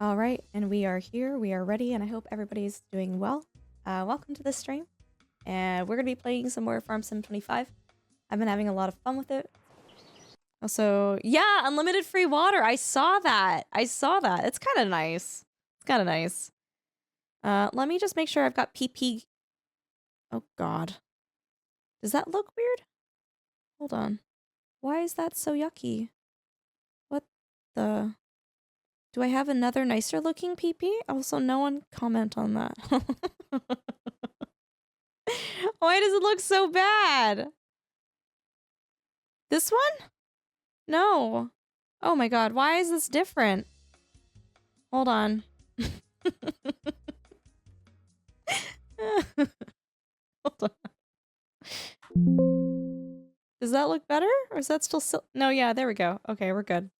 All right, and we are here. We are ready, and I hope everybody's doing well. Welcome to this stream, and we're gonna be playing some more Farm Sim 25. I've been having a lot of fun with it. Also, yeah, unlimited free water. I saw that. It's kind of nice. Let me just make sure I've got PP. Oh God, does that look weird? Hold on. Why is that so yucky? What the? Do I have another nicer looking PP? Also, no one comment on that. Why does it look so bad? This one? No. Oh my god, why is this different? Hold on. Hold on. Does that look better? Or is that still no, yeah, there we go. Okay, we're good.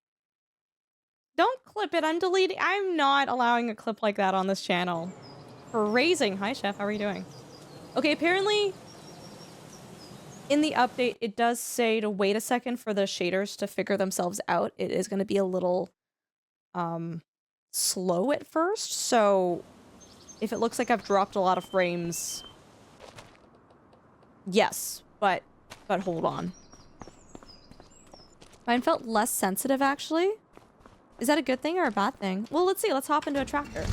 Don't clip it. I'm deleting. I'm not allowing a clip like that on this channel. Phrasing. Hi, Chef. How are you doing? Okay, apparently in the update, it does say to wait a second for the shaders to figure themselves out. It is going to be a little slow at first, so if it looks like I've dropped a lot of frames, yes, but hold on. Mine felt less sensitive, actually. Is that a good thing or a bad thing? Well, let's see. Let's hop into a tractor.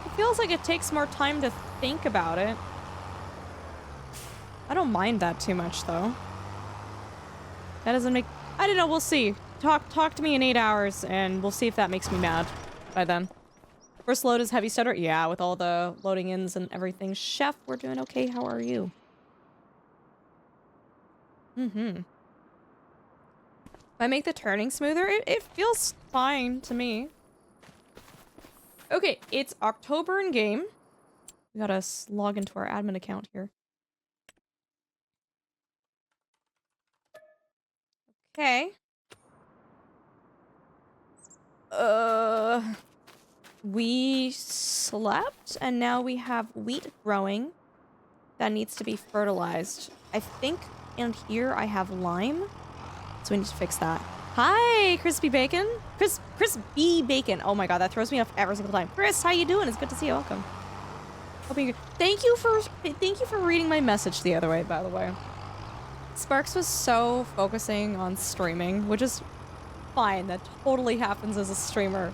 It feels like it takes more time to think about it. I don't mind that too much, though. That doesn't make... I don't know, we'll see. Talk to me in 8 hours, and we'll see if that makes me mad by then. First load is heavy stutter? Yeah, with all the loading ins and everything. Chef, we're doing okay. How are you? If I make the turning smoother, it feels fine to me. Okay, it's October in game. We gotta log into our admin account here. Okay. We slept, and now we have wheat growing that needs to be fertilized. I think in here I have lime, so we need to fix that. Hi, Crispy Bacon. Crispy Bacon. Oh my god, that throws me off every single time. Chris, how you doing? It's good to see you. Welcome. Hope you're good. Thank you for reading my message the other way, by the way. Sparks was so focusing on streaming, which is fine. That totally happens as a streamer.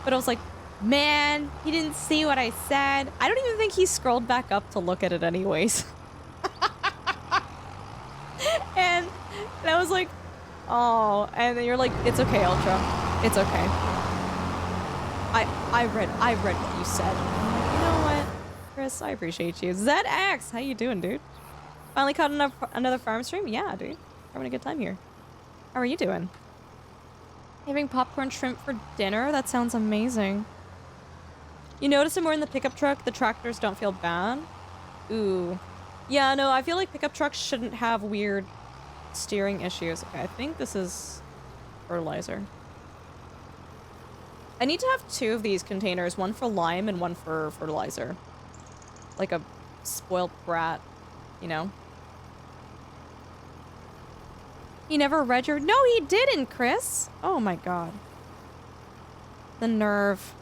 But I was like, man, he didn't see what I said. I don't even think he scrolled back up to look at it anyways. and I was like, oh, and then you're like, it's okay, Ultra. It's okay. I read what you said. You know what, Chris, I appreciate you. ZX, how you doing, dude? Finally caught another farm stream? Yeah, dude. Having a good time here. How are you doing? Having popcorn shrimp for dinner? That sounds amazing. You notice it more in the pickup truck? The tractors don't feel bad? Ooh. Yeah, no, I feel like pickup trucks shouldn't have weird steering issues. Okay, I think this is fertilizer. I need to have 2 of these containers, one for lime and one for fertilizer. Like a spoiled brat, you know? He never read your... No, he didn't, Chris! Oh my god. The nerve.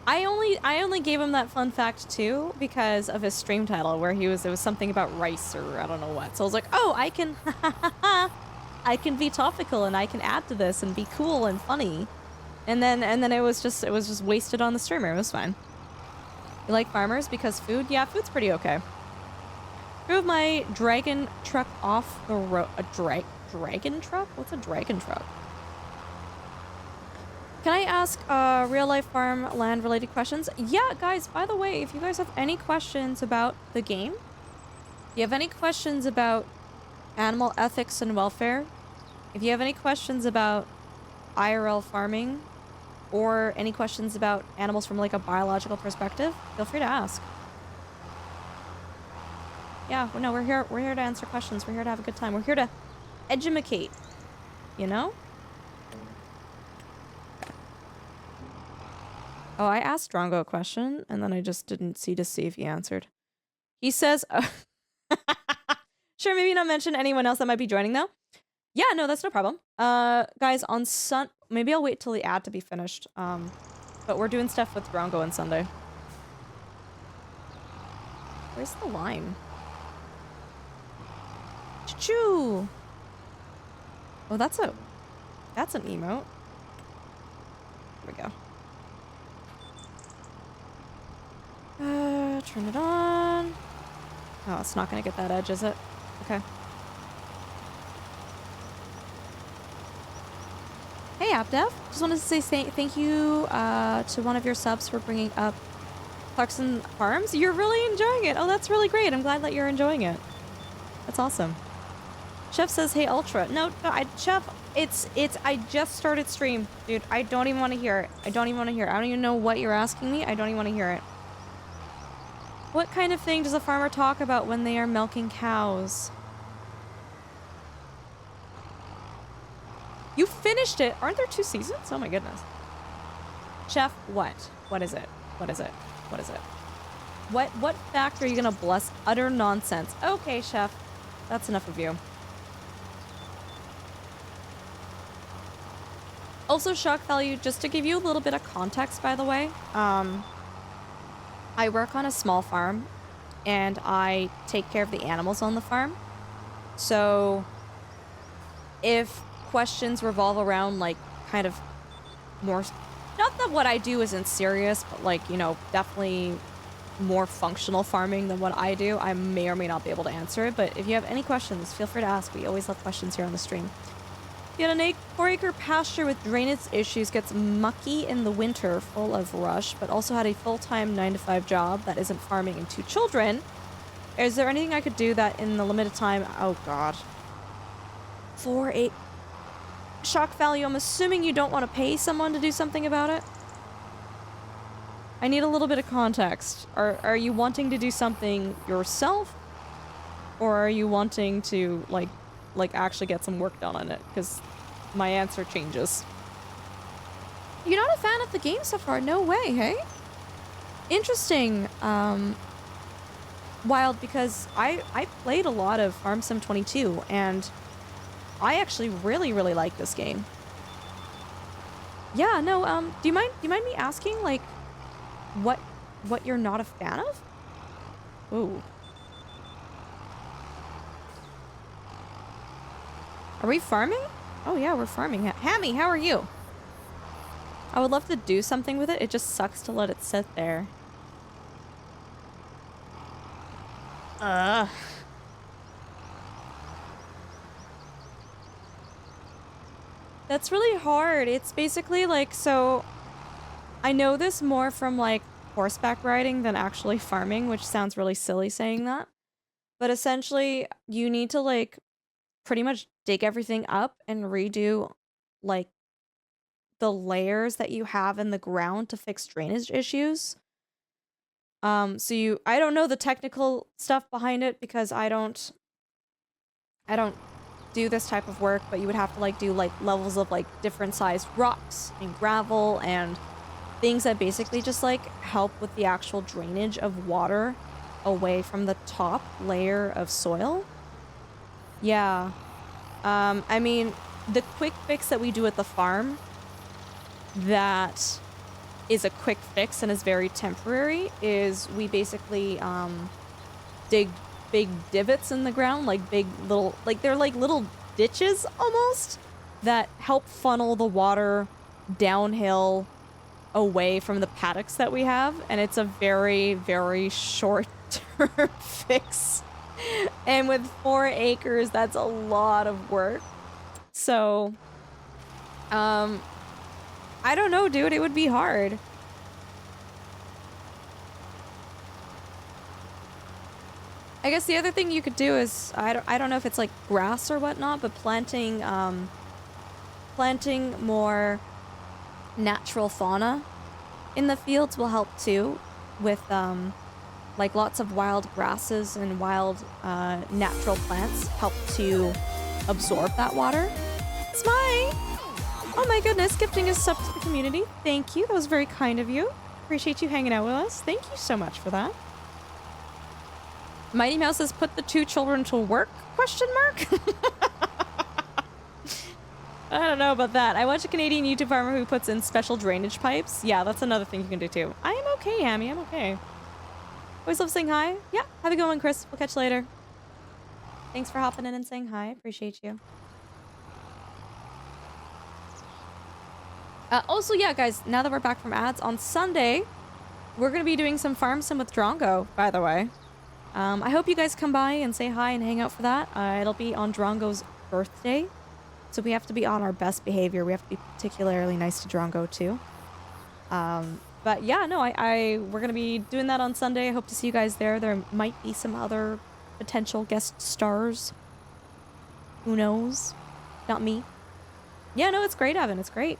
I only gave him that fun fact too because of his stream title where it was something about rice or I don't know what. So I was like, oh, I can I can be topical and I can add to this and be cool and funny. And then it was just wasted on the streamer. It was fine. You like farmers because food? Yeah, food's pretty okay. Drove my dragon truck off the road. A dragon truck? What's a dragon truck? Can I ask real-life farm land-related questions? Yeah, guys, by the way, if you guys have any questions about the game, if you have any questions about animal ethics and welfare, if you have any questions about IRL farming, or any questions about animals from, like, a biological perspective, feel free to ask. Yeah, no, we're here to answer questions. We're here to have a good time. We're here to educate, you know? Oh, I asked Drongo a question, and then I just didn't see to see if he answered. He says, sure, maybe not mention anyone else that might be joining, though. Yeah, no, that's no problem. Guys, on maybe I'll wait till the ad to be finished. But we're doing stuff with Drongo on Sunday. Where's the line? Choo-choo! Oh, that's an emote. Here we go. Turn it on. Oh, it's not gonna get that edge, is it? Okay. Hey, AppDev. Just wanted to say thank you to one of your subs for bringing up Clarkson Farms. You're really enjoying it. Oh, that's really great. I'm glad that you're enjoying it. That's awesome. Chef says, hey, Ultra. No, Chef, I just started stream. Dude, I don't even want to hear it. I don't even want to hear it. I don't even know what you're asking me. I don't even want to hear it. What kind of thing does a farmer talk about when they are milking cows? You finished it. Aren't there 2 seasons? Oh my goodness. Chef, what? What is it? What is it? What is it? What fact are you gonna bless? Utter nonsense. Okay, Chef. That's enough of you. Also, shock value, just to give you a little bit of context, by the way. I work on a small farm, and I take care of the animals on the farm. So, if questions revolve around, like, kind of more... Not that what I do isn't serious, but, like, you know, definitely more functional farming than what I do, I may or may not be able to answer it. But if you have any questions, feel free to ask. We always love questions here on the stream. Yet an 4-acre pasture with drainage issues gets mucky in the winter, full of rush, but also had a full-time 9-to-5 job that isn't farming and 2 children. Is there anything I could do that in the limited time? Oh, God. 4-8... Shock value, I'm assuming you don't want to pay someone to do something about it? I need a little bit of context. Are you wanting to do something yourself? Or are you wanting to, like actually get some work done on it? Because my answer changes. You're not a fan of the game so far? No way, hey? Interesting. Wild, because I played a lot of Farm Sim 22, and I actually really, really like this game. Yeah, no, do you mind me asking, like, what you're not a fan of? Ooh. Are we farming? Oh yeah, we're farming. Hammy, how are you? I would love to do something with it. It just sucks to let it sit there. Ugh. That's really hard. It's basically like, so I know this more from like horseback riding than actually farming, which sounds really silly saying that. But essentially, you need to like pretty much dig everything up and redo like the layers that you have in the ground to fix drainage issues. So I don't know the technical stuff behind it because I don't do this type of work, but you would have to like do like levels of like different sized rocks and gravel and things that basically just like help with the actual drainage of water away from the top layer of soil. Yeah. I mean, the quick fix that we do at the farm that is a quick fix and is very temporary is we basically dig big divots in the ground, like big little, like they're like little ditches almost that help funnel the water downhill away from the paddocks that we have, and it's a very, very short-term fix. And with 4 acres, that's a lot of work. So, I don't know, dude. It would be hard. I guess the other thing you could do is, I don't know if it's like grass or whatnot, but planting more natural fauna in the fields will help too, with like lots of wild grasses and wild natural plants help to absorb that water. Smite! Oh my goodness, gifting a sub to the community. Thank you. That was very kind of you. Appreciate you hanging out with us. Thank you so much for that. Mighty Mouse says, put the 2 children to work? Question mark? I don't know about that. I watch a Canadian YouTube farmer who puts in special drainage pipes. Yeah, that's another thing you can do too. I am okay, Hammy. I'm okay. Always love saying hi. Yeah, have a good one, Chris. We'll catch you later. Thanks for hopping in and saying hi. Appreciate you. Also, yeah, guys, now that we're back from ads, on Sunday, we're going to be doing some farm sim with Drongo, by the way. I hope you guys come by and say hi and hang out for that. It'll be on Drongo's birthday, so we have to be on our best behavior. We have to be particularly nice to Drongo, too. But yeah, no, we're going to be doing that on Sunday. I hope to see you guys there. There might be some other potential guest stars. Who knows? Not me. Yeah, no, it's great, Evan. It's great.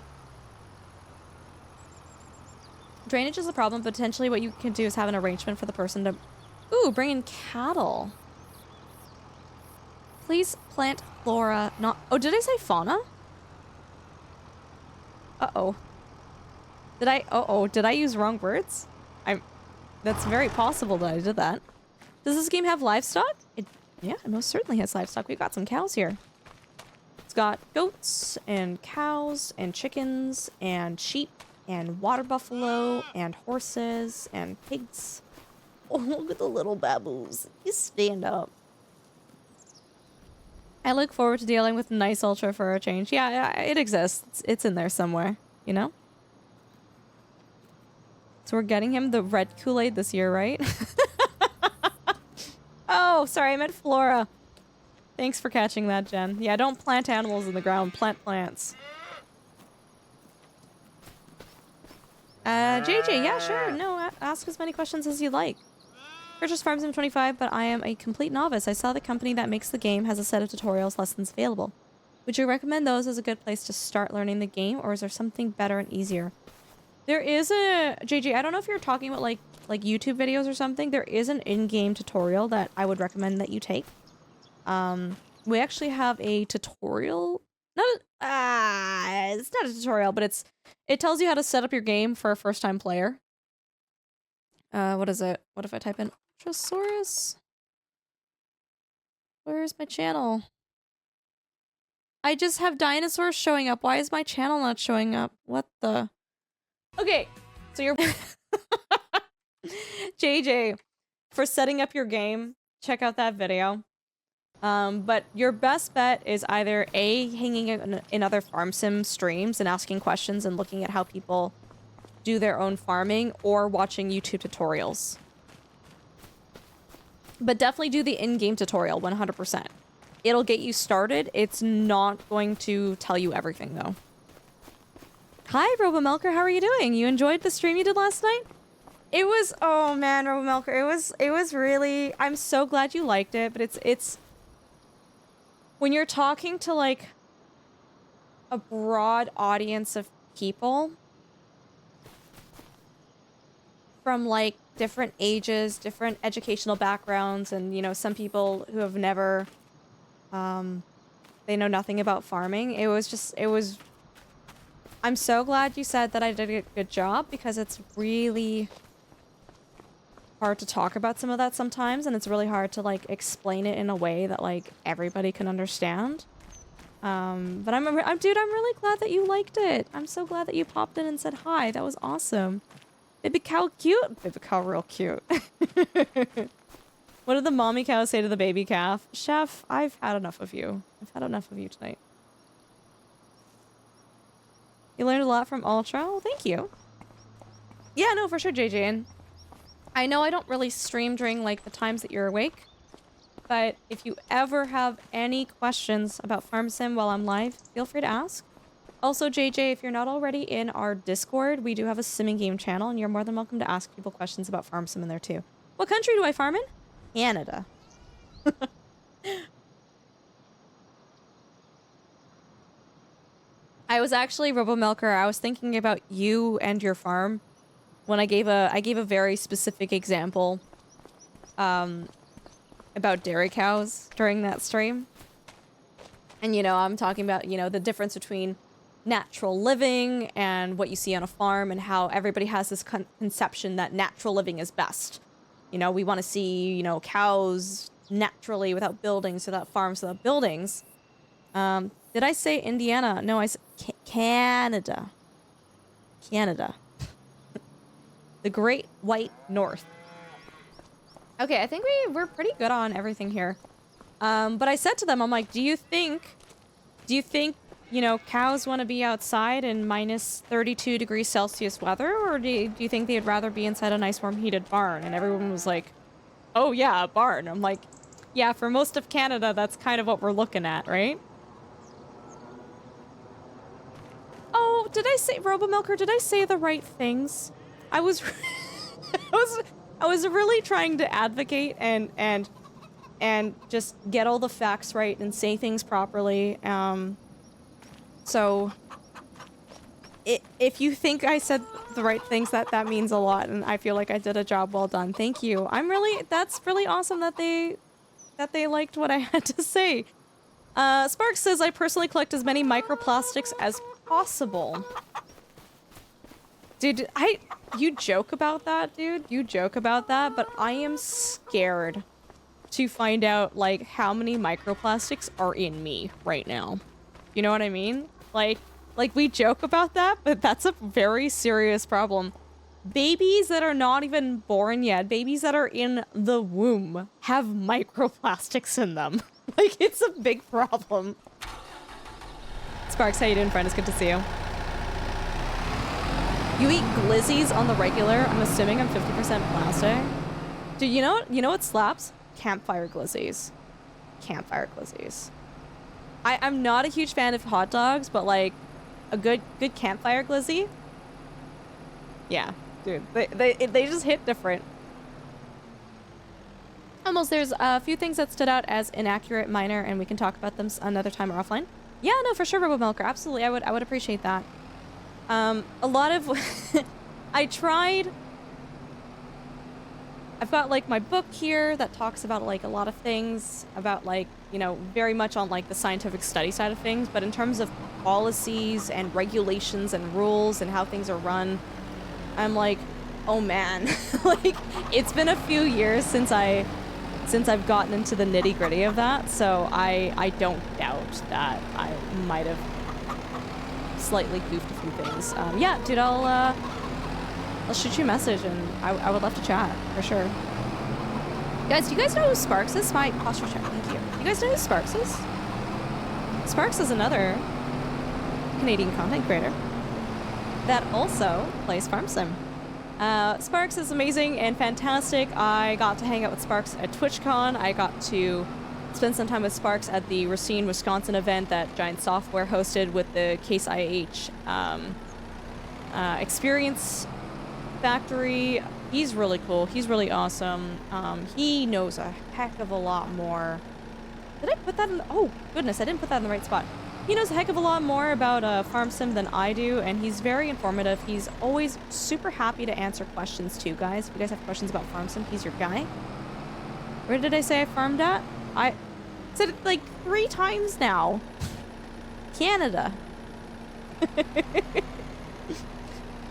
Drainage is a problem. Potentially what you can do is have an arrangement for the person to... Ooh, bring in cattle. Please plant flora, not... Oh, did I say fauna? Uh-oh. Did I use wrong words? That's very possible that I did that. Does this game have livestock? Yeah, it most certainly has livestock. We've got some cows here. It's got goats and cows and chickens and sheep and water buffalo and horses and pigs. Oh, look at the little baboos. You stand up. I look forward to dealing with nice ultra for a change. Yeah, it exists. It's in there somewhere, you know? So we're getting him the red Kool-Aid this year, right? Oh, sorry, I meant flora. Thanks for catching that, Jen. Yeah, don't plant animals in the ground. Plant plants. JJ, yeah, sure. No, ask as many questions as you like. Purchased Farm Sim 25, but I am a complete novice. I saw the company that makes the game has a set of tutorials lessons available. Would you recommend those as a good place to start learning the game, or is there something better and easier? There is a... JJ, I don't know if you're talking about, like YouTube videos or something. There is an in-game tutorial that I would recommend that you take. We actually have a tutorial... it's not a tutorial, but it tells you how to set up your game for a first-time player. What is it? What if I type in Ultrasaurus? Where's my channel? I just have dinosaurs showing up. Why is my channel not showing up? What the... Okay, so you're... JJ, for setting up your game, check out that video. But your best bet is either A, hanging in other farm sim streams and asking questions and looking at how people do their own farming, or watching YouTube tutorials. But definitely do the in-game tutorial, 100%. It'll get you started. It's not going to tell you everything, though. Hi, RoboMelker, how are you doing? You enjoyed the stream you did last night? It was, oh man, RoboMelker, it was really, I'm so glad you liked it, but it's, when you're talking to, like, a broad audience of people, from, like, different ages, different educational backgrounds, and, you know, some people who have never, they know nothing about farming. It was, I'm so glad you said that I did a good job, because it's really hard to talk about some of that sometimes, and it's really hard to, like, explain it in a way that, like, everybody can understand. But dude, I'm really glad that you liked it. I'm so glad that you popped in and said hi. That was awesome. Baby cow cute? Baby cow real cute. What did the mommy cow say to the baby calf? Chef, I've had enough of you. I've had enough of you tonight. You learned a lot from Ultra? Well, thank you. Yeah, no, for sure, JJ. And I know I don't really stream during, like, the times that you're awake, but if you ever have any questions about Farm Sim while I'm live, feel free to ask. Also, JJ, if you're not already in our Discord, we do have a simming game channel, and you're more than welcome to ask people questions about Farm Sim in there, too. What country do I farm in? Canada. I was actually, RoboMelker, I was thinking about you and your farm when I gave a very specific example about dairy cows during that stream. And, you know, I'm talking about, you know, the difference between natural living and what you see on a farm and how everybody has this conception that natural living is best. You know, we want to see, you know, cows naturally without buildings, without farms, without buildings. Did I say Indiana? No, I said Canada. Canada. The Great White North. Okay, I think we're pretty good on everything here. But I said to them, I'm like, do you think, you know, cows want to be outside in minus 32 degrees Celsius weather, or do you think they'd rather be inside a nice warm heated barn? And everyone was like, oh yeah, a barn. I'm like, yeah, for most of Canada, that's kind of what we're looking at, right? Oh, did I say, RoboMilker, did I say the right things? I was I was really trying to advocate and just get all the facts right and say things properly. So if you think I said the right things, that means a lot, and I feel like I did a job well done. Thank you. That's really awesome that they liked what I had to say. Sparks says, I personally collect as many microplastics as possible. Dude, you joke about that, dude. You joke about that, but I am scared to find out, like, how many microplastics are in me right now. You know what I mean? Like we joke about that, but that's a very serious problem. Babies that are not even born yet, babies that are in the womb, have microplastics in them. Like, it's a big problem. Sparks, how you doing, friend? It's good to see you. You eat glizzies on the regular? I'm assuming I'm 50% plastic. Dude, you know what slaps? Campfire glizzies. Campfire glizzies. I'm not a huge fan of hot dogs, but like a good campfire glizzy. Yeah, dude, they just hit different. Almost, there's a few things that stood out as inaccurate, minor, and we can talk about them another time or offline. Yeah, no, for sure, RoboMilker, absolutely, I would appreciate that. A lot of I've got like my book here that talks about like a lot of things about like, you know, very much on like the scientific study side of things, but in terms of policies and regulations and rules and how things are run, I'm like, oh man, like it's been a few years since I've gotten into the nitty-gritty of that, so I don't doubt that I might have slightly goofed a few things. Yeah, dude, I'll shoot you a message, and I would love to chat, for sure. Guys, do you guys know who Sparks is? My posture check, thank you. Do you guys know who Sparks is? Sparks is another Canadian content creator that also plays Farm Sim. Sparks is amazing and fantastic. I got to hang out with Sparks at TwitchCon. I got to spend some time with Sparks at the Racine, Wisconsin event that Giant Software hosted with the Case IH Experience Factory. He's really cool. He's really awesome. He knows a heck of a lot more. Did I put that in? Oh, goodness, I didn't put that in the right spot. He knows a heck of a lot more about Farm Sim than I do, and he's very informative. He's always super happy to answer questions too, guys. If you guys have questions about Farm Sim, he's your guy. Where did I say I farmed at? I said it like 3 times now. Canada.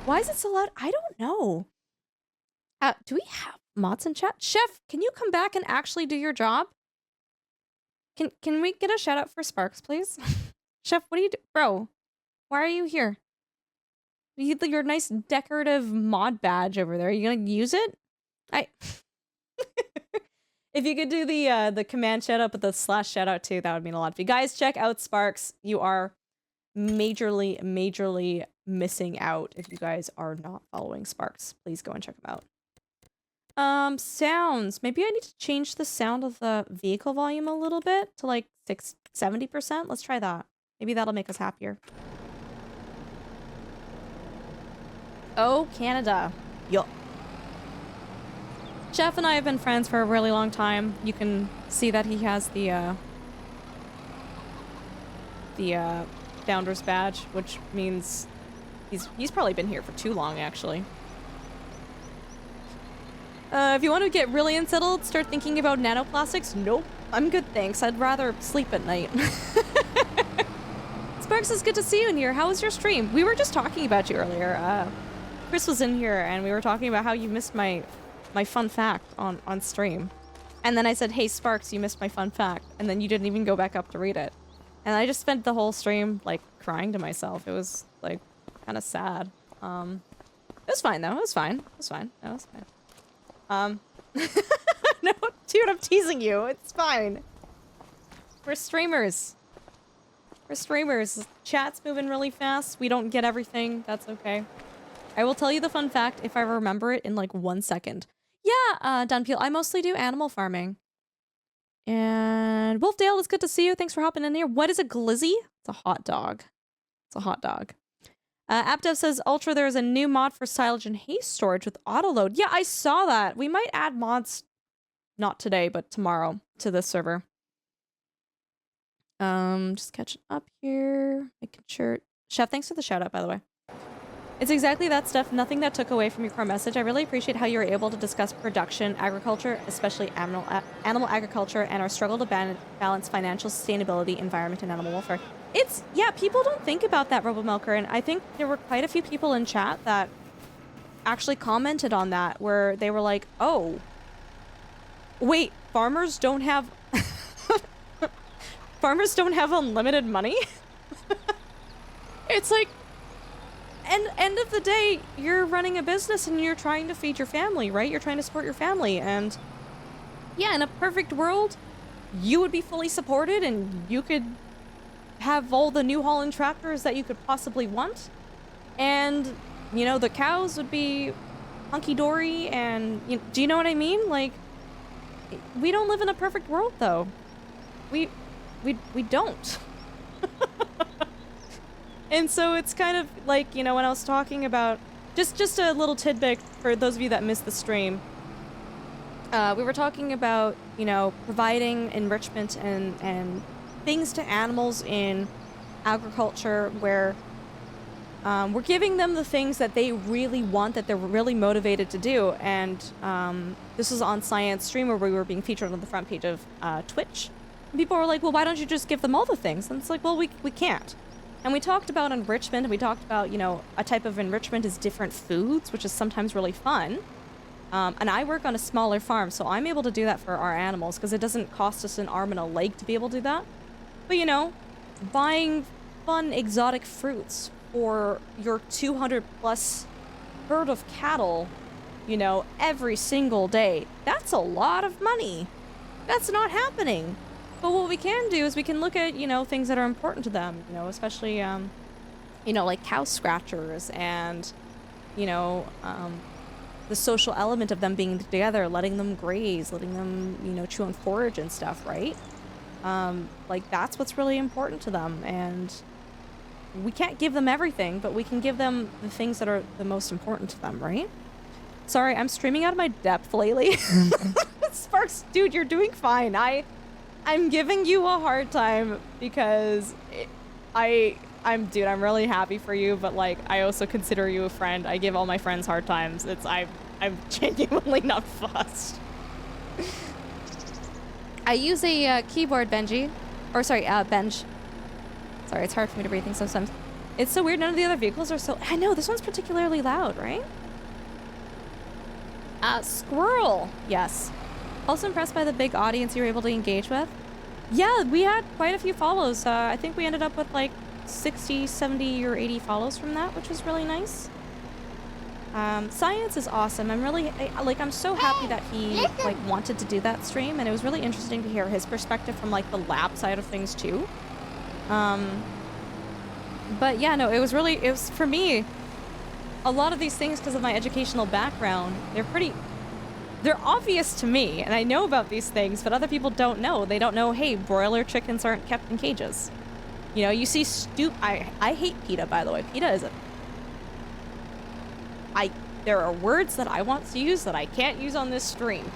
Why is it so loud? I don't know. Do we have mods in chat? Chef, can you come back and actually do your job? Can we get a shout out for Sparks, please? Chef, what do you do? Bro, why are you here? Your nice decorative mod badge over there. Are you gonna use it? If you could do the command shout out, but the / shout out too, that would mean a lot. If you guys check out Sparks, you are majorly missing out if you guys are not following Sparks. Please go and check them out. Sounds. Maybe I need to change the sound of the vehicle volume a little bit to like 70%. Let's try that. Maybe that'll make us happier. Oh, Canada. Yup. Chef and I have been friends for a really long time. You can see that he has the founder's badge, which means he's probably been here for too long, actually. If you want to get really unsettled, start thinking about nanoplastics. Nope, I'm good, thanks. I'd rather sleep at night. Sparks, it's good to see you in here. How was your stream? We were just talking about you earlier. Chris was in here and we were talking about how you missed my fun fact on stream. And then I said, hey Sparks, you missed my fun fact. And then you didn't even go back up to read it. And I just spent the whole stream like crying to myself. It was like kind of sad. It was fine though. It was fine. It was fine. No, it was fine. No, dude, I'm teasing you. It's fine. We're streamers. We're streamers. Chat's moving really fast. We don't get everything. That's okay. I will tell you the fun fact if I remember it in like 1 second. Yeah, Dunpeel, I mostly do animal farming. And Wolfdale, it's good to see you. Thanks for hopping in here. What is a glizzy? It's a hot dog. It's a hot dog. AppDev says, Ultra, there's a new mod for silage and haste storage with autoload. Yeah, I saw that. We might add mods, not today, but tomorrow to this server. Just catching up here. Making sure. Chef, thanks for the shout out, by the way. It's exactly that stuff. Nothing that took away from your core message. I really appreciate how you were able to discuss production, agriculture, especially animal agriculture, and our struggle to balance financial sustainability, environment, and animal welfare. Yeah, people don't think about that, RoboMilker, and I think there were quite a few people in chat that actually commented on that, where they were like, oh, wait, farmers don't have unlimited money? It's like, and end of the day, you're running a business and you're trying to feed your family, right? You're trying to support your family, and yeah, in a perfect world, you would be fully supported and you could have all the New Holland tractors that you could possibly want, and you know, the cows would be hunky-dory, and do you know what I mean? Like, we don't live in a perfect world though. We don't. And so it's kind of like, you know, when I was talking about just a little tidbit for those of you that missed the stream. We were talking about, you know, providing enrichment and things to animals in agriculture where we're giving them the things that they really want, that they're really motivated to do. And this was on Science Stream, where we were being featured on the front page of Twitch. And people were like, well, why don't you just give them all the things? And it's like, well, we can't. And we talked about enrichment, and we talked about, you know, a type of enrichment is different foods, which is sometimes really fun. And I work on a smaller farm, so I'm able to do that for our animals because it doesn't cost us an arm and a leg to be able to do that. But, you know, buying fun exotic fruits for your 200+ herd of cattle, you know, every single day, that's a lot of money. That's not happening. But what we can do is we can look at, you know, things that are important to them, you know, especially, you know, like cow scratchers and, you know, the social element of them being together, letting them graze, letting them, you know, chew on forage and stuff, right? Like, that's what's really important to them. And we can't give them everything, but we can give them the things that are the most important to them, right? Sorry, I'm streaming out of my depth lately. Sparks, dude, you're doing fine. I'm giving you a hard time because I'm really happy for you, but like, I also consider you a friend. I give all my friends hard times. I'm genuinely not fussed. I use a keyboard, Benji. Or sorry, bench. Sorry, it's hard for me to read things sometimes. It's so weird, none of the other vehicles are so... I know, this one's particularly loud, right? Squirrel! Yes. Also impressed by the big audience you were able to engage with. Yeah, we had quite a few follows. I think we ended up with like 60, 70, or 80 follows from that, which was really nice. Science is awesome. I'm so happy that he like wanted to do that stream, and it was really interesting to hear his perspective from like the lab side of things too. But yeah, no, it was for me, a lot of these things, because of my educational background, they're obvious to me, and I know about these things, but other people don't know. They don't know, hey, broiler chickens aren't kept in cages. You know, you see I hate PETA, by the way. PETA is there are words that I want to use that I can't use on this stream.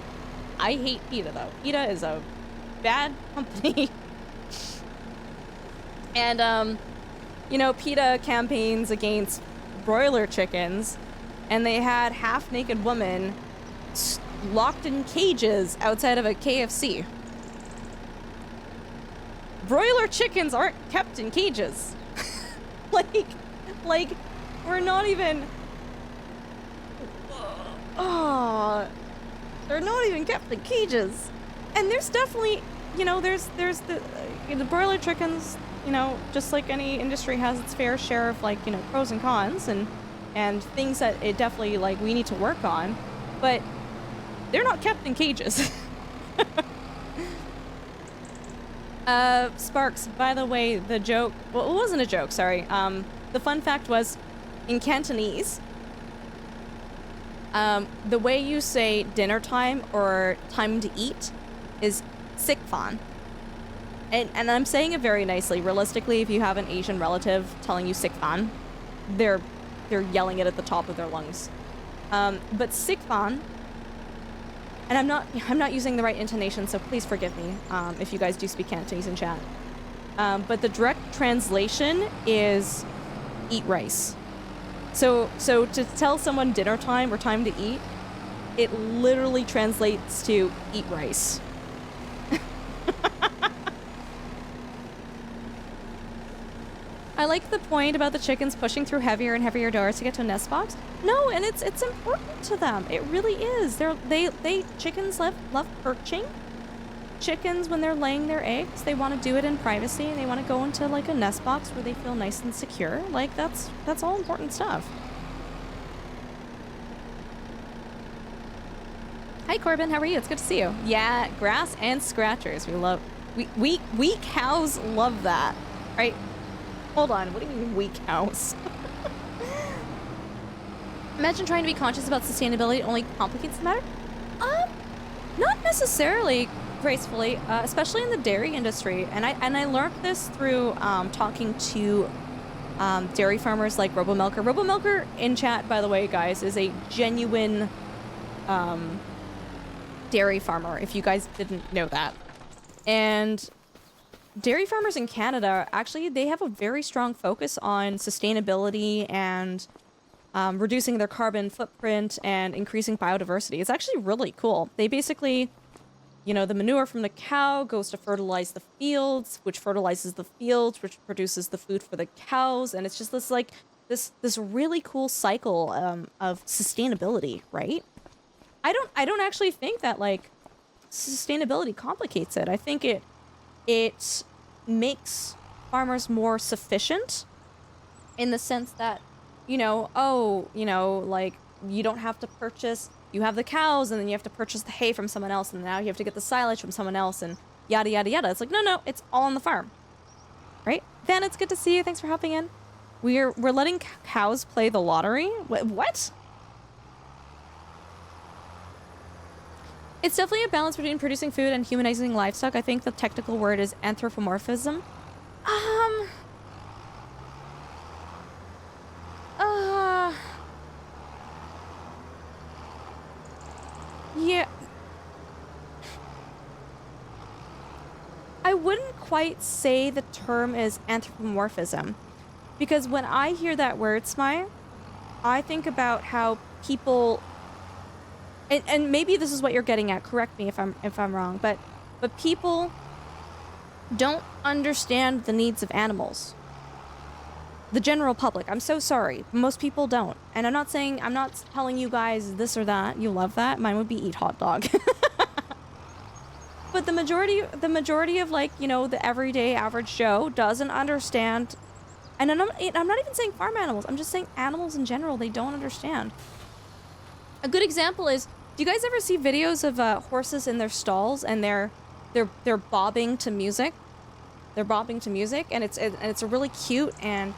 I hate PETA, though. PETA is a bad company. And, you know, PETA campaigns against broiler chickens, and they had half-naked women locked in cages outside of a KFC. Broiler chickens aren't kept in cages. like, we're not even... Oh, they're not even kept in cages. And there's definitely, you know, there's the broiler chickens, you know, just like any industry has its fair share of, like, you know, pros and cons and things that it definitely, like, we need to work on. But they're not kept in cages. Sparks, by the way, the joke... Well, it wasn't a joke, sorry. The fun fact was, in Cantonese, the way you say dinner time or time to eat is sik fan. And I'm saying it very nicely. Realistically, if you have an Asian relative telling you sik fan, they're yelling it at the top of their lungs. But sik fan, and I'm not using the right intonation, so please forgive me if you guys do speak Cantonese in chat. But the direct translation is eat rice. So to tell someone dinner time or time to eat, it literally translates to eat rice. I like the point about the chickens pushing through heavier and heavier doors to get to a nest box. No, and it's important to them. It really is. Chickens love perching. Chickens, when they're laying their eggs, they want to do it in privacy, and they want to go into, like, a nest box where they feel nice and secure. Like, that's all important stuff. Hi Corbin, how are you? It's good to see you. Yeah, grass and scratchers. We cows love that, right? Hold on, what do you mean we cows? Imagine trying to be conscious about sustainability only complicates the matter. Not necessarily, gracefully, especially in the dairy industry. And I learned this through talking to dairy farmers like RoboMilker. RoboMilker in chat, by the way, guys, is a genuine dairy farmer, if you guys didn't know that. And dairy farmers in Canada, actually, they have a very strong focus on sustainability and reducing their carbon footprint and increasing biodiversity. It's actually really cool. They basically, you know, the manure from the cow goes to fertilize the fields, which fertilizes the fields, which produces the food for the cows. And it's just this, like, this really cool cycle of sustainability, right? I don't actually think that, like, sustainability complicates it. I think it makes farmers more sufficient in the sense that, you know, like, you don't have to purchase, you have the cows and then you have to purchase the hay from someone else and now you have to get the silage from someone else and yada, yada, yada. It's like, no, it's all on the farm, right? Van, it's good to see you. Thanks for hopping in. We're letting cows play the lottery? What? It's definitely a balance between producing food and humanizing livestock. I think the technical word is anthropomorphism. Yeah. I wouldn't quite say the term is anthropomorphism. Because when I hear that word, Smile, I think about how people... And maybe this is what you're getting at. Correct me if I'm wrong, but people don't understand the needs of animals. The general public. I'm so sorry. Most people don't. And I'm not telling you guys this or that. You love that. Mine would be eat hot dog. But the majority of, like, you know, the everyday average Joe doesn't understand. And I'm not even saying farm animals. I'm just saying animals in general. They don't understand. A good example is, do you guys ever see videos of horses in their stalls and they're bobbing to music? They're bobbing to music, and it's a really cute and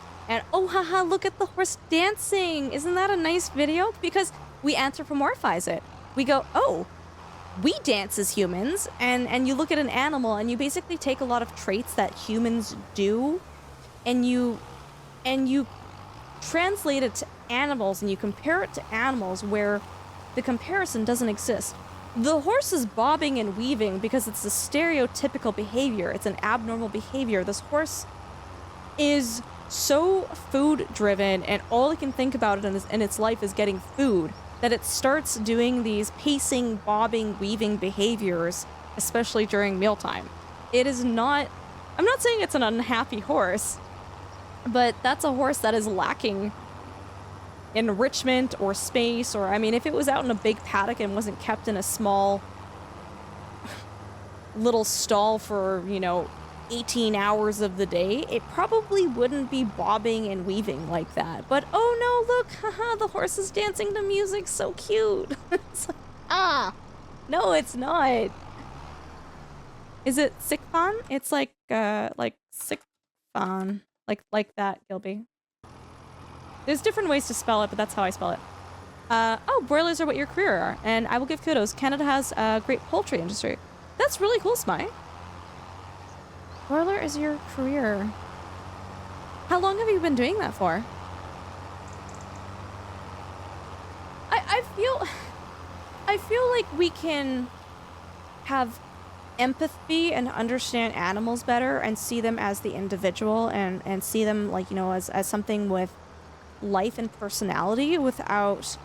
oh haha, look at the horse dancing. Isn't that a nice video? Because we anthropomorphize it. We go, oh, we dance as humans, and you look at an animal and you basically take a lot of traits that humans do, and you translate it to animals and you compare it to animals where the comparison doesn't exist. The horse is bobbing and weaving because it's a stereotypical behavior. It's an abnormal behavior. This horse is so food driven and all it can think about in its life is getting food that it starts doing these pacing, bobbing, weaving behaviors, especially during mealtime. It is not... I'm not saying it's an unhappy horse, But that's a horse that is lacking enrichment or space, or I mean, if it was out in a big paddock and wasn't kept in a small little stall for, you know, 18 hours of the day, it probably wouldn't be bobbing and weaving like that. But oh no, look, haha, the horse is dancing to music, so cute. It's like, no, it's not. Is it Sikfan? It's like Sikfan, like that, Gilby. There's different ways to spell it, but that's how I spell it. Oh, broilers are what your career are, and I will give kudos. Canada has a great poultry industry. That's really cool, Smai. Broiler is your career. How long have you been doing that for? I feel like we can have empathy and understand animals better and see them as the individual and see them, like, you know, as something with life and personality without,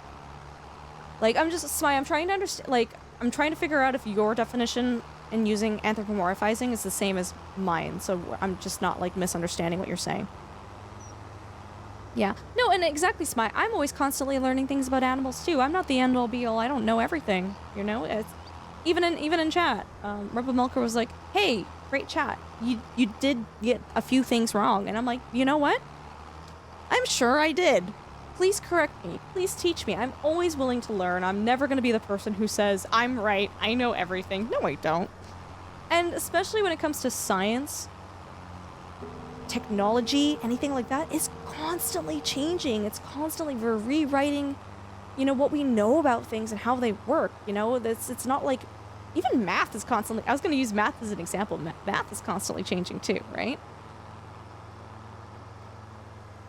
like, I'm trying to understand, like, I'm trying to figure out if your definition in using anthropomorphizing is the same as mine, so I'm just not, like, misunderstanding what you're saying. Yeah. No, and exactly, Smai. I'm always constantly learning things about animals, too. I'm not the end-all be-all. I don't know everything, you know? It's, even in chat, Rebel Milker was like, hey, great chat. You did get a few things wrong. And I'm like, you know what? I'm sure I did. Please correct me. Please teach me. I'm always willing to learn. I'm never going to be the person who says, I'm right, I know everything. No, I don't. And especially when it comes to science, technology, anything like that, is constantly changing. It's constantly, we're rewriting, you know, what we know about things and how they work. You know, it's not like, even math is constantly, I was going to use math as an example. Math is constantly changing too, right?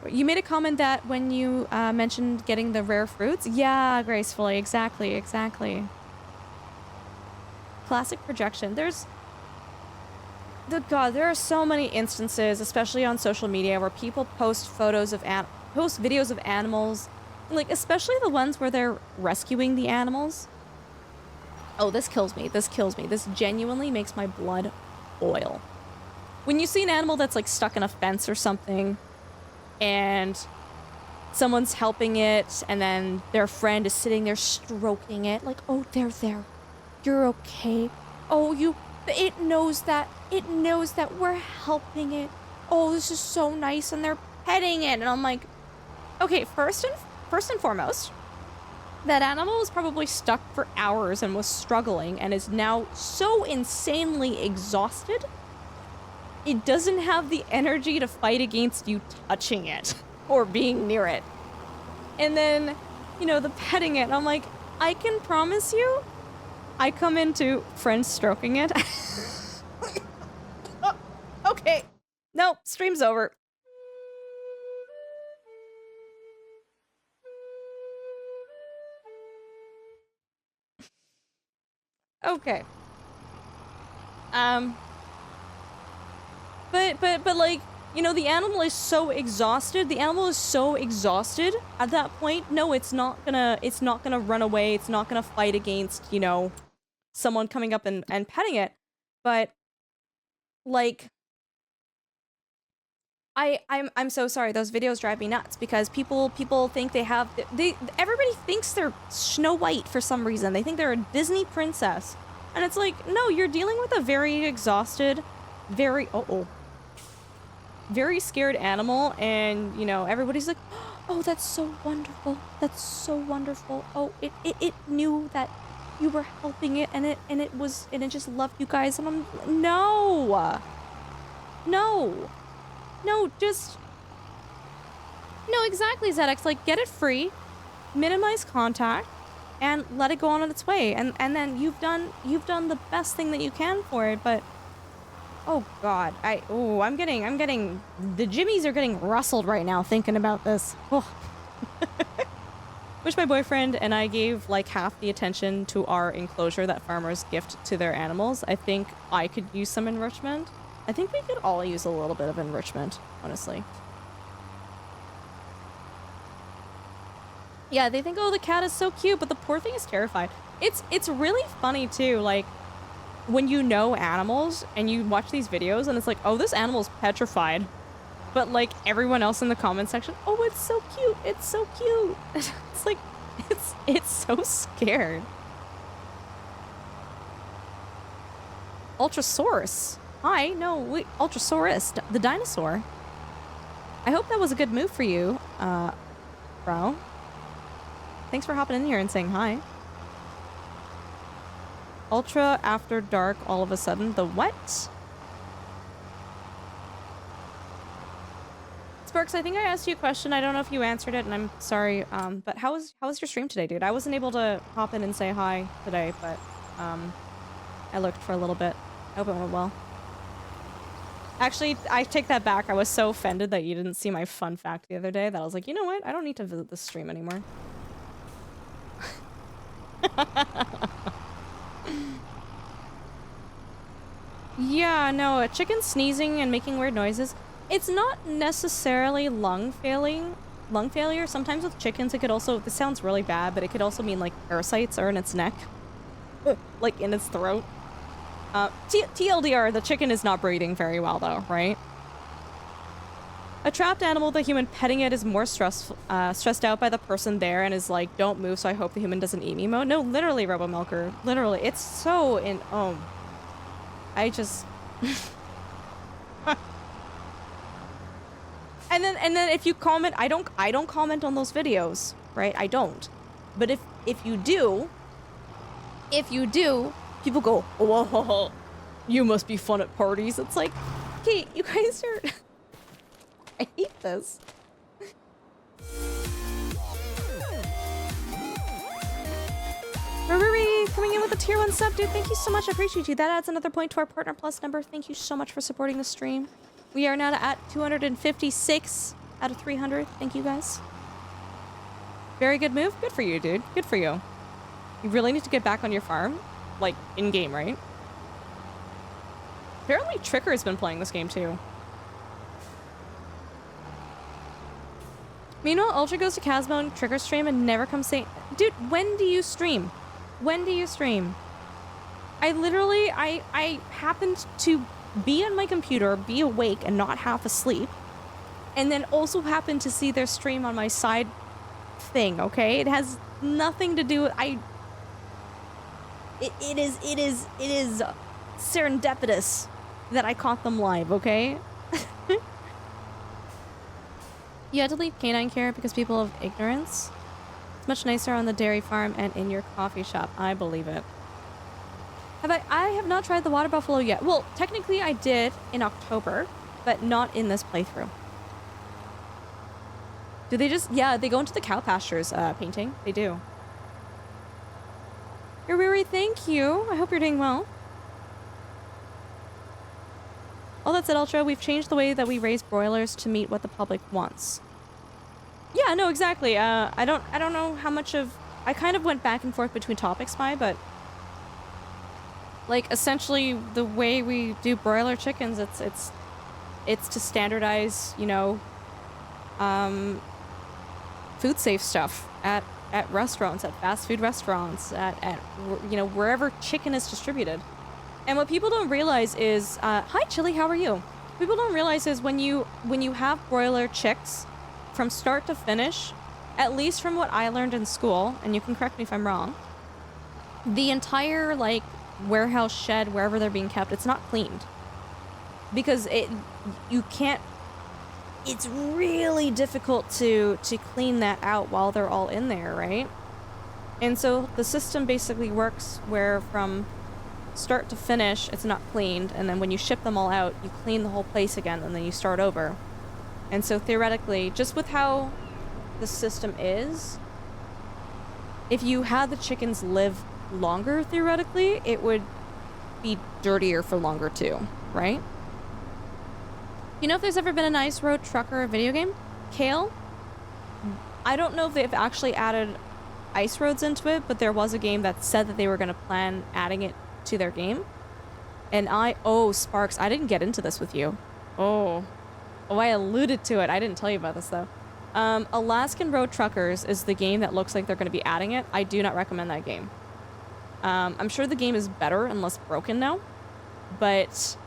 You made a comment that when you mentioned getting the rare fruits. Yeah, gracefully. Exactly. Classic projection. There are so many instances, especially on social media, where people post post videos of animals, like, especially the ones where they're rescuing the animals. Oh, this kills me. This genuinely makes my blood boil. When you see an animal that's, like, stuck in a fence or something, and someone's helping it, and then their friend is sitting there stroking it, like, oh, there, you're okay. Oh, it knows that we're helping it. Oh, this is so nice, and they're petting it, and I'm like, okay, first and foremost, that animal was probably stuck for hours and was struggling and is now so insanely exhausted, it doesn't have the energy to fight against you touching it or being near it. And then, you know, the petting it, and I'm like, I can promise you, I come into friends stroking it. Okay. Nope, stream's over. Okay. But like, you know, the animal is so exhausted. At that point. No, it's not gonna run away. It's not gonna fight against, you know, someone coming up and petting it. But like, I'm so sorry. Those videos drive me nuts because people think everybody thinks they're Snow White for some reason. They think they're a Disney princess. And it's like, no, you're dealing with a very exhausted, very scared animal, and, you know, everybody's like, oh, that's so wonderful. That's so wonderful. Oh, it knew that you were helping it, and it just loved you guys. And I'm, no, exactly, ZX. Like, get it free, minimize contact, and let it go on its way. And then you've done the best thing that you can for it. But oh god, I'm getting the jimmies are getting rustled right now thinking about this. Oh. Wish my boyfriend and I gave like half the attention to our enclosure that farmers gift to their animals. I think I could use some enrichment. I think we could all use a little bit of enrichment, honestly. Yeah, they think, oh, the cat is so cute, but the poor thing is terrified. It's really funny too, like, when you know animals and you watch these videos and it's like, oh, this animal's petrified. But like everyone else in the comment section, oh, it's so cute. It's so cute. It's like, it's so scared. Ultrasaurus. Hi, no, wait, Ultrasaurus, the dinosaur. I hope that was a good move for you, bro. Thanks for hopping in here and saying hi. Ultra after dark all of a sudden. The what? Sparks, I think I asked you a question. I don't know if you answered it, and I'm sorry. But how was your stream today, dude? I wasn't able to hop in and say hi today, but I lurked for a little bit. I hope it went well. Actually, I take that back. I was so offended that you didn't see my fun fact the other day that I was like, you know what? I don't need to visit this stream anymore. Yeah, no, a chicken sneezing and making weird noises. It's not necessarily lung failure. Sometimes with chickens, it could also, this sounds really bad, but it could also mean like parasites are in its neck. Like in its throat. TLDR, the chicken is not breathing very well though, right? A trapped animal, the human petting it is more stressed out by the person there and is like, don't move, so I hope the human doesn't eat me mode. No, literally, RoboMilker. Literally. It's so in... Oh. I just... And then if you comment, I don't comment on those videos, right? I don't. But if you do, people go, whoa, you must be fun at parties. It's like, okay, you guys are... I hate this. Riri coming in with a tier 1 sub, dude. Thank you so much. I appreciate you. That adds another point to our Partner Plus number. Thank you so much for supporting the stream. We are now at 256 out of 300. Thank you, guys. Very good move. Good for you, dude. Good for you. You really need to get back on your farm. Like, in-game, right? Apparently, Tricker has been playing this game, too. Meanwhile, Ultra goes to Casmo and Tricker stream and never comes saying... Dude, when do you stream? When do you stream? I literally... I happened to be on my computer, be awake and not half asleep, and then also happened to see their stream on my side thing, okay? It has nothing to do with... It is serendipitous that I caught them live, okay? You had to leave canine care because people of ignorance. It's much nicer on the dairy farm and in your coffee shop. I believe it. I have not tried the water buffalo yet. Well, technically I did in October, but not in this playthrough. Do they just... Yeah, they go into the cow pastures painting. They do. Riri, thank you. I hope you're doing well. All that said, Ultra, we've changed the way that we raise broilers to meet what the public wants. Yeah, no, exactly. I don't know how much of... I kind of went back and forth between topics, but... Like, essentially, the way we do broiler chickens, it's to standardize, you know, food safe stuff at restaurants, at fast food restaurants, at you know, wherever chicken is distributed. And what people don't realize is, hi Chili, how are you? People don't realize is when you have broiler chicks from start to finish, at least from what I learned in school, and you can correct me if I'm wrong, the entire like warehouse shed, wherever they're being kept, it's not cleaned. Because you can't, it's really difficult to clean that out while they're all in there, right? And so the system basically works where from start to finish, it's not cleaned, and then when you ship them all out, you clean the whole place again, and then you start over. And so theoretically, just with how the system is, if you had the chickens live longer, theoretically, it would be dirtier for longer too, right? You know if there's ever been an ice road trucker video game? Kale? I don't know if they've actually added ice roads into it, but there was a game that said that they were going to plan adding it to their game. And oh, Sparks, I didn't get into this with you. Oh, I alluded to it. I didn't tell you about this though. Alaskan Road Truckers is the game that looks like they're going to be adding it. I do not recommend that game. I'm sure the game is better and less broken now, but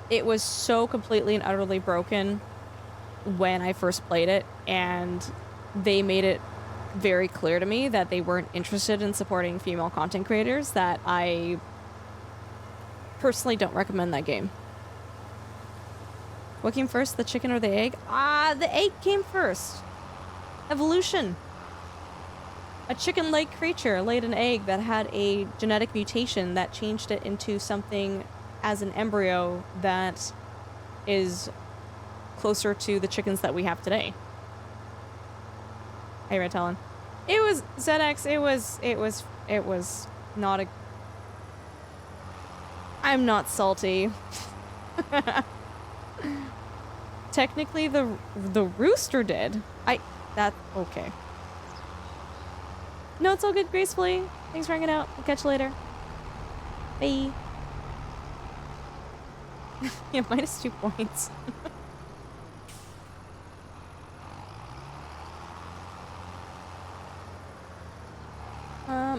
it was so completely and utterly broken when I first played it, and they made it very clear to me that they weren't interested in supporting female content creators, that I personally don't recommend that game. What came first, the chicken or the egg? The egg came first. Evolution. A chicken-like creature laid an egg that had a genetic mutation that changed it into something as an embryo that is closer to the chickens that we have today. Hey, Red Talon. It was ZX. It was not a. I'm not salty. Technically, the rooster did. Okay. No, it's all good. Gracefully. Thanks for hanging out. We'll catch you later. Bye. Yeah, -2 points.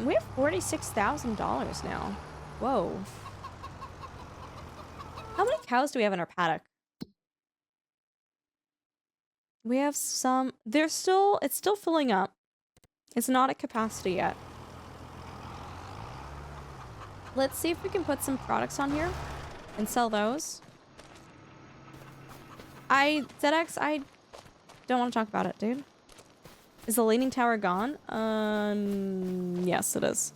We have $46,000 now. Whoa. How many cows do we have in our paddock? We have some. It's still filling up. It's not at capacity yet. Let's see if we can put some products on here and sell those. ZX, I don't want to talk about it, dude. Is the leaning tower gone? Yes, it is.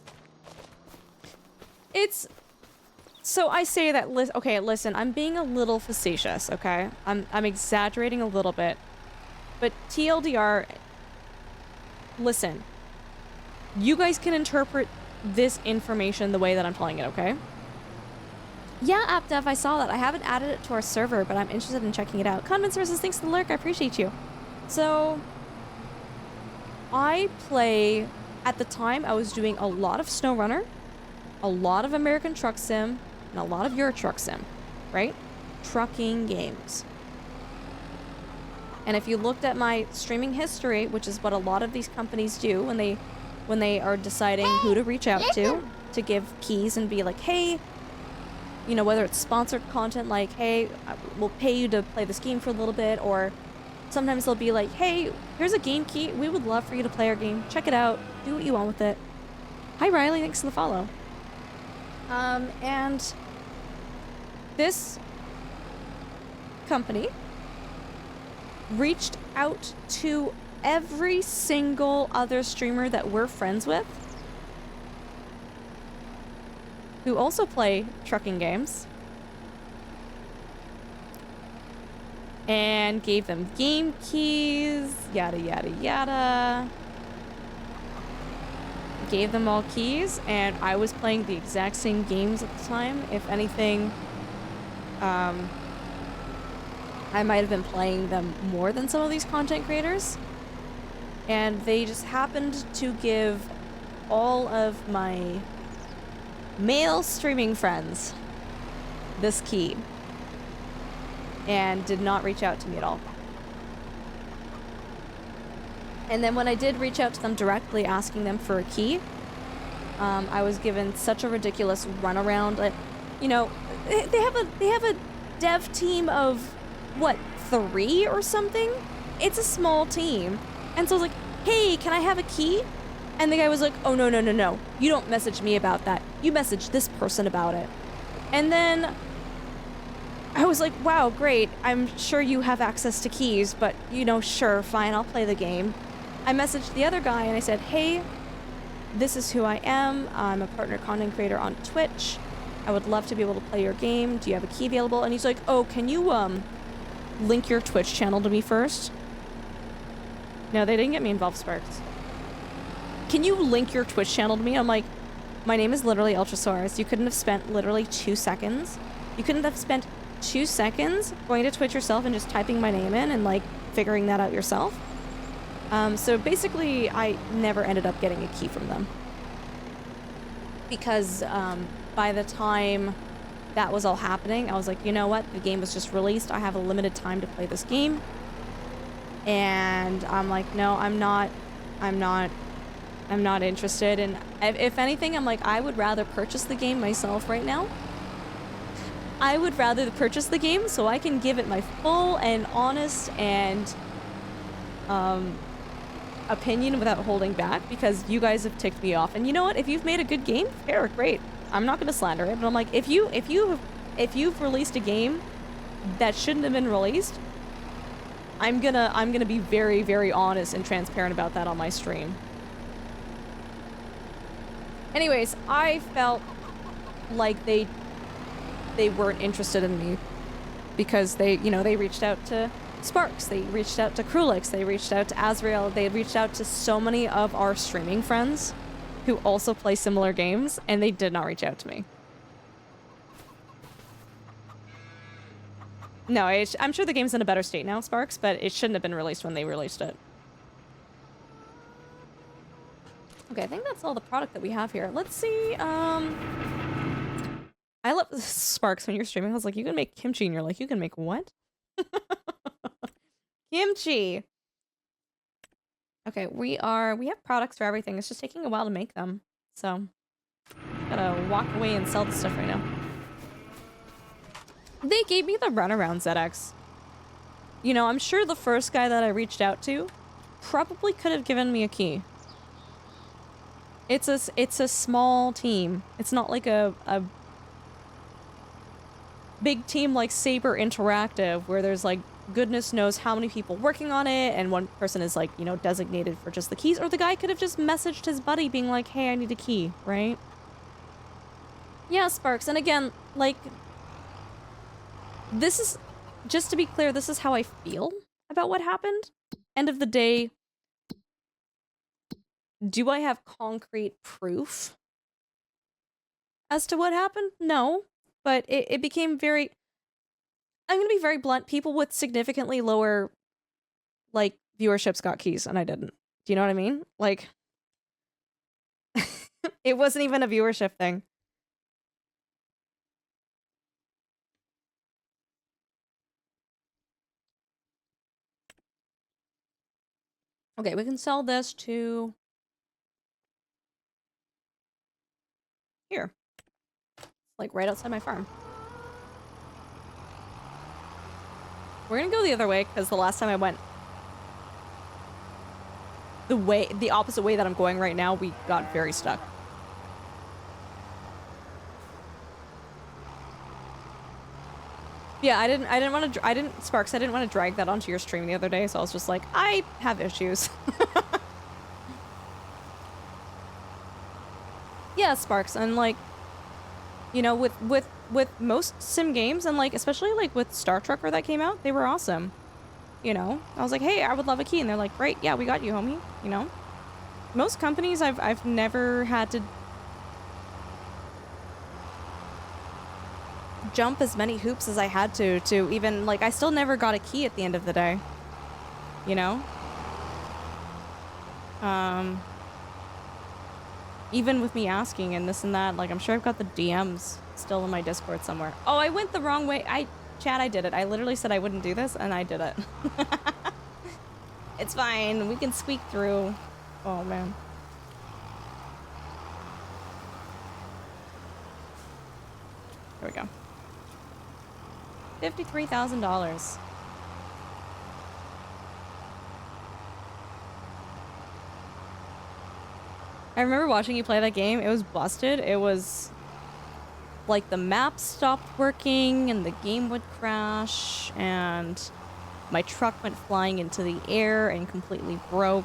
So I say that, okay, listen, I'm being a little facetious, okay? I'm exaggerating a little bit. But TLDR, listen, you guys can interpret this information the way that I'm telling it, okay? Yeah, AppDev, I saw that. I haven't added it to our server, but I'm interested in checking it out. Convent Sources, thanks for the lurk. I appreciate you. So, I play, at the time, I was doing a lot of SnowRunner, a lot of American Truck Sim, and a lot of Euro Truck Sim, right? Trucking games. And if you looked at my streaming history, which is what a lot of these companies do when they are deciding who to reach out to give keys and be like, hey, you know, whether it's sponsored content like, hey, we'll pay you to play this game for a little bit, or sometimes they'll be like, hey, here's a game key. We would love for you to play our game. Check it out. Do what you want with it. Hi, Riley. Thanks for the follow. And this company reached out to every single other streamer that we're friends with who also play trucking games and gave them game keys, yada yada yada. Gave them all keys, and I was playing the exact same games at the time. If anything, I might have been playing them more than some of these content creators. And they just happened to give all of my male streaming friends this key and did not reach out to me at all. And then when I did reach out to them directly asking them for a key, I was given such a ridiculous runaround. Like, you know, they have a dev team of what, 3 or something? It's a small team. And so I was like, hey, can I have a key? And the guy was like, oh, no. You don't message me about that. You message this person about it. And then I was like, wow, great. I'm sure you have access to keys, but, you know, sure, fine, I'll play the game. I messaged the other guy and I said, hey, this is who I am. I'm a partner content creator on Twitch. I would love to be able to play your game. Do you have a key available? And he's like, oh, can you link your Twitch channel to me first? No, they didn't get me involved, Sparks. Can you link your Twitch channel to me? I'm like, my name is literally Ultrasaurus. You couldn't have spent literally 2 seconds. You couldn't have spent 2 seconds going to Twitch yourself and just typing my name in and like figuring that out yourself. So basically, I never ended up getting a key from them. Because by the time that was all happening, I was like, you know what? The game was just released. I have a limited time to play this game. And I'm like, no, I'm not interested. And if anything, I'm like, I would rather purchase the game myself right now I would rather purchase the game so I can give it my full and honest and opinion without holding back, because you guys have ticked me off. And you know what? If you've made a good game, fair, great. I'm not gonna slander it, but I'm like, if you've released a game that shouldn't have been released, I'm gonna be very, very honest and transparent about that on my stream. Anyways, I felt like they weren't interested in me because they reached out to Sparks, they reached out to Krulix, they reached out to Azrael, they reached out to so many of our streaming friends who also play similar games, and they did not reach out to me. No, I'm sure the game's in a better state now, Sparks, but it shouldn't have been released when they released it. Okay, I think that's all the product that we have here. Let's see, I love Sparks when you're streaming. I was like, you can make kimchi, and you're like, you can make what? Kimchi! Okay, we have products for everything. It's just taking a while to make them. So, gotta walk away and sell the stuff right now. They gave me the runaround, ZX. You know, I'm sure the first guy that I reached out to probably could have given me a key. It's a small team. It's not like a big team like Saber Interactive, where there's like goodness knows how many people working on it, and one person is like, you know, designated for just the keys, or the guy could have just messaged his buddy being like, hey, I need a key, right? Yeah, Sparks, and again, like, this is, just to be clear, this is how I feel about what happened. End of the day, do I have concrete proof as to what happened? No, but it became very, I'm gonna be very blunt, people with significantly lower, like, viewerships got keys, and I didn't. Do you know what I mean? Like, it wasn't even a viewership thing. Okay, we can sell this to... here. Like, right outside my farm. We're gonna go the other way, because the last time I went the opposite way that I'm going right now, we got very stuck. Yeah, Sparks, I didn't want to drag that onto your stream the other day, so I was just like, I have issues. Yeah, Sparks, and like, you know, with most sim games, and like, especially like with Star Trucker that came out, they were awesome. You know, I was like, hey, I would love a key, and they're like, great, yeah, we got you, homie. You know, most companies I've never had to jump as many hoops as I had to even, like, I still never got a key at the end of the day. You know? Even with me asking and this and that, like, I'm sure I've got the DMs still in my Discord somewhere. Oh, I went the wrong way. Chad, I did it. I literally said I wouldn't do this, and I did it. It's fine. We can squeak through. Oh, man. Here we go. $53,000. I remember watching you play that game. It was busted. It was like the map stopped working and the game would crash and my truck went flying into the air and completely broke.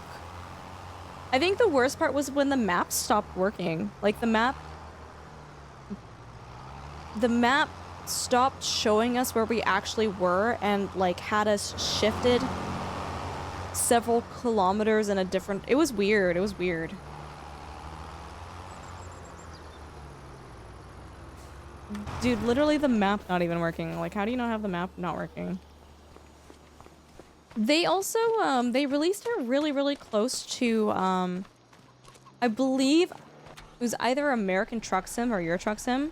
I think the worst part was when the map stopped working. Like, the map stopped showing us where we actually were and, like, had us shifted several kilometers in a different... It was weird. It was weird. Dude, literally the map not even working. Like, how do you not have the map not working? They also, they released it really, really close to, I believe it was either American Truck Sim or Euro Truck Sim.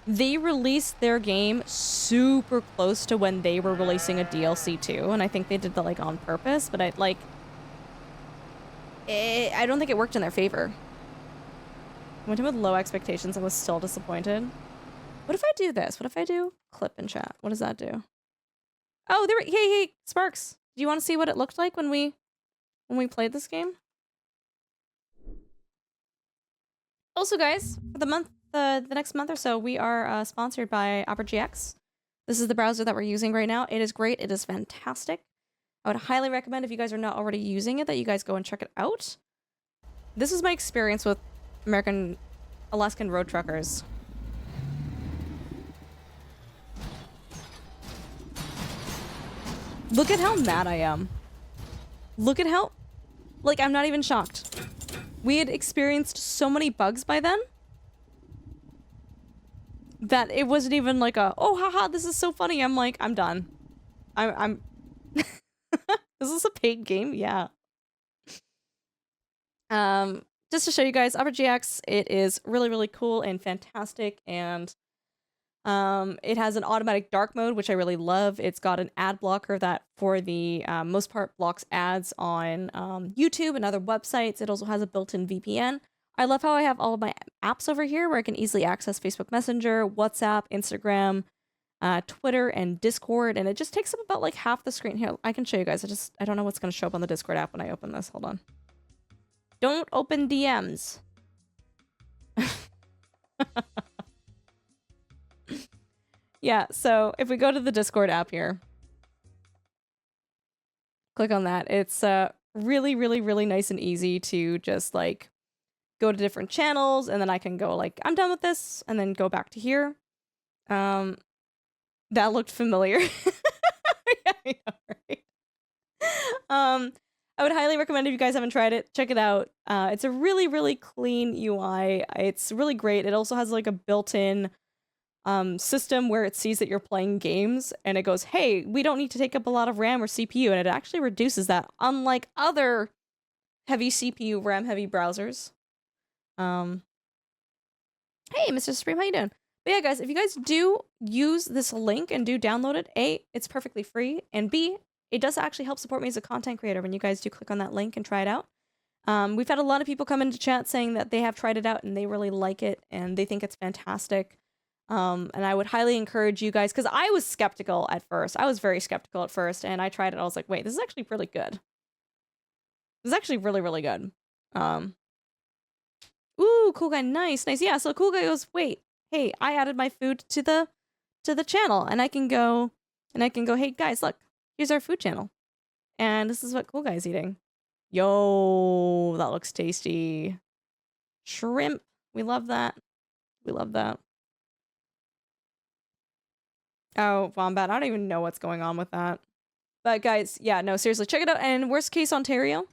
They released their game super close to when they were releasing a DLC too, and I think they did that, like, on purpose, but I don't think it worked in their favor. I went in with low expectations and was still disappointed. What if I do this? What if I do clip in chat. What does that do? Oh, there. Hey, Sparks. Do you want to see what it looked like when we played this game? Also, guys, for the next month or so, we are sponsored by Opera GX. This is the browser that we're using right now. It is great. It is fantastic. I would highly recommend, if you guys are not already using it, that you guys go and check it out. This is my experience with Alaskan road truckers. Look at how mad I am. Look at how... Like, I'm not even shocked. We had experienced so many bugs by then that it wasn't even like a, oh, haha, this is so funny. I'm like, I'm done. I'm... Is this a paid game? Yeah. Just to show you guys, Opera GX, it is really, really cool and fantastic, and it has an automatic dark mode, which I really love. It's got an ad blocker that, for the most part, blocks ads on YouTube and other websites. It also has a built-in VPN. I love how I have all of my apps over here where I can easily access Facebook Messenger, WhatsApp, Instagram, Twitter, and Discord, and it just takes up about like half the screen. Here, I can show you guys. I don't know what's going to show up on the Discord app when I open this. Hold on. Don't open DMs. Yeah, so if we go to the Discord app here, click on that. It's really, really, really nice and easy to just like go to different channels, and then I can go like, I'm done with this, and then go back to here. That looked familiar. Yeah, I know, right? I would highly recommend, if you guys haven't tried it, check it out. It's a really, really clean UI. It's really great. It also has like a built-in system where it sees that you're playing games, and it goes, hey, we don't need to take up a lot of RAM or CPU, and it actually reduces that, unlike other heavy CPU, RAM-heavy browsers. Hey, Mr. Supreme, how you doing? But yeah, guys, if you guys do use this link and do download it, A, it's perfectly free, and B, it does actually help support me as a content creator when you guys do click on that link and try it out. We've had a lot of people come into chat saying that they have tried it out and they really like it and they think it's fantastic. And I would highly encourage you guys, because I was skeptical at first. I was very skeptical at first, and I tried it. I was like, wait, this is actually really good. This is actually really, really good. Ooh, cool guy, nice. Yeah, so cool guy goes, wait, hey, I added my food to the channel, and I can go, hey guys, look, here's our food channel. And this is what cool guy's eating. Yo, that looks tasty. Shrimp. We love that. We love that. Oh, Wombat, I don't even know what's going on with that. But guys, yeah, no, seriously, check it out. And worst case, Ontario.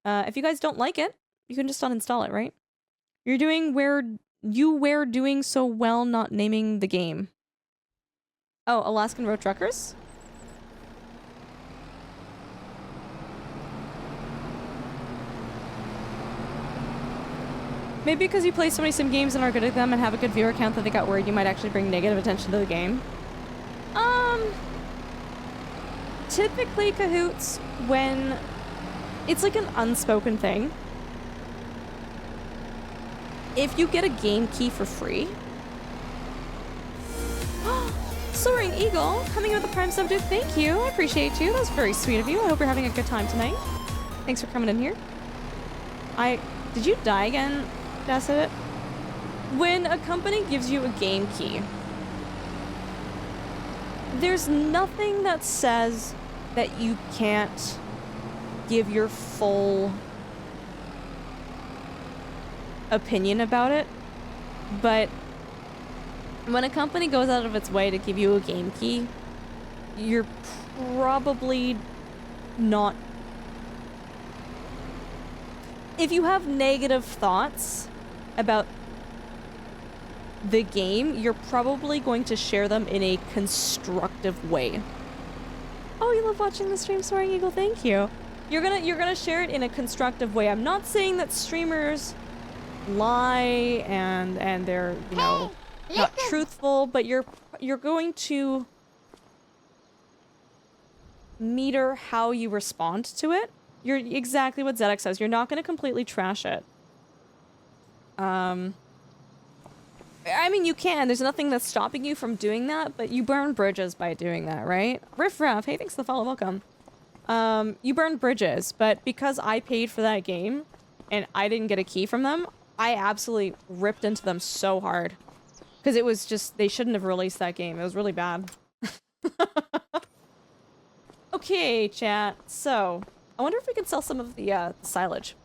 If you guys don't like it, you can just uninstall it, right? You're doing doing so well not naming the game. Oh, Alaskan Road Truckers? Maybe because you play so many sim games and are good at them and have a good viewer count that they got worried you might actually bring negative attention to the game. Typically, Cahoots, when it's like an unspoken thing, if you get a game key for free... Soaring Eagle, coming in with a Prime sub, dude, thank you. I appreciate you. That was very sweet of you. I hope you're having a good time tonight. Thanks for coming in here. Did you die again, Dassit? When a company gives you a game key, there's nothing that says that you can't give your full opinion about it, but when a company goes out of its way to give you a game key, you're probably not... If you have negative thoughts about the game, you're probably going to share them in a constructive way. Oh, you love watching the stream, Soaring Eagle, thank you. You're gonna share it in a constructive way. I'm not saying that streamers lie and they're, you know, not truthful, but you're going to meter how you respond to it. You're exactly what Zedek says. You're not going to completely trash it. I mean, you can. There's nothing that's stopping you from doing that, but you burn bridges by doing that, right? Riff Raff, hey, thanks for the follow, welcome. You burn bridges, but because I paid for that game and I didn't get a key from them, I absolutely ripped into them so hard. Because it was just, they shouldn't have released that game. It was really bad. Okay, chat. So, I wonder if we can sell some of the silage.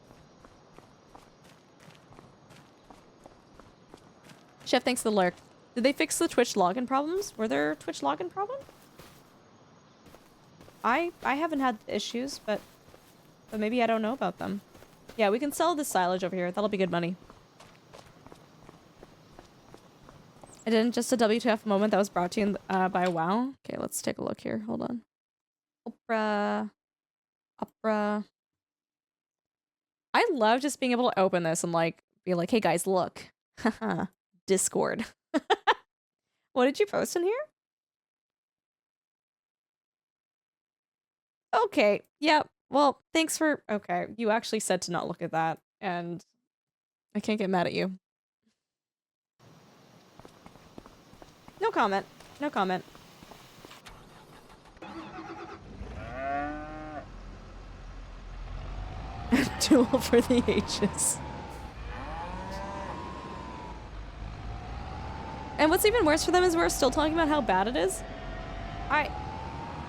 Chef, thanks for the lurk. Did they fix the Twitch login problems? Were there Twitch login problems? I haven't had issues, but maybe I don't know about them. Yeah, we can sell this silage over here. That'll be good money. I didn't just a WTF moment that was brought to you by WoW. Okay, let's take a look here. Hold on. Opera. I love just being able to open this and like be like, hey guys, look. Haha. Discord. What did you post in here? Okay. Yeah. Well, thanks for... Okay. You actually said to not look at that, and I can't get mad at you. No comment. No comment. Duel for the ages. And what's even worse for them is we're still talking about how bad it is.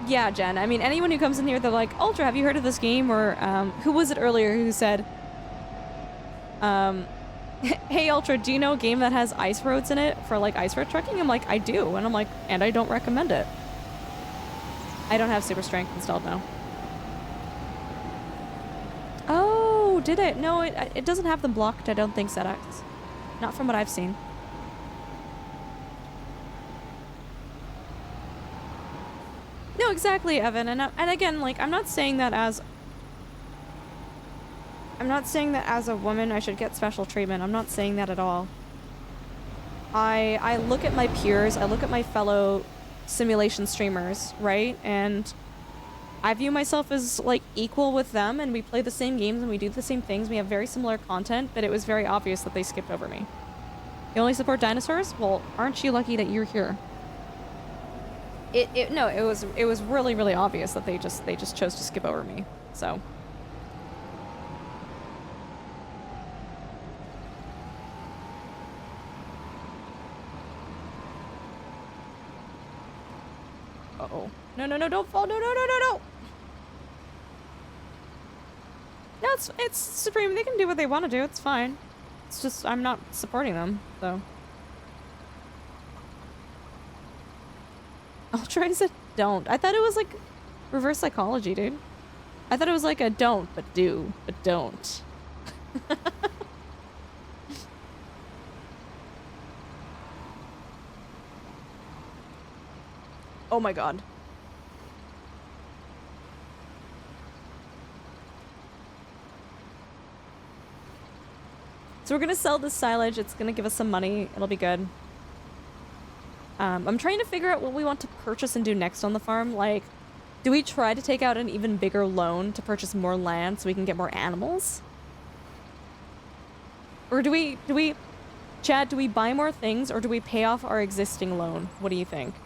Yeah, Jen. I mean, anyone who comes in here, they're like, Ultra, have you heard of this game? Or, who was it earlier who said, hey, Ultra, do you know a game that has ice roads in it for, like, ice road trucking? I'm like, I do. And I'm like, and I don't recommend it. I don't have super strength installed now. Oh, did it? No, it doesn't have them blocked, I don't think, ZX. Not from what I've seen. No, exactly, Evan. And again, like, I'm not saying that as a woman I should get special treatment. I'm not saying that at all. I look at my peers, I look at my fellow simulation streamers, right? And I view myself as, like, equal with them, and we play the same games and we do the same things. We have very similar content, but it was very obvious that they skipped over me. You only support dinosaurs? Well, aren't you lucky that you're here? No, it was really, really obvious that they just chose to skip over me. So. Uh-oh. No, don't fall. No. No, it's Supreme. They can do what they want to do. It's fine. It's just, I'm not supporting them, so. Ultra is a don't. I thought it was like reverse psychology, dude. I thought it was like a don't, but do, but don't. Oh my god. So we're gonna sell this silage. It's gonna give us some money. It'll be good. I'm trying to figure out what we want to purchase and do next on the farm. Like, do we try to take out an even bigger loan to purchase more land so we can get more animals? Or do we, Chad, do we buy more things or do we pay off our existing loan? What do you think?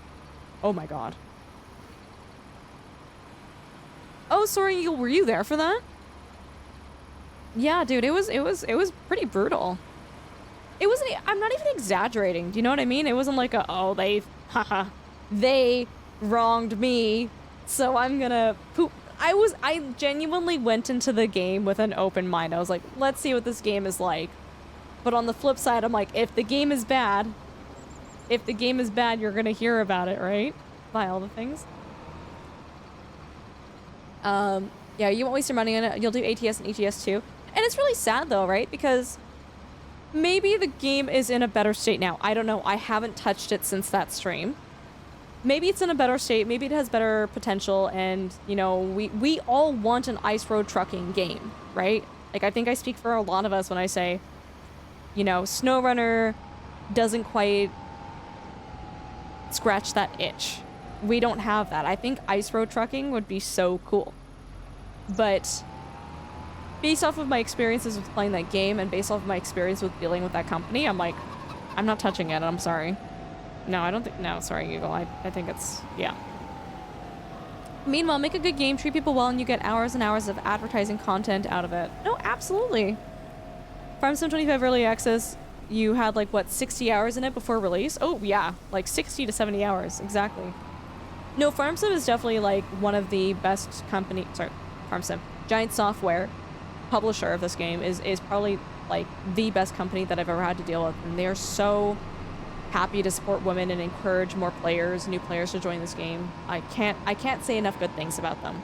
Oh my god. Oh, sorry, were you there for that? Yeah, dude, it was pretty brutal. It wasn't, I'm not even exaggerating. Do you know what I mean? It wasn't like they wronged me, so I'm gonna poop. I genuinely went into the game with an open mind. I was like, let's see what this game is like. But on the flip side, I'm like, if the game is bad, you're gonna hear about it, right? By all the things. Yeah, you won't waste your money on it. You'll do ATS and ETS too. And it's really sad though, right? Because maybe the game is in a better state now. I don't know. I haven't touched it since that stream. Maybe it's in a better state. Maybe it has better potential. And, you know, we all want an ice road trucking game, right? Like, I think I speak for a lot of us when I say, you know, SnowRunner doesn't quite scratch that itch. We don't have that. I think ice road trucking would be so cool. But based off of my experiences with playing that game and based off of my experience with dealing with that company, I'm like, I'm not touching it. I'm sorry. No, I don't think... No, sorry, Google. I think it's... Yeah. Meanwhile, make a good game, treat people well, and you get hours and hours of advertising content out of it. No, absolutely. Farm Sim 25 Early Access, you had, like, what, 60 hours in it before release? Oh, yeah. Like, 60 to 70 hours. Exactly. No, Farm Sim is definitely, like, one of the best company... Sorry, Farm Sim. Giant Software, publisher of this game, is probably, like, the best company that I've ever had to deal with. And they are so happy to support women and encourage more players, new players to join this game. I can't say enough good things about them.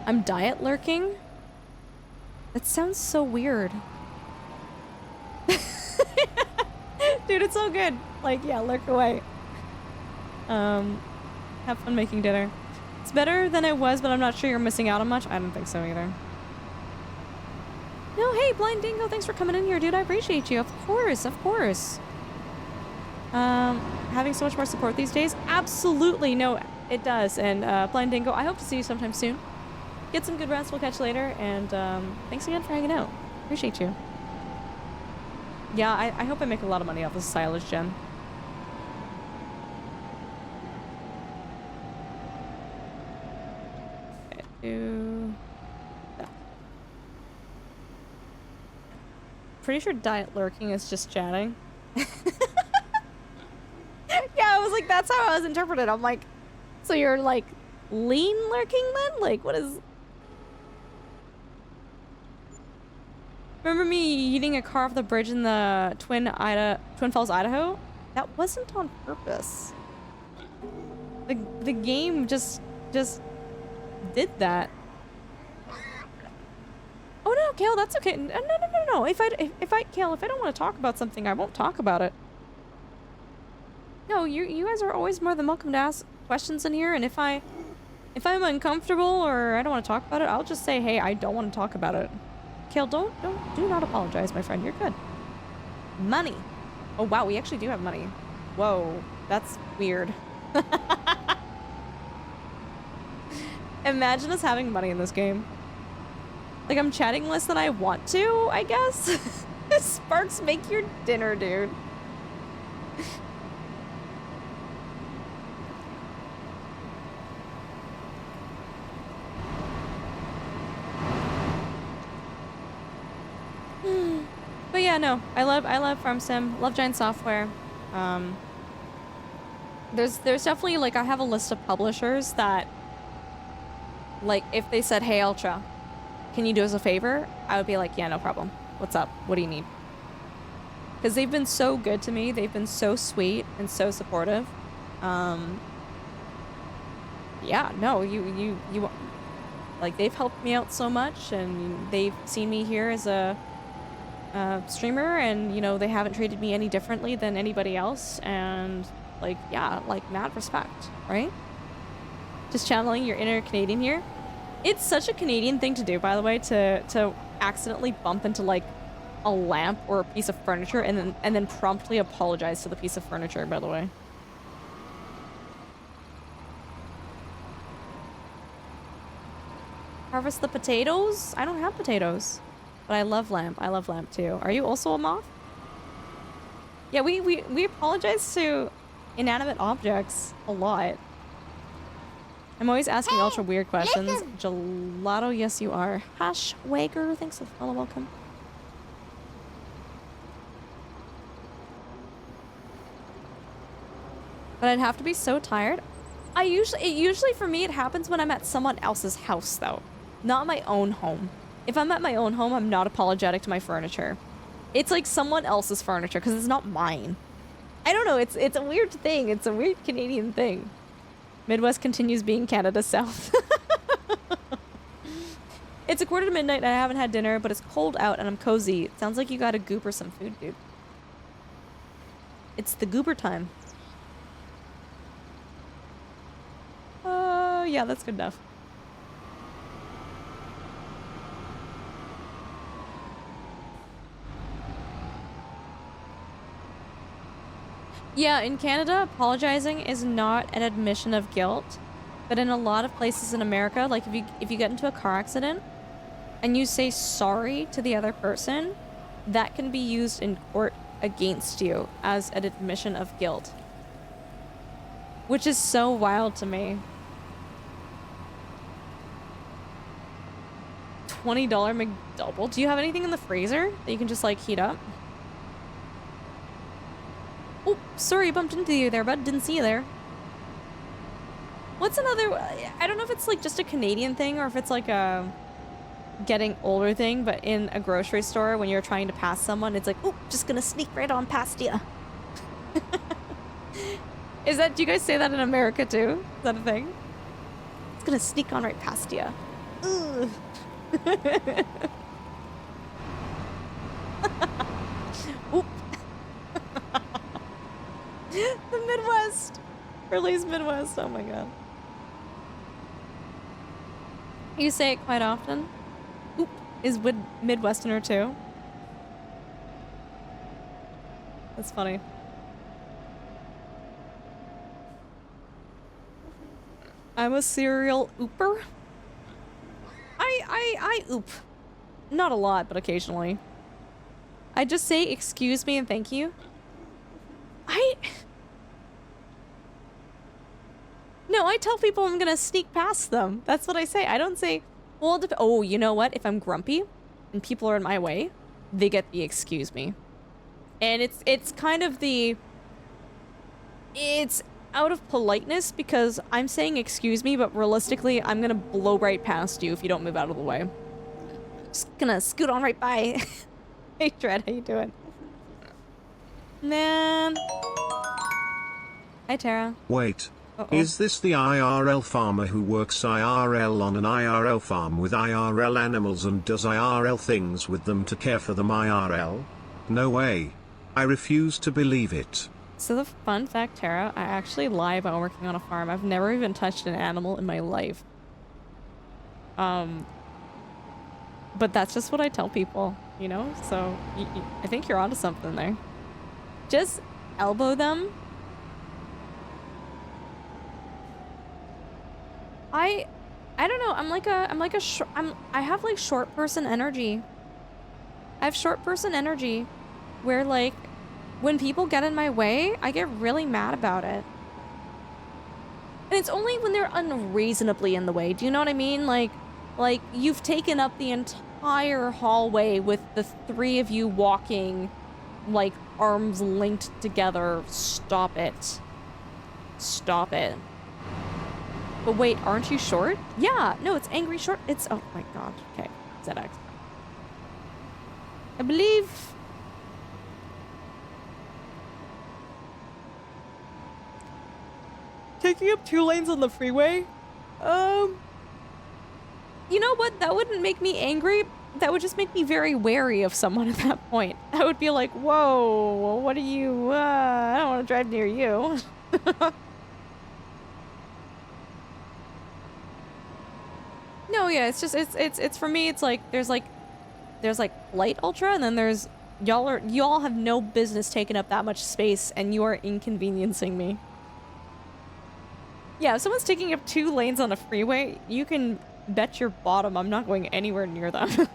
I'm diet lurking? That sounds so weird. Dude, it's so good. Like, yeah, lurk away. Have fun making dinner. It's better than it was, but I'm not sure you're missing out on much. I don't think so either. No, hey, Blind Dingo, thanks for coming in here, dude. I appreciate you. Of course, of course. Having so much more support these days? Absolutely. No, it does. And, Blind Dingo, I hope to see you sometime soon. Get some good rest. We'll catch you later. And, thanks again for hanging out. Appreciate you. Yeah, I hope I make a lot of money off this silage gem. Okay, do that. Pretty sure diet lurking is just chatting. Yeah, I was like, that's how I was interpreted. I'm like, so you're like lean lurking then? Like, what is... Remember me eating a car off the bridge in the Twin Falls, Idaho? That wasn't on purpose. The game just did that. Oh no, Kale, that's okay. No. Kale, if I don't want to talk about something, I won't talk about it. No, you guys are always more than welcome to ask questions in here, and if I'm uncomfortable or I don't want to talk about it, I'll just say, hey, I don't want to talk about it. Kale, do not apologize, my friend. You're good. Money. Oh wow, we actually do have money. Whoa, that's weird. Imagine us having money in this game. Like, I'm chatting less than I want to, I guess. Sparks, make your dinner, dude. But yeah, no, I love Farm Sim, love Giant Software. There's definitely, like, I have a list of publishers that, like, if they said, hey, Ultra, can you do us a favor? I would be like, yeah, no problem. What's up? What do you need? Because they've been so good to me. They've been so sweet and so supportive. Yeah, no, you, like, they've helped me out so much, and they've seen me here as a streamer, and, you know, they haven't treated me any differently than anybody else, and, like, yeah, like, mad respect, right? Just channeling your inner Canadian here. It's such a Canadian thing to do, by the way, to accidentally bump into, like, a lamp or a piece of furniture and then promptly apologize to the piece of furniture, by the way. Harvest the potatoes? I don't have potatoes. But I love lamp. I love lamp too. Are you also a moth? Yeah, we apologize to inanimate objects a lot. I'm always asking ultra weird questions. Gelato, yes you are. Hash Wager, thanks for the follow, welcome. But I'd have to be so tired. Usually for me it happens when I'm at someone else's house though. Not my own home. If I'm at my own home, I'm not apologetic to my furniture. It's like someone else's furniture because it's not mine. I don't know, it's a weird thing. It's a weird Canadian thing. Midwest continues being Canada South. It's a quarter to midnight and I haven't had dinner, but it's cold out and I'm cozy. It sounds like you got a goop or some food, dude. It's the goober time. Yeah, that's good enough. Yeah, in Canada, apologizing is not an admission of guilt, but in a lot of places in America, like if you get into a car accident and you say sorry to the other person, that can be used in court against you as an admission of guilt. Which is so wild to me. $20 McDouble. Do you have anything in the freezer that you can just like heat up? Oh, sorry, bumped into you there, bud. Didn't see you there. What's another... I don't know if it's like just a Canadian thing or if it's like a getting older thing, but in a grocery store when you're trying to pass someone, it's like, oh, just gonna sneak right on past you. Is that... Do you guys say that in America too? Is that a thing? It's gonna sneak on right past you. Ugh. Oop. The Midwest. Burley's Midwest. Oh my god. You say it quite often. Oop. Is Midwesterner too? That's funny. I'm a serial ooper. I oop. Not a lot, but occasionally. I just say excuse me and thank you. No, I tell people I'm gonna sneak past them. That's what I say. I don't say, well, oh, you know what? If I'm grumpy and people are in my way, they get the excuse me. And it's kind of the... It's out of politeness because I'm saying excuse me, but realistically, I'm gonna blow right past you if you don't move out of the way. Just gonna scoot on right by. Hey, Dread, how you doing? Man. Hi, Tara. Wait. Uh-oh. Is this the IRL farmer who works IRL on an IRL farm with IRL animals and does IRL things with them to care for them IRL? No way. I refuse to believe it. So the fun fact, Tara, I actually lie about working on a farm. I've never even touched an animal in my life. But that's just what I tell people, you know? So I think you're onto something there. Just elbow them. I don't know. I have like short person energy. I have short person energy where like when people get in my way, I get really mad about it. And it's only when they're unreasonably in the way. Do you know what I mean? Like you've taken up the entire hallway with the three of you walking like arms linked together. Stop it. Stop it. But wait, aren't you short? Yeah, no, it's angry short. It's, oh my god. Okay, ZX. I believe... Taking up 2 lanes on the freeway? You know what? That wouldn't make me angry. That would just make me very wary of someone at that point. I would be like, whoa, what are you, I don't want to drive near you. No, yeah, it's just it's for me. It's like there's like light ultra, and then there's y'all have no business taking up that much space, and you are inconveniencing me. Yeah, if someone's taking up 2 lanes on a freeway, you can bet your bottom I'm not going anywhere near them.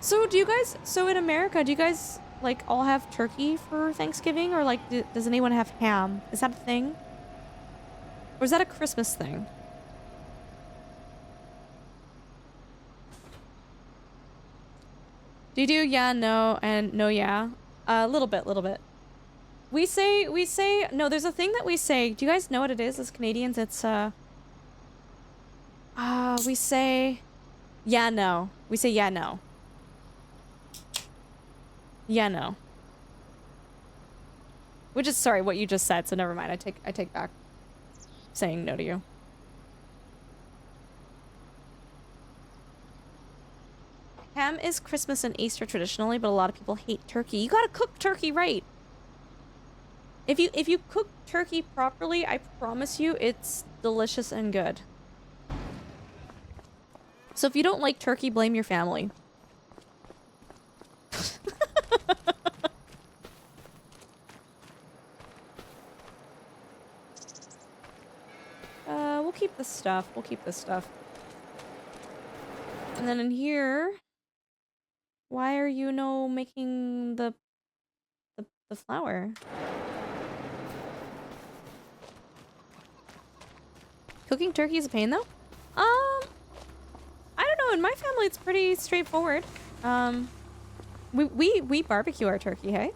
So do you guys? So in America, do you guys like all have turkey for Thanksgiving, or like does anyone have ham? Is that a thing? Or is that a Christmas thing? Do you do yeah, no, and no, yeah? A little bit. We say, no, there's a thing that we say. Do you guys know what it is as Canadians? It's, we say, yeah, no. We say yeah, no. Yeah, no. Which is, sorry, what you just said, so never mind. I take back saying no to you. Ham is Christmas and Easter traditionally, but a lot of people hate turkey. You gotta cook turkey right. If you cook turkey properly, I promise you it's delicious and good. So if you don't like turkey, blame your family. We'll keep this stuff. We'll keep this stuff. And then in here... Why are you making the flour? Cooking turkey is a pain though? I don't know. In my family, it's pretty straightforward. We barbecue our turkey, hey?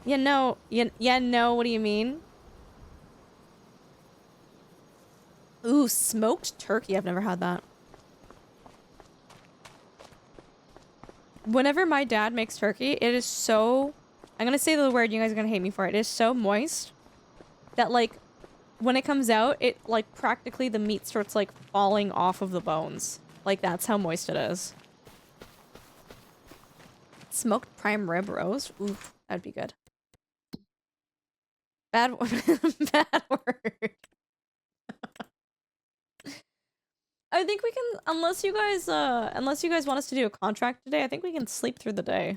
Yeah, no. Yeah, no. What do you mean? Ooh, smoked turkey. I've never had that. Whenever my dad makes turkey, it is so... I'm gonna say the word, you guys are gonna hate me for it. It is so moist that, like, when it comes out, it, like, practically the meat starts, like, falling off of the bones. Like, that's how moist it is. Smoked prime rib roast? Ooh, that'd be good. Bad, bad word. I think we can, unless you guys want us to do a contract today, I think we can sleep through the day.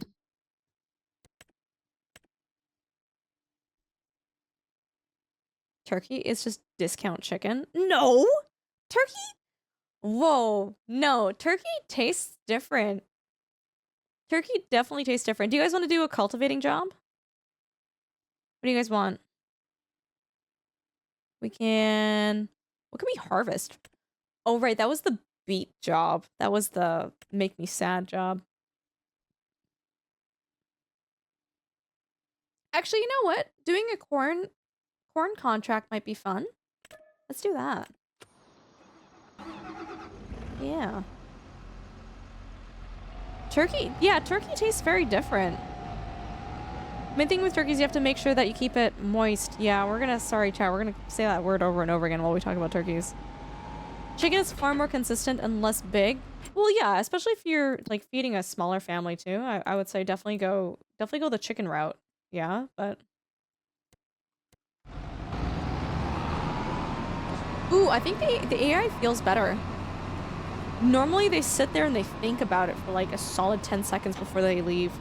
Turkey is just discount chicken? No! Turkey? Whoa. No, turkey tastes different. Turkey definitely tastes different. Do you guys want to do a cultivating job? What do you guys want? We can... What can we harvest? Oh, right, that was the beet job. That was the make me sad job. Actually, you know what? Doing a corn contract might be fun. Let's do that. Yeah. Turkey. Yeah, turkey tastes very different. Main thing with turkeys, you have to make sure that you keep it moist. Yeah, we're gonna... Sorry, chat. We're gonna say that word over and over again while we talk about turkeys. Chicken is far more consistent and less big. Well, yeah, especially if you're, like, feeding a smaller family, too. I would say definitely go the chicken route. Yeah, but... Ooh, I think the AI feels better. Normally, they sit there and they think about it for, like, a solid 10 seconds before they leave.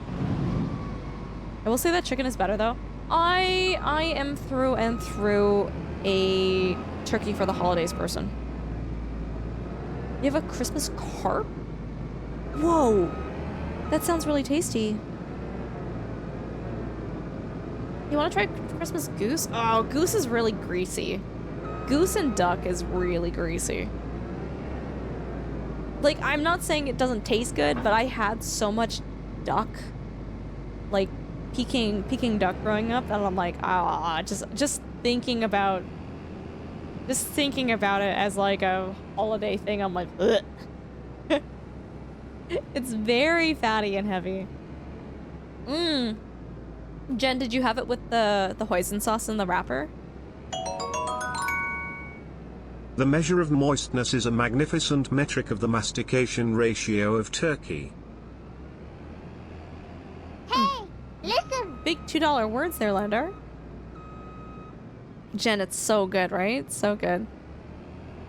I will say that chicken is better, though. I am through and through a turkey for the holidays person. You have a Christmas carp? Whoa! That sounds really tasty. You want to try Christmas goose? Oh, goose is really greasy. Goose and duck is really greasy. Like, I'm not saying it doesn't taste good, but I had so much duck, like, Peking duck growing up that I'm like, just thinking about it as, like, a holiday thing, I'm like, ugh. It's very fatty and heavy. Jen, did you have it with the hoisin sauce in the wrapper? The measure of moistness is a magnificent metric of the mastication ratio of turkey. Hey, listen! Big $2 words there, Lander. Jen, it's so good, right? So good.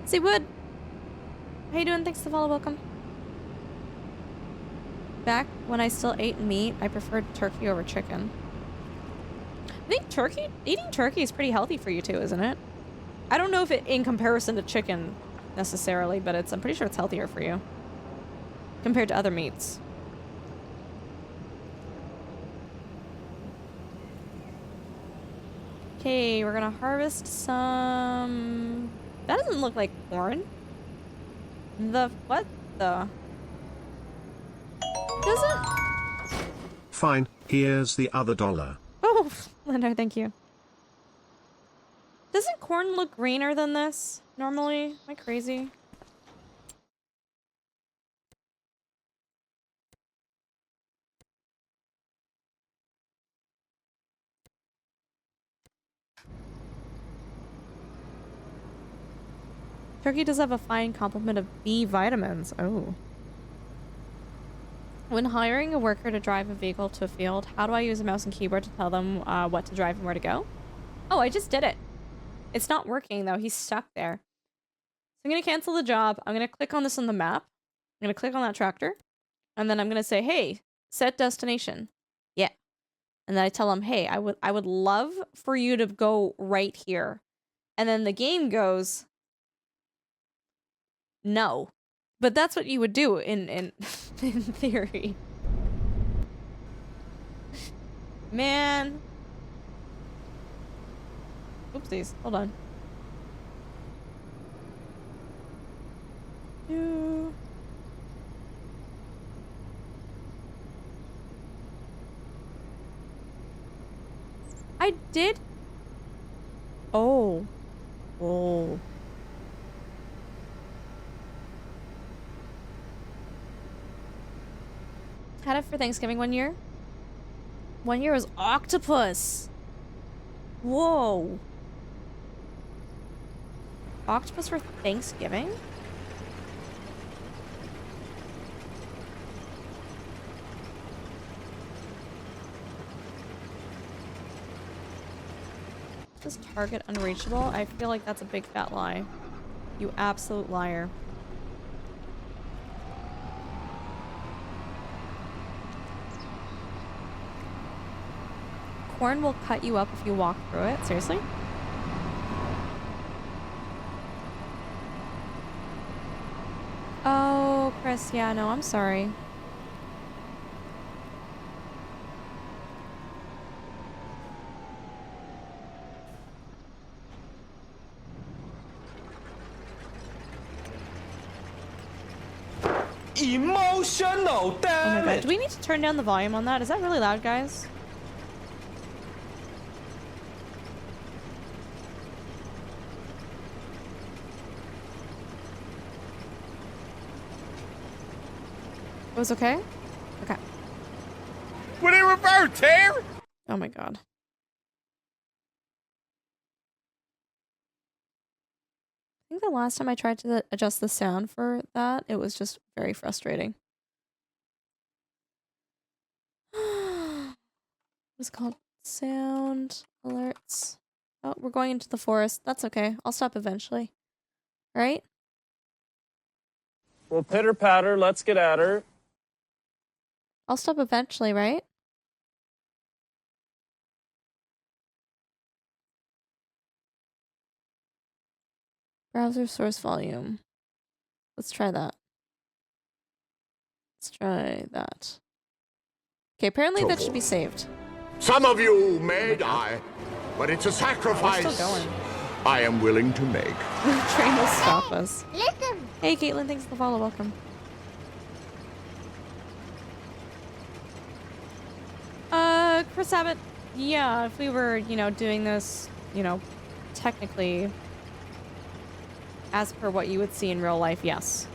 See, Wood. How you doing? Thanks for the follow. Welcome. Back when I still ate meat, I preferred turkey over chicken. I think eating turkey is pretty healthy for you too, isn't it? I don't know if it in comparison to chicken necessarily, but I'm pretty sure it's healthier for you compared to other meats. Okay, we're gonna harvest some... That doesn't look like corn. What the? Doesn't... Fine, here's the other $1. Oh, Linda, thank you. Doesn't corn look greener than this normally? Am I crazy? Turkey does have a fine complement of B vitamins. Oh. When hiring a worker to drive a vehicle to a field, how do I use a mouse and keyboard to tell them what to drive and where to go? Oh, I just did it. It's not working, though. He's stuck there. So I'm going to cancel the job. I'm going to click on this on the map. I'm going to click on that tractor. And then I'm going to say, hey, set destination. Yeah. And then I tell him, hey, I would love for you to go right here. And then the game goes... No. But that's what you would do in in theory. Man. Oopsies. Hold on. I did. Oh. Oh. Had it for Thanksgiving 1 year. 1 year was octopus. Whoa. Octopus for Thanksgiving? Is target unreachable? I feel like that's a big fat lie. You absolute liar. Corn will cut you up if you walk through it. Seriously? Oh, Chris, yeah, no, I'm sorry. Emotional, Oh my damn god, it! do we need to turn down the volume on that? Is that really loud, guys? It was okay? Okay. Would it revert here? Oh my god. I think the last time I tried to adjust the sound for that, it was just very frustrating. What's it called? Sound alerts. Oh, we're going into the forest. That's okay. I'll stop eventually. Right? Well, pitter patter, let's get at her. I'll stop eventually, right? Browser source volume. Let's try that. Let's try that. Okay, apparently that should be saved. Some of you may die, but it's a We're sacrifice still going. I am willing to make. The train will stop us. Listen. Hey, Caitlin, thanks for the follow. Welcome. Chris Abbott, yeah, if we were, you know, doing this, you know, technically as per what you would see in real life, yes.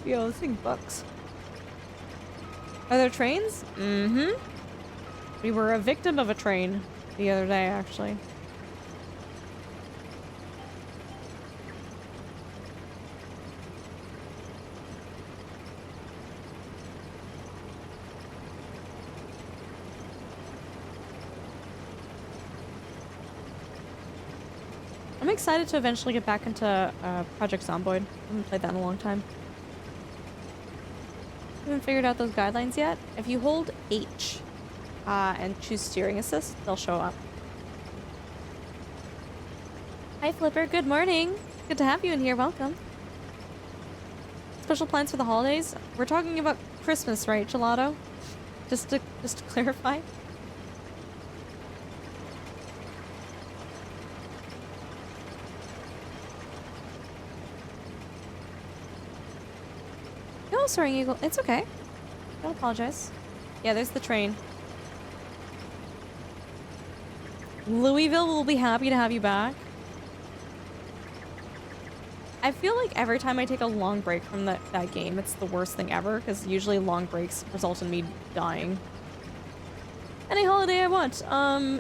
Yo, this thing bucks. Are there trains? Mm-hmm. We were a victim of a train the other day, actually. I'm excited to eventually get back into Project Zomboid. I haven't played that in a long time. Haven't figured out those guidelines yet. If you hold H and choose steering assist, they'll show up. Hi Flipper, good morning. Good to have you in here, welcome. Special plans for the holidays? We're talking about Christmas, right, Gelato? Just to clarify. No, Soaring Eagle, it's okay. Don't apologize. Yeah, there's the train. Louisville will be happy to have you back. I feel like every time I take a long break from that game, it's the worst thing ever, because usually long breaks result in me dying. Any holiday I want.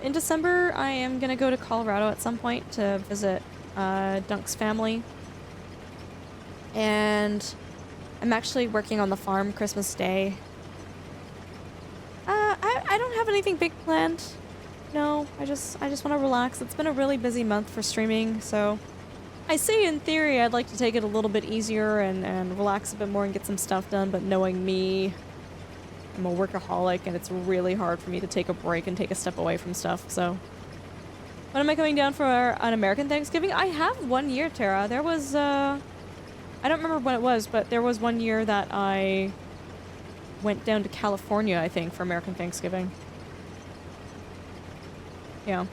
In December, I am gonna go to Colorado at some point to visit Dunk's family. And I'm actually working on the farm Christmas Day. I don't have anything big planned. No, I just want to relax. It's been a really busy month for streaming, so I say in theory I'd like to take it a little bit easier and relax a bit more and get some stuff done, but knowing me, I'm a workaholic, and it's really hard for me to take a break and take a step away from stuff, so. When am I coming down for an American Thanksgiving? I have 1 year, Tara. There was, I don't remember when it was, but there was 1 year that I went down to California, I think, for American Thanksgiving. Yeah.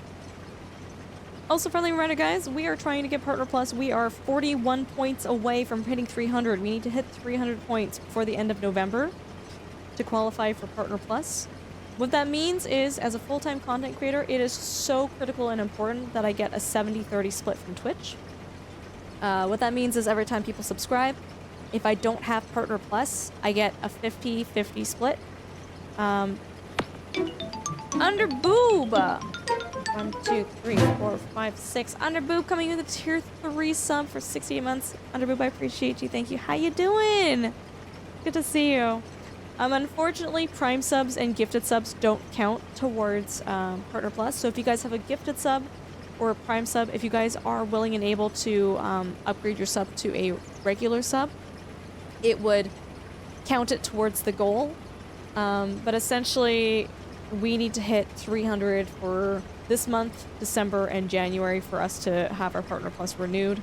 Also, friendly reminder, guys, we are trying to get Partner Plus. We are 41 points away from hitting 300. We need to hit 300 points before the end of November to qualify for Partner Plus. What that means is, as a full-time content creator, it is so critical and important that I get a 70-30 split from Twitch. What that means is every time people subscribe, if I don't have Partner Plus, I get a 50-50 split. Under boob! 1, 2, 3, 4, 5, 6. Underboob coming in with a tier 3 sub for 68 months. Underboob, I appreciate you. Thank you. How you doing? Good to see you. Unfortunately, Prime subs and gifted subs don't count towards Partner Plus. So if you guys have a gifted sub or a Prime sub, if you guys are willing and able to upgrade your sub to a regular sub, it would count it towards the goal. But essentially, we need to hit 300 for this month, December, and January for us to have our Partner Plus renewed.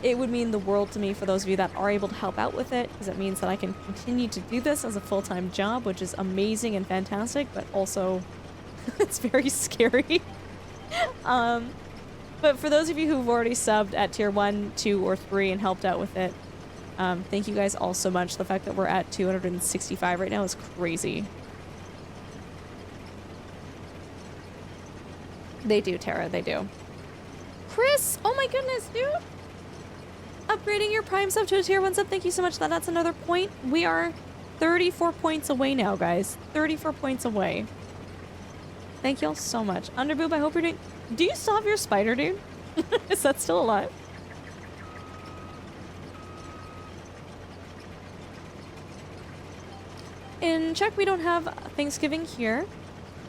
It would mean the world to me for those of you that are able to help out with it, because it means that I can continue to do this as a full-time job, which is amazing and fantastic, but also it's very scary. But for those of you who've already subbed at tier 1, 2, or 3 and helped out with it, thank you guys all so much. The fact that we're at 265 right now is crazy. They do, Tara, they do. Chris! Oh my goodness, dude! Upgrading your Prime sub to a tier 1 sub, thank you so much. That's another point. We are 34 points away now, guys. 34 points away. Thank y'all so much. Underboob, I hope you're doing... Do you still have your spider, dude? Is that still alive? In Czech, we don't have Thanksgiving here.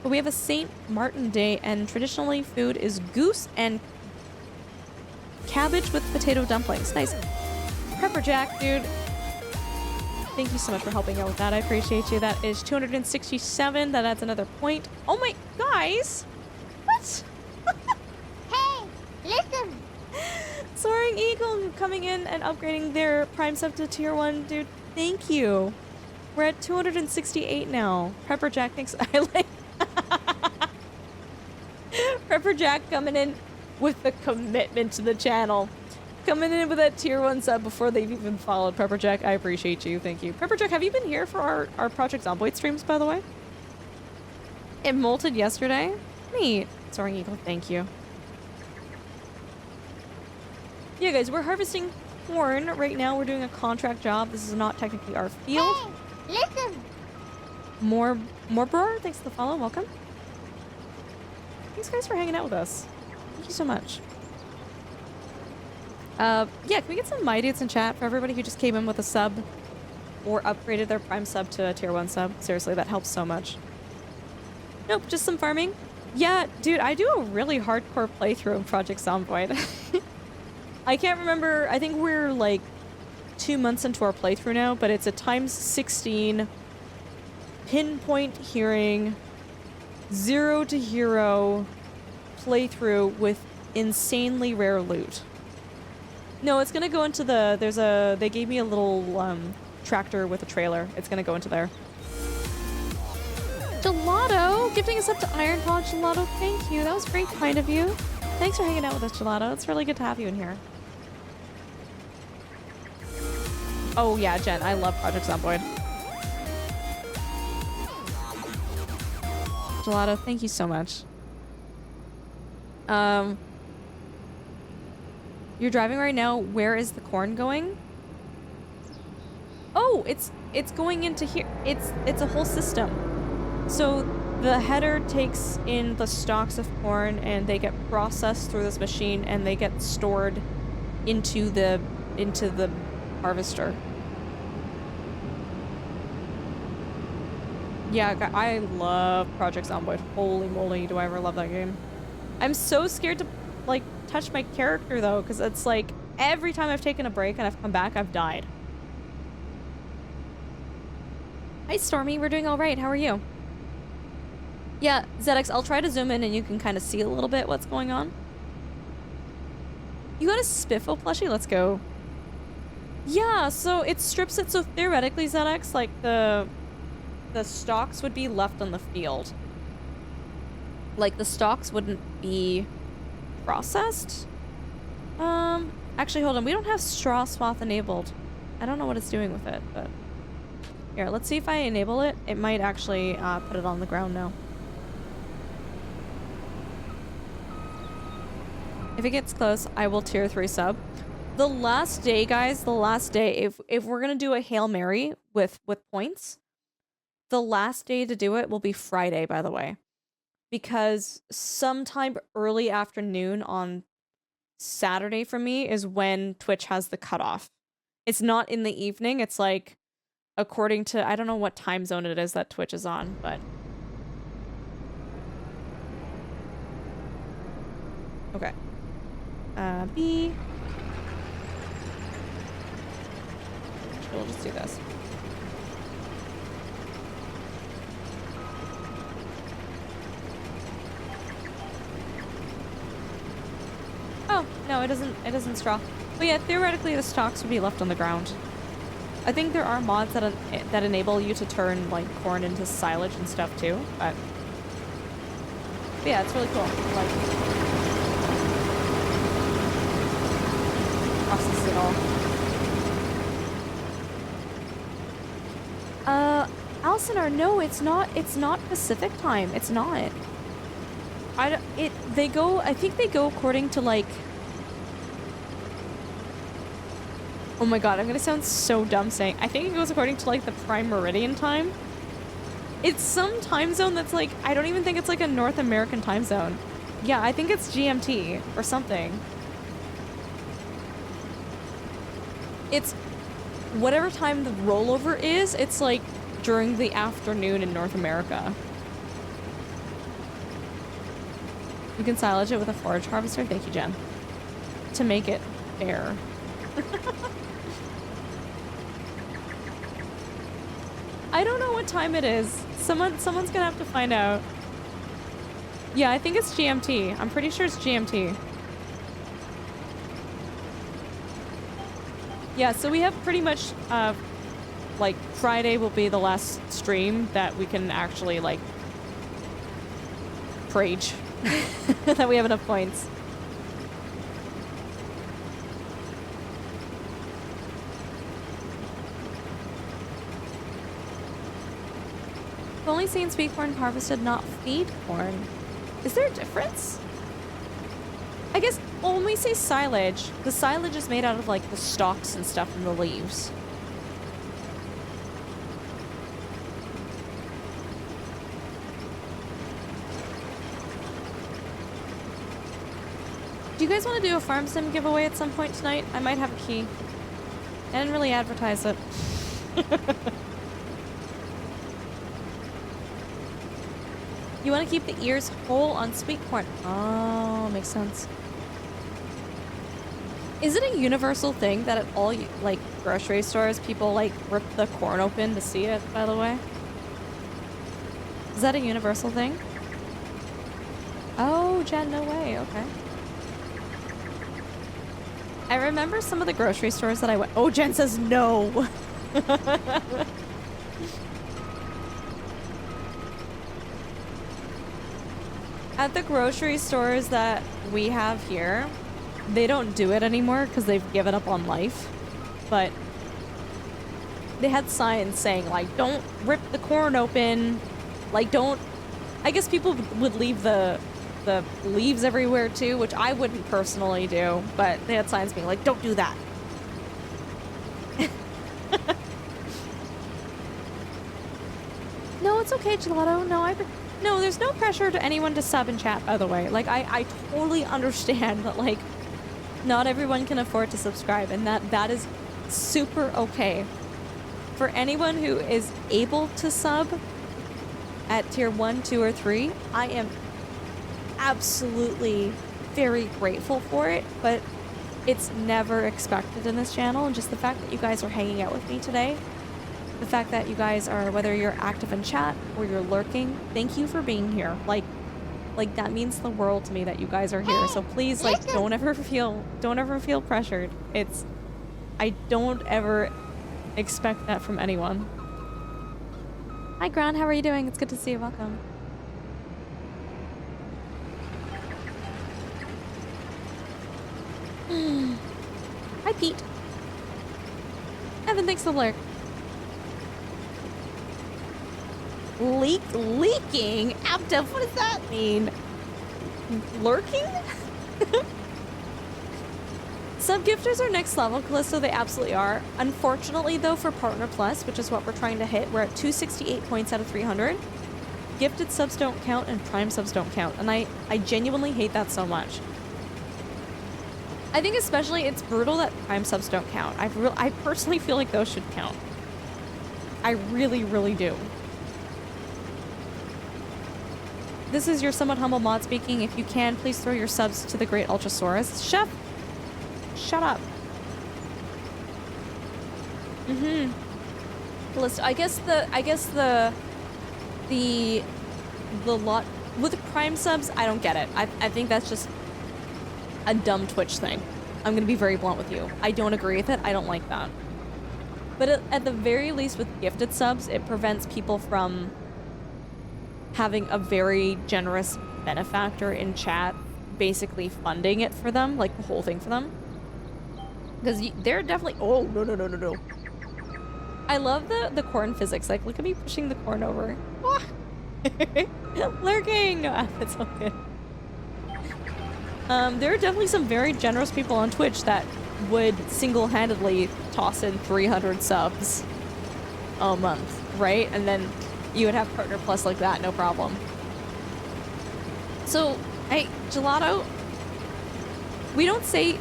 But we have a St. Martin Day, and traditionally food is goose and cabbage with potato dumplings. Nice. Pepper Jack, dude. Thank you so much for helping out with that. I appreciate you. That is 267. That adds another point. Oh my... Guys! What? Hey, listen. Soaring Eagle coming in and upgrading their Prime sub to tier 1. Dude, thank you. We're at 268 now. Pepper Jack, thanks. I like... Prepper Jack coming in with the commitment to the channel. Coming in with that tier 1 sub before they've even followed. Prepper Jack, I appreciate you. Thank you. Prepper Jack, have you been here for our Project Zomboid streams, by the way? It molted yesterday. Neat. Soaring Eagle, thank you. Yeah, guys, we're harvesting corn right now. We're doing a contract job. This is not technically our field. Hey, listen. More Brewer, thanks for the follow. Welcome. Thanks, guys, for hanging out with us. Thank you so much. Yeah, can we get some My Dudes in chat for everybody who just came in with a sub or upgraded their Prime sub to a tier 1 sub? Seriously, that helps so much. Nope, just some farming. Yeah, dude, I do a really hardcore playthrough of Project Zomboid. I can't remember. I think we're like 2 months into our playthrough now, but it's a times 16 pinpoint hearing 0 to hero playthrough with insanely rare loot. No, it's gonna go into the... They gave me a little tractor with a trailer. It's gonna go into there. Gelato! Gifting us up to Iron Pod, Gelato. Thank you. That was very kind of you. Thanks for hanging out with us, Gelato. It's really good to have you in here. Oh, yeah, Jen. I love Project Zomboid. Gelato, thank you so much. You're driving right now. Where is the corn going? Oh, it's going into here. It's a whole system. So the header takes in the stalks of corn and they get processed through this machine and they get stored into the harvester. Yeah, I love Project Zomboid. Holy moly, do I ever love that game. I'm so scared to, like, touch my character, though, because it's like, every time I've taken a break and I've come back, I've died. Hi, Stormy. We're doing all right. How are you? Yeah, ZX, I'll try to zoom in and you can kind of see a little bit what's going on. You got a Spiffo plushie? Let's go. Yeah, so it strips it. So theoretically, ZX, like the stalks would be left on the field. Like the stalks wouldn't be processed. Actually, hold on. We don't have straw swath enabled. I don't know what it's doing with it, but here, let's see if I enable it. It might actually put it on the ground now. If it gets close, I will tier 3 sub. The last day, guys, the last day, if we're gonna do a Hail Mary with points, the last day to do it will be Friday, by the way. Because sometime early afternoon on Saturday for me is when Twitch has the cutoff. It's not in the evening, it's like according to, I don't know what time zone it is that Twitch is on, but okay. B. We'll just do this. Oh, no, it doesn't straw. But yeah, theoretically the stalks would be left on the ground. I think there are mods that enable you to turn like corn into silage and stuff too, but yeah, it's really cool. Like process it all. Alcinar, no, it's not Pacific time. It's not. I think they go according to like, oh my god, I'm gonna sound so dumb saying, I think it goes according to like the prime meridian time. It's some time zone that's like, I don't even think it's like a North American time zone. Yeah, I think it's GMT or something. It's whatever time the rollover is, it's like during the afternoon in North America. You can silage it with a forage harvester. Thank you, Jen. To make it fair. I don't know what time it is. Someone's gonna have to find out. Yeah, I think it's GMT. I'm pretty sure it's GMT. Yeah, so we have pretty much, like, Friday will be the last stream that we can actually, like, rage. That we have enough points. I've only seen sweet corn harvested, not feed corn. Is there a difference? I guess when we say silage, the silage is made out of like the stalks and stuff and the leaves. Do you guys want to do a farm sim giveaway at some point tonight? I might have a key. I didn't really advertise it. You want to keep the ears whole on sweet corn. Oh, makes sense. Is it a universal thing that at all, like, grocery stores, people, like, rip the corn open to see it, by the way? Is that a universal thing? Oh, Jen, no way. Okay. I remember some of the grocery stores that I went... Oh, Jen says no! At the grocery stores that we have here, they don't do it anymore because they've given up on life. But they had signs saying, like, don't rip the corn open. Like, don't... I guess people would leave the leaves everywhere too, which I wouldn't personally do. But they had signs being like, don't do that. No, it's okay, Gelato. No, there's no pressure to anyone to sub and chat, by the way. Like, I totally understand that, like, not everyone can afford to subscribe, and that is super okay. For anyone who is able to sub at tier 1, 2, or 3, I am absolutely very grateful for it, but it's never expected in this channel, and just the fact that you guys are hanging out with me today the fact that you guys are, whether you're active in chat or you're lurking, thank you for being here. Like that means the world to me that you guys are here. So please, like, don't ever feel pressured. I don't ever expect that from anyone. Hi, Gran. How are you doing? It's good to see you. Welcome. Hi, Pete. Evan, thanks for the lurk. Leaking? Abdev, what does that mean? Lurking? Sub-gifters are next level, Callisto, they absolutely are. Unfortunately, though, for Partner Plus, which is what we're trying to hit, we're at 268 points out of 300. Gifted subs don't count and Prime subs don't count, and I genuinely hate that so much. I think especially it's brutal that Prime subs don't count. I personally feel like those should count. I really, really do. This is your somewhat humble mod speaking. If you can, please throw your subs to the Great Ultrasaurus. Chef! Shut up. List. I guess the lot with the Prime subs, I don't get it. I think that's just a dumb Twitch thing. I'm gonna be very blunt with you. I don't agree with it. I don't like that. But at the very least with gifted subs, it prevents people from having a very generous benefactor in chat basically funding it for them, like the whole thing for them. Because they're definitely... Oh, no. I love the corn physics. Like, look at me pushing the corn over. Lurking! That's so good. There are definitely some very generous people on Twitch that would single-handedly toss in 300 subs a month, right? And then you would have Partner Plus like that, no problem. So, hey, Gelato, we don't say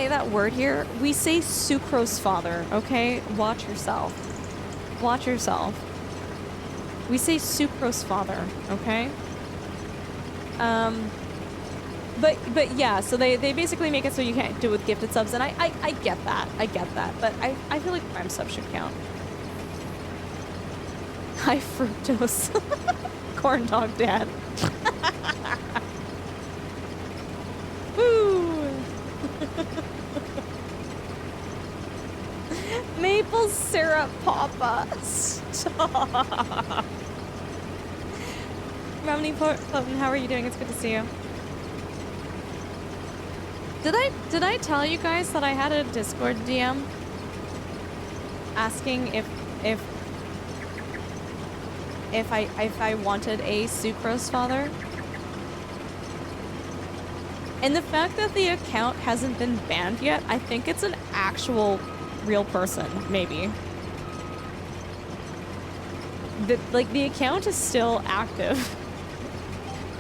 that word here. We say sucrose father, okay? Watch yourself. Watch yourself. We say sucrose father, okay? But yeah, so they basically make it so you can't do it with gifted subs, and I get that. I get that. But I feel like Prime subs should count. High fructose. Corn dog dad. Woo! Maple syrup papa. Stop. Romney Potent, how are you doing? It's good to see you. Did I tell you guys that I had a Discord DM asking if I wanted a sucrose father? And the fact that the account hasn't been banned yet, I think it's an actual real person, maybe. The account is still active.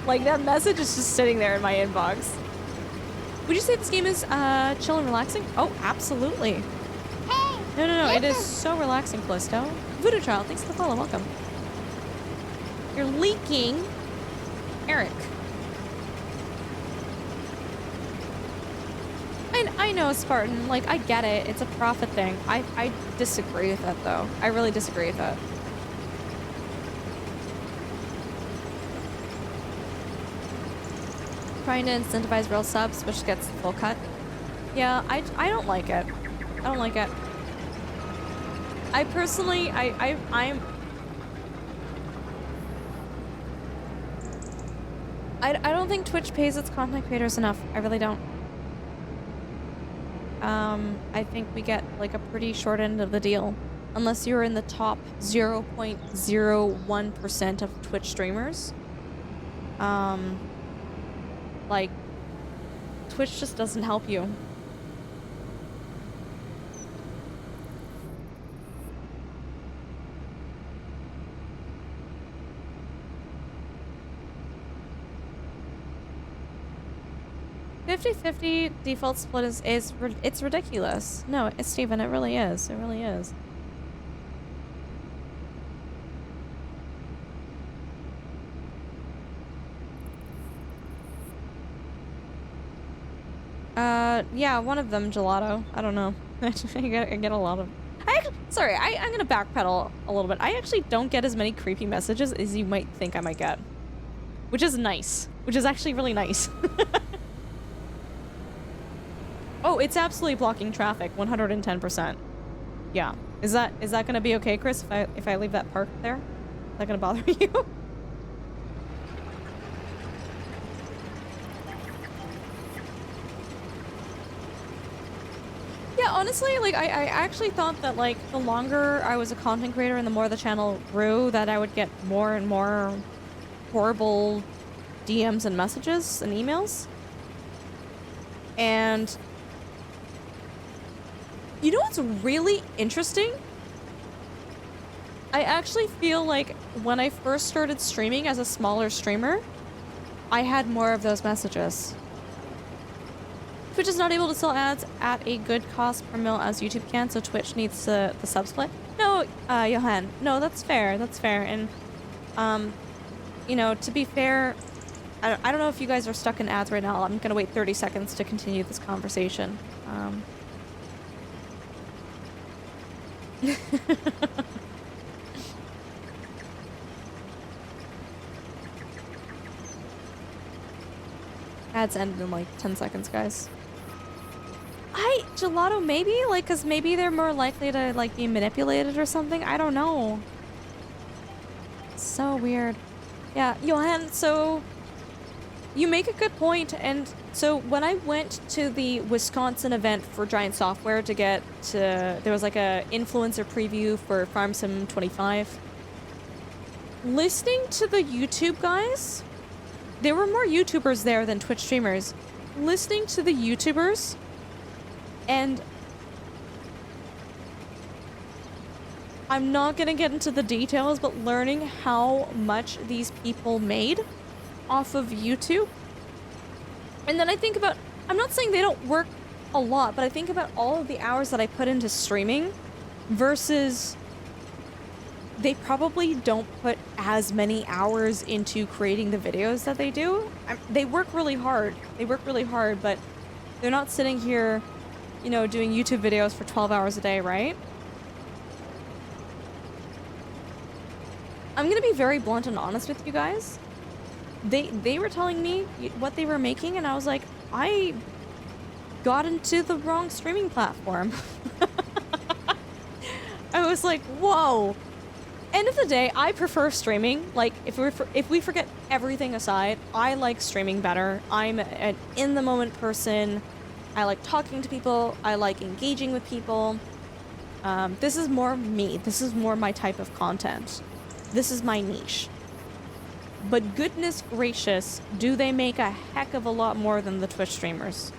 Like, that message is just sitting there in my inbox. Would you say this game is chill and relaxing? Oh, absolutely. Hey! No, it is so relaxing, Callisto. Voodoo Child, thanks for the follow, welcome. You're leaking. Eric. I know, Spartan, like, I get it. It's a profit thing. I disagree with that, though. I really disagree with that. Trying to incentivize real subs, which gets the full cut. Yeah, I don't like it. I don't like it. I personally, I don't think Twitch pays its content creators enough. I really don't. I think we get like a pretty short end of the deal. Unless you're in the top 0.01% of Twitch streamers. Like, Twitch just doesn't help you. $50-50 default split is it's ridiculous. No, it's Steven, it really is. It really is. Yeah, one of them, Gelato. I don't know. I get a lot of... I Sorry, I'm gonna backpedal a little bit. I actually don't get as many creepy messages as you might think I might get. Which is nice. Which is actually really nice. Oh, it's absolutely blocking traffic, 110%. Yeah. Is that gonna be okay, Chris, if I leave that parked there? Is that gonna bother you? Yeah, honestly, like, I actually thought that, like, the longer I was a content creator and the more the channel grew, that I would get more and more horrible DMs and messages and emails. And you know what's really interesting? I actually feel like when I first started streaming as a smaller streamer, I had more of those messages. Twitch is not able to sell ads at a good cost per mil as YouTube can, so Twitch needs the sub split. No, Johan, no, that's fair, that's fair. And, you know, to be fair, I don't know if you guys are stuck in ads right now. I'm gonna wait 30 seconds to continue this conversation. Ads ended in like 10 seconds, guys. Gelato, maybe? Like, cause maybe they're more likely to like be manipulated or something? I don't know. So weird. Yeah, Johan, so you make a good point, and so when I went to the Wisconsin event for Giant Software to get to, there was like a influencer preview for Farm Sim 25. Listening to the YouTube guys, there were more YouTubers there than Twitch streamers. Listening to the YouTubers, and I'm not gonna get into the details, but learning how much these people made off of YouTube. And then I think about, I'm not saying they don't work a lot, but I think about all of the hours that I put into streaming versus they probably don't put as many hours into creating the videos that they do. They work really hard. They work really hard, but they're not sitting here, you know, doing YouTube videos for 12 hours a day, right? I'm gonna be very blunt and honest with you guys. They were telling me what they were making, and I was like, I got into the wrong streaming platform. I was like, whoa. End of the day, I prefer streaming. Like, if we forget everything aside, I like streaming better. I'm an in-the-moment person. I like talking to people. I like engaging with people. This is more me. This is more my type of content. This is my niche. But goodness gracious, do they make a heck of a lot more than the Twitch streamers.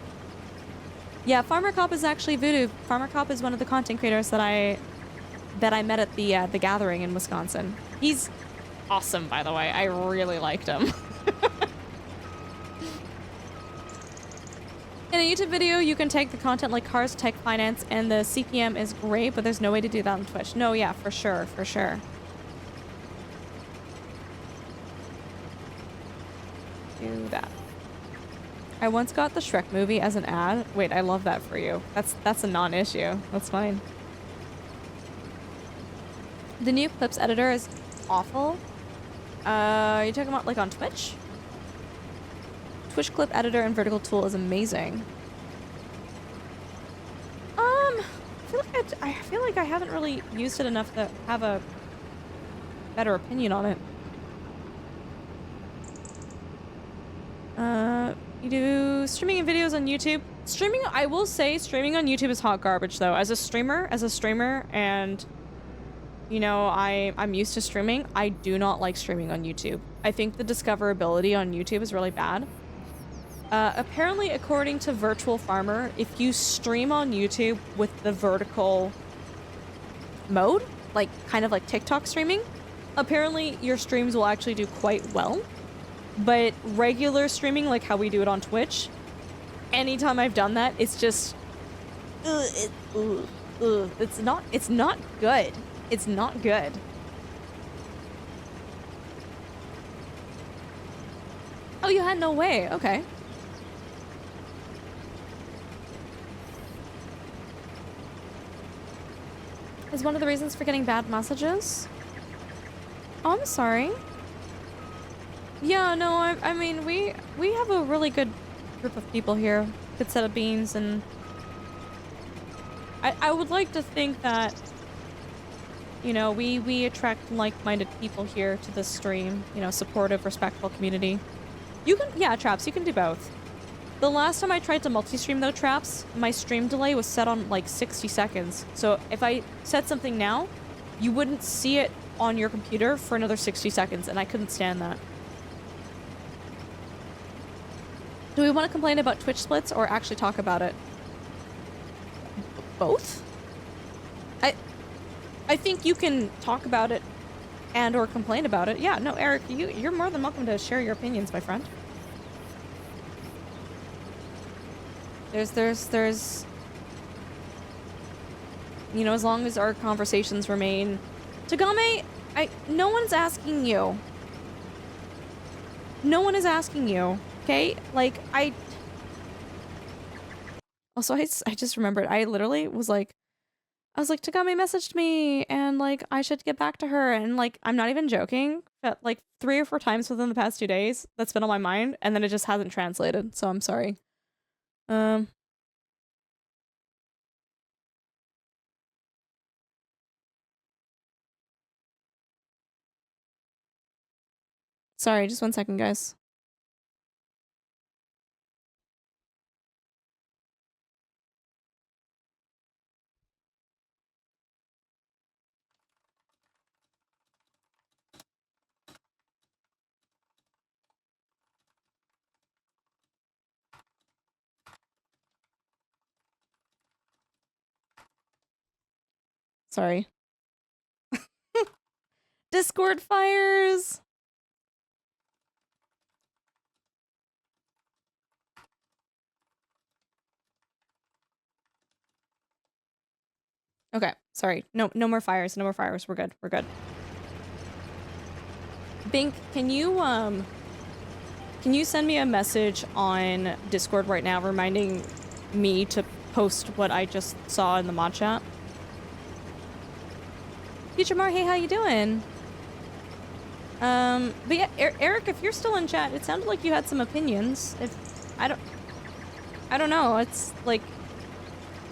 Yeah, Farmer Cop is actually Voodoo. Farmer Cop is one of the content creators that I met at the gathering in Wisconsin. He's awesome, by the way. I really liked him. In a YouTube video, you can take the content like cars, tech, finance, and the CPM is great, but there's no way to do that on Twitch. No, yeah, for sure, for sure. Do that. I once got the Shrek movie as an ad. Wait, I love that for you. That's a non-issue. That's fine. The new clips editor is awful. Are you talking about like on Twitch? Twitch clip editor and vertical tool is amazing. I feel like I haven't really used it enough to have a better opinion on it. You do streaming and videos on YouTube. Streaming, I will say, streaming on YouTube is hot garbage though. As a streamer, and you know, I'm used to streaming. I do not like streaming on YouTube. I think the discoverability on YouTube is really bad. Apparently, according to Virtual Farmer, if you stream on YouTube with the vertical mode, like kind of like TikTok streaming, apparently your streams will actually do quite well. But regular streaming, like how we do it on Twitch, anytime I've done that, it's just, it's not good. It's not good. Oh, you had no way. Okay. is one of the reasons for getting bad messages. Oh, I'm sorry. Yeah, no, I mean, we have a really good group of people here. Good set of beans, and I would like to think that, you know, we attract like-minded people here to this stream. You know, supportive, respectful community. You can, yeah, Traps, you can do both. The last time I tried to multi-stream though, Traps, my stream delay was set on like 60 seconds. So if I said something now, you wouldn't see it on your computer for another 60 seconds, and I couldn't stand that. Do we want to complain about Twitch splits or actually talk about it? Both? I think you can talk about it and or complain about it. Yeah, no, Eric, you're more than welcome to share your opinions, my friend. There's you know, as long as our conversations remain. Tagame, no one's asking you. No one is asking you, okay? Like, also, I just remembered, I literally was like, Tagame messaged me, and, like, I should get back to her, and, like, I'm not even joking, but, like, 3 or 4 times within the past 2 days, that's been on my mind, and then it just hasn't translated, so I'm sorry. Sorry, just 1 second, guys. Sorry. Discord fires! Okay, sorry. No more fires, no more fires. We're good, we're good. Bink, can you send me a message on Discord right now reminding me to post what I just saw in the mod chat? Future Mar, hey, how you doing? But yeah, Eric, if you're still in chat, it sounded like you had some opinions. I don't know, it's like,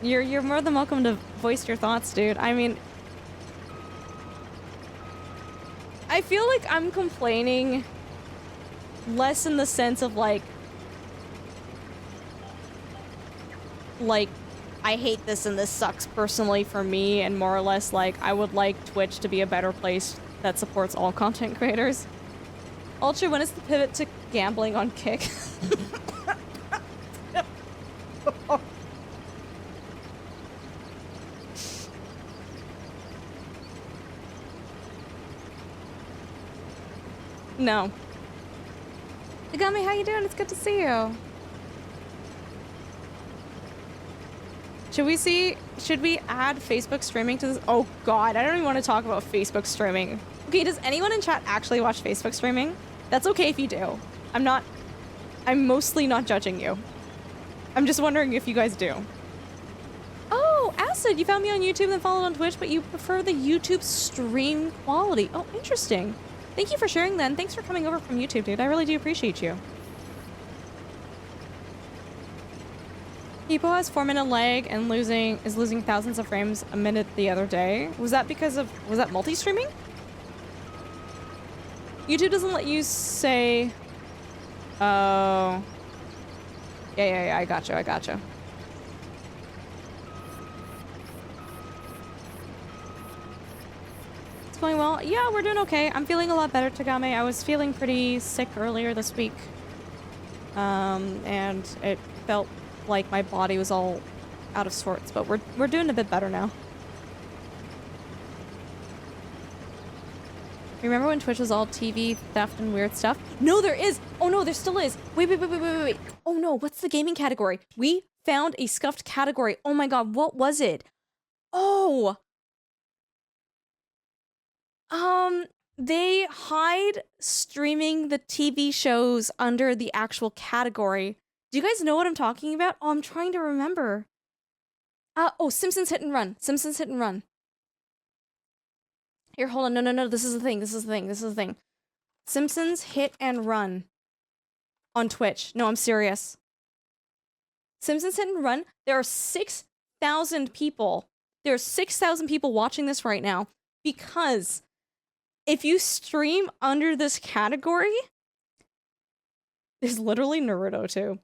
you're more than welcome to voice your thoughts, dude. I mean, I feel like I'm complaining less in the sense of like, I hate this and this sucks personally for me, and more or less like, I would like Twitch to be a better place that supports all content creators. Ultra, when is the pivot to gambling on Kick? No. Tagami, how you doing? It's good to see you. Should we add Facebook streaming to this? Oh god, I don't even want to talk about Facebook streaming. Okay, does anyone in chat actually watch Facebook streaming? That's okay if you do. I'm mostly not judging you. I'm just wondering if you guys do. Oh, Acid, you found me on YouTube and then followed on Twitch, but you prefer the YouTube stream quality. Oh, interesting. Thank you for sharing that, and thanks for coming over from YouTube, dude. I really do appreciate you. Hippo has 4-minute lag and is losing thousands of frames a minute the other day. Was that multi-streaming? YouTube doesn't let you say... Oh... Yeah, I gotcha. It's going well. Yeah, we're doing okay. I'm feeling a lot better, Tagame. I was feeling pretty sick earlier this week. And it felt like my body was all out of sorts, but we're doing a bit better now. Remember when Twitch was all TV theft and weird stuff? No, there is! Oh no, there still is! Wait. Oh no, what's the gaming category? We found a scuffed category. Oh my god, what was it? Oh! They hide streaming the TV shows under the actual category. Do you guys know what I'm talking about? Oh, I'm trying to remember. Oh, Simpsons Hit and Run. Simpsons Hit and Run. Here, hold on. No. This is the thing. This is the thing. This is the thing. Simpsons Hit and Run on Twitch. No, I'm serious. Simpsons Hit and Run. There are 6,000 people. There are 6,000 people watching this right now because if you stream under this category, there's literally Naruto too.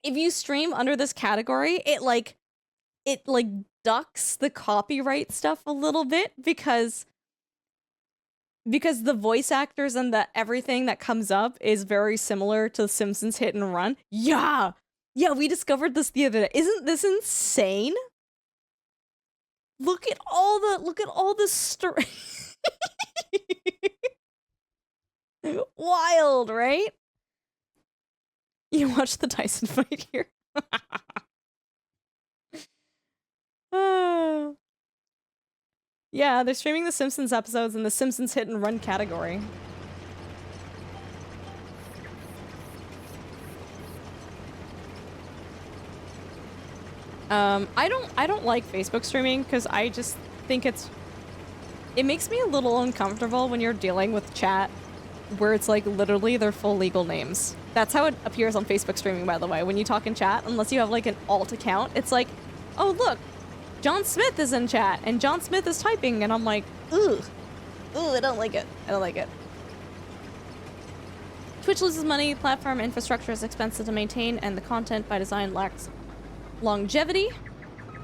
If you stream under this category, it ducks the copyright stuff a little bit because the voice actors and the everything that comes up is very similar to Simpsons Hit and Run. Yeah, we discovered this the other day. Isn't this insane? Look at all the story. Wild, right? You watch the Tyson fight here. Yeah, they're streaming the Simpsons episodes in the Simpsons Hit and Run category. I don't like Facebook streaming because I just think it makes me a little uncomfortable when you're dealing with chat where it's like literally their full legal names. That's how it appears on Facebook streaming, by the way. When you talk in chat, unless you have like an alt account, it's like, oh look, John Smith is in chat and John Smith is typing, and I'm like, ugh, I don't like it. I don't like it. Twitch loses money, platform infrastructure is expensive to maintain, and the content by design lacks longevity.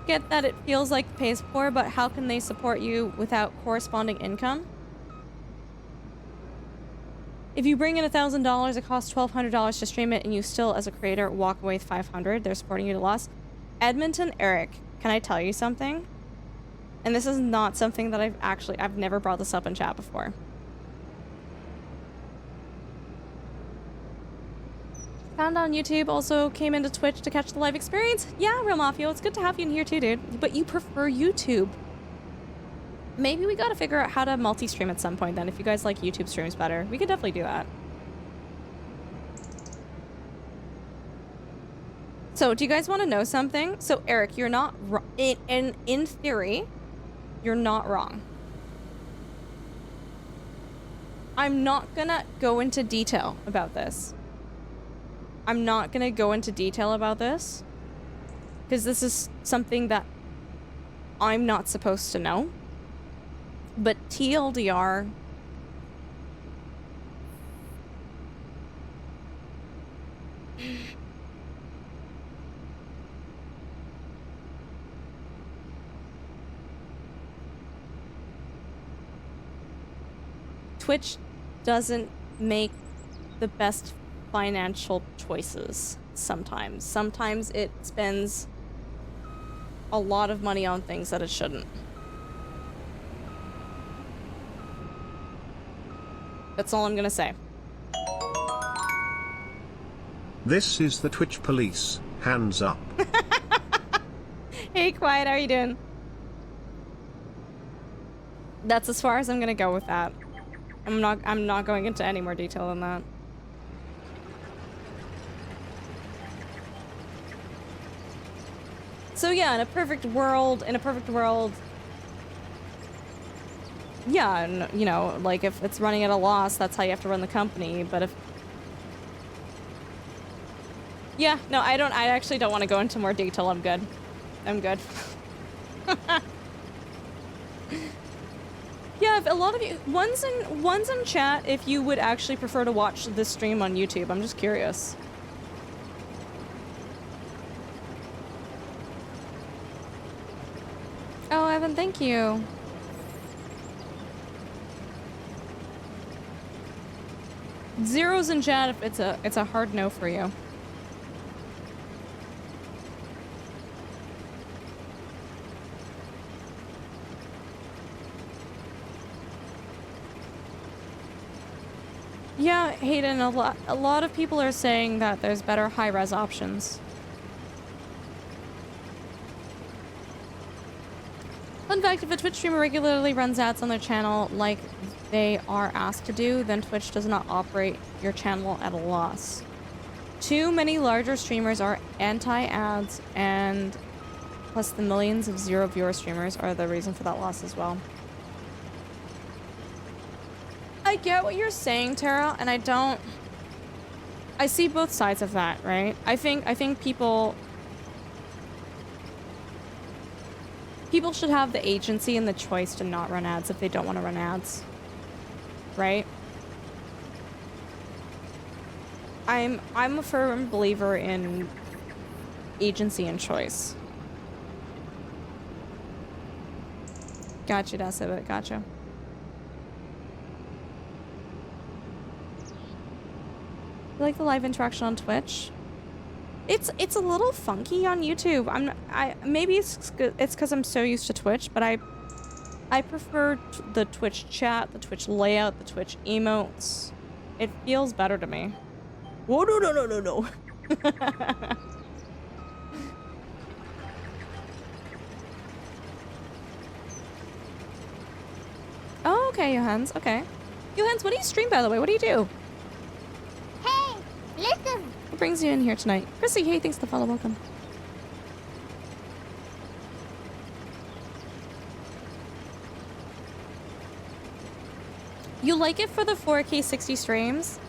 Get that it feels like it pays poor, but how can they support you without corresponding income? If you bring in $1,000, it costs $1,200 to stream it, and you still, as a creator, walk away with $500. They're supporting you to loss. Edmonton Eric, can I tell you something? And this is not something that I've never brought this up in chat before. Found on YouTube, also came into Twitch to catch the live experience. Yeah, Real Mafia, it's good to have you in here too, dude. But you prefer YouTube. Maybe we gotta figure out how to multi-stream at some point then. If you guys like YouTube streams better, we could definitely do that. So, do you guys want to know something? So, Eric, you're not wrong. In theory, you're not wrong. I'm not gonna go into detail about this. I'm not gonna go into detail about this because this is something that I'm not supposed to know. But TLDR, Twitch doesn't make the best financial choices sometimes. Sometimes it spends a lot of money on things that it shouldn't. That's all I'm gonna say. This is the Twitch police. Hands up. Hey, Quiet, how are you doing? That's as far as I'm gonna go with that. I'm not going into any more detail than that. So yeah, in a perfect world, yeah, you know, like if it's running at a loss, that's how you have to run the company, but if... Yeah, no, I actually don't want to go into more detail. I'm good. I'm good. Yeah, if a lot of you... One's in chat if you would actually prefer to watch this stream on YouTube. I'm just curious. Oh, Evan, thank you. Zeros in chat if it's a hard no for you. Yeah, Hayden, a lot of people are saying that there's better high-res options. Fun fact, if a Twitch streamer regularly runs ads on their channel like they are asked to do, then Twitch does not operate your channel at a loss. Too many larger streamers are anti-ads, and plus the millions of zero-viewer streamers are the reason for that loss as well. get what you're saying, Tara, and I don't... I see both sides of that, right? I think people should have the agency and the choice to not run ads if they don't want to run ads. Right? I'm a firm believer in agency and choice. Gotcha, that's it. Gotcha. You like the live interaction on Twitch? It's a little funky on YouTube. Maybe it's because I'm so used to Twitch, but I prefer the Twitch chat, the Twitch layout, the Twitch emotes. It feels better to me. Whoa, no. Oh, okay, Johannes. Okay. Johannes, what do you stream, by the way? What do you do? Hey, listen. What brings you in here tonight? Chrissy, hey, thanks for the follow. Welcome. You like it for the 4K 60 streams?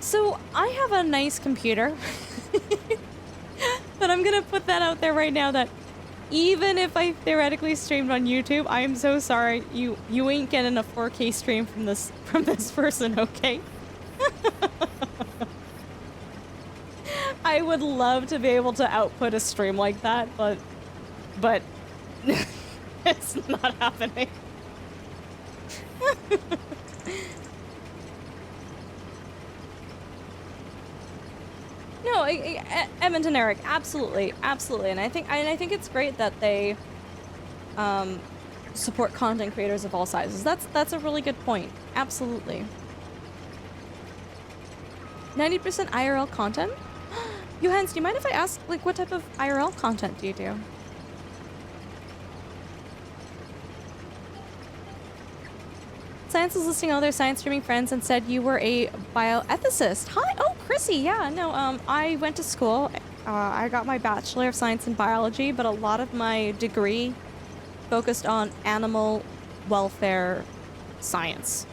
So, I have a nice computer. But I'm gonna put that out there right now that even if I theoretically streamed on YouTube, I am so sorry. You ain't getting a 4K stream from this person, okay? I would love to be able to output a stream like that, but it's not happening. No, Edmonton Eric, absolutely, and I think it's great that they support content creators of all sizes. That's a really good point. Absolutely. 90% IRL content? Johannes, do you mind if I ask, like, what type of IRL content do you do? Science was listing all their science streaming friends and said you were a bioethicist. Hi! Oh, Chrissy! Yeah, no, I went to school. I got my Bachelor of Science in Biology, but a lot of my degree focused on animal welfare science.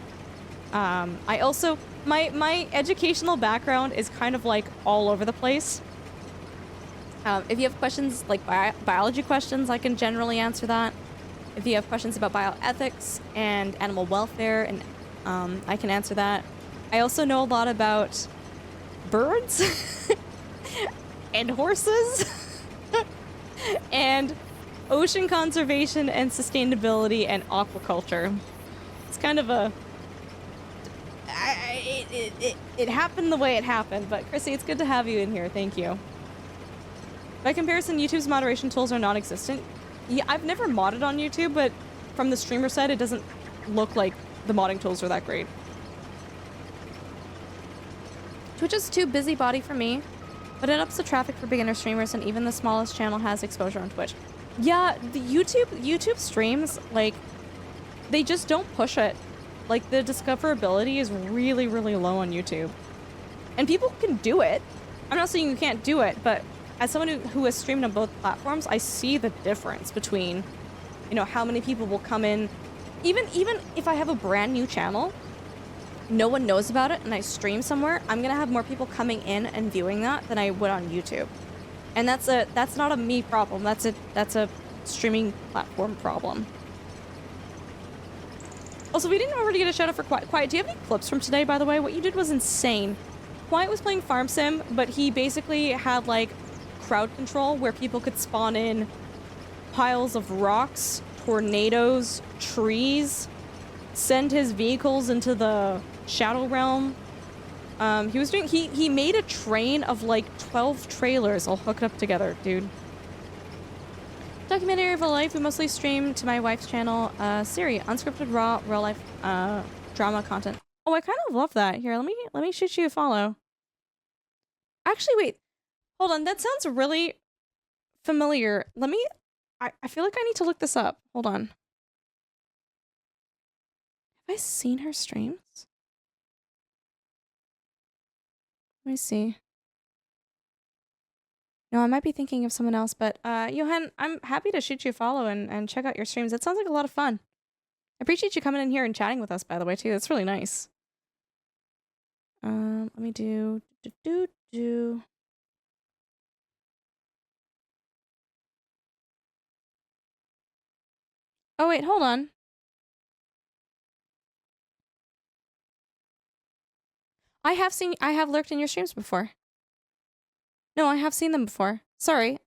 I also... My educational background is kind of, like, all over the place. If you have questions, like biology questions, I can generally answer that. If you have questions about bioethics and animal welfare, and I can answer that. I also know a lot about birds and horses and ocean conservation and sustainability and aquaculture. It's kind of a... It happened the way it happened, but Chrissy, it's good to have you in here. Thank you. By comparison, YouTube's moderation tools are non-existent. Yeah, I've never modded on YouTube, but from the streamer side, it doesn't look like the modding tools are that great. Twitch is too busybody for me, but it ups the traffic for beginner streamers, and even the smallest channel has exposure on Twitch. Yeah, the YouTube streams, like, they just don't push it. Like, the discoverability is really, really low on YouTube. And people can do it. I'm not saying you can't do it, but as someone who has streamed on both platforms, I see the difference between, you know, how many people will come in. Even if I have a brand new channel, no one knows about it, and I stream somewhere, I'm gonna have more people coming in and viewing that than I would on YouTube. And that's not a me problem. That's a streaming platform problem. Also, we didn't already get a shout out for Quiet. Do you have any clips from today, by the way? What you did was insane. Quiet was playing Farm Sim, but he basically had, like, crowd control where people could spawn in piles of rocks, tornadoes, trees, send his vehicles into the Shadow Realm. He made a train of, like, 12 trailers all hooked up together, dude. Documentary of a life. We mostly stream to my wife's channel, Siri, unscripted, raw, real life, drama content. Oh, I kind of love that. Here, let me shoot you a follow. Actually, wait. Hold on, that sounds really familiar. I feel like I need to look this up. Hold on. Have I seen her streams? Let me see. No, I might be thinking of someone else, but Johan, I'm happy to shoot you a follow and check out your streams. It sounds like a lot of fun. appreciate you coming in here and chatting with us, by the way, too. That's really nice. Let me do. Oh, wait, hold on. I have lurked in your streams before. No, I have seen them before. Sorry.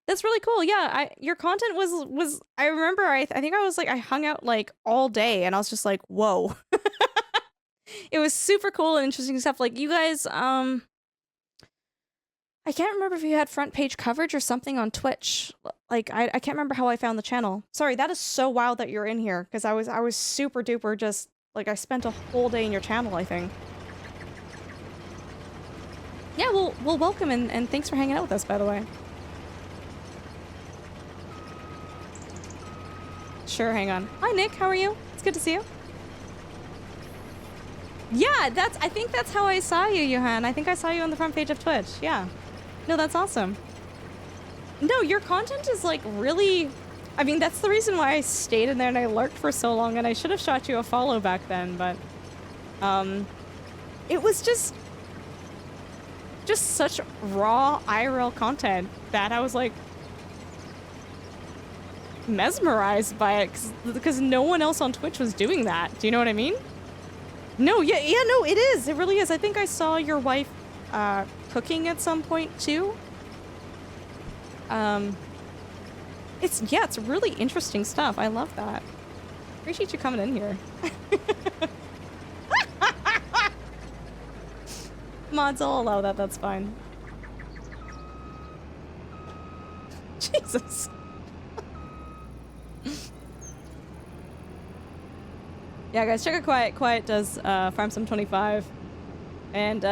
That's really cool. Yeah, your content was I remember I think I was like I hung out like all day and I was just like, "Whoa." It was super cool and interesting stuff. Like you guys I can't remember if you had front page coverage or something on Twitch. Like I can't remember how I found the channel. Sorry, that is so wild that you're in here because I was super duper just like I spent a whole day in your channel, I think. Yeah, well welcome and thanks for hanging out with us, by the way. Sure, hang on. Hi Nick, how are you? It's good to see you. Yeah, I think that's how I saw you, Johan. I think I saw you on the front page of Twitch. Yeah. No, that's awesome. No, your content is like really, I mean, that's the reason why I stayed in there and I lurked for so long and I should have shot you a follow back then, but it was just such raw IRL content that I was like mesmerized by it because no one else on Twitch was doing that. Do you know what I mean? No, yeah, no, it is. It really is. I think I saw your wife cooking at some point too. It's really interesting stuff. I love that. Appreciate you coming in here. Mods, I'll allow that. That's fine. Jesus. Yeah, guys, check out Quiet. Quiet does Farm Sim 25, and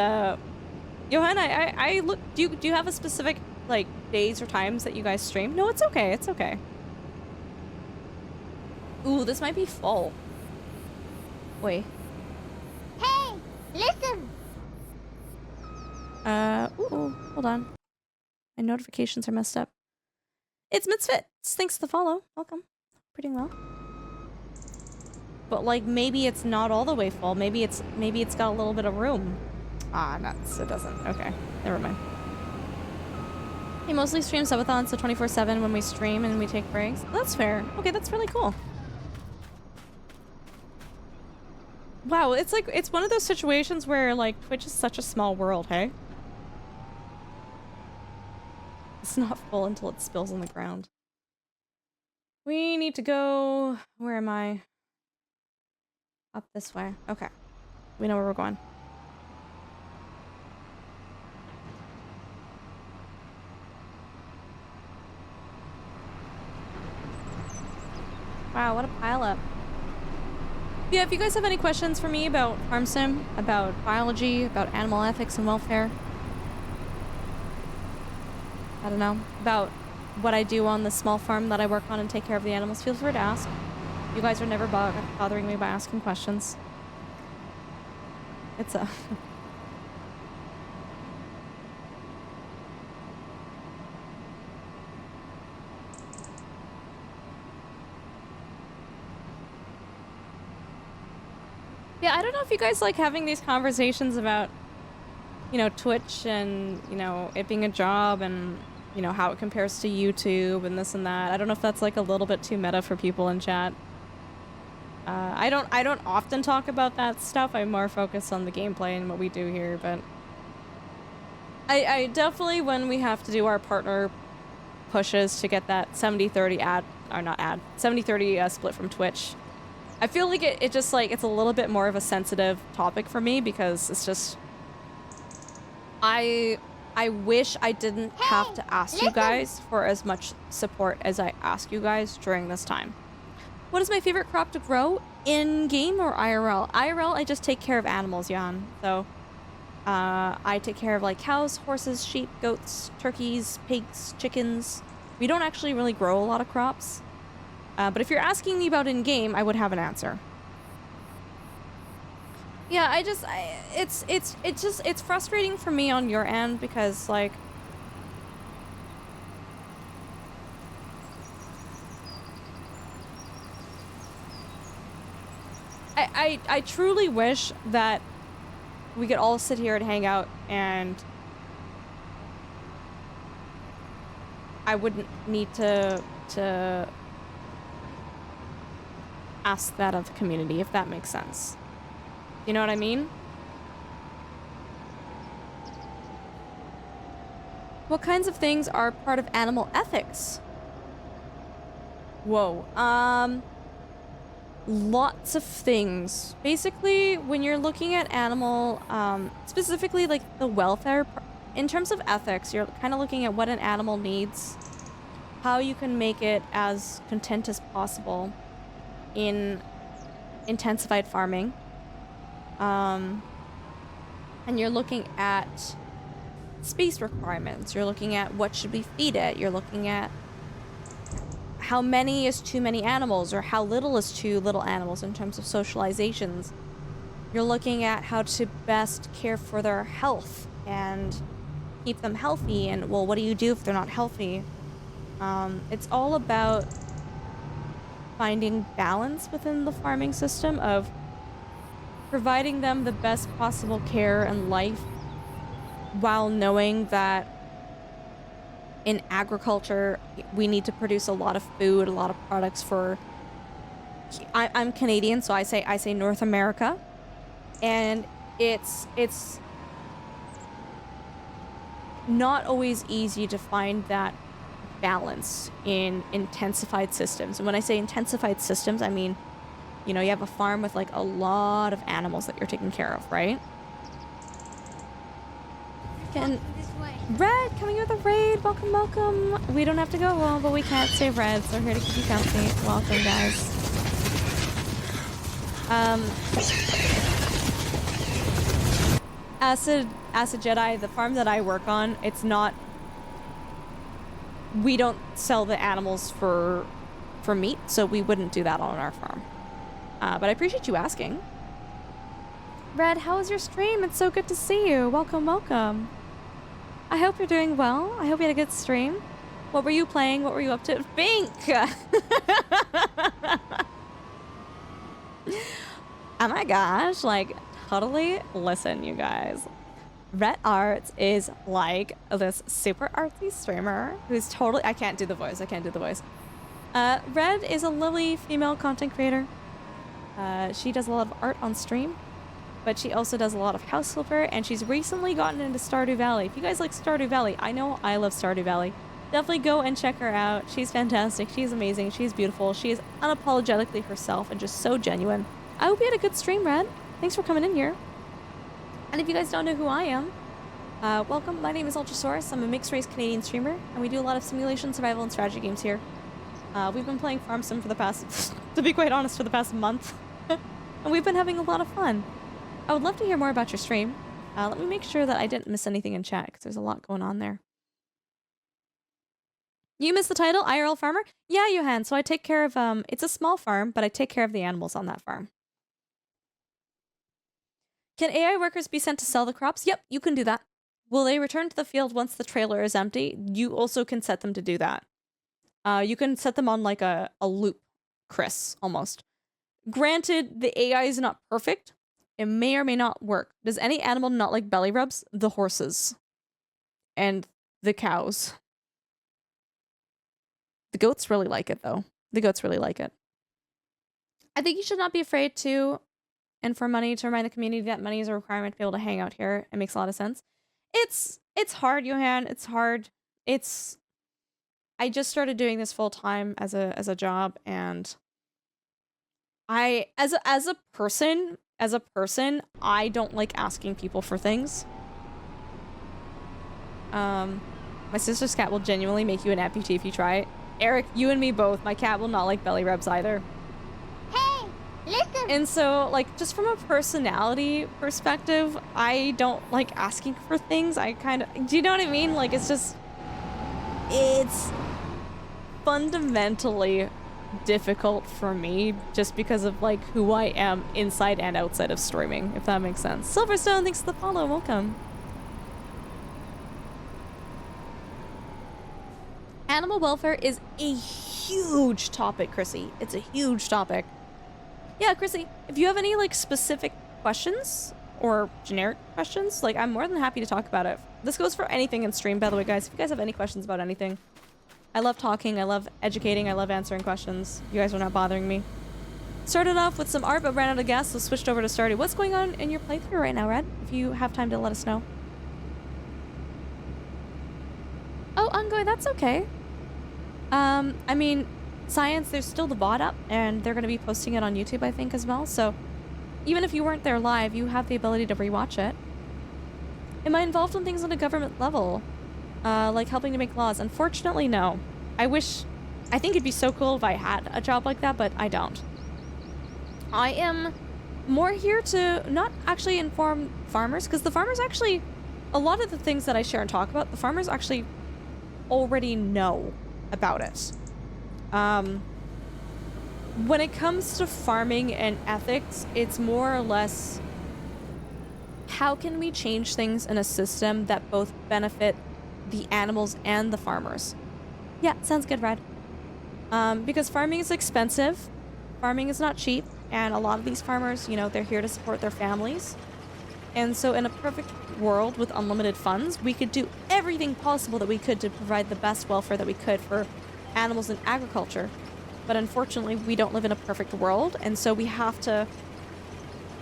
Johan, I look. Do you have a specific like days or times that you guys stream? No, it's okay. It's okay. Ooh, this might be full. Wait. Hey, listen. Ooh, hold on. My notifications are messed up. It's Misfits. Thanks for the follow. Welcome. Pretty well. But like maybe it's not all the way full. Maybe it's got a little bit of room. Ah, nuts. It doesn't. Okay. Never mind. He mostly streams subathons, so 24/7 when we stream and we take breaks. That's fair. Okay, that's really cool. Wow, it's like it's one of those situations where like Twitch is such a small world, hey? It's not full until it spills on the ground. We need to go... Where am I? Up this way. Okay. We know where we're going. Wow, what a pileup. Yeah, if you guys have any questions for me about Farm Sim, about biology, about animal ethics and welfare, I don't know, about what I do on the small farm that I work on and take care of the animals, feel free to ask. You guys are never bothering me by asking questions. It's a... Yeah, I don't know if you guys like having these conversations about, you know, Twitch and, you know, it being a job and, you know, how it compares to YouTube and this and that. I don't know if that's like a little bit too meta for people in chat. I don't often talk about that stuff. I'm more focused on the gameplay and what we do here, but I definitely, when we have to do our partner pushes to get that 70-30 ad, or not ad, 70-30 split from Twitch, I feel like it just like, it's a little bit more of a sensitive topic for me because it's just, I wish I didn't have to ask you guys for as much support as I ask you guys during this time. What is my favorite crop to grow? In-game or IRL? IRL, I just take care of animals, Jan. So, I take care of like cows, horses, sheep, goats, turkeys, pigs, chickens. We don't actually really grow a lot of crops. But if you're asking me about in-game, I would have an answer. Yeah, it's frustrating for me on your end because like I truly wish that we could all sit here and hang out, and I wouldn't need to ask that of the community, if that makes sense. You know what I mean? What kinds of things are part of animal ethics? Whoa. Lots of things. Basically, when you're looking at animal, specifically like the welfare, in terms of ethics, you're kind of looking at what an animal needs, how you can make it as content as possible in intensified farming. And you're looking at space requirements. You're looking at what should we feed it. You're looking at how many is too many animals, or how little is too little animals in terms of socializations. You're looking at how to best care for their health and keep them healthy, and well, what do you do if they're not healthy? It's all about finding balance within the farming system of providing them the best possible care and life, while knowing that in agriculture, we need to produce a lot of food, a lot of products for... I'm Canadian, so I say North America. And it's not always easy to find that balance in intensified systems. And when I say intensified systems, I mean, you know, you have a farm with like a lot of animals that you're taking care of, right? Can... Red, coming with a raid. Welcome, welcome. We don't have to go home, but we can't stay red, so we're here to keep you company. Welcome, guys. Acid Jedi, the farm that I work on, it's not... We don't sell the animals for meat, so we wouldn't do that on our farm. But I appreciate you asking. Red, how was your stream? It's so good to see you. Welcome, welcome. I hope you're doing well. I hope you had a good stream. What were you playing? What were you up to? Bink! Oh my gosh, like, totally. Listen, you guys. Red Arts is like this super artsy streamer who's totally... I can't do the voice. Red is a lovely female content creator. She does a lot of art on stream, but she also does a lot of house flipper, and she's recently gotten into Stardew Valley. If you guys like Stardew Valley, I know I love Stardew Valley. Definitely go and check her out. She's fantastic. She's amazing. She's beautiful. She is unapologetically herself and just so genuine. I hope you had a good stream, Red. Thanks for coming in here. And if you guys don't know who I am, welcome. My name is Ultrasaurus. I'm a mixed-race Canadian streamer, and we do a lot of simulation, survival, and strategy games here. We've been playing Farm Sim for the past, to be quite honest, for the past month. And we've been having a lot of fun. I would love to hear more about your stream. Let me make sure that I didn't miss anything in chat, because there's a lot going on there. You missed the title, IRL Farmer? Yeah, Johan, so I take care of, it's a small farm, but I take care of the animals on that farm. Can AI workers be sent to sell the crops? Yep, you can do that. Will they return to the field once the trailer is empty? You also can set them to do that. You can set them on like a loop, Chris, almost. Granted, the AI is not perfect. It may or may not work. Does any animal not like belly rubs? The horses. And the cows. The goats really like it, though. The goats really like it. I think you should not be afraid to, and for money, to remind the community that money is a requirement to be able to hang out here. It makes a lot of sense. It's hard, Johan. It's hard. I just started doing this full time as a job, and I as a person, I don't like asking people for things. My sister's cat will genuinely make you an amputee if you try it. Eric, you and me both. My cat will not like belly rubs either. Hey, listen. And so, like, just from a personality perspective, I don't like asking for things. I kind of, do you know what I mean? Like, it's fundamentally difficult for me just because of, like, who I am inside and outside of streaming, if that makes sense. Silverstone, thanks for the follow. Welcome. Animal welfare is a huge topic, Chrissy. It's a huge topic. Yeah, Chrissy, if you have any like specific questions or generic questions, like I'm more than happy to talk about it. This goes for anything in stream, by the way, guys. If you guys have any questions about anything, I love talking, I love educating, I love answering questions. You guys are not bothering me. Started off with some art, but ran out of gas, so switched over to Stardew. What's going on in your playthrough right now, Red? If you have time to let us know. Oh, ongoing, that's okay. I mean, Science, there's still the VOD up, and they're going to be posting it on YouTube, I think, as well, so even if you weren't there live, you have the ability to rewatch it. Am I involved in things on a government level? Like helping to make laws? Unfortunately, no. I think it'd be so cool if I had a job like that, but I don't. I am more here to not actually inform farmers, because the farmers actually, a lot of the things that I share and talk about, the farmers actually already know about it. When it comes to farming and ethics, it's more or less, how can we change things in a system that both benefit the animals and the farmers? Yeah, sounds good, Red. Because farming is expensive, farming is not cheap, and a lot of these farmers, you know, they're here to support their families. And so in a perfect world with unlimited funds, we could do everything possible that we could to provide the best welfare that we could for animals and agriculture. But unfortunately, we don't live in a perfect world, and so we have to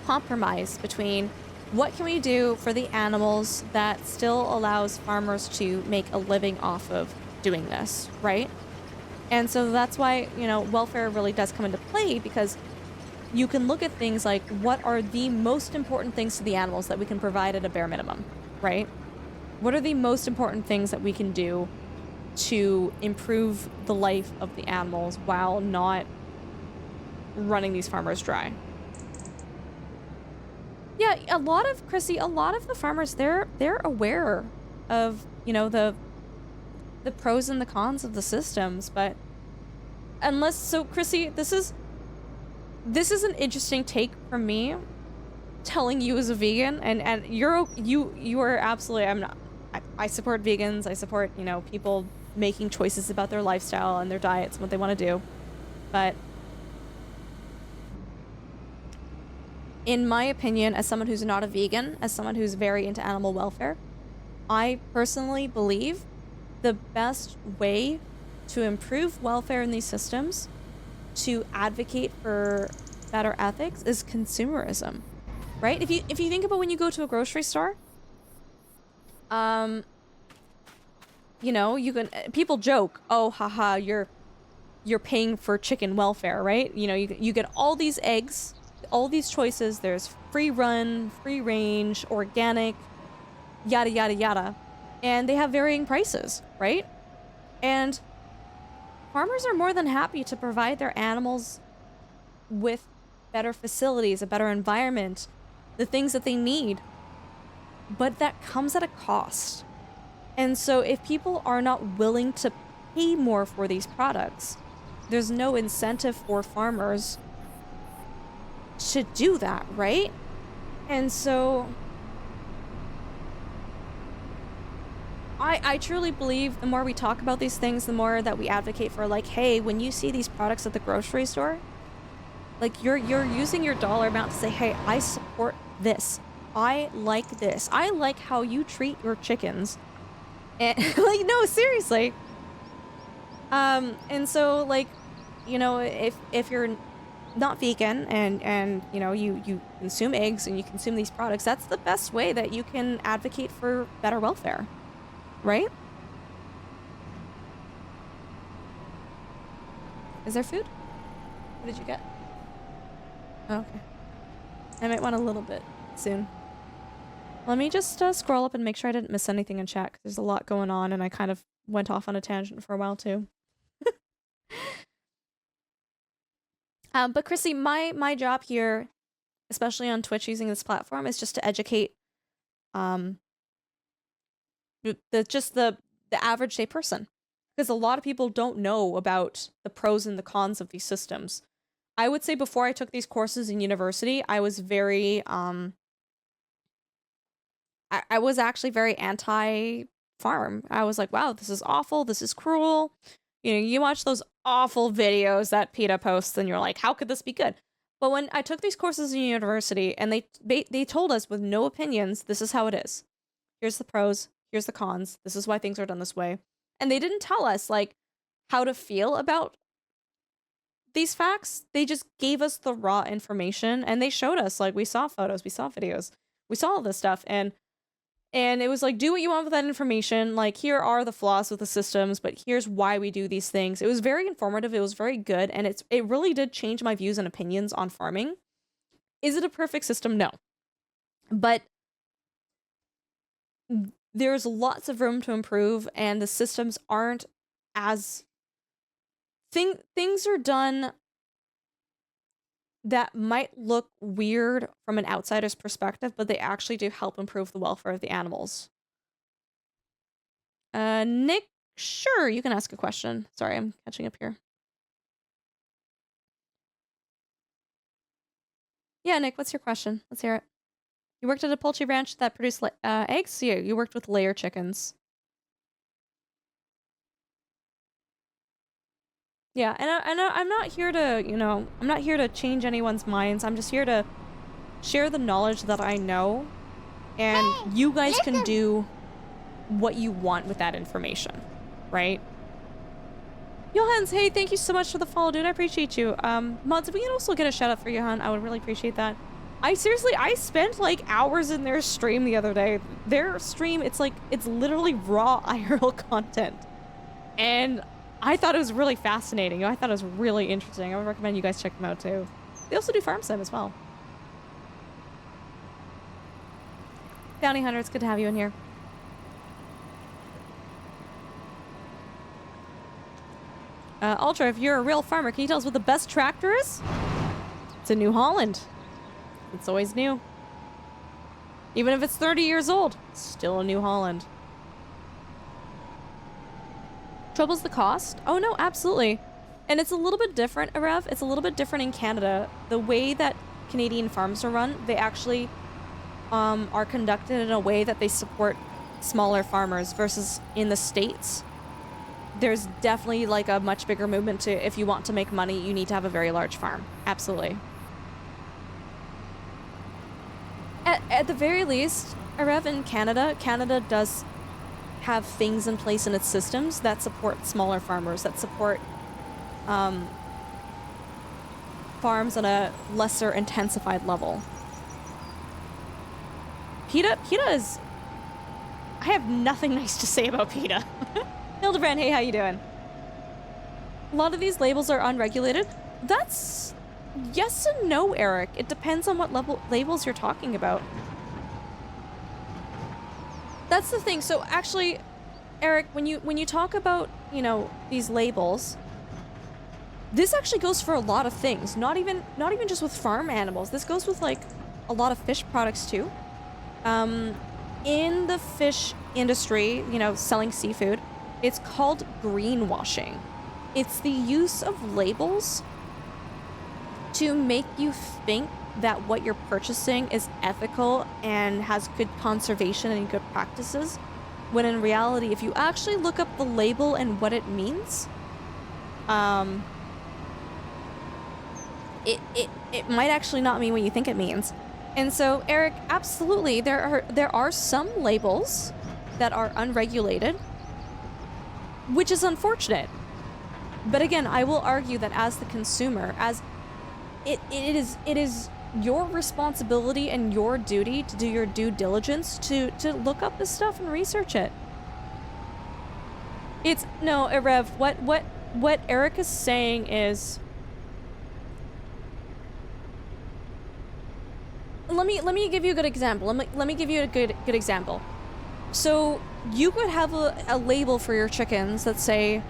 compromise between what can we do for the animals that still allows farmers to make a living off of doing this, right? And so that's why, you know, welfare really does come into play, because you can look at things like what are the most important things to the animals that we can provide at a bare minimum, right? What are the most important things that we can do to improve the life of the animals while not running these farmers dry? Yeah, a lot of the farmers, they're aware of, you know, the pros and the cons of the systems, but Chrissy, this is an interesting take from me telling you as a vegan, and you are absolutely, I support vegans, I support, you know, people making choices about their lifestyle and their diets and what they want to do, but in my opinion, as someone who's not a vegan, as someone who's very into animal welfare, I personally believe the best way to improve welfare in these systems, to advocate for better ethics, is consumerism, right? If you think about when you go to a grocery store, you know, people joke, oh, haha, you're paying for chicken welfare, right? You know, you get all these eggs, all these choices. There's free run, free range, organic, yada yada yada, and they have varying prices, right? And farmers are more than happy to provide their animals with better facilities, a better environment, the things that they need, but that comes at a cost. And so if people are not willing to pay more for these products, there's no incentive for farmers to do that, right? And so I truly believe the more we talk about these things, the more that we advocate for, like, hey, when you see these products at the grocery store, like, you're using your dollar amount to say, hey, I support this. I like this. I like how you treat your chickens. And like, no, seriously. And so, like, you know, if you're not vegan and you know, you consume eggs and you consume these products, that's the best way that you can advocate for better welfare, right? Is there food? What did you get? Oh, okay. I might want a little bit soon. Let me just scroll up and make sure I didn't miss anything in chat, 'cause there's a lot going on and I kind of went off on a tangent for a while too. But Chrissy, my job here, especially on Twitch using this platform, is just to educate the average day person, because a lot of people don't know about the pros and the cons of these systems. I would say before I took these courses in university, I was very I was actually very anti-farm. I was like, wow, this is awful, this is cruel. You know, you watch those awful videos that PETA posts and you're like, how could this be good? But when I took these courses in university and they told us with no opinions, this is how it is. Here's the pros, here's the cons, this is why things are done this way. And they didn't tell us like how to feel about these facts. They just gave us the raw information, and they showed us, like, we saw photos, we saw videos, we saw all this stuff, and it was like, do what you want with that information. Like, here are the flaws with the systems, but here's why we do these things. It was very informative. It was very good. And it really did change my views and opinions on farming. Is it a perfect system? No. But there's lots of room to improve, and the systems aren't as... Things are done that might look weird from an outsider's perspective, but they actually do help improve the welfare of the animals. Nick, sure, you can ask a question. Sorry, I'm catching up here. Yeah, Nick, what's your question? Let's hear it. You worked at a poultry ranch that produced eggs? Yeah, you worked with layer chickens. Yeah, and I'm not here to, I'm not here to change anyone's minds. I'm just here to share the knowledge that I know, and Hey, you guys can listen. do what you want with that information, right? Johans, hey, thank you so much for the follow, dude. I appreciate you. Mods, if we can also get a shout out for Johan, I would really appreciate that. I spent like hours in their stream the other day. Their stream, it's literally raw IRL content. And I thought it was really fascinating. I thought it was really interesting. I would recommend you guys check them out too. They also do farm sim as well. Bounty Hunter, it's good to have you in here. Ultra, if you're a real farmer, can you tell us what the best tractor is? It's a New Holland. It's always new. Even if it's 30 years old, it's still a New Holland. Trouble's the cost? Oh no, absolutely. And it's a little bit different, Arev. It's a little bit different in Canada. The way that Canadian farms are run, they actually are conducted in a way that they support smaller farmers versus in the States. There's definitely like a much bigger movement to, if you want to make money, you need to have a very large farm. Absolutely. At the very least, Arev, in Canada does have things in place in its systems that support smaller farmers, that support farms on a lesser intensified level. PETA is... I have nothing nice to say about PETA. Hildebrand, hey, how you doing? A lot of these labels are unregulated. That's... yes and no, Eric. It depends on what labels you're talking about. That's the thing. So actually, Eric, when you talk about, these labels, this actually goes for a lot of things. Not even just with farm animals. This goes with like a lot of fish products too. In the fish industry, selling seafood, it's called greenwashing. It's the use of labels to make you think that what you're purchasing is ethical and has good conservation and good practices, when in reality, if you actually look up the label and what it means, it might actually not mean what you think it means. And so, Eric, absolutely, there are some labels that are unregulated, which is unfortunate. But again, I will argue that as the consumer, as it is your responsibility and your duty to do your due diligence to look up this stuff and research it. It's no, Rev, what Eric is saying is, let me give you a good example. Let me give you a good example. So you could have a label for your chickens that say,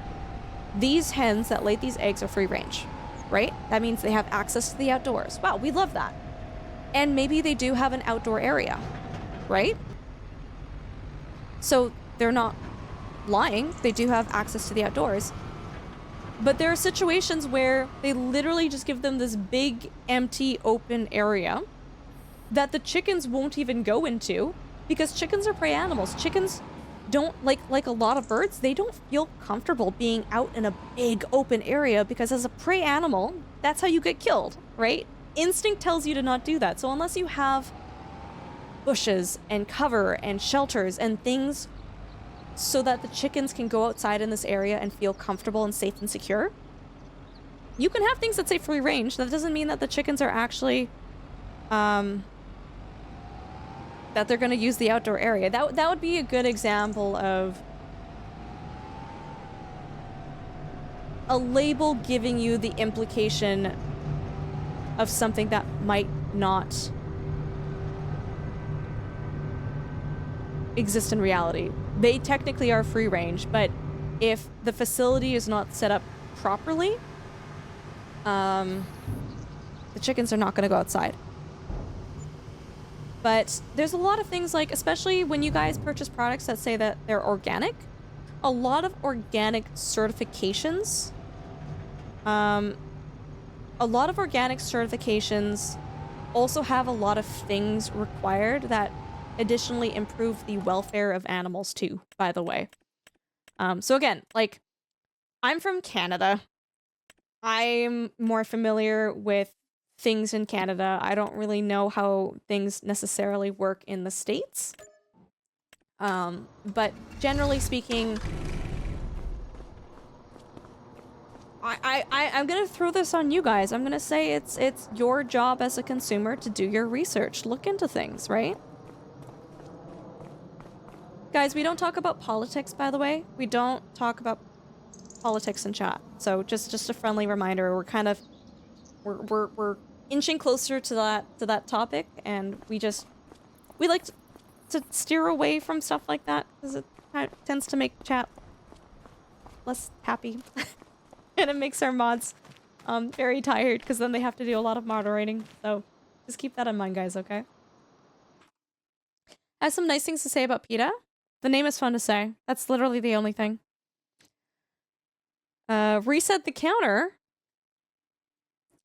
these hens that lay these eggs are free range, right? That means they have access to the outdoors. Wow, we love that. And maybe they do have an outdoor area, right? So they're not lying. They do have access to the outdoors. But there are situations where they literally just give them this big, empty, open area that the chickens won't even go into, because chickens are prey animals. Chickens don't, like a lot of birds, they don't feel comfortable being out in a big open area, because as a prey animal, that's how you get killed, right? instinct tells you to not do that. So unless you have bushes and cover and shelters and things so that the chickens can go outside in this area and feel comfortable and safe and secure, you can have things that say free range. That doesn't mean that the chickens are actually, that they're going to use the outdoor area. That would be a good example of a label giving you the implication of something that might not exist in reality. They technically are free range, but if the facility is not set up properly, the chickens are not going to go outside. But there's a lot of things, like, especially when you guys purchase products that say that they're organic, a lot of organic certifications, also have a lot of things required that additionally improve the welfare of animals too, by the way. So again, like, I'm from Canada. I'm more familiar with things in Canada. I don't really know how things necessarily work in the States. But generally speaking, I'm gonna throw this on you guys. I'm gonna say it's your job as a consumer to do your research, look into things, right? Guys, we don't talk about politics, by the way. We don't talk about politics in chat. So just a friendly reminder. We're kind of we're inching closer to that topic, and we like to steer away from stuff like that because it tends to make chat less happy. And it makes our mods very tired because then they have to do a lot of moderating. So just keep that in mind, guys, okay? I have some nice things to say about PETA. The name is fun to say. That's literally the only thing. Reset the counter.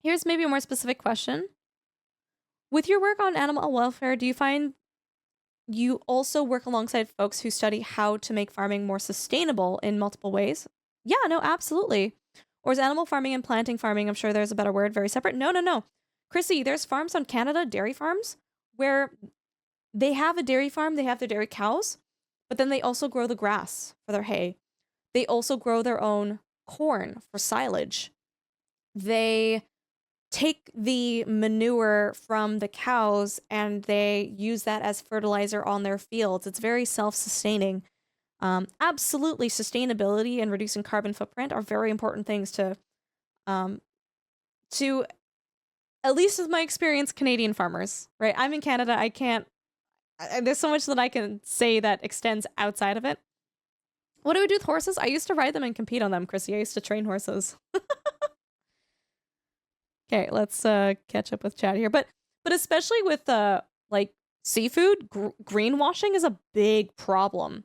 Here's maybe a more specific question. With your work on animal welfare, do you find you also work alongside folks who study how to make farming more sustainable in multiple ways? Yeah, no, absolutely. Or is animal farming and planting farming, I'm sure there's a better word, very separate? No. Chrissy, there's farms on Canada, dairy farms, where they have a dairy farm, they have their dairy cows, but then they also grow the grass for their hay. They also grow their own corn for silage. They take the manure from the cows and they use that as fertilizer on their fields. It's very self-sustaining. Absolutely, sustainability and reducing carbon footprint are very important things to at least with my experience, Canadian farmers, right? I'm in Canada. I can't, there's so much that I can say that extends outside of it. What do we do with horses? I used to ride them and compete on them, Chrissy. I used to train horses. Okay, let's catch up with chat here. But especially with like seafood, greenwashing is a big problem.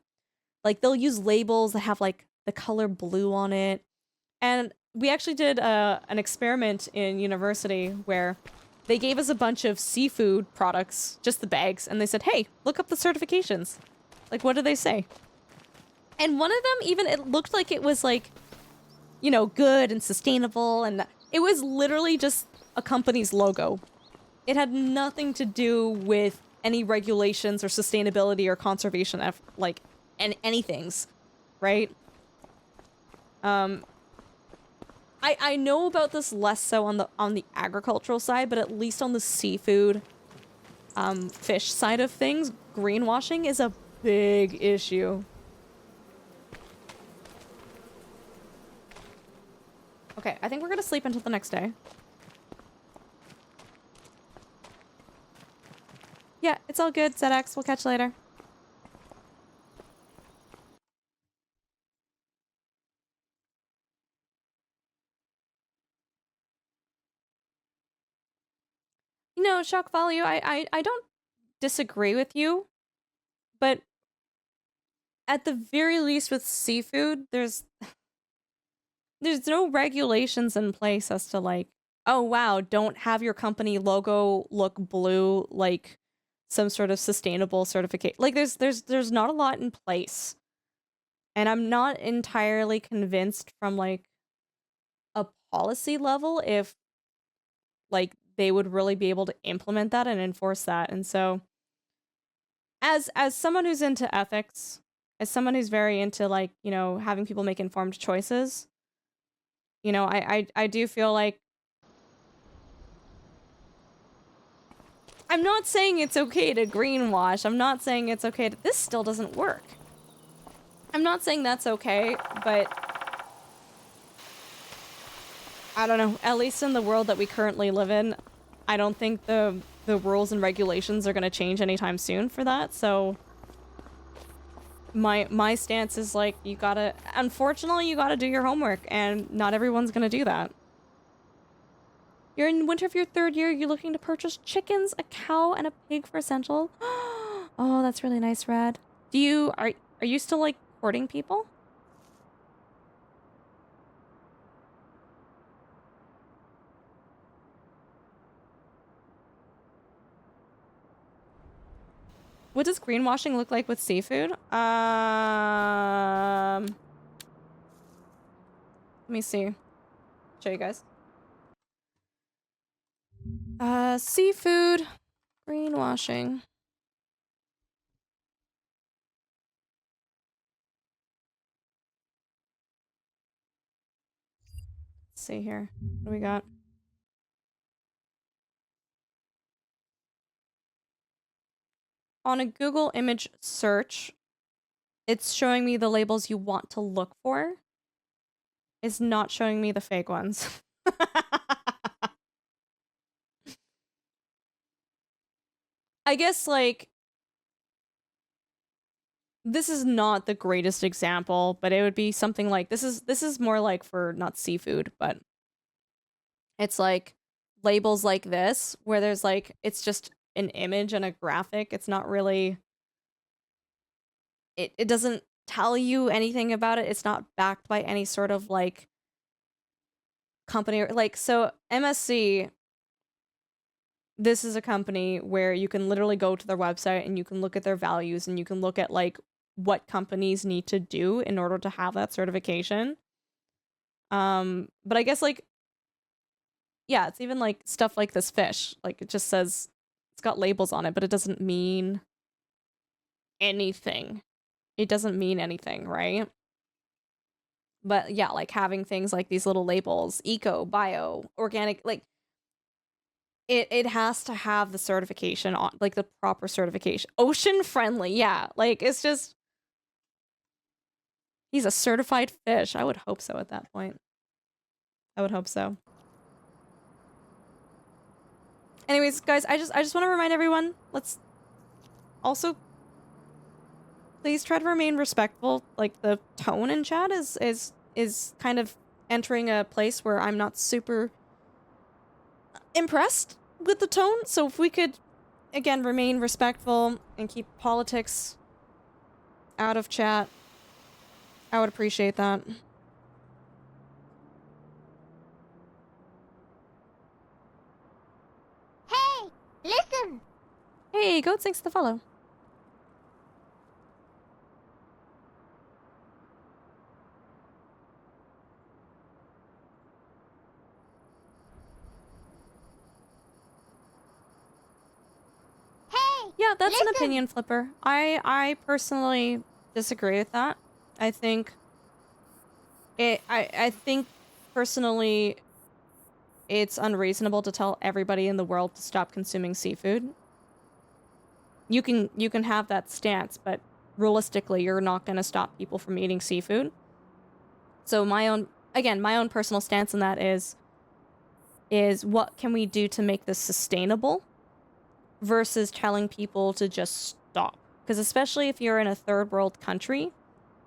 Like they'll use labels that have like the color blue on it. And we actually did an experiment in university where they gave us a bunch of seafood products, just the bags, and they said, hey, look up the certifications. Like, what do they say? And one of them, even, it looked like it was like, you know, good and sustainable, and it was literally just a company's logo. It had nothing to do with any regulations or sustainability or conservation, like, anythings, right? I know about this less so on the agricultural side, but at least on the seafood, fish side of things, greenwashing is a big issue. Okay, I think we're gonna sleep until the next day. Yeah, it's all good, ZX. We'll catch you later. You know, shock value, I don't disagree with you, but at the very least with seafood, there's no regulations in place as to like, oh wow, don't have your company logo look blue like some sort of sustainable certificate. Like there's not a lot in place. And I'm not entirely convinced from like a policy level if like they would really be able to implement that and enforce that. And so as someone who's into ethics, as someone who's very into, like, you know, having people make informed choices, you know, I do feel like I'm not saying it's okay to greenwash. I'm not saying it's okay to... This still doesn't work. I'm not saying that's okay, but I don't know. At least in the world that we currently live in, I don't think the rules and regulations are going to change anytime soon for that. So my stance is, like, you gotta... Unfortunately, you gotta do your homework, and not everyone's going to do that. You're in winter of your 3rd year. You're looking to purchase chickens, a cow, and a pig for essential. Oh, that's really nice, Rad. Are you still, like, courting people? What does greenwashing look like with seafood? Let me see. Show you guys. Seafood greenwashing. Let's see here. What do we got? On a Google image search, it's showing me the labels you want to look for. It's not showing me the fake ones. I guess, like, this is not the greatest example, but it would be something like this is more like for not seafood, but it's like labels like this where there's, like, it's just an image and a graphic. It's not really, it doesn't tell you anything about it. It's not backed by any sort of, like, company, like, so MSC, this is a company where you can literally go to their website and you can look at their values and you can look at, like, what companies need to do in order to have that certification. But I guess, like, yeah, it's even, like, stuff like this fish. Like, it just says, it's got labels on it, but it doesn't mean anything. It doesn't mean anything, right? But yeah, like, having things like these little labels, eco, bio, organic, like, it has to have the certification on, like, the proper certification. Ocean friendly, yeah. Like, it's just... He's a certified fish. I would hope so at that point. I would hope so. Anyways, guys, I just want to remind everyone, let's also please try to remain respectful. Like, the tone in chat is kind of entering a place where I'm not super impressed with the tone. So if we could, again, remain respectful and keep politics out of chat, I would appreciate that. Hey, listen. Hey, Goat, thanks for the follow. Hey, Yeah, that's an listen. opinion flipper. I personally disagree with that. I think I think personally it's unreasonable to tell everybody in the world to stop consuming seafood. You can have that stance, but realistically, you're not going to stop people from eating seafood. So my own personal stance on that is what can we do to make this sustainable versus telling people to just stop. Because especially if you're in a third world country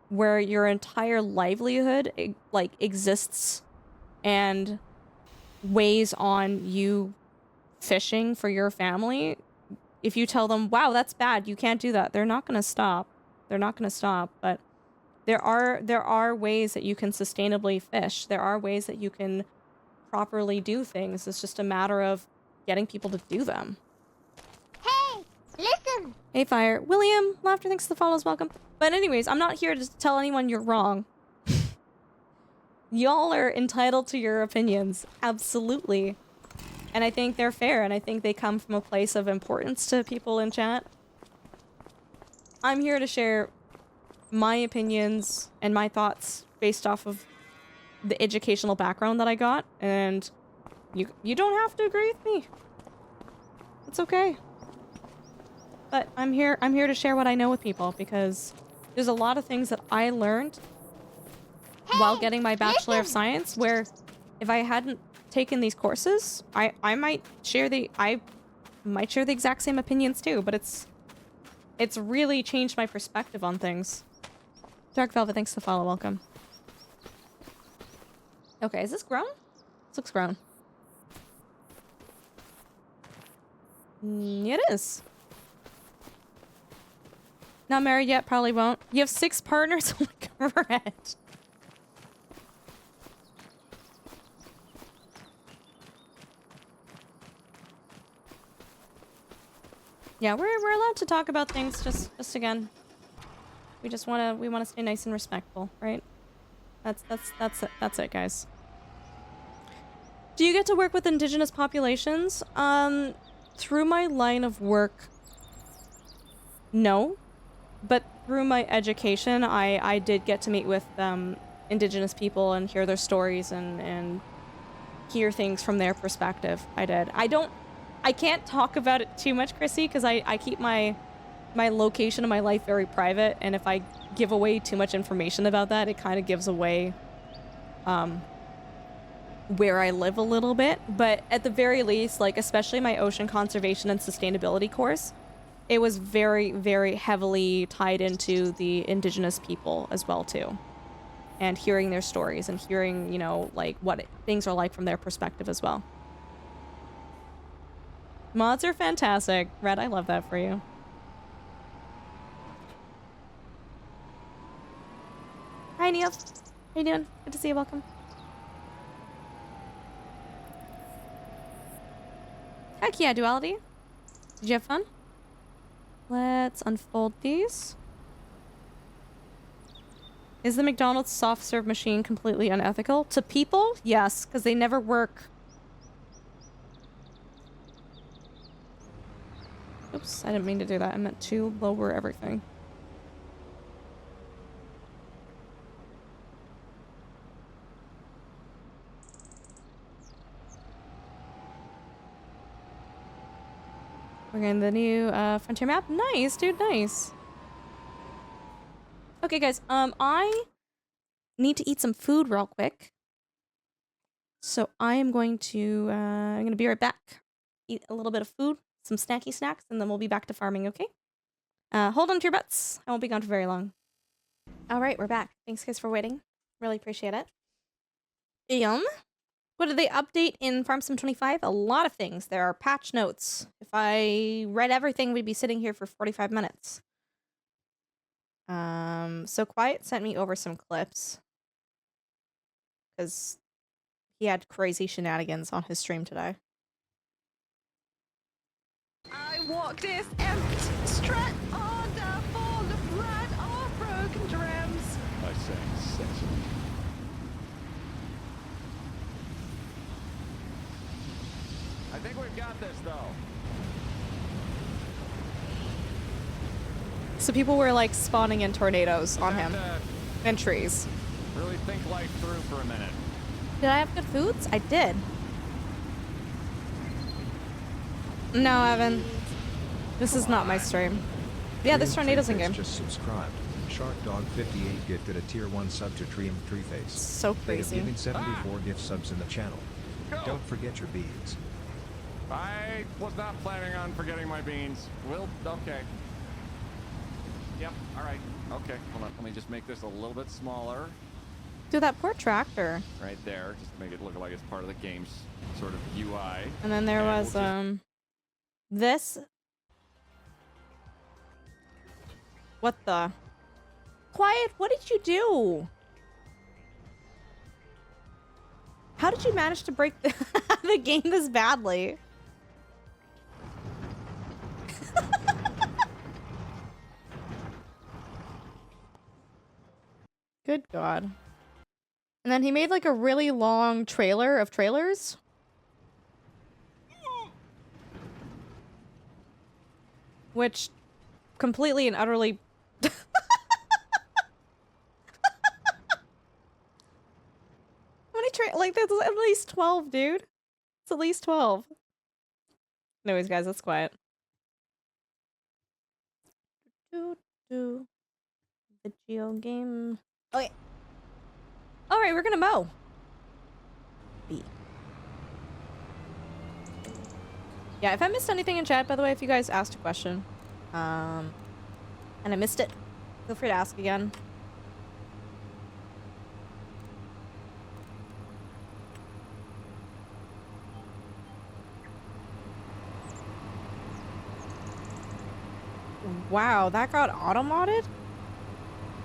where your entire livelihood exists and weighs on you fishing for your family, if you tell them, wow, that's bad, you can't do that, they're not going to stop. They're not going to stop. But there are ways that you can sustainably fish. There are ways that you can properly do things. It's just a matter of getting people to do them. Hey, listen. Hey, Fire. William, Laughter, thanks for the follows, welcome. But anyways, I'm not here to tell anyone you're wrong. Y'all are entitled to your opinions. Absolutely. And I think they're fair, and I think they come from a place of importance to people in chat. I'm here to share my opinions and my thoughts based off of the educational background that I got, and you don't have to agree with me. It's okay. But I'm here to share what I know with people, because there's a lot of things that I learned while getting my Bachelor of Science where if I hadn't taken these courses, I might share the exact same opinions too, but it's really changed my perspective on things. Dark Velvet, thanks for the follow, welcome. Okay, is this grown? This looks grown. It is. Not married yet, probably won't. You have 6 partners? Oh my god, Red. Yeah, we're allowed to talk about things just again. We wanna stay nice and respectful, right? That's it, guys. Do you get to work with indigenous populations? Through my line of work, no. But through my education, I did get to meet with indigenous people and hear their stories and hear things from their perspective. I did. I can't talk about it too much, Chrissy, because I keep my location of my life very private, and if I give away too much information about that, it kind of gives away where I live a little bit. But at the very least, like, especially my ocean conservation and sustainability course, it was very, very heavily tied into the indigenous people as well, too. And hearing their stories and hearing, you know, like, what things are like from their perspective as well. Mods are fantastic. Red, I love that for you. Hi, Neil. How you doing? Good to see you. Welcome. Heck yeah, Duality. Did you have fun? Let's unfold these. Is the McDonald's soft serve machine completely unethical? To people? Yes, because they never work. Oops, I didn't mean to do that. I meant to lower everything. We're getting the new frontier map. Nice, dude, nice. Okay, guys, I need to eat some food real quick. So I am going to, I'm gonna be right back. Eat a little bit of food, some snacky snacks, and then we'll be back to farming, okay? Hold on to your butts. I won't be gone for very long. All right, we're back. Thanks, guys, for waiting. Really appreciate it. What did they update in Farm Sim 25? A lot of things. There are patch notes. If I read everything, we'd be sitting here for 45 minutes. So Quiet sent me over some clips. Because he had crazy shenanigans on his stream today. I walk this empty stretch on the full of blood of broken dreams. I say, sexy. I think we've got this, though. So people were like spawning in tornadoes on him. And trees. Really think life through for a minute. Did I have good foods? I did. No, Evan. This is not my stream. Yeah, this tornado's in game. Just subscribed. Shark Dog 58 gifted a tier 1 sub to Triumph Treeface. So They have crazy. given 74 gift subs in the channel. Go. Don't forget your beads. I was not planning on forgetting my beans. Okay. Yep, alright. Okay, hold on. Let me just make this a little bit smaller. Dude, that poor tractor. Right there. Just to make it look like it's part of the game's sort of UI. And then there And was, we'll just- this. What the? Quiet, what did you do? How did you manage to break the game this badly? Good God. And then he made like a really long trailer of trailers. which completely and utterly... How many like, that's at least 12, dude. It's at least 12. Anyways, guys, let's quiet. Video game. Okay. Alright, we're gonna mow. B. Yeah, if I missed anything in chat, by the way, if you guys asked a question, and I missed it, feel free to ask again. Wow, that got auto-modded?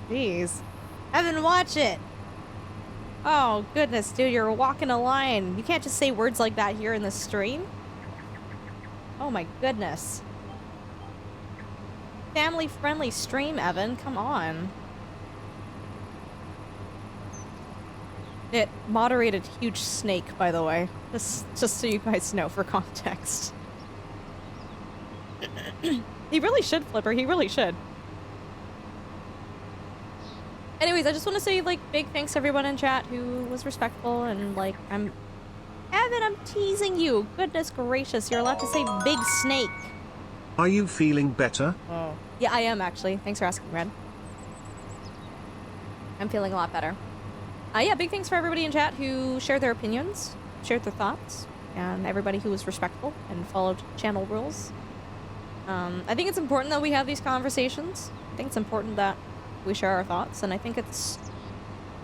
Jeez. Evan, watch it! Oh, goodness, dude, you're walking a line. You can't just say words like that here in the stream. Oh my goodness. Family-friendly stream, Evan. Come on. It moderated huge snake, by the way. Just so you guys know for context. He really should, Flipper. He really should. Anyways, I just want to say, like, big thanks to everyone in chat who was respectful and, like, Evan, I'm teasing you. Goodness gracious, you're allowed to say big snake. Are you feeling better? Oh. Yeah, I am, actually. Thanks for asking, Red. I'm feeling a lot better. Yeah, big thanks for everybody in chat who shared their opinions, shared their thoughts, and everybody who was respectful and followed channel rules. I think it's important that we have these conversations. I think it's important that we share our thoughts, and I think it's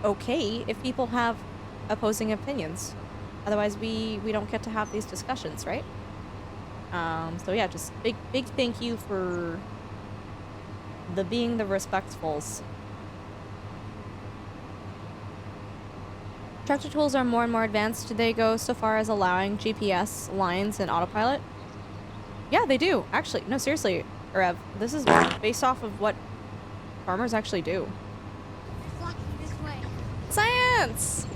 okay if people have opposing opinions. Otherwise, we don't get to have these discussions, right? So yeah, just big thank you for being the respectfuls. Tractor tools are more and more advanced. Do they go so far as allowing GPS lines and autopilot? Yeah, they do. Actually, no, seriously, Rev. This is based off of what farmers actually do. This way. Science!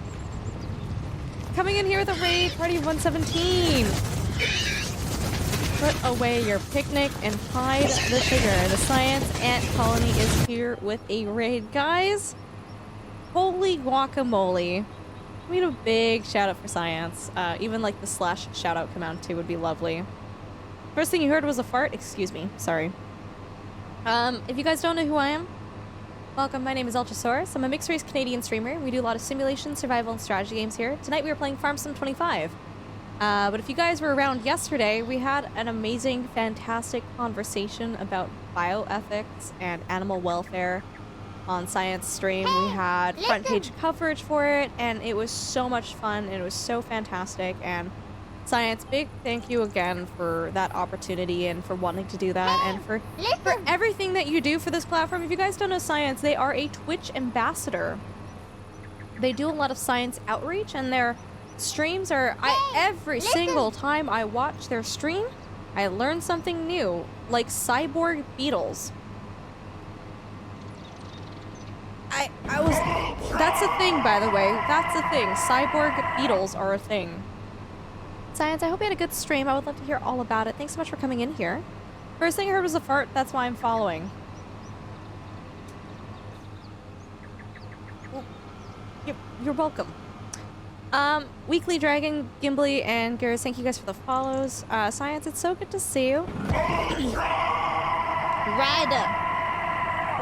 Coming in here with a raid, party of 117. Put away your picnic and hide the sugar. The science ant colony is here with a raid, guys. Holy guacamole. We need a big shout out for science. Even like the / shout out command too would be lovely. First thing you heard was a fart. Excuse me. Sorry. If you guys don't know who I am, welcome. My name is Ultrasaurus. I'm a mixed-race Canadian streamer. We do a lot of simulation, survival, and strategy games here. Tonight we were playing Farm Sim 25. But if you guys were around yesterday, we had an amazing, fantastic conversation about bioethics and animal welfare on Science Stream. We had front page coverage for it, and it was so much fun, and it was so fantastic, and Science, big thank you again for that opportunity and for wanting to do that and for everything that you do for this platform. If you guys don't know Science, they are a Twitch ambassador. They do a lot of science outreach, and their streams are... every single time I watch their stream, I learn something new, like cyborg beetles. That's a thing, by the way. That's a thing. Cyborg beetles are a thing. Science, I hope you had a good stream. I would love to hear all about it. Thanks so much for coming in here. First thing I heard was a fart. That's why I'm following. Well, you're welcome. Weekly Dragon, Gimbly, and Garrus, thank you guys for the follows. Science, it's so good to see you.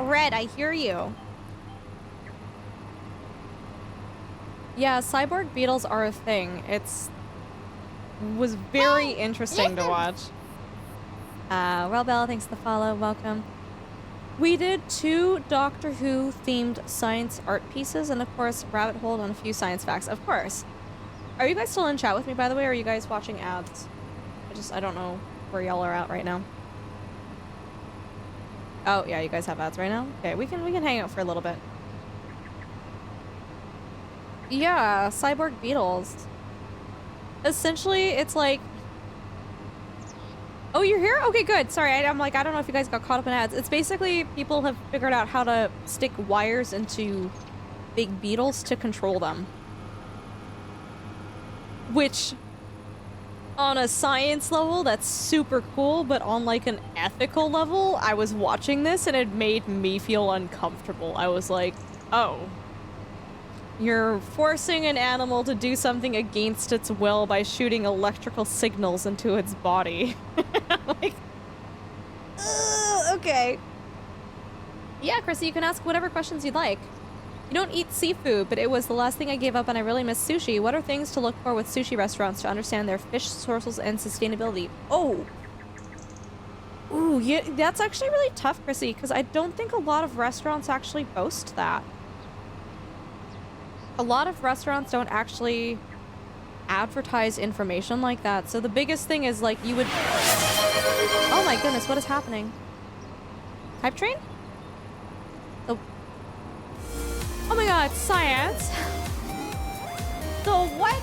Red, I hear you. Yeah, cyborg beetles are a thing. Was very interesting to watch. Relbell, thanks for the follow. Welcome. We did 2 Doctor Who themed science art pieces, and of course, rabbit hole on a few science facts. Of course. Are you guys still in chat with me, by the way, or are you guys watching ads? I don't know where y'all are at right now. Oh, yeah, you guys have ads right now? Okay, we can hang out for a little bit. Yeah, cyborg beetles. Essentially, it's like... Oh, you're here? Okay, good. Sorry, I'm like, I don't know if you guys got caught up in ads. It's basically people have figured out how to stick wires into big beetles to control them. Which on a science level, that's super cool, but on like an ethical level, I was watching this and it made me feel uncomfortable. I was like, oh, you're forcing an animal to do something against its will by shooting electrical signals into its body. Like, okay. Yeah, Chrissy, you can ask whatever questions you'd like. You don't eat seafood, but it was the last thing I gave up and I really miss sushi. What are things to look for with sushi restaurants to understand their fish sources and sustainability? Oh. Ooh, yeah, that's actually really tough, Chrissy, because I don't think a lot of restaurants actually boast that. A lot of restaurants don't actually advertise information like that. So the biggest thing is like you would... Oh my goodness, what is happening? Hype train? Oh my god, science! The what?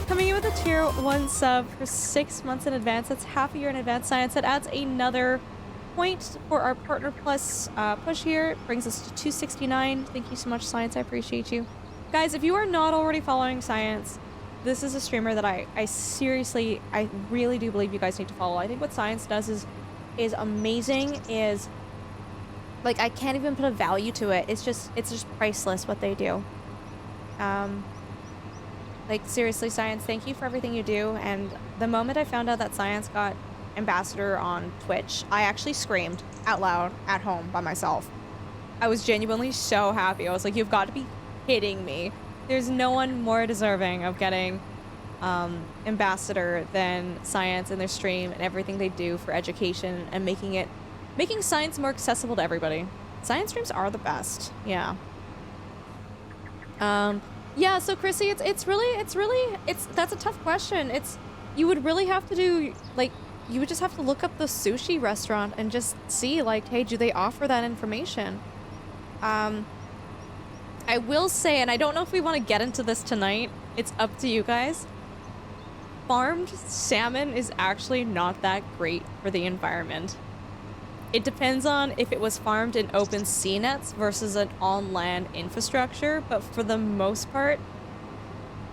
Coming in with a tier 1 sub for 6 months in advance. That's half a year in advance, science. That adds another point for our Partner Plus push here. It brings us to 269. Thank you so much, science. I appreciate you. Guys, if you are not already following science, this is a streamer that I seriously, I really do believe you guys need to follow. I think what science does is amazing, is... Like, I can't even put a value to it. It's just priceless what they do. Like, seriously, Science, thank you for everything you do. And the moment I found out that Science got ambassador on Twitch, I actually screamed out loud at home by myself. I was genuinely so happy. I was like, you've got to be kidding me. There's no one more deserving of getting ambassador than Science in their stream and everything they do for education and making science more accessible to everybody. Science streams are the best. Yeah. Yeah, so Chrissy, that's a tough question. You would really have to do, like, you would just have to look up the sushi restaurant and just see, like, hey, do they offer that information? I will say, and I don't know if we want to get into this tonight, it's up to you guys. Farmed salmon is actually not that great for the environment. It depends on if it was farmed in open sea nets versus an on-land infrastructure, but for the most part,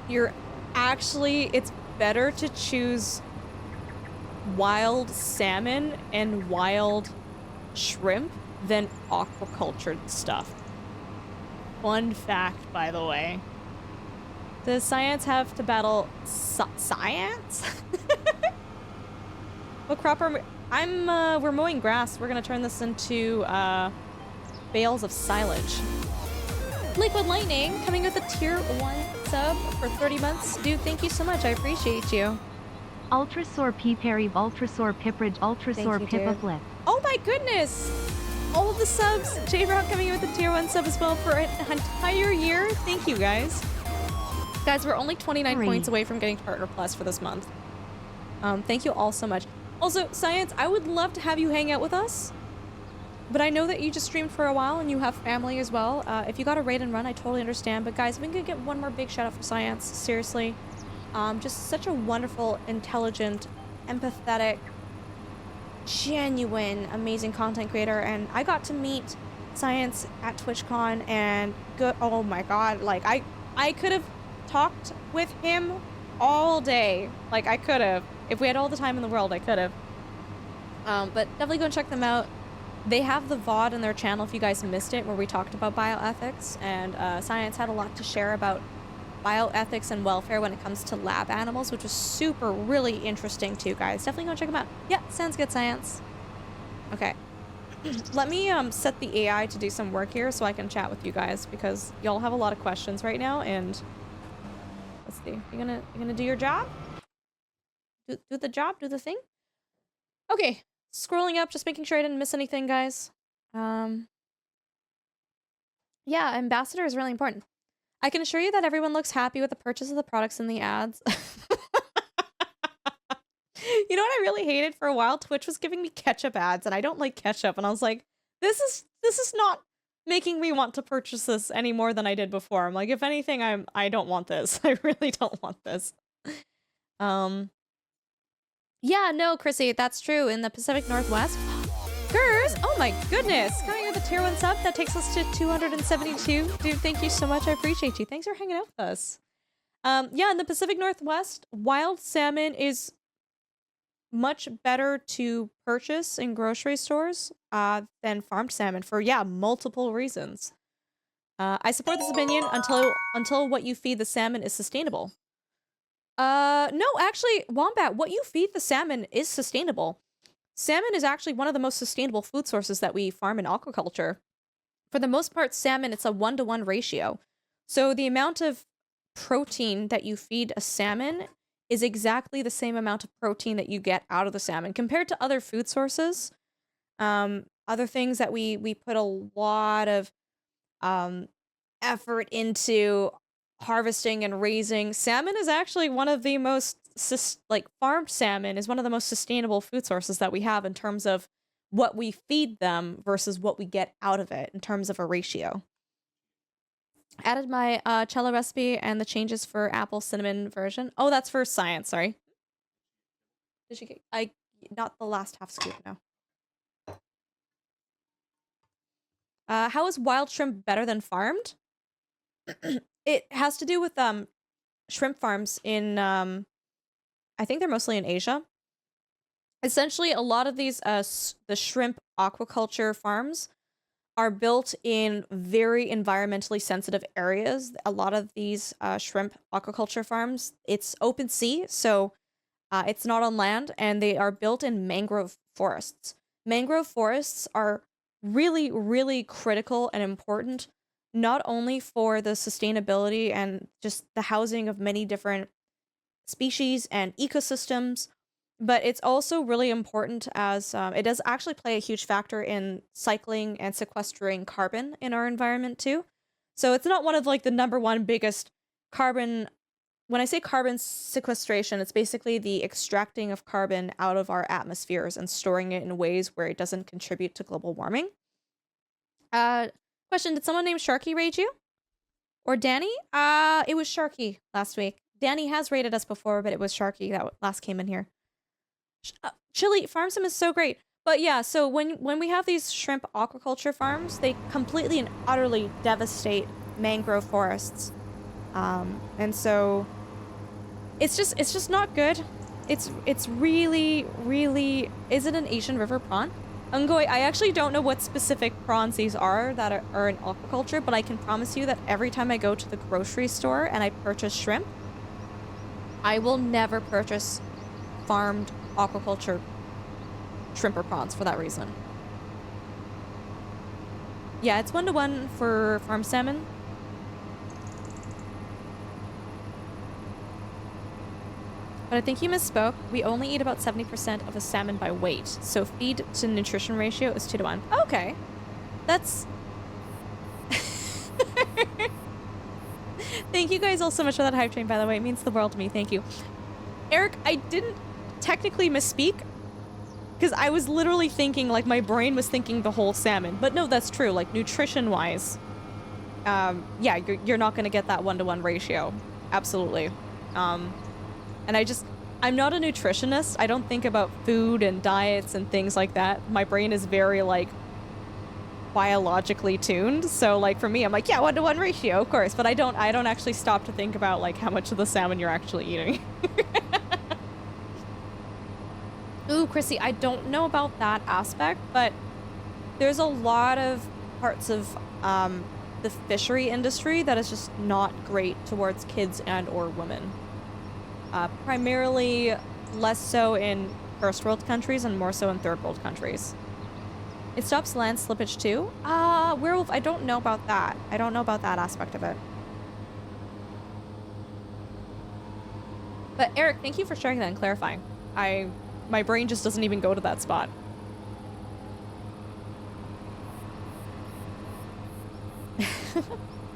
it's better to choose wild salmon and wild shrimp than aquacultured stuff. Fun fact, by the way. Does science have to battle science? What crop are we... we're mowing grass. We're gonna turn this into, bales of silage. Liquid Lightning coming with a tier 1 sub for 30 months. Dude, thank you so much. I appreciate you. Ultrasaur P. Perry, Ultrasaur Pipridge, Ultrasaur Pippa Flip. Oh my goodness! All of the subs. J-Rock coming in with a tier 1 sub as well for an entire year. Thank you, guys. Guys, we're only 29 points away from getting Partner Plus for this month. Thank you all so much. Also, Science, I would love to have you hang out with us, but I know that you just streamed for a while and you have family as well. If you got a raid and run, I totally understand. But guys, we can get one more big shout out for Science. Seriously. Just such a wonderful, intelligent, empathetic, genuine, amazing content creator. And I got to meet Science at TwitchCon and oh my god, like I could have talked with him all day. Like I could have. If we had all the time in the world, I could have. But definitely go and check them out. They have the VOD in their channel if you guys missed it, where we talked about bioethics, and Science had a lot to share about bioethics and welfare when it comes to lab animals, which was really interesting too, guys. Definitely go check them out. Yeah, sounds good, Science. Okay. Let me set the AI to do some work here so I can chat with you guys, because y'all have a lot of questions right now, and let's see. You gonna do your job? Do the job, do the thing. Okay, scrolling up, just making sure I didn't miss anything, guys. Yeah, ambassador is really important. I can assure you that everyone looks happy with the purchase of the products in the ads. You know what I really hated for a while? Twitch was giving me ketchup ads, and I don't like ketchup, and I was like, this is not making me want to purchase this any more than I did before. I'm like, if anything, I don't want this. I really don't want this. Yeah, no, Chrissy, that's true. In the Pacific Northwest. Gers! Oh my goodness! Coming with a tier 1 sub, that takes us to 272. Dude, thank you so much. I appreciate you. Thanks for hanging out with us. Yeah, in the Pacific Northwest, wild salmon is much better to purchase in grocery stores than farmed salmon for, yeah, multiple reasons. I support this opinion until what you feed the salmon is sustainable. No, actually, Wombat, what you feed the salmon is sustainable. Salmon is actually one of the most sustainable food sources that we farm in aquaculture. For the most part, salmon, it's a 1-to-1 ratio. So the amount of protein that you feed a salmon is exactly the same amount of protein that you get out of the salmon compared to other food sources. Other things that we put a lot of effort into harvesting and raising. Salmon is actually one of the most farmed salmon is one of the most sustainable food sources that we have in terms of what we feed them versus what we get out of it in terms of a ratio. Added my cello recipe and the changes for apple cinnamon version. Oh, that's for science, sorry. Did she get not the last half scoop, no. How is wild shrimp better than farmed? It has to do with shrimp farms in I think they're mostly in Asia. Essentially, a lot of these the shrimp aquaculture farms are built in very environmentally sensitive areas. A lot of these shrimp aquaculture farms, it's open sea, so it's not on land, and they are built in mangrove forests. Mangrove forests are really, really critical and important, not only for the sustainability and just the housing of many different species and ecosystems, but it's also really important as it does actually play a huge factor in cycling and sequestering carbon in our environment too. So it's not one of like the number one biggest carbon. When I say carbon sequestration, it's basically the extracting of carbon out of our atmospheres and storing it in ways where it doesn't contribute to global warming. Question, did someone named Sharky raid you? Or Danny? It was Sharky last week. Danny has raided us before, but it was Sharky that last came in here. Chili farm sim is so great. But yeah, so when we have these shrimp aquaculture farms, they completely and utterly devastate mangrove forests. And so it's just not good. It's really, really, is it an Asian river prawn? Ungoy, I actually don't know what specific prawns these are that are in aquaculture, but I can promise you that every time I go to the grocery store and I purchase shrimp, I will never purchase farmed aquaculture shrimp or prawns for that reason. Yeah, it's 1-to-1 for farm salmon. But I think you misspoke. We only eat about 70% of a salmon by weight, so feed to nutrition ratio is 2-to-1. Okay. That's... Thank you guys all so much for that hype train, by the way. It means the world to me. Thank you. Eric, I didn't technically misspeak, because I was literally thinking, like, my brain was thinking the whole salmon. But no, that's true. Like, nutrition-wise, yeah, you're not going to get that 1-to-1 ratio. Absolutely. And I'm not a nutritionist. I don't think about food and diets and things like that. My brain is very, like, biologically tuned. So, like, for me, I'm like, yeah, 1-to-1 ratio, of course. But I don't actually stop to think about, like, how much of the salmon you're actually eating. Ooh, Chrissy, I don't know about that aspect, but there's a lot of parts of the fishery industry that is just not great towards kids and or women. Primarily less so in first world countries and more so in third world countries. It stops land slippage too? Werewolf, I don't know about that. I don't know about that aspect of it. But Eric, thank you for sharing that and clarifying. My brain just doesn't even go to that spot.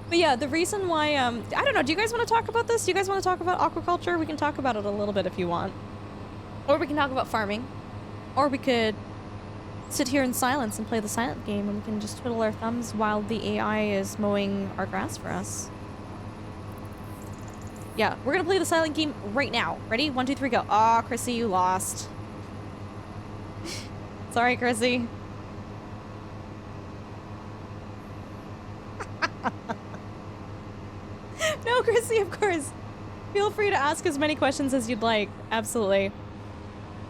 But yeah, the reason why, I don't know, do you guys want to talk about this? Do you guys want to talk about aquaculture? We can talk about it a little bit if you want. Or we can talk about farming. Or we could sit here in silence and play the silent game, and we can just twiddle our thumbs while the AI is mowing our grass for us. Yeah, we're gonna play the silent game right now. Ready? 1, 2, 3, go. Aw, Chrissy, you lost. Sorry, Chrissy. No, Chrissy, of course. Feel free to ask as many questions as you'd like. Absolutely.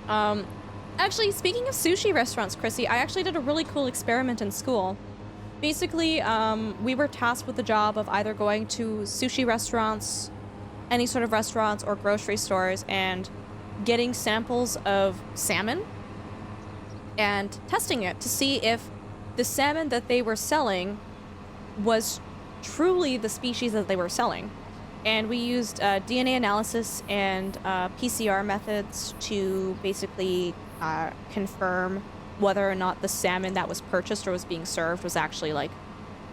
Actually, speaking of sushi restaurants, Chrissy, I actually did a really cool experiment in school. Basically, we were tasked with the job of either going to sushi restaurants, any sort of restaurants or grocery stores, and getting samples of salmon and testing it to see if the salmon that they were selling was truly the species that they were selling. And we used DNA analysis and PCR methods to basically confirm whether or not the salmon that was purchased or was being served was actually like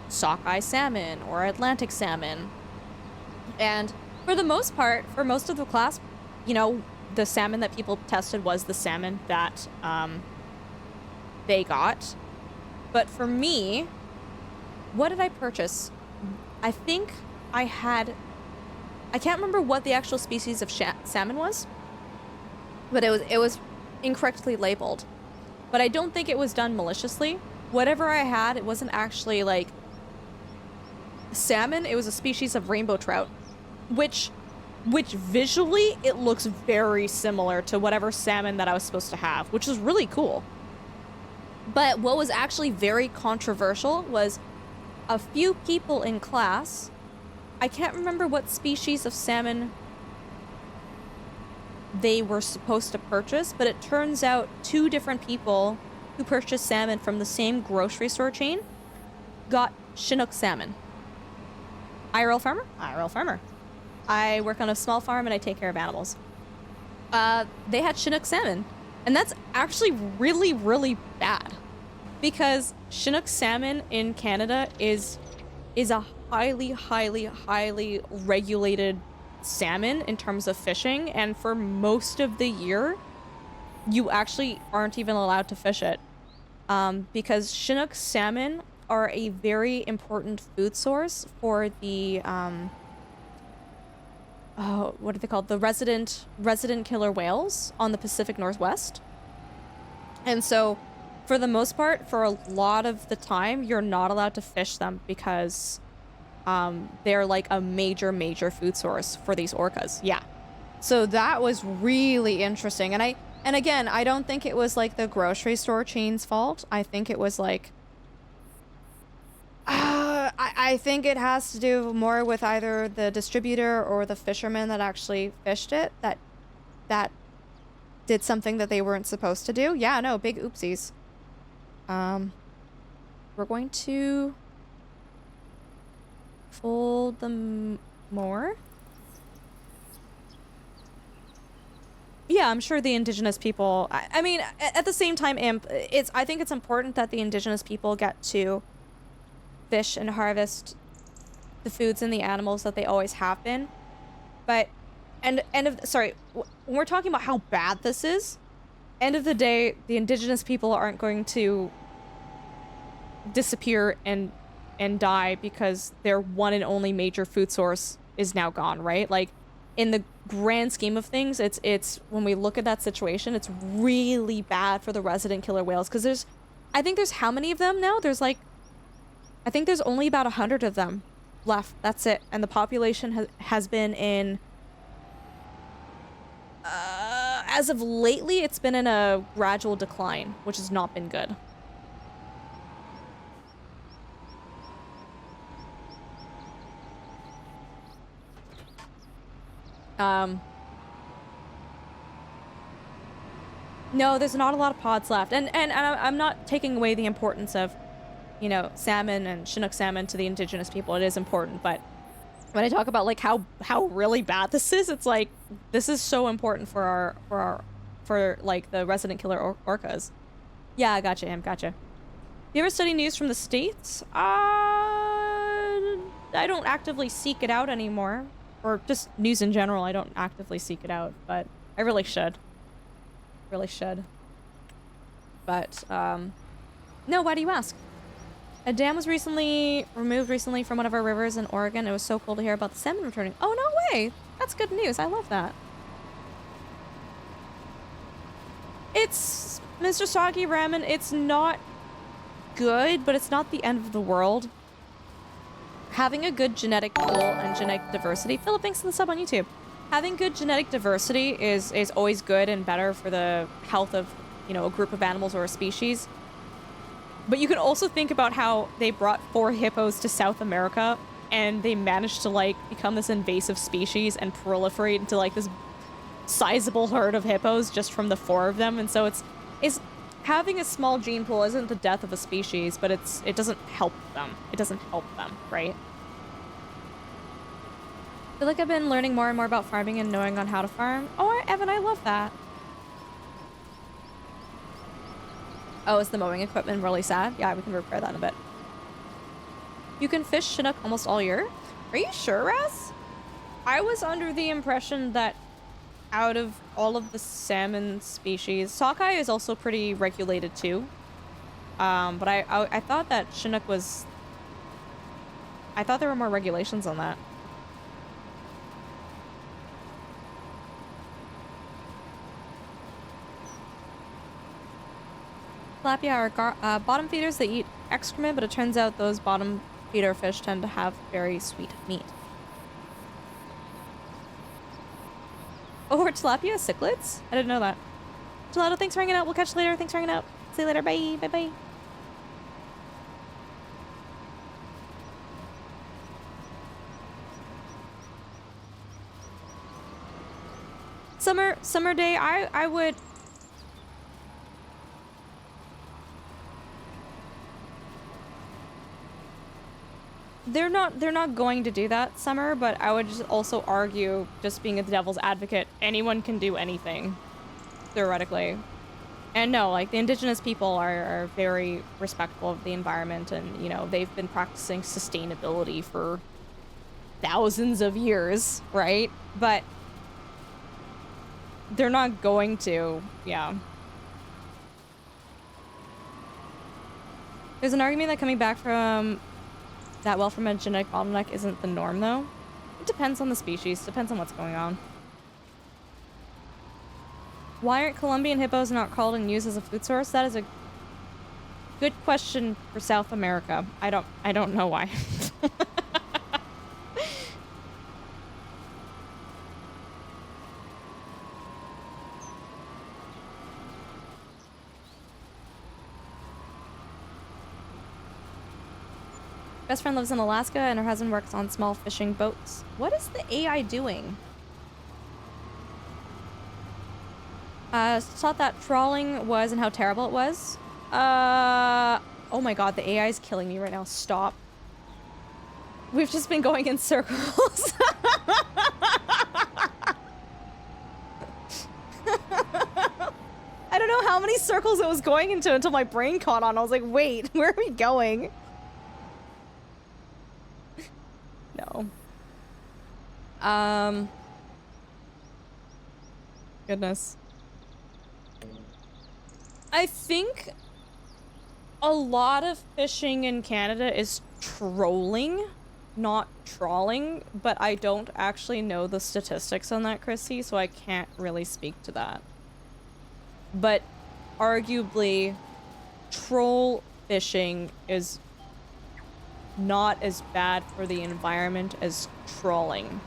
sockeye salmon or Atlantic salmon. And for the most part, for most of the class, you know, the salmon that people tested was the salmon that they got. But for me, what did I purchase? I think I can't remember what the actual species of salmon was, but it was incorrectly labeled. But I don't think it was done maliciously. Whatever I had, it wasn't actually like salmon. It was a species of rainbow trout, which visually it looks very similar to whatever salmon that I was supposed to have, which is really cool. But what was actually very controversial was a few people in class, I can't remember what species of salmon they were supposed to purchase, but it turns out 2 different people who purchased salmon from the same grocery store chain got Chinook salmon. IRL farmer? IRL farmer. I work on a small farm and I take care of animals. They had Chinook salmon, and that's actually really, really bad because Chinook salmon in Canada is a highly, highly, highly regulated salmon in terms of fishing, and for most of the year you actually aren't even allowed to fish it because Chinook salmon are a very important food source for the what are they called, the resident killer whales on the Pacific Northwest. And so for the most part, for a lot of the time, you're not allowed to fish them because they're like a major food source for these orcas. Yeah. So that was really interesting. And again, I don't think it was like the grocery store chain's fault. I think it was like, I think it has to do more with either the distributor or the fisherman that actually fished it that did something that they weren't supposed to do. Yeah, no, big oopsies. We're going to fold them more. Yeah, I'm sure the indigenous people, I mean, at the same time, Imp, I think it's important that the indigenous people get to fish and harvest the foods and the animals that they always have been. But, sorry, when we're talking about how bad this is, end of the day, the indigenous people aren't going to disappear and die because their one and only major food source is now gone, right? Like, in the grand scheme of things, it's when we look at that situation, it's really bad for the resident killer whales, because I think there's how many of them now? I think there's only about 100 of them left. That's it. And the population has been in, as of lately, it's been in a gradual decline, which has not been good. No, there's not a lot of pods left. And I'm not taking away the importance of, you know, salmon and Chinook salmon to the indigenous people. It is important, but when I talk about like how really bad this is, it's like this is so important for like the resident killer orcas. Yeah, I gotcha, Em, gotcha. You ever study news from the States? I don't actively seek it out anymore. Or just news in general, I don't actively seek it out, but I really should. Really should. But, no, why do you ask? A dam was removed recently from one of our rivers in Oregon. It was so cool to hear about the salmon returning. Oh, no way! That's good news. I love that. It's, Mr. Soggy Ramen, it's not good, but it's not the end of the world. Having a good genetic pool and genetic diversity. Philip, thanks for the sub on YouTube. Having good genetic diversity is always good and better for the health of, you know, a group of animals or a species. But you can also think about how they brought 4 hippos to South America and they managed to, like, become this invasive species and proliferate into, like, this sizable herd of hippos just from the 4 of them. And so it's having a small gene pool isn't the death of a species, but it doesn't help them. It doesn't help them, right? I feel like I've been learning more and more about farming and knowing on how to farm. Oh, Evan, I love that. Oh, is the mowing equipment really sad? Yeah, we can repair that in a bit. You can fish Chinook almost all year? Are you sure, Raz? I was under the impression that out of all of the salmon species, sockeye is also pretty regulated too. But I thought that Chinook was... I thought there were more regulations on that. Tilapia are bottom feeders that eat excrement, but it turns out those bottom feeder fish tend to have very sweet meat. Oh, are tilapia cichlids? I didn't know that. Gelato, thanks for hanging out. We'll catch you later. Thanks for hanging out. See you later. Bye. Bye-bye. Summer day, I would... They're not going to do that, Summer, but I would just also argue, just being a devil's advocate, anyone can do anything, theoretically. And no, like, the indigenous people are very respectful of the environment, and, you know, they've been practicing sustainability for thousands of years, right? But they're not going to, yeah. There's an argument that coming back from that well from a genetic bottleneck isn't the norm, though. It depends on the species, depends on what's going on. Why aren't Colombian hippos not called and used as a food source? That is a good question for South America. I don't know why. Best friend lives in Alaska and her husband works on small fishing boats. What is the AI doing? Thought that trawling was and how terrible it was. Oh my god, the AI is killing me right now. Stop. We've just been going in circles. I don't know how many circles it was going into until my brain caught on. I was like, wait, where are we going? No. Goodness. I think a lot of fishing in Canada is trolling, not trawling, but I don't actually know the statistics on that, Chrissy, so I can't really speak to that. But arguably, troll fishing is not as bad for the environment as trawling.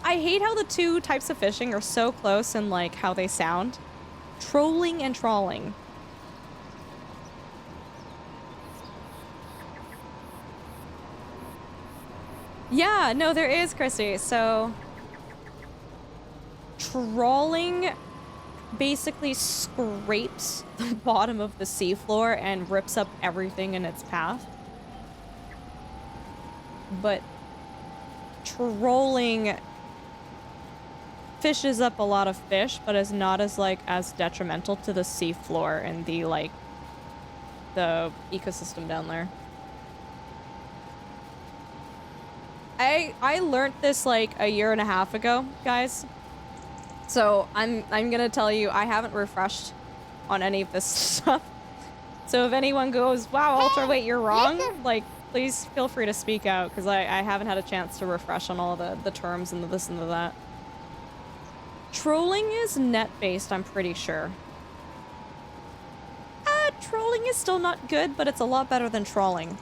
I hate how the two types of fishing are so close in, like, how they sound. Trolling and trawling. Yeah, no, there is, Chrissy. So, trawling basically scrapes the bottom of the seafloor and rips up everything in its path. But trolling fishes up a lot of fish, but is not as, like, as detrimental to the seafloor and the, like, the ecosystem down there. I learned this like a year and a half ago, guys. So I'm gonna tell you, I haven't refreshed on any of this stuff. So if anyone goes, wow, Ultra, wait, you're wrong, like, please feel free to speak out, because I haven't had a chance to refresh on all the terms and the this and the that. Trolling is net-based, I'm pretty sure. trolling is still not good, but it's a lot better than trawling.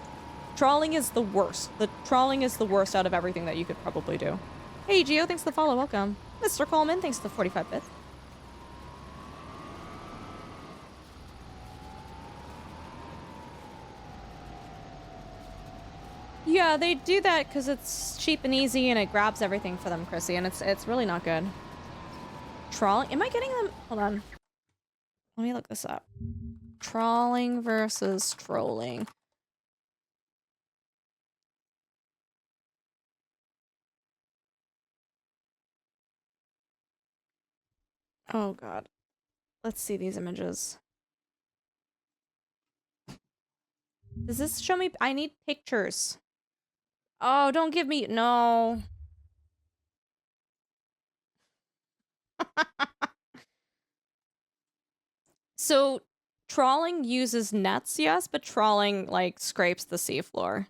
Trawling is the worst. The trawling is the worst out of everything that you could probably do. Hey, Gio, thanks for the follow. Welcome. Mr. Coleman, thanks for the 45 bits. Yeah, they do that because it's cheap and easy and it grabs everything for them, Chrissy, and it's really not good. Trawling? Am I getting them? Hold on. Let me look this up. Trawling versus trolling. Oh god. Let's see these images. Does this show me? I need pictures. Oh, don't give me... No. So, trawling uses nets, yes, but trawling, like, scrapes the seafloor.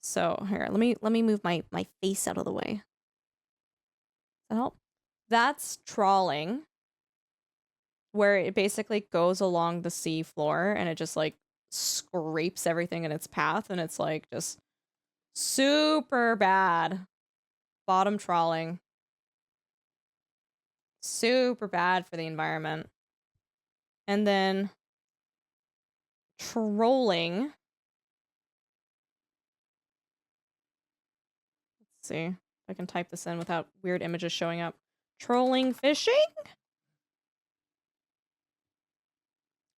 So, here, let me move my face out of the way. Does that help? That's trawling, where it basically goes along the seafloor, and it just, like, scrapes everything in its path, and it's, like, just super bad. Bottom trawling. Super bad for the environment. And then trolling. Let's see if I can type this in without weird images showing up. Trolling fishing?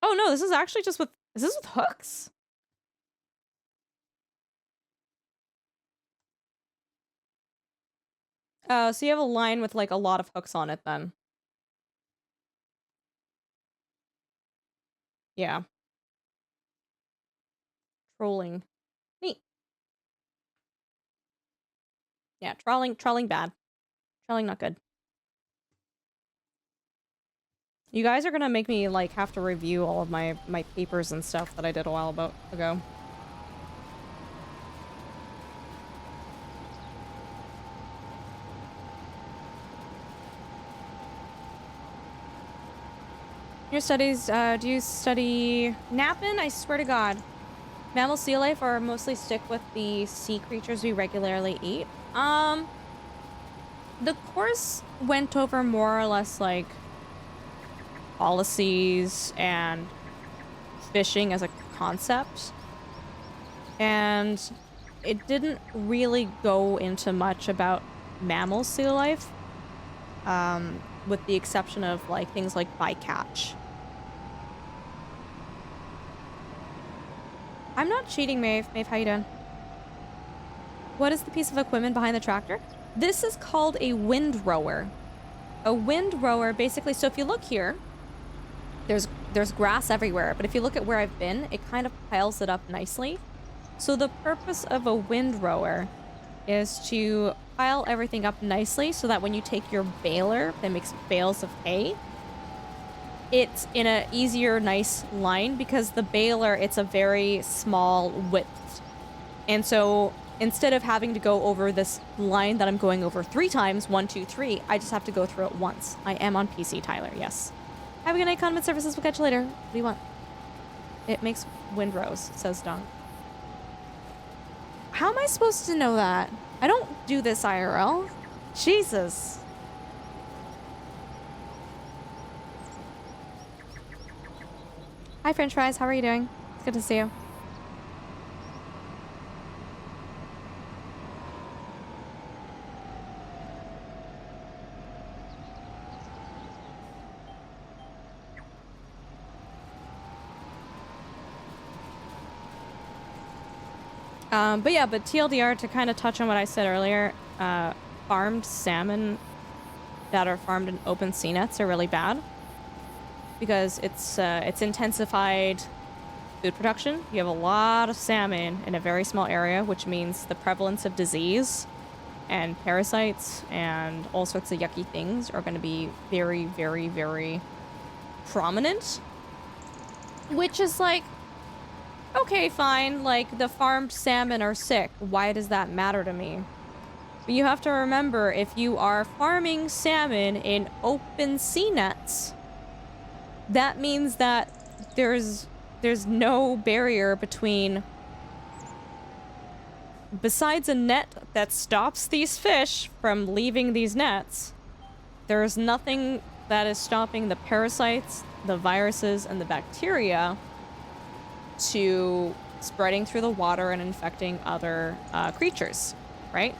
Oh no, this is actually just with... Is this with hooks? So you have a line with like a lot of hooks on it then. Yeah. Trolling. Neat. Yeah, trawling bad. Trawling not good. You guys are gonna make me like have to review all of my papers and stuff that I did a while ago. Your studies, do you study napping? I swear to God. Mammal sea life or mostly stick with the sea creatures we regularly eat? The course went over more or less like policies and fishing as a concept. And it didn't really go into much about mammal sea life. With the exception of like things like bycatch. I'm not cheating, Maeve. Maeve, how you doing? What is the piece of equipment behind the tractor? This is called a windrower. A windrower, basically, so if you look here, there's grass everywhere, but if you look at where I've been, it kind of piles it up nicely. So the purpose of a windrower is to pile everything up nicely so that when you take your baler that makes bales of hay, it's in a easier, nice line because the baler, it's a very small width. And so instead of having to go over this line that I'm going over 3 times, 1, 2, 3, I just have to go through it once. I am on PC, Tyler, yes. Have a good night, Condiment Services. We'll catch you later. What do you want? It makes windrows, says Dong. How am I supposed to know that? I don't do this IRL. Jesus. Hi, French fries. How are you doing? It's good to see you. But TLDR, to kind of touch on what I said earlier, farmed salmon that are farmed in open sea nets are really bad because it's intensified food production. You have a lot of salmon in a very small area, which means the prevalence of disease and parasites and all sorts of yucky things are going to be very, very, very prominent, which is like, okay, fine, like, the farmed salmon are sick. Why does that matter to me? But you have to remember, if you are farming salmon in open sea nets, that means that there's no barrier between, besides a net that stops these fish from leaving these nets, there's nothing that is stopping the parasites, the viruses, and the bacteria to spreading through the water and infecting other creatures, right?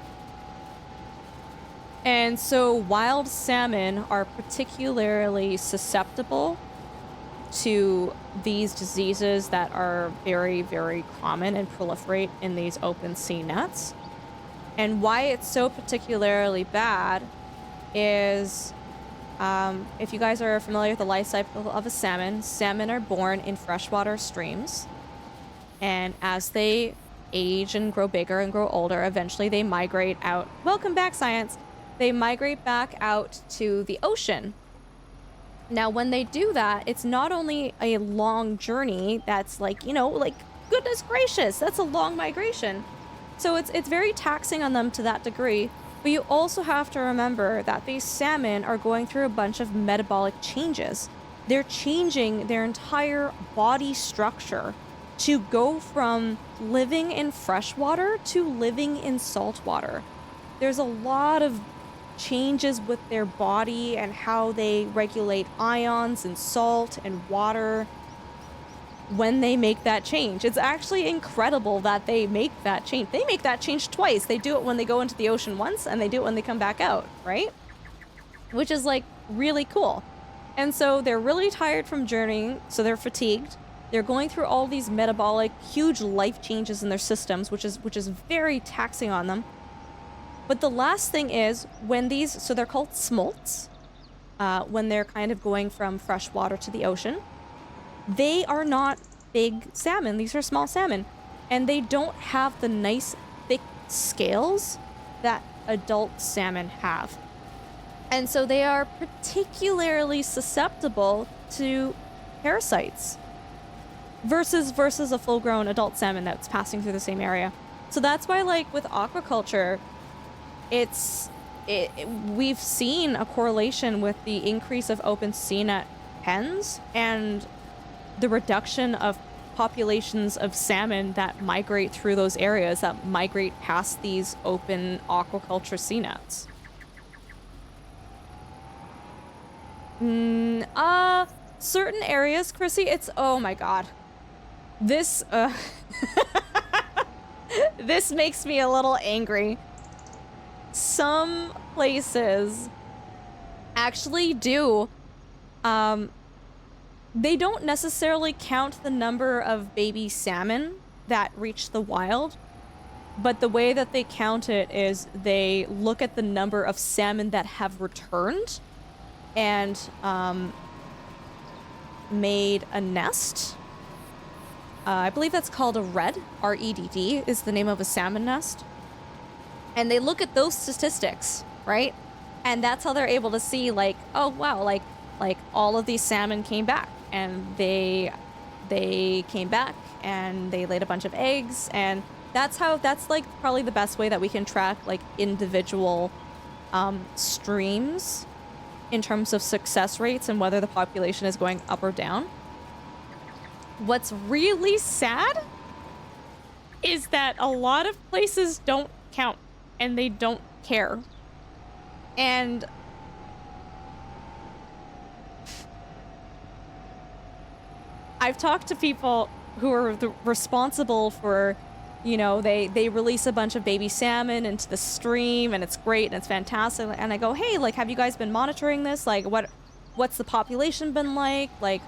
And so wild salmon are particularly susceptible to these diseases that are very, very common and proliferate in these open sea nets. And why it's so particularly bad is, if you guys are familiar with the life cycle of a salmon, salmon are born in freshwater streams. And as they age and grow bigger and grow older, eventually they migrate out. Welcome back, science. They migrate back out to the ocean. Now, when they do that, it's not only a long journey that's like, you know, like, goodness gracious, that's a long migration. So it's very taxing on them to that degree. But you also have to remember that these salmon are going through a bunch of metabolic changes. They're changing their entire body structure to go from living in freshwater to living in saltwater. There's a lot of changes with their body and how they regulate ions and salt and water when they make that change. It's actually incredible that they make that change. They make that change twice. They do it when they go into the ocean once, and they do it when they come back out, right? Which is like really cool. And so they're really tired from journeying, so they're fatigued. They're going through all these metabolic, huge life changes in their systems, which is very taxing on them. But the last thing is when these, so they're called smolts, when they're kind of going from freshwater to the ocean, they are not big salmon. These are small salmon. And they don't have the nice, thick scales that adult salmon have. And so they are particularly susceptible to parasites versus a full-grown adult salmon that's passing through the same area. So that's why, like, with aquaculture, we've seen a correlation with the increase of open sea net pens and the reduction of populations of salmon that migrate through those areas, that migrate past these open aquaculture sea nets. Certain areas, Chrissy, it's, oh my god. This, this makes me a little angry. Some places actually do, they don't necessarily count the number of baby salmon that reach the wild, but the way that they count it is they look at the number of salmon that have returned and made a nest. I believe that's called a redd, R-E-D-D is the name of a salmon nest. And they look at those statistics, right? And that's how they're able to see, like, oh wow, like all of these salmon came back, and they came back and they laid a bunch of eggs, and that's like probably the best way that we can track like individual streams in terms of success rates and whether the population is going up or down. What's really sad is that a lot of places don't count and they don't care. And I've talked to people who are responsible for, you know, they release a bunch of baby salmon into the stream and it's great and it's fantastic. And I go, hey, like, have you guys been monitoring this? Like, what's the population been like? Like,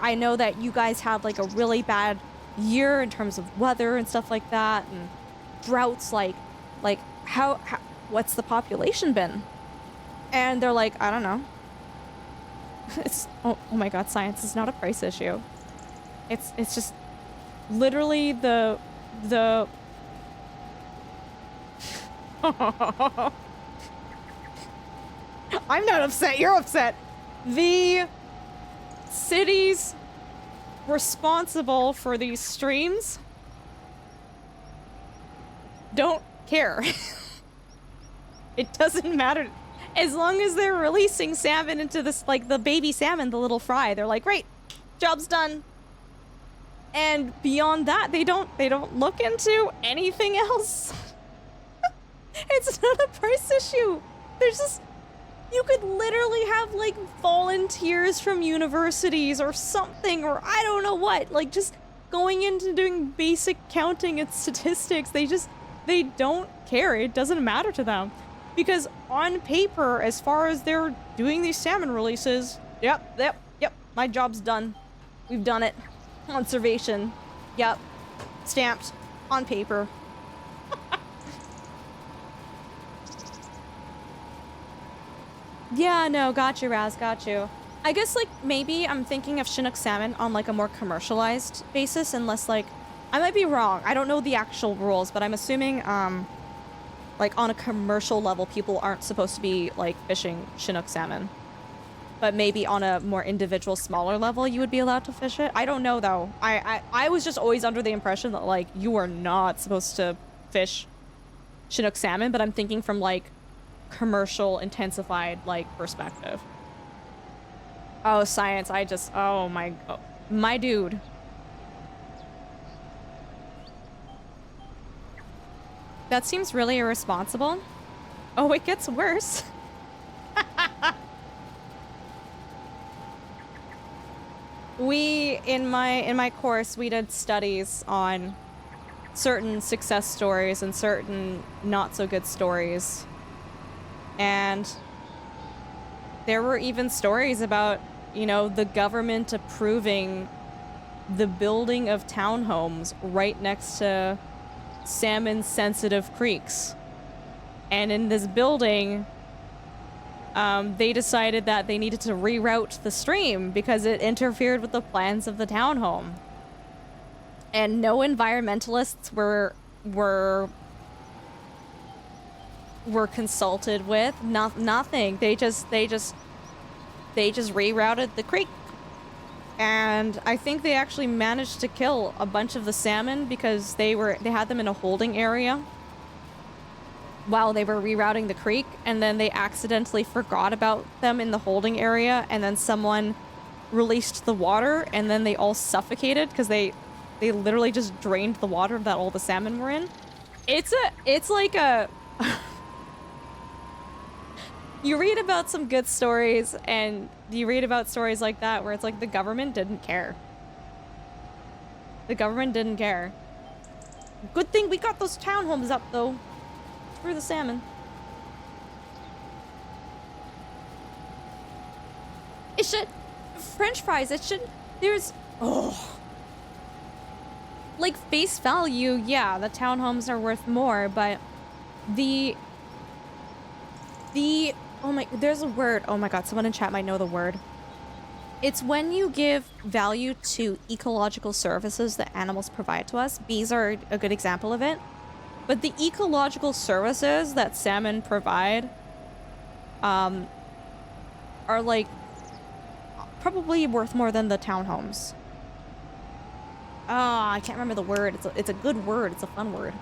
I know that you guys have like a really bad year in terms of weather and stuff like that, and droughts. Like how what's the population been? And they're like, I don't know. It's oh my god, science is not a price issue. It's just literally the I'm not upset, you're upset. The cities responsible for these streams don't care. It doesn't matter. As long as they're releasing salmon into this, like the baby salmon, the little fry, they're like, great, job's done. And beyond that, they don't look into anything else. It's not a price issue. There's just, you could literally have like volunteers from universities or something, or I don't know what, like just going into doing basic counting and statistics. They don't care. It doesn't matter to them. Because on paper, as far as they're doing these salmon releases, yep, my job's done. We've done it. Conservation. Yep. Stamped. On paper. Yeah, no, got you, Raz, got you. I guess, like, maybe I'm thinking of Chinook salmon on, like, a more commercialized basis, unless, like, I might be wrong. I don't know the actual rules, but I'm assuming, like, on a commercial level, people aren't supposed to be, like, fishing Chinook salmon. But maybe on a more individual, smaller level, you would be allowed to fish it. I don't know, though. I was just always under the impression that, like, you are not supposed to fish Chinook salmon, but I'm thinking from, like, commercial, intensified, like, perspective. Oh, science, oh my dude. That seems really irresponsible. Oh, it gets worse. In my course, we did studies on certain success stories and certain not so good stories. And there were even stories about, you know, the government approving the building of townhomes right next to salmon-sensitive creeks. And in this building, they decided that they needed to reroute the stream because it interfered with the plans of the townhome. And no environmentalists were consulted with. Nothing. They just rerouted the creek. And I think they actually managed to kill a bunch of the salmon because they had them in a holding area while they were rerouting the creek, and then they accidentally forgot about them in the holding area, and then someone released the water, and then they all suffocated because they literally just drained the water that all the salmon were in. It's like a you read about some good stories, and you read about stories like that where it's like the government didn't care. The government didn't care. Good thing we got those townhomes up, though. For the salmon. It should... French fries, it should... There's... Oh. Like, face value, yeah, the townhomes are worth more, but... The... Oh my... There's a word. Oh my god, someone in chat might know the word. It's when you give value to ecological services that animals provide to us. Bees are a good example of it. But the ecological services that salmon provide are, like, probably worth more than the townhomes. Ah, I can't remember the word. It's a good word. It's a fun word.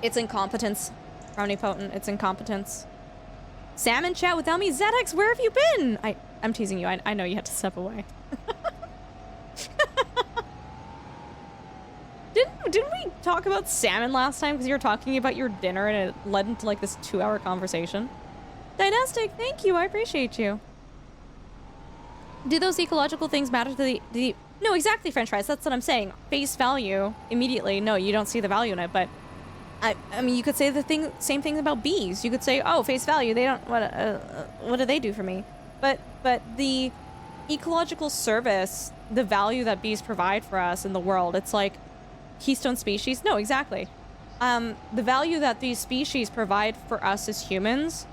It's incompetence. Omnipotent. It's incompetence. Salmon chat without me. ZX, where have you been? I'm teasing you. I know you had to step away. Didn't we talk about salmon last time because you were talking about your dinner and it led into like this 2-hour conversation? Dynastic, thank you. I appreciate you. Do those ecological things matter to the... No, exactly, French fries. That's what I'm saying. Face value, immediately, no, you don't see the value in it, but... I mean, you could say the same thing about bees. You could say, oh, face value, they don't... What do they do for me? But the ecological service, the value that bees provide for us in the world, it's like... Keystone species? No, exactly. The value that these species provide for us as humans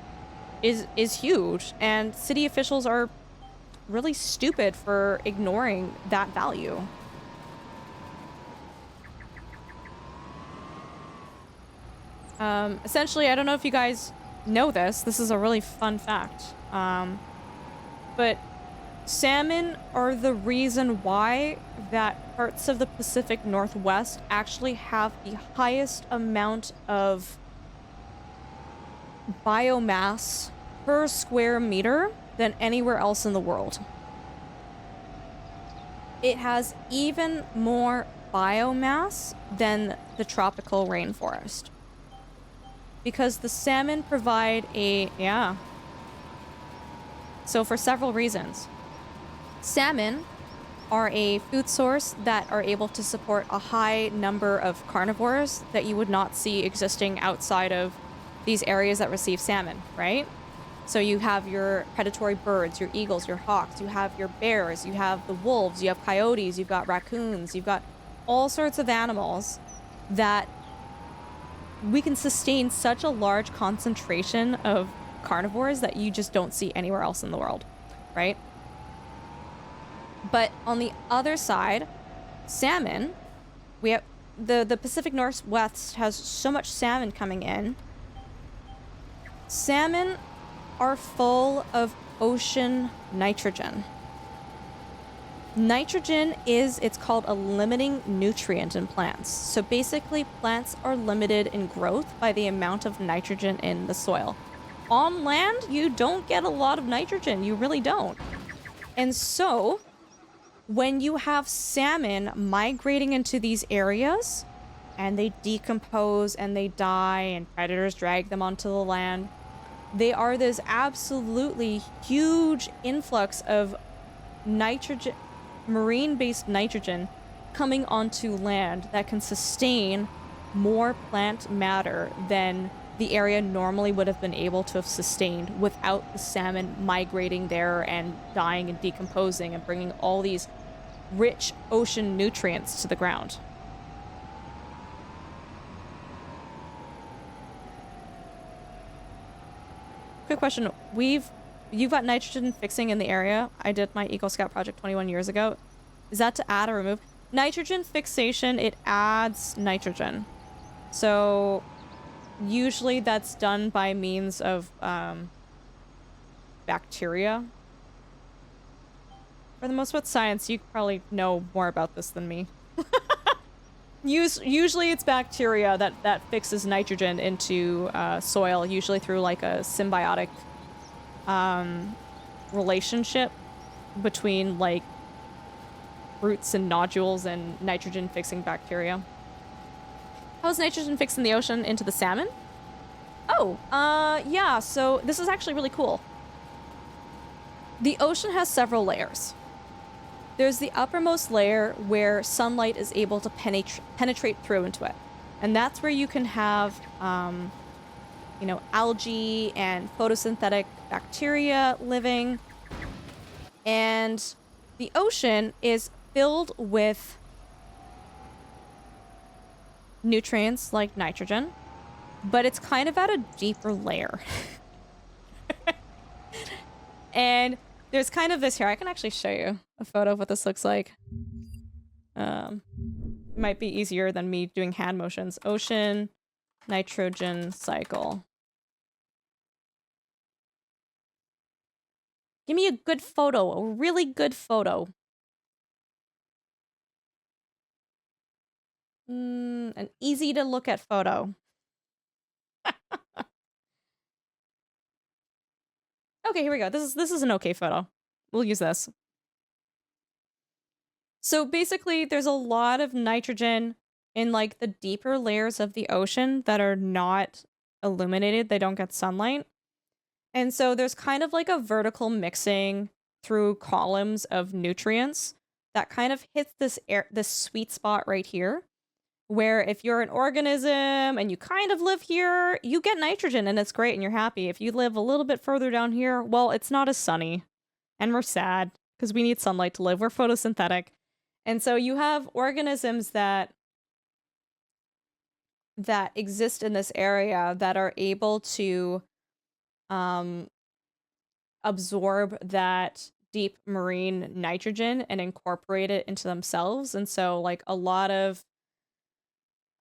is huge, and city officials are really stupid for ignoring that value. Essentially, I don't know if you guys know this. This is a really fun fact. But salmon are the reason why that parts of the Pacific Northwest actually have the highest amount of biomass per square meter than anywhere else in the world. it has even more biomass than the tropical rainforest. Because the salmon provide yeah. So for several reasons. Salmon are a food source that are able to support a high number of carnivores that you would not see existing outside of these areas that receive salmon, right? So you have your predatory birds, your eagles, your hawks, you have your bears, you have the wolves, you have coyotes, you've got raccoons, you've got all sorts of animals that we can sustain such a large concentration of carnivores that you just don't see anywhere else in the world, right? But on the other side, salmon, we have the Pacific Northwest has so much salmon coming in. Salmon are full of ocean nitrogen. Nitrogen it's called a limiting nutrient in plants. So basically, plants are limited in growth by the amount of nitrogen in the soil. On land, you don't get a lot of nitrogen. You really don't. And so, when you have salmon migrating into these areas, and they decompose and they die, and predators drag them onto the land, they are this absolutely huge influx of nitrogen, marine-based nitrogen coming onto land that can sustain more plant matter than the area normally would have been able to have sustained without the salmon migrating there and dying and decomposing and bringing all these rich ocean nutrients to the ground. Quick question. You've got nitrogen fixing in the area. I did my Eagle Scout project 21 years ago. Is that to add or remove? Nitrogen fixation, it adds nitrogen. So usually that's done by means of bacteria. For the most part, science, you probably know more about this than me. Usually it's bacteria that fixes nitrogen into soil, usually through like a symbiotic relationship between like roots and nodules and nitrogen fixing bacteria. How is nitrogen fixed in the ocean into the salmon? Oh, yeah, so this is actually really cool. The ocean has several layers. There's the uppermost layer where sunlight is able to penetrate through into it. And that's where you can have, you know, algae and photosynthetic bacteria living. And the ocean is filled with nutrients like nitrogen, but it's kind of at a deeper layer. And there's kind of this here. I can actually show you a photo of what this looks like. It might be easier than me doing hand motions. Ocean nitrogen cycle. Give me a good photo, a really good photo. An easy to look at photo. Okay, here we go. This is an okay photo. We'll use this. So basically, there's a lot of nitrogen in like the deeper layers of the ocean that are not illuminated. They don't get sunlight. And so there's kind of like a vertical mixing through columns of nutrients that kind of hits this sweet spot right here, where if you're an organism and you kind of live here, you get nitrogen and it's great and you're happy. If you live a little bit further down here, well, it's not as sunny and we're sad because we need sunlight to live. We're photosynthetic. And so you have organisms that exist in this area that are able to absorb that deep marine nitrogen and incorporate it into themselves. And so like a lot of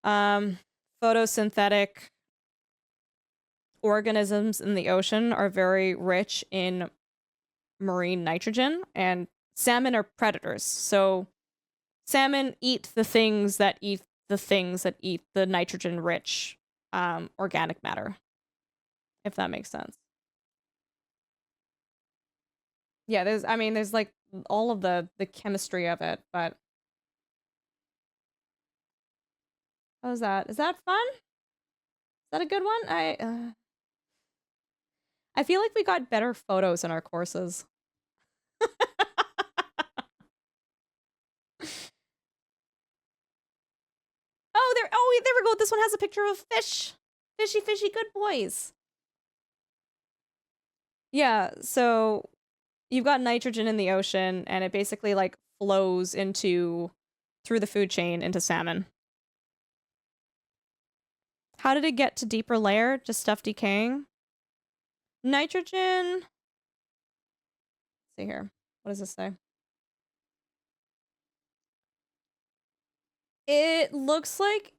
photosynthetic organisms in the ocean are very rich in marine nitrogen, and salmon are predators. So salmon eat the things that eat the things that eat the nitrogen rich organic matter, if that makes sense. Yeah, there's like all of the chemistry of it, but how was that? Is that fun? Is that a good one? I feel like we got better photos in our courses. There we go. This one has a picture of a fish. Fishy, fishy, good boys. Yeah, so you've got nitrogen in the ocean, and it basically, like, flows through the food chain into salmon. How did it get to deeper layer? Just stuff decaying? Nitrogen... Let's see here. What does this say? It looks like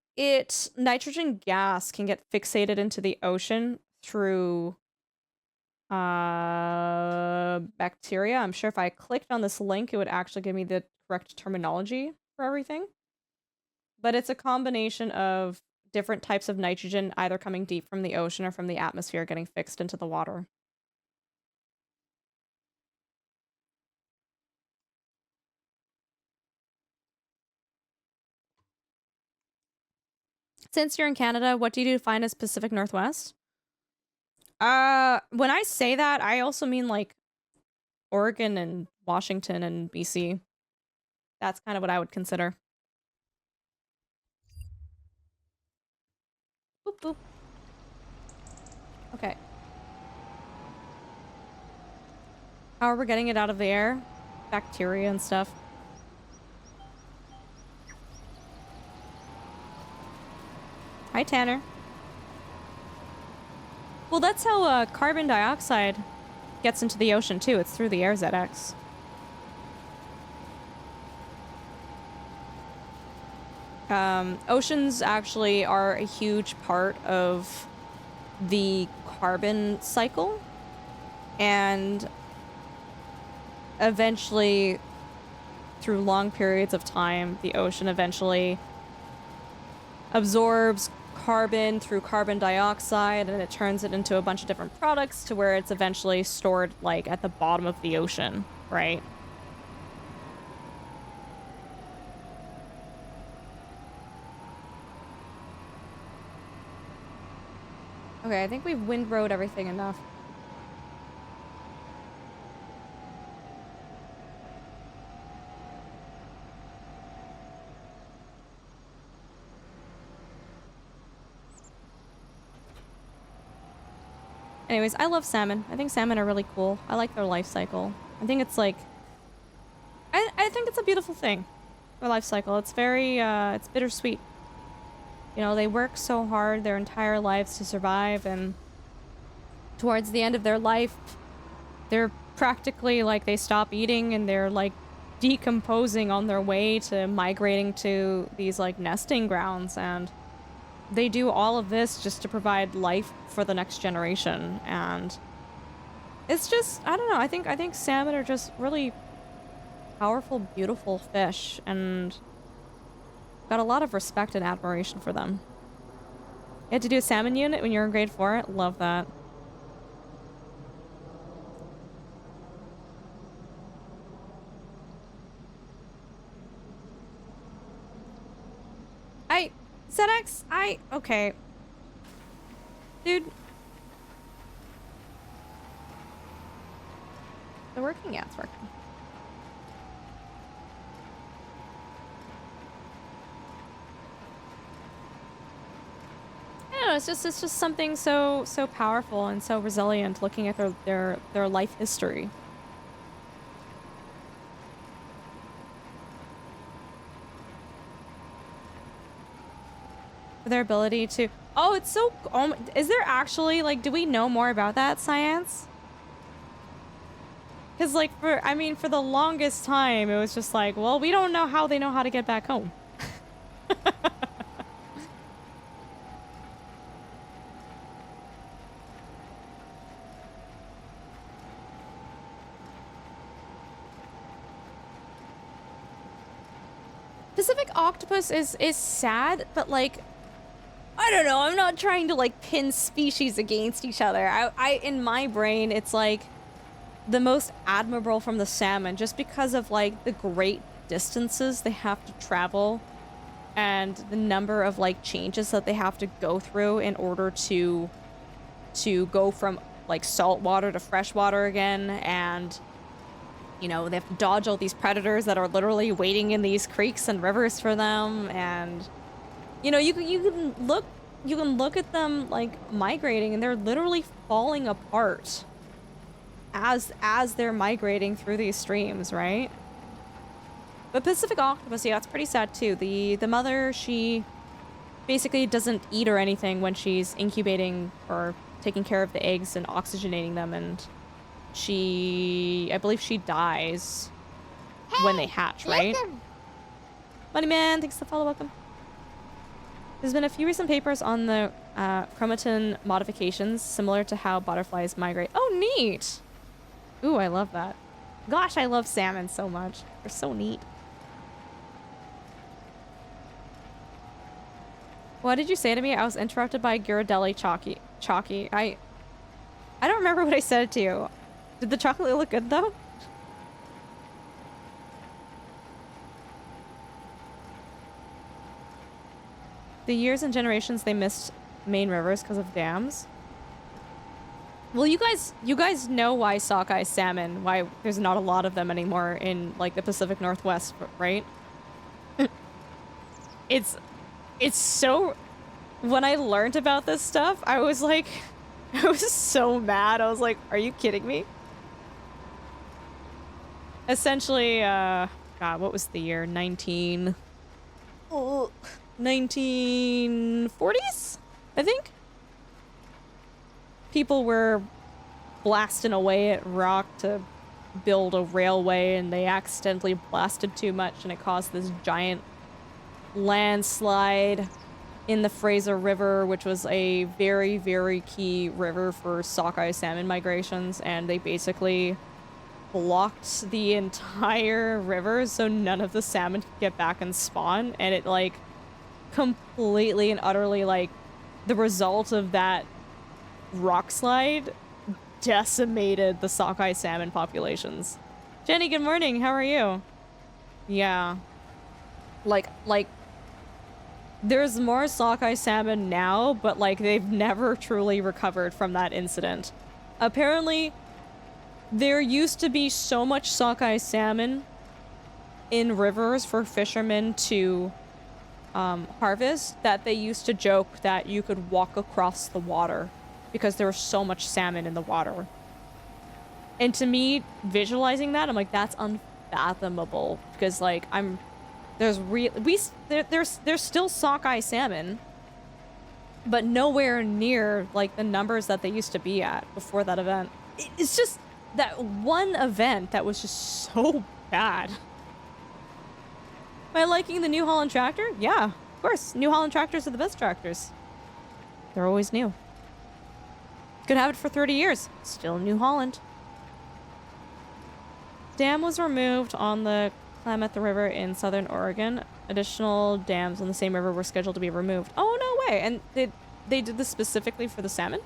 nitrogen gas can get fixated into the ocean through bacteria. I'm sure if I clicked on this link, it would actually give me the correct terminology for everything. But it's a combination of different types of nitrogen either coming deep from the ocean or from the atmosphere getting fixed into the water. Since you're in Canada, what do you define as Pacific Northwest? When I say that, I also mean, like, Oregon and Washington and BC. That's kind of what I would consider. Boop, boop. Okay. How are we getting it out of the air? Bacteria and stuff. Hi, Tanner. Well, that's how carbon dioxide gets into the ocean, too. It's through the air, ZX. Oceans actually are a huge part of the carbon cycle. And eventually, through long periods of time, the ocean eventually absorbs carbon through carbon dioxide, and it turns it into a bunch of different products to where it's eventually stored, like, at the bottom of the ocean, right? Okay, I think we've windrowed everything enough. Anyways, I love salmon. I think salmon are really cool. I like their life cycle. I think it's like... I think it's a beautiful thing. Their life cycle. It's very, it's bittersweet. You know, they work so hard their entire lives to survive, and towards the end of their life, they're practically, like, they stop eating and they're, like, decomposing on their way to migrating to these, like, nesting grounds, and they do all of this just to provide life for the next generation. And it's just, I don't know, I think salmon are just really powerful, beautiful fish, and got a lot of respect and admiration for them. You had to do a salmon unit when you were in grade 4? Love that. ZX, okay. Dude. They're working? Yeah, it's working. I don't know, it's just something so powerful and so resilient looking at their life history. Their ability to... Oh, it's so... is there actually, like, do we know more about that science? Because, like, for the longest time, it was just like, well, we don't know how they know how to get back home. Pacific octopus is sad, but, like, I don't know, I'm not trying to, like, pin species against each other. In my brain, it's like, the most admirable from the salmon, just because of like the great distances they have to travel and the number of like changes that they have to go through in order to go from like salt water to fresh water again. And you know, they have to dodge all these predators that are literally waiting in these creeks and rivers for them. And you know, you can look at them like migrating, and they're literally falling apart as they're migrating through these streams, right? But Pacific octopus, yeah, it's pretty sad too. The mother, she basically doesn't eat or anything when she's incubating or taking care of the eggs and oxygenating them, and I believe she dies when they hatch, right? Money Man, thanks for the follow, welcome. There's been a few recent papers on the chromatin modifications, similar to how butterflies migrate. Oh, neat! Ooh, I love that. Gosh, I love salmon so much. They're so neat. What did you say to me? I was interrupted by Ghirardelli Chalky. I don't remember what I said to you. Did the chocolate look good, though? The years and generations they missed main rivers because of dams. Well, you guys know why sockeye salmon, why there's not a lot of them anymore in like the Pacific Northwest, right? It's so, when I learned about this stuff, I was like, I was so mad. I was like, are you kidding me? Essentially, God, what was the year? 1940s, I think? People were blasting away at rock to build a railway, and they accidentally blasted too much, and it caused this giant landslide in the Fraser River, which was a very, very key river for sockeye salmon migrations, and they basically blocked the entire river so none of the salmon could get back and spawn. And it like completely and utterly, like, the result of that rock slide decimated the sockeye salmon populations. Jenny, good morning. How are you? Yeah. Like there's more sockeye salmon now, but like they've never truly recovered from that incident. Apparently, there used to be so much sockeye salmon in rivers for fishermen to harvest that they used to joke that you could walk across the water because there was so much salmon in the water. And to me, visualizing that, I'm like, that's unfathomable, because like there's still sockeye salmon, but nowhere near like the numbers that they used to be at before that event. It's just that one event that was just so bad. Am I liking the New Holland tractor? Yeah, of course. New Holland tractors are the best tractors. They're always new. Could have it for 30 years. Still New Holland. Dam was removed on the Klamath River in southern Oregon. Additional dams on the same river were scheduled to be removed. Oh, no way. And they did this specifically for the salmon?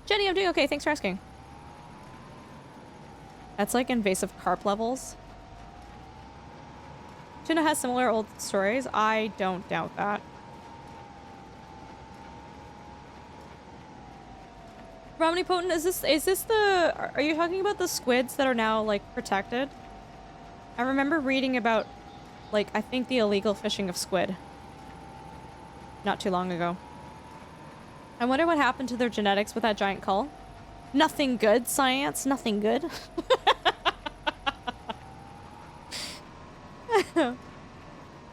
Jenny, I'm doing okay. Thanks for asking. That's like invasive carp levels. Tuna has similar old stories. I don't doubt that. Romney Potent, is this the, are you talking about the squids that are now like protected? I remember reading about, like, I think the illegal fishing of squid not too long ago. I wonder what happened to their genetics with that giant cull. Nothing good, science, nothing good.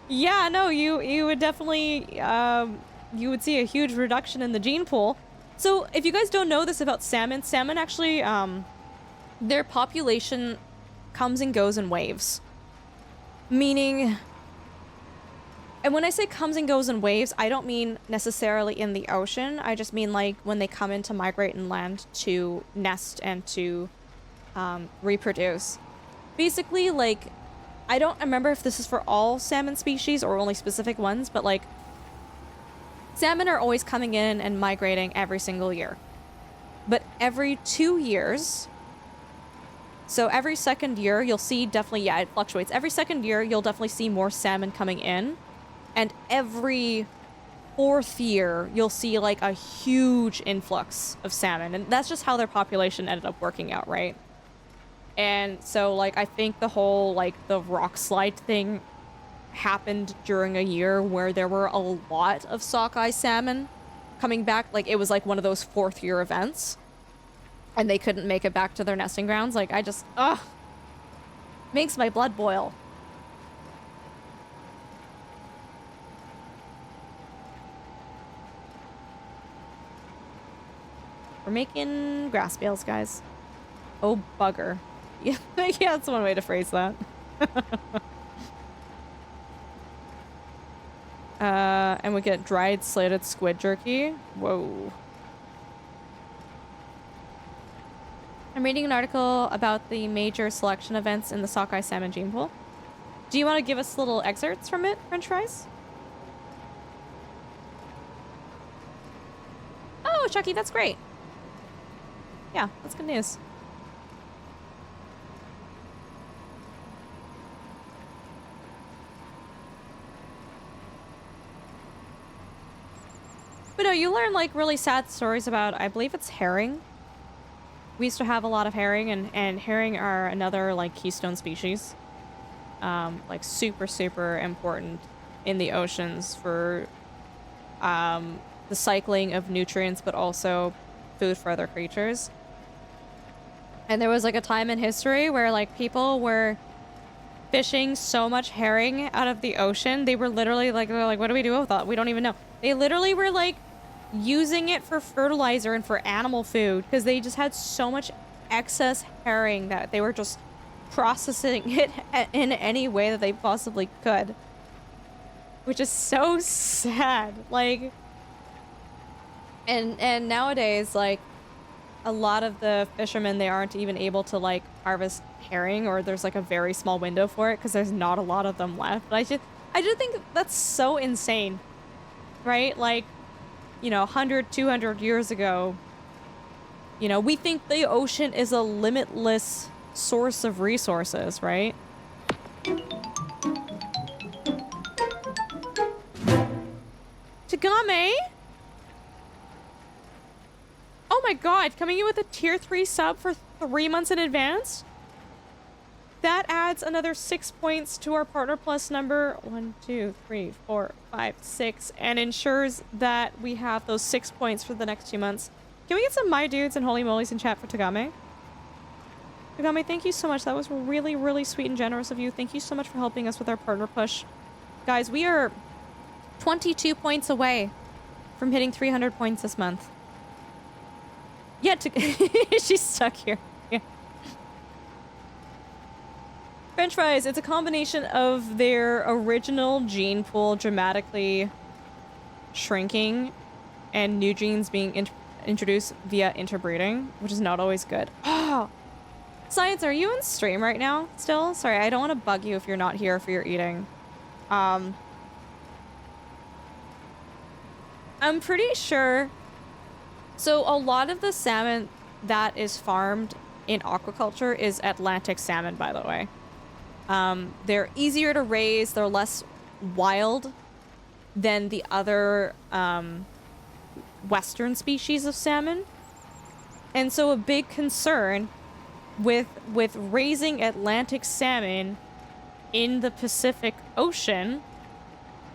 Yeah, no, you would definitely, you would see a huge reduction in the gene pool. So, if you guys don't know this about salmon actually, their population comes and goes in waves. Meaning, and when I say comes and goes in waves, I don't mean necessarily in the ocean. I just mean like when they come in to migrate and land to nest and to reproduce. Basically, like, I don't remember if this is for all salmon species or only specific ones, but like, salmon are always coming in and migrating every single year. but every 2 years, so every second year, you'll see definitely, yeah, it fluctuates. Every second year, you'll definitely see more salmon coming in. And every 4th year, you'll see like a huge influx of salmon. And that's just how their population ended up working out, right? And so, like, I think the whole, like, the rock slide thing happened during a year where there were a lot of sockeye salmon coming back. Like, it was like one of those 4th year events. And they couldn't make it back to their nesting grounds. Like, I just, ugh. Makes my blood boil. We're making grass bales, guys. Oh, bugger. Yeah, yeah, that's one way to phrase that. And we get dried slated squid jerky. Whoa. I'm reading an article about the major selection events in the sockeye salmon gene pool. Do you want to give us little excerpts from it, French fries? Oh, Chucky, that's great. Yeah, that's good news. But no, you learn like really sad stories about, I believe it's herring. We used to have a lot of herring, and herring are another like keystone species. Like super, super important in the oceans for the cycling of nutrients, but also food for other creatures. And there was like a time in history where like people were fishing so much herring out of the ocean. They were literally like, they're like, what do we do with that? We don't even know. They literally were like using it for fertilizer and for animal food because they just had so much excess herring that they were just processing it in any way that they possibly could. Which is so sad. Like, and nowadays, like, a lot of the fishermen, they aren't even able to like harvest herring, or there's like a very small window for it because there's not a lot of them left. But I just think that's so insane, right? Like, you know, 100, 200 years ago, you know, we think the ocean is a limitless source of resources, right? Tagame? Oh my god, coming in with a tier 3 sub for 3 months in advance? That adds another 6 points to our Partner Plus number. 1, 2, 3, 4, 5, 6. And ensures that we have those 6 points for the next 2 months. Can we get some My Dudes and Holy Mollies in chat for Tagame? Tagame, thank you so much. That was really, really sweet and generous of you. Thank you so much for helping us with our partner push. Guys, we are 22 points away from hitting 300 points this month. Yeah, she's stuck here. Yeah. French fries, it's a combination of their original gene pool dramatically shrinking and new genes being introduced via interbreeding, which is not always good. Oh, Science, are you in stream right now still? Sorry, I don't want to bug you if you're not here for your eating. I'm pretty sure. So a lot of the salmon that is farmed in aquaculture is Atlantic salmon, by the way. They're easier to raise. They're less wild than the other Western species of salmon. And so a big concern with raising Atlantic salmon in the Pacific Ocean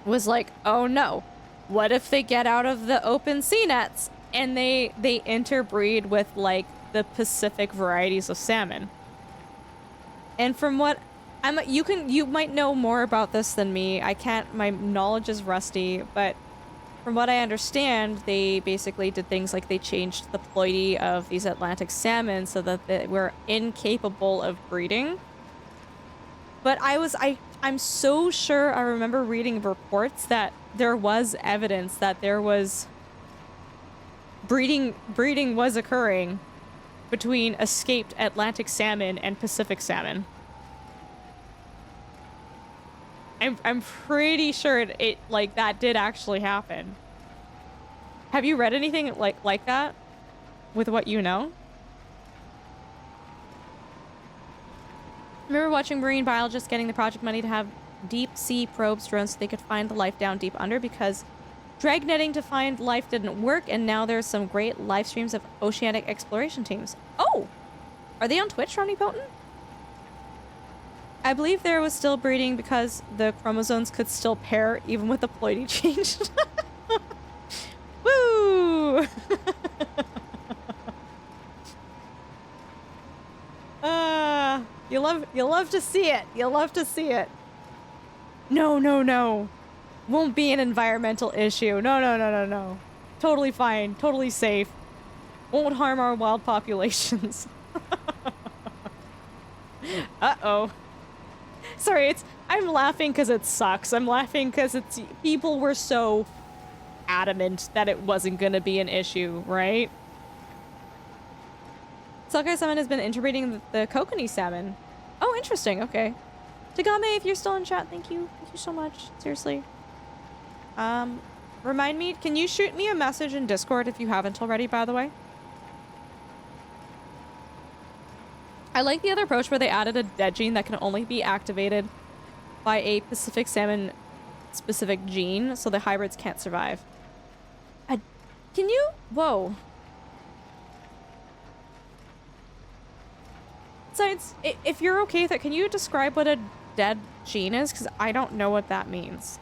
was like, oh no, what if they get out of the open sea nets and they interbreed with like the Pacific varieties of salmon? And from what you might know more about this than me. I can't, my knowledge is rusty, but from what I understand, they basically did things like they changed the ploidy of these Atlantic salmon so that they were incapable of breeding. But I'm so sure I remember reading reports that there was evidence that there was breeding was occurring between escaped Atlantic salmon and Pacific salmon. I'm pretty sure it like that did actually happen. Have you read anything like that? with what you know. Remember watching marine biologists getting the project money to have deep sea probes drones so they could find the life down deep under because dragnetting to find life didn't work, and now there's some great live streams of oceanic exploration teams. Oh! Are they on Twitch, Omnipotent? I believe there was still breeding because the chromosomes could still pair even with the ploidy change. Woo! You love to see it. You love to see it. No, no, no. Won't be an environmental issue. No, no, no, no, no. Totally fine. Totally safe. Won't harm our wild populations. Uh-oh. Sorry, I'm laughing because it sucks. I'm laughing because people were so adamant that it wasn't going to be an issue, right? Sockeye salmon has been interbreeding the kokanee salmon. Oh, interesting. Okay. Tagame, if you're still in chat, thank you. Thank you so much. Seriously. Remind me, can you shoot me a message in Discord if you haven't already, by the way? I like the other approach where they added a dead gene that can only be activated by a Pacific salmon specific gene, so the hybrids can't survive. Can you? Whoa. Besides, if you're okay with it, can you describe what a dead gene is? Because I don't know what that means.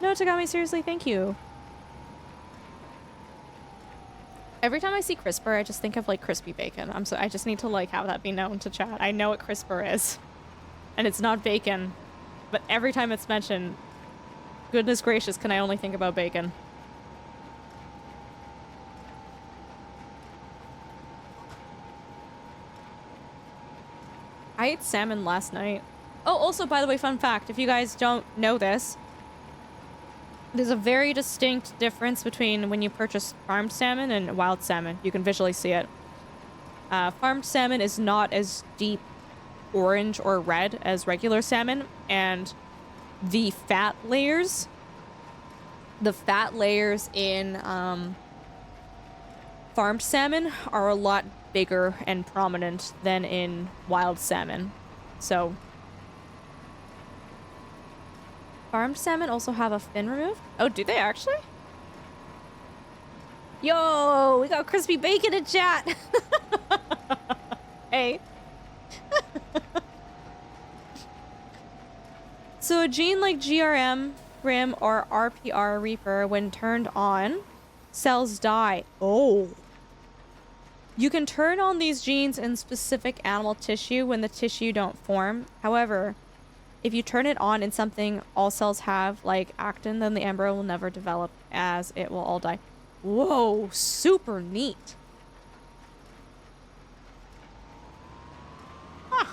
No, Tagami, seriously, thank you. Every time I see CRISPR, I just think of, like, crispy bacon. I just need to, like, have that be known to chat. I know what CRISPR is. And it's not bacon. But every time it's mentioned, goodness gracious, can I only think about bacon. I ate salmon last night. Oh, also, by the way, fun fact, if you guys don't know this, there's a very distinct difference between when you purchase farmed salmon and wild salmon. You can visually see it. Farmed salmon is not as deep orange or red as regular salmon, and the fat layers in farmed salmon are a lot bigger and prominent than in wild salmon. So farmed salmon also have a fin removed? Oh, do they actually? Yo, we got crispy bacon in chat. Hey. So a gene like GRM, RIM, or RPR Reaper, when turned on, cells die. Oh. You can turn on these genes in specific animal tissue when the tissue don't form. However, if you turn it on in something all cells have, like actin, then the embryo will never develop as it will all die. Whoa, super neat. Huh.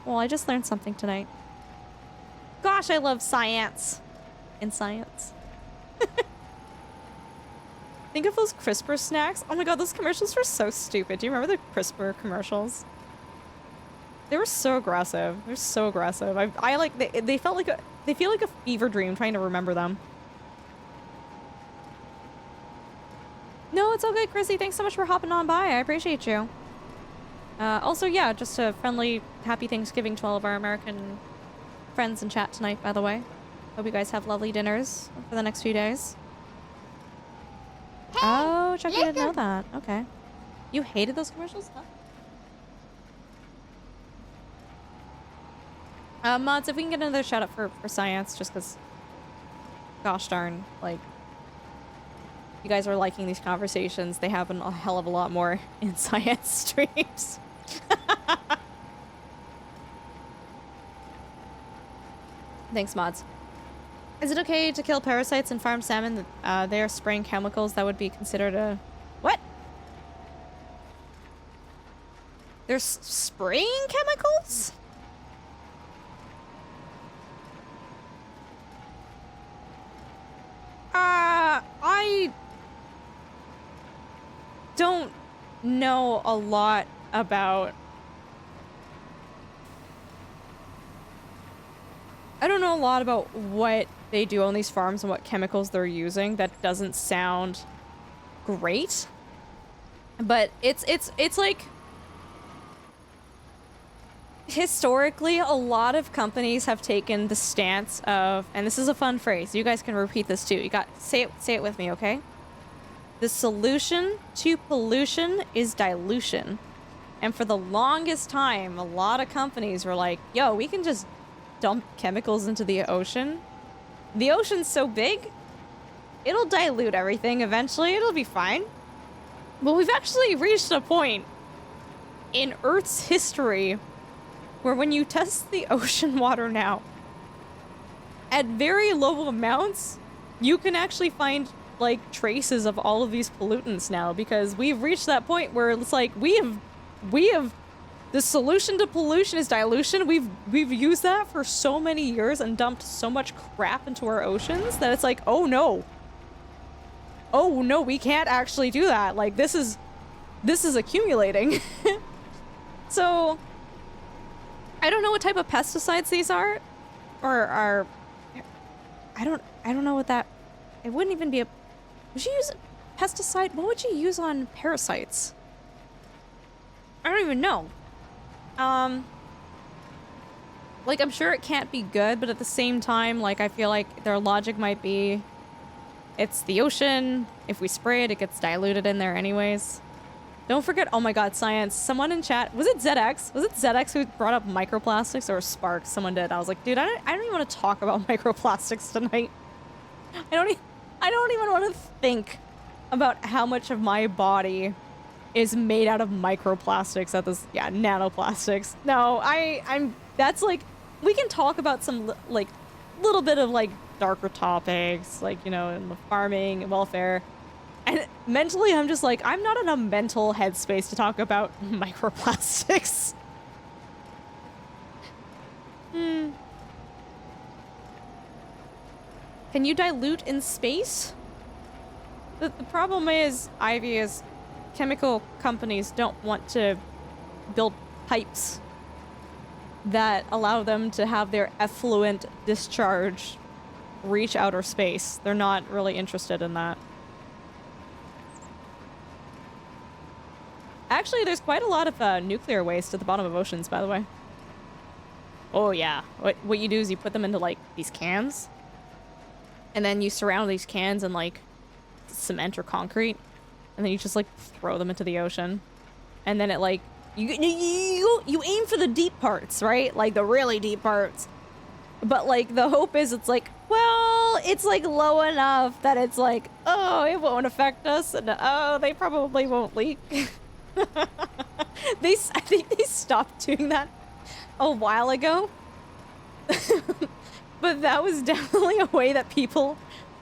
Well, I just learned something tonight. Gosh, I love science. In science. Think of those CRISPR snacks. Oh my god, those commercials were so stupid. Do you remember the CRISPR commercials? They were so aggressive. They're so aggressive. I like they felt like they feel like a fever dream trying to remember them. No, it's all good, Chrissy. Thanks so much for hopping on by. I appreciate you. Also, yeah, just a friendly, happy Thanksgiving to all of our American friends in chat tonight, by the way. Hope you guys have lovely dinners for the next few days. Hey, oh, Chucky didn't know listen. that. Okay. You hated those commercials? Huh? Mods, if we can get another shout out for science, just because, gosh darn, like, you guys are liking these conversations. They happen a hell of a lot more in science streams. Thanks, mods. Is it okay to kill parasites in farmed salmon? They are spraying chemicals that would be considered a... What? They're spraying chemicals? I don't know a lot about... I I don't know a lot about what they do on these farms and what chemicals they're using. That doesn't sound great. But it's like historically a lot of companies have taken the stance of, and this is a fun phrase, you guys can repeat this too. You got say it with me, okay? The solution to pollution is dilution. And for the longest time, a lot of companies were like, yo, we can just dump chemicals into the ocean. The ocean's so big, it'll dilute everything eventually, it'll be fine. But we've actually reached a point in Earth's history where when you test the ocean water now, at very low amounts, you can actually find like traces of all of these pollutants now, because we've reached that point where it's like we have the solution to pollution is dilution. We've used that for so many years and dumped so much crap into our oceans that it's like, oh no, we can't actually do that. Like this is accumulating. So I don't know what type of pesticides these are, or I don't know what that. It wouldn't even be a. Would you use a pesticide? What would you use on parasites? I don't even know. Like I'm sure it can't be good, but at the same time, like I feel like their logic might be, it's the ocean. If we spray it, it gets diluted in there anyways. Don't forget, oh my god, science. Someone in chat, was it ZX? Was it ZX who brought up microplastics, or Sparks? Someone did. I was like, dude, I don't even want to talk about microplastics tonight. I don't even want to think about how much of my body is made out of microplastics at this, yeah, nanoplastics. No, that's like, we can talk about some, like, little bit of, like, darker topics, like, you know, in the farming and welfare. And mentally, I'm just like, I'm not in a mental headspace to talk about microplastics. Can you dilute in space? The problem is, Ivy, is chemical companies don't want to build pipes that allow them to have their effluent discharge reach outer space. They're not really interested in that. Actually, there's quite a lot of nuclear waste at the bottom of oceans, by the way. Oh yeah. What you do is you put them into, like, these cans. And then you surround these cans in, like, cement or concrete. And then you just, like, throw them into the ocean. And then it, like, you aim for the deep parts, right? Like, the really deep parts. But, like, the hope is it's like, well, it's, like, low enough that it's like, oh, it won't affect us. And, oh, they probably won't leak. I think they stopped doing that a while ago. But that was definitely a way that people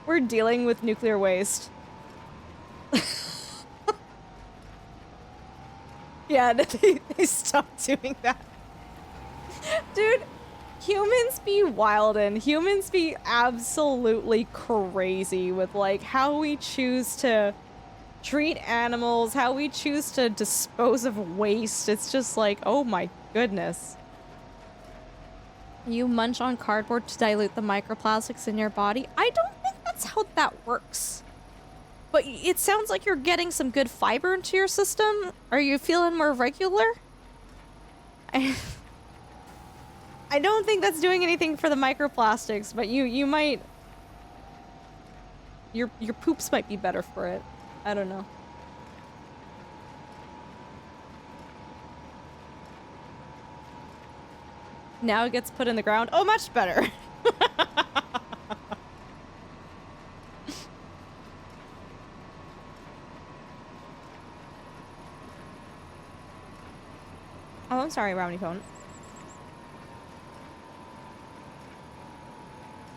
were dealing with nuclear waste. Yeah, they stopped doing that. Dude, humans be wildin'. Humans be absolutely crazy with, like, how we choose to treat animals, how we choose to dispose of waste. It's just like, oh my goodness. You munch on cardboard to dilute the microplastics in your body? I don't think that's how that works. But it sounds like you're getting some good fiber into your system. Are you feeling more regular? I don't think that's doing anything for the microplastics, but you might... Your poops might be better for it. I don't know. Now it gets put in the ground. Oh, much better. Oh, I'm sorry, Romney Phone.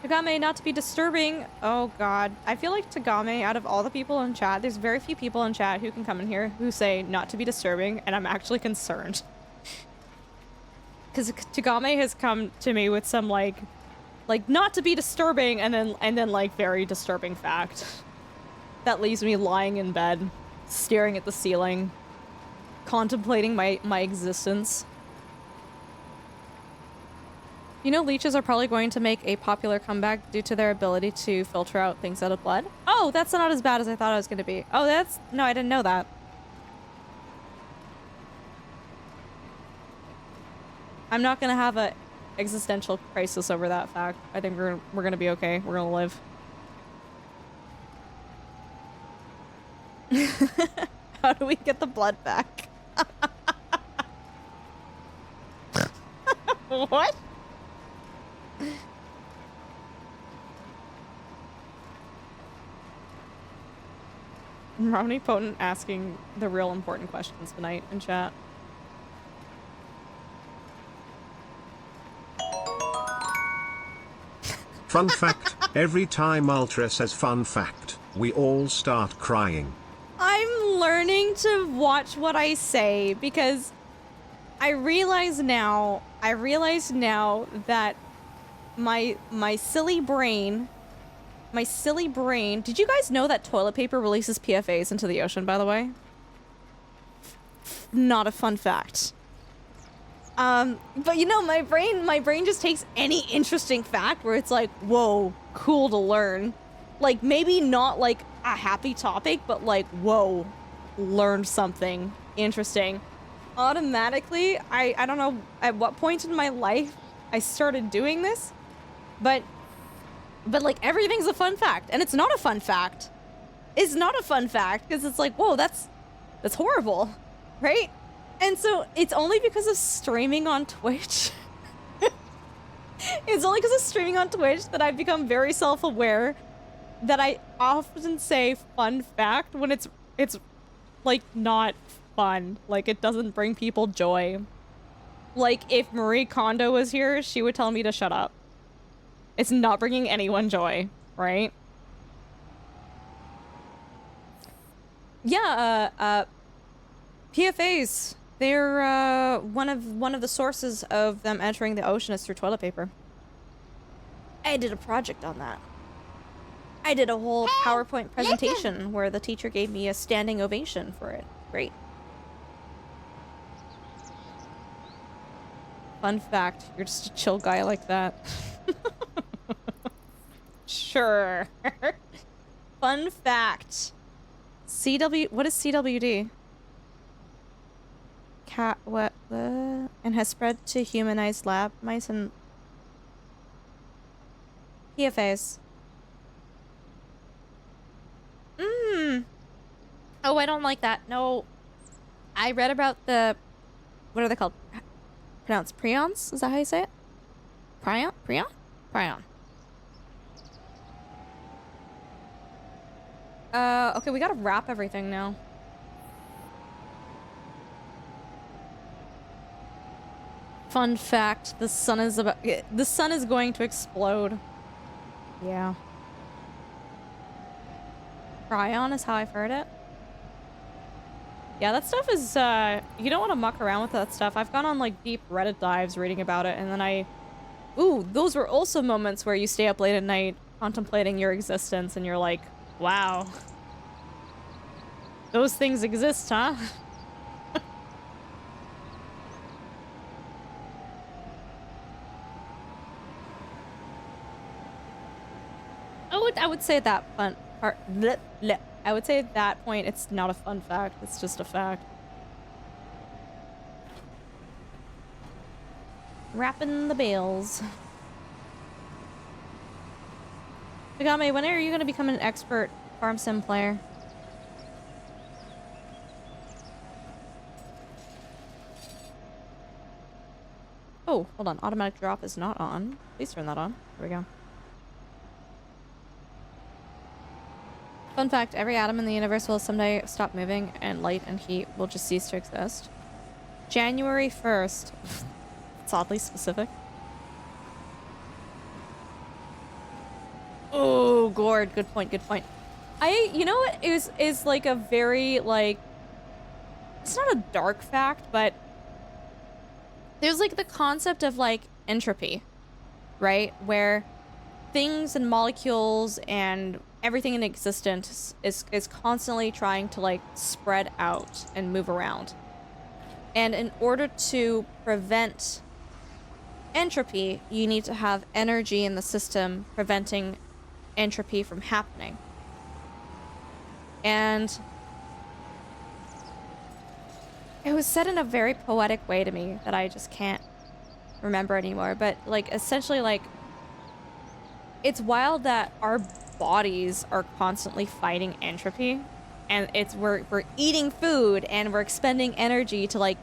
Tagame, not to be disturbing. Oh god. I feel like Tagame, out of all the people in chat, there's very few people in chat who can come in here who say not to be disturbing, and I'm actually concerned. Because Tagame has come to me with some, like not to be disturbing, and then like very disturbing fact. That leaves me lying in bed, staring at the ceiling, contemplating my existence. You know, leeches are probably going to make a popular comeback due to their ability to filter out things out of blood. Oh, that's not as bad as I thought it was going to be. Oh, that's... No, I didn't know that. I'm not going to have a existential crisis over that fact. I think we're going to be okay. We're going to live. How do we get the blood back? What? Romney Potent asking the real important questions tonight in chat. Fun fact, every time Ultra says fun fact, we all start crying. I'm learning to watch what I say because I realize now that my silly brain, did you guys know that toilet paper releases PFAs into the ocean, by the way? Not a fun fact. But you know, my brain just takes any interesting fact where it's like, whoa, cool to learn. Like, maybe not like a happy topic, but like, whoa, learned something interesting. Automatically, I don't know at what point in my life I started doing this, but like everything's a fun fact, and it's not a fun fact. It's not a fun fact because it's like, whoa, that's horrible, right? And so it's only because of streaming on Twitch. It's only because of streaming on Twitch that I've become very self-aware that I often say fun fact when it's like not fun. Like it doesn't bring people joy. Like if Marie Kondo was here, she would tell me to shut up. It's not bringing anyone joy, right? Yeah, PFAs. They're one of the sources of them entering the ocean is through toilet paper. I did a project on that. I did a whole PowerPoint presentation where the teacher gave me a standing ovation for it. Great. Fun fact, you're just a chill guy like that. Sure. Fun fact. What is CWD? And has spread to humanized lab mice and PFAs. Oh, I don't like that. No. I read about the... What are they called? Pronounced prions? Is that how you say it? Prion? Prion? Prion. Okay, we gotta wrap everything now. Fun fact, the sun is going to explode. Yeah. Prion is how I've heard it. Yeah, that stuff is, you don't want to muck around with that stuff. I've gone on, like, deep Reddit dives reading about it, and then ooh, those were also moments where you stay up late at night contemplating your existence, and you're like, wow. Those things exist, huh? I would say that fun part. I would say at that point, it's not a fun fact. It's just a fact. Wrapping the bales. Tagame, when are you going to become an expert farm sim player? Oh, hold on. Automatic drop is not on. Please turn that on. There we go. Fun fact, every atom in the universe will someday stop moving and light and heat will just cease to exist. January 1st. It's oddly specific. Oh, Gord. Good point, good point. You know what is like a very, like... It's not a dark fact, but... There's like the concept of like entropy, right? Where things and molecules and everything in existence is constantly trying to like spread out and move around. And in order to prevent entropy, you need to have energy in the system preventing entropy from happening. And it was said in a very poetic way to me that I just can't remember anymore. But like essentially like it's wild that our bodies are constantly fighting entropy, and we're eating food and we're expending energy to like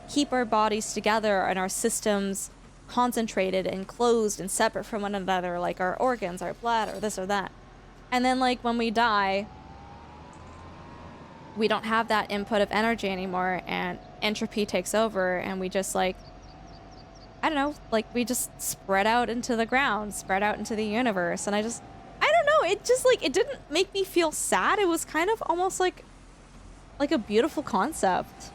keep our bodies together and our systems concentrated and closed and separate from one another, like our organs, our blood, or this or that. And then like when we die, we don't have that input of energy anymore, and entropy takes over, and we just like, I don't know, like we just spread out into the ground, spread out into the universe. And I don't know, it just like, it didn't make me feel sad. It was kind of almost like a beautiful concept,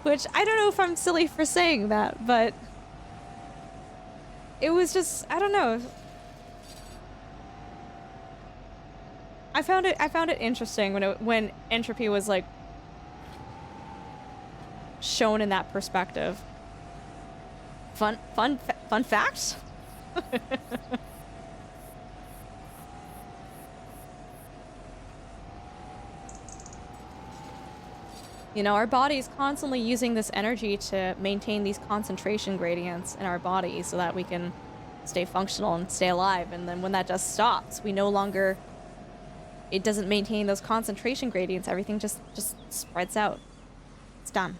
which I don't know if I'm silly for saying that, but it was just, I don't know. I found it interesting when entropy was like shown in that perspective. Fun fact? You know, our body's constantly using this energy to maintain these concentration gradients in our body so that we can stay functional and stay alive. And then when that just stops, we no longer, it doesn't maintain those concentration gradients. Everything just spreads out. It's done.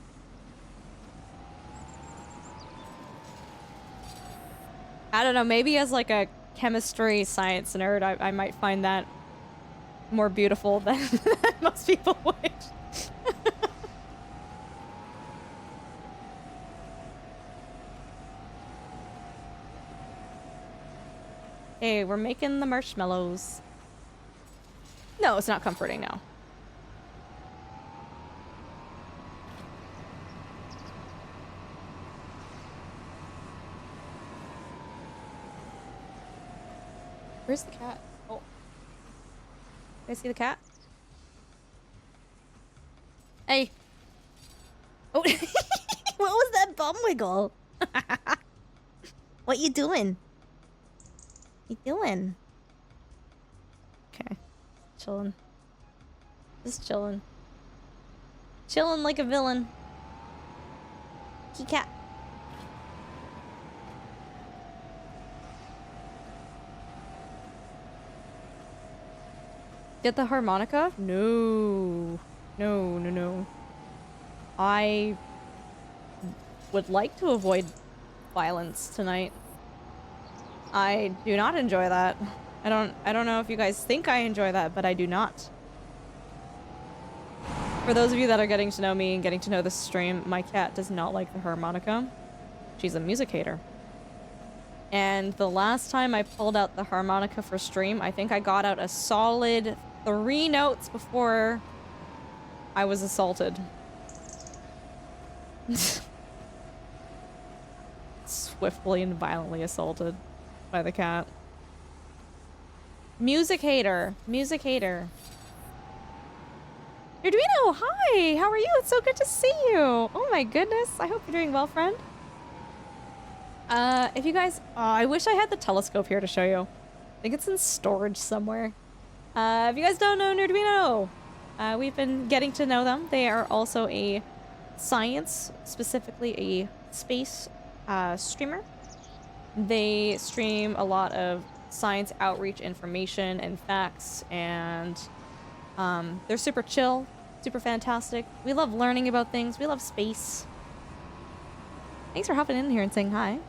I don't know, maybe as like a chemistry science nerd, I might find that more beautiful than most people would. Hey, we're making the marshmallows. No, it's not comforting now. Where's the cat? Oh. Did I see the cat? Hey. Oh. What was that bum wiggle? What you doing? You doing? Okay. Chilling. Just chilling. Chilling like a villain. Key cat. Get the harmonica? No. No, no, no. I would like to avoid violence tonight. I do not enjoy that. I don't know if you guys think I enjoy that, but I do not. For those of you that are getting to know me and getting to know this stream, my cat does not like the harmonica. She's a music hater. And the last time I pulled out the harmonica for stream, I think I got out a solid 3 notes before I was assaulted. Swiftly and violently assaulted by the cat. Music hater. Music hater. Arduino, hi! How are you? It's so good to see you! Oh my goodness, I hope you're doing well, friend. If you guys... I wish I had the telescope here to show you. I think it's in storage somewhere. If you guys don't know Arduino, we've been getting to know them. They are also a science, specifically a space streamer. They stream a lot of science outreach information and facts, and they're super chill, super fantastic. We love learning about things. We love space. Thanks for hopping in here and saying hi.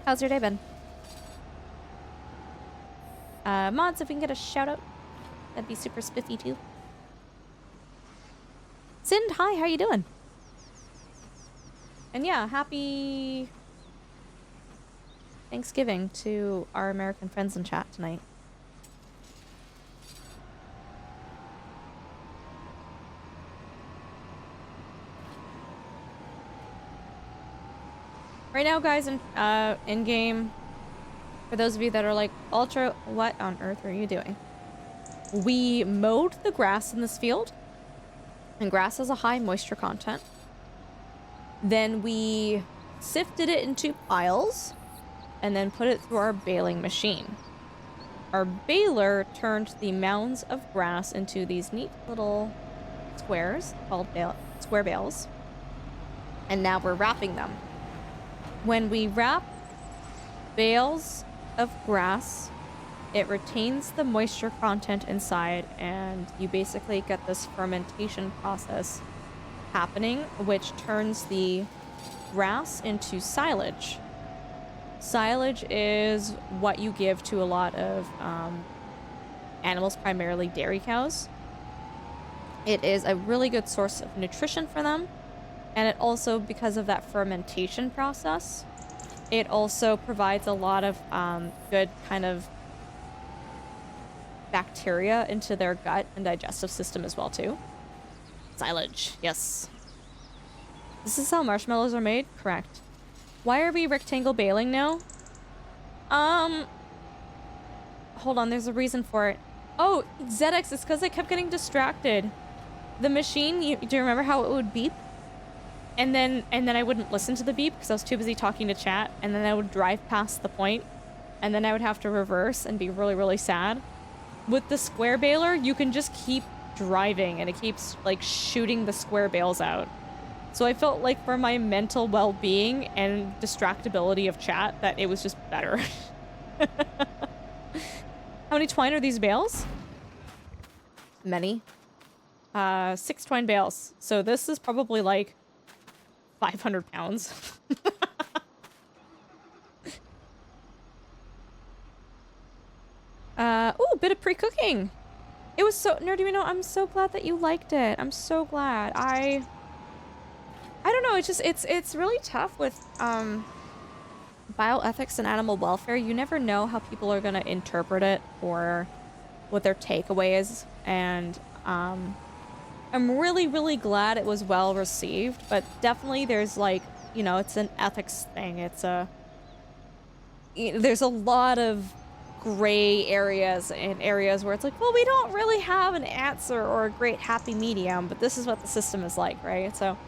How's your day been? Mods, if we can get a shout out, that'd be super spiffy too. Sind, hi, how you doing? And yeah, happy Thanksgiving to our American friends in chat tonight. Right now, guys, in game, for those of you that are like, Ultra, what on earth are you doing? We mowed the grass in this field, and grass has a high moisture content. Then we sifted it into piles and then put it through our baling machine. Our baler turned the mounds of grass into these neat little squares called square bales. And now we're wrapping them. When we wrap bales of grass, it retains the moisture content inside, and you basically get this fermentation process happening, which turns the grass into silage. Silage is what you give to a lot of animals, primarily dairy cows. It is a really good source of nutrition for them, and it also, because of that fermentation process, it also provides a lot of good kind of bacteria into their gut and digestive system as well too. Silage, yes. This is how marshmallows are made? Correct. Why are we rectangle baling now? Hold on, there's a reason for it. Oh, ZX, it's because I kept getting distracted. The machine, do you remember how it would beep? And then I wouldn't listen to the beep because I was too busy talking to chat, and then I would drive past the point, and then I would have to reverse and be really, really sad. With the square baler, you can just keep driving, and it keeps, like, shooting the square bales out. So I felt like for my mental well-being and distractibility of chat, that it was just better. How many twine are these bales? Many. 6 twine bales. So this is probably like 500 pounds. Ooh, a bit of pre-cooking. It was so nerdy, I'm so glad that you liked it. I'm so glad. I don't know, it's really tough with bioethics and animal welfare. You never know how people are gonna interpret it or what their takeaway is, and I'm really, really glad it was well received, but definitely there's, like, it's an ethics thing. It's there's a lot of gray areas and areas where it's like, well, we don't really have an answer or a great happy medium, but this is what the system is like, right? So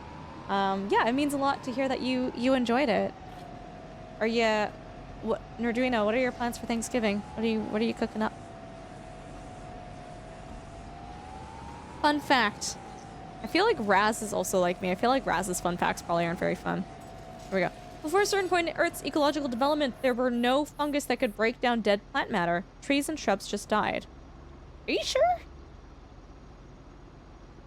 yeah, it means a lot to hear that you enjoyed it. Are you Nerduino, what are your plans for Thanksgiving? What are you cooking up? Fun fact. I feel like Raz is also like me. I feel like Raz's fun facts probably aren't very fun. Here we go. Before a certain point in Earth's ecological development, there were no fungus that could break down dead plant matter. Trees and shrubs just died. Are you sure?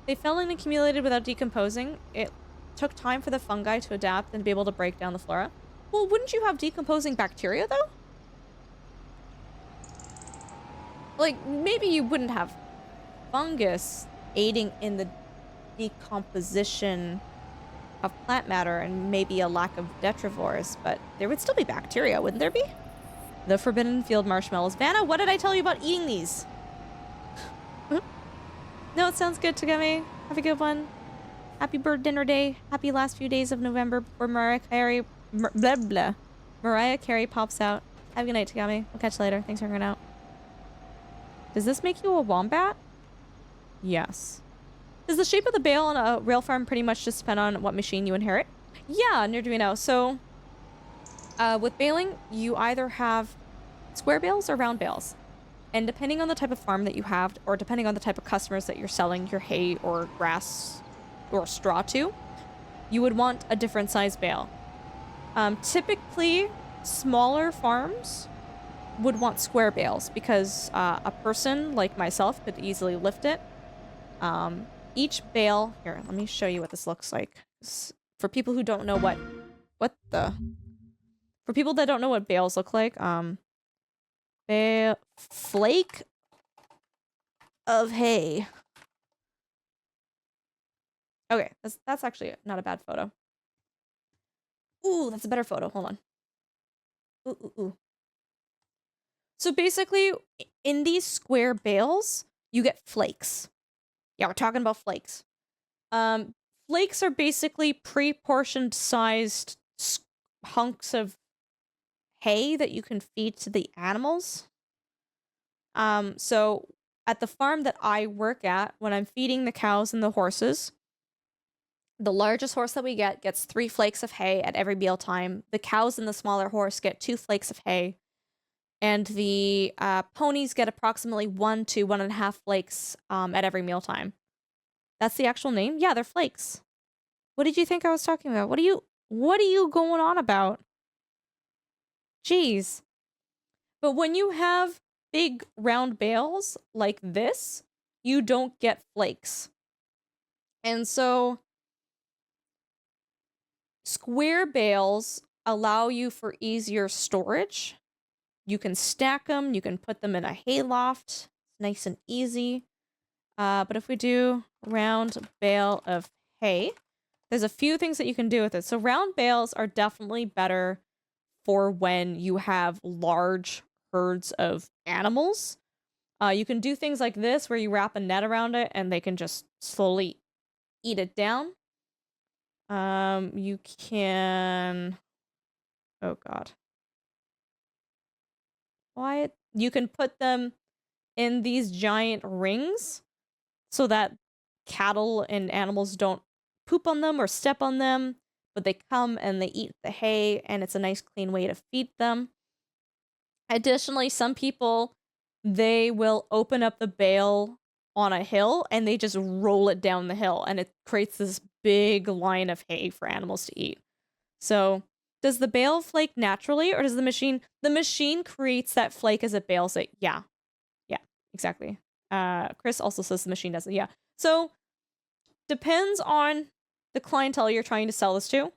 They fell and accumulated without decomposing. It took time for the fungi to adapt and be able to break down the flora. Well, wouldn't you have decomposing bacteria, though? Like, maybe you wouldn't have fungus aiding in the decomposition of plant matter and maybe a lack of detrivores, but there would still be bacteria, wouldn't there be? The Forbidden Field marshmallows. Vanna, what did I tell you about eating these? No, it sounds good, Tagami. Have a good one. Happy bird dinner day. Happy last few days of November before Mariah Carey... blah, blah. Mariah Carey pops out. Have a good night, Tagami. We'll catch you later. Thanks for hanging out. Does this make you a wombat? Yes. Does the shape of the bale on a rail farm pretty much just depend on what machine you inherit? Yeah, Nerduino. So, with baling, you either have square bales or round bales. And depending on the type of farm that you have, or depending on the type of customers that you're selling your hay or grass or straw to, you would want a different size bale. Typically, smaller farms would want square bales because a person like myself could easily lift it. Each bale, here, let me show you what this looks like. For people who don't know for people that don't know what bales look like, flake of hay. Okay, that's actually not a bad photo. Ooh, that's a better photo. Hold on. Ooh. So basically, in these square bales, you get flakes. Yeah, we're talking about flakes. Flakes are basically pre-portioned sized hunks of hay that you can feed to the animals. So at the farm that I work at, when I'm feeding the cows and the horses, The largest horse that we get gets 3 flakes of hay at every meal time. The cows and the smaller horse get 2 flakes of hay. And the ponies get approximately 1 to 1.5 flakes at every meal time. That's the actual name? Yeah, they're flakes. What did you think I was talking about? What are you going on about? Jeez. But when you have big round bales like this, you don't get flakes. And so square bales allow you for easier storage. You can stack them, you can put them in a hayloft. It's nice and easy. But if we do round bale of hay, there's a few things that you can do with it. So round bales are definitely better for when you have large herds of animals. You can do things like this where you wrap a net around it and they can just slowly eat it down. You can... Oh, God. Why? You can put them in these giant rings so that cattle and animals don't poop on them or step on them, but they come and they eat the hay, and it's a nice clean way to feed them. Additionally, some people, they will open up the bale on a hill and they just roll it down the hill, and it creates this big line of hay for animals to eat. So does the bale flake naturally, or does the machine creates that flake as it bales it? Yeah, exactly. Chris also says the machine does it. Yeah. So depends on the clientele you're trying to sell this to.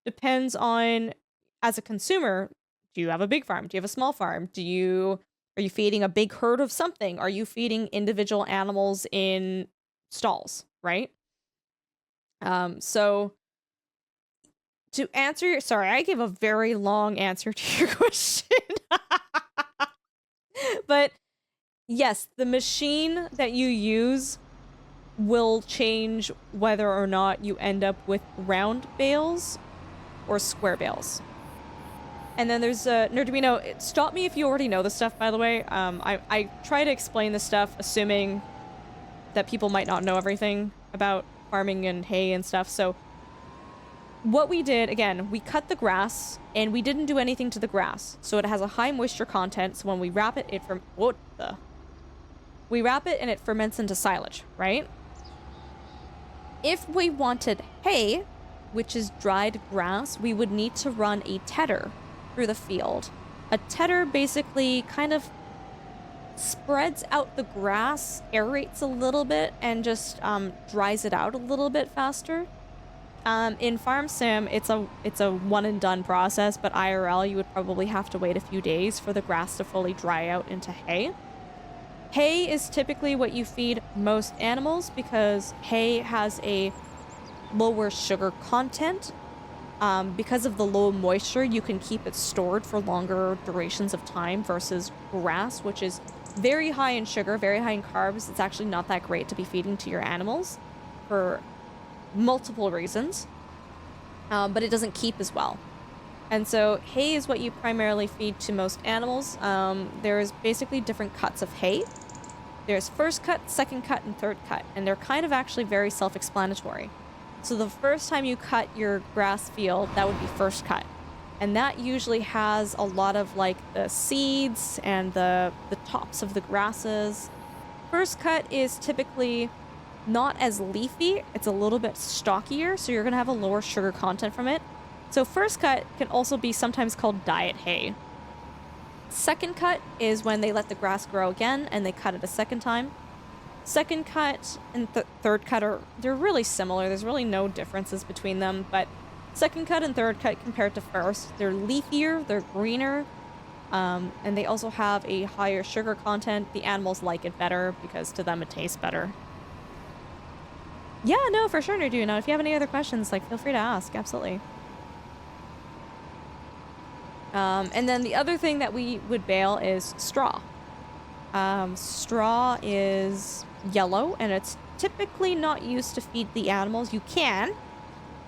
Depends on, as a consumer, do you have a big farm? Do you have a small farm? Are you feeding a big herd of something? Are you feeding individual animals in stalls, right? So to answer your... Sorry, I gave a very long answer to your question. But yes, the machine that you use will change whether or not you end up with round bales or square bales. And then there's Nerdumino. Stop me if you already know this stuff, by the way. I try to explain this stuff assuming that people might not know everything about farming and hay and stuff. So what we did, again, we cut the grass and we didn't do anything to the grass. So it has a high moisture content. So when we wrap it, we wrap it and it ferments into silage, right? If we wanted hay, which is dried grass, we would need to run a tedder through the field. A tedder basically kind of spreads out the grass, aerates a little bit, and just dries it out a little bit faster. In Farm Sim, it's a one and done process, but IRL, you would probably have to wait a few days for the grass to fully dry out into hay. Hay is typically what you feed most animals because hay has a lower sugar content. Because of the low moisture, you can keep it stored for longer durations of time versus grass, which is very high in sugar, very high in carbs. It's actually not that great to be feeding to your animals for multiple reasons, but it doesn't keep as well. And so hay is what you primarily feed to most animals. There's basically different cuts of hay. There's first cut, second cut, and third cut, and they're kind of actually very self-explanatory. So the first time you cut your grass field, that would be first cut. And that usually has a lot of like the seeds and the tops of the grasses. First cut is typically not as leafy. It's a little bit stockier, so you're going to have a lower sugar content from it. So first cut can also be sometimes called diet hay. Second cut is when they let the grass grow again and they cut it a second time. Second cut and third cut they're really similar. There's really no differences between them, but second cut and third cut compared to first, they're leafier, they're greener, and they also have a higher sugar content. The animals like it better because to them it tastes better. Yeah, no, for sure, Nerdu. If you have any other questions, like, feel free to ask. Absolutely. And then the other thing that we would bale is straw. Straw is yellow, and it's typically not used to feed the animals. You can,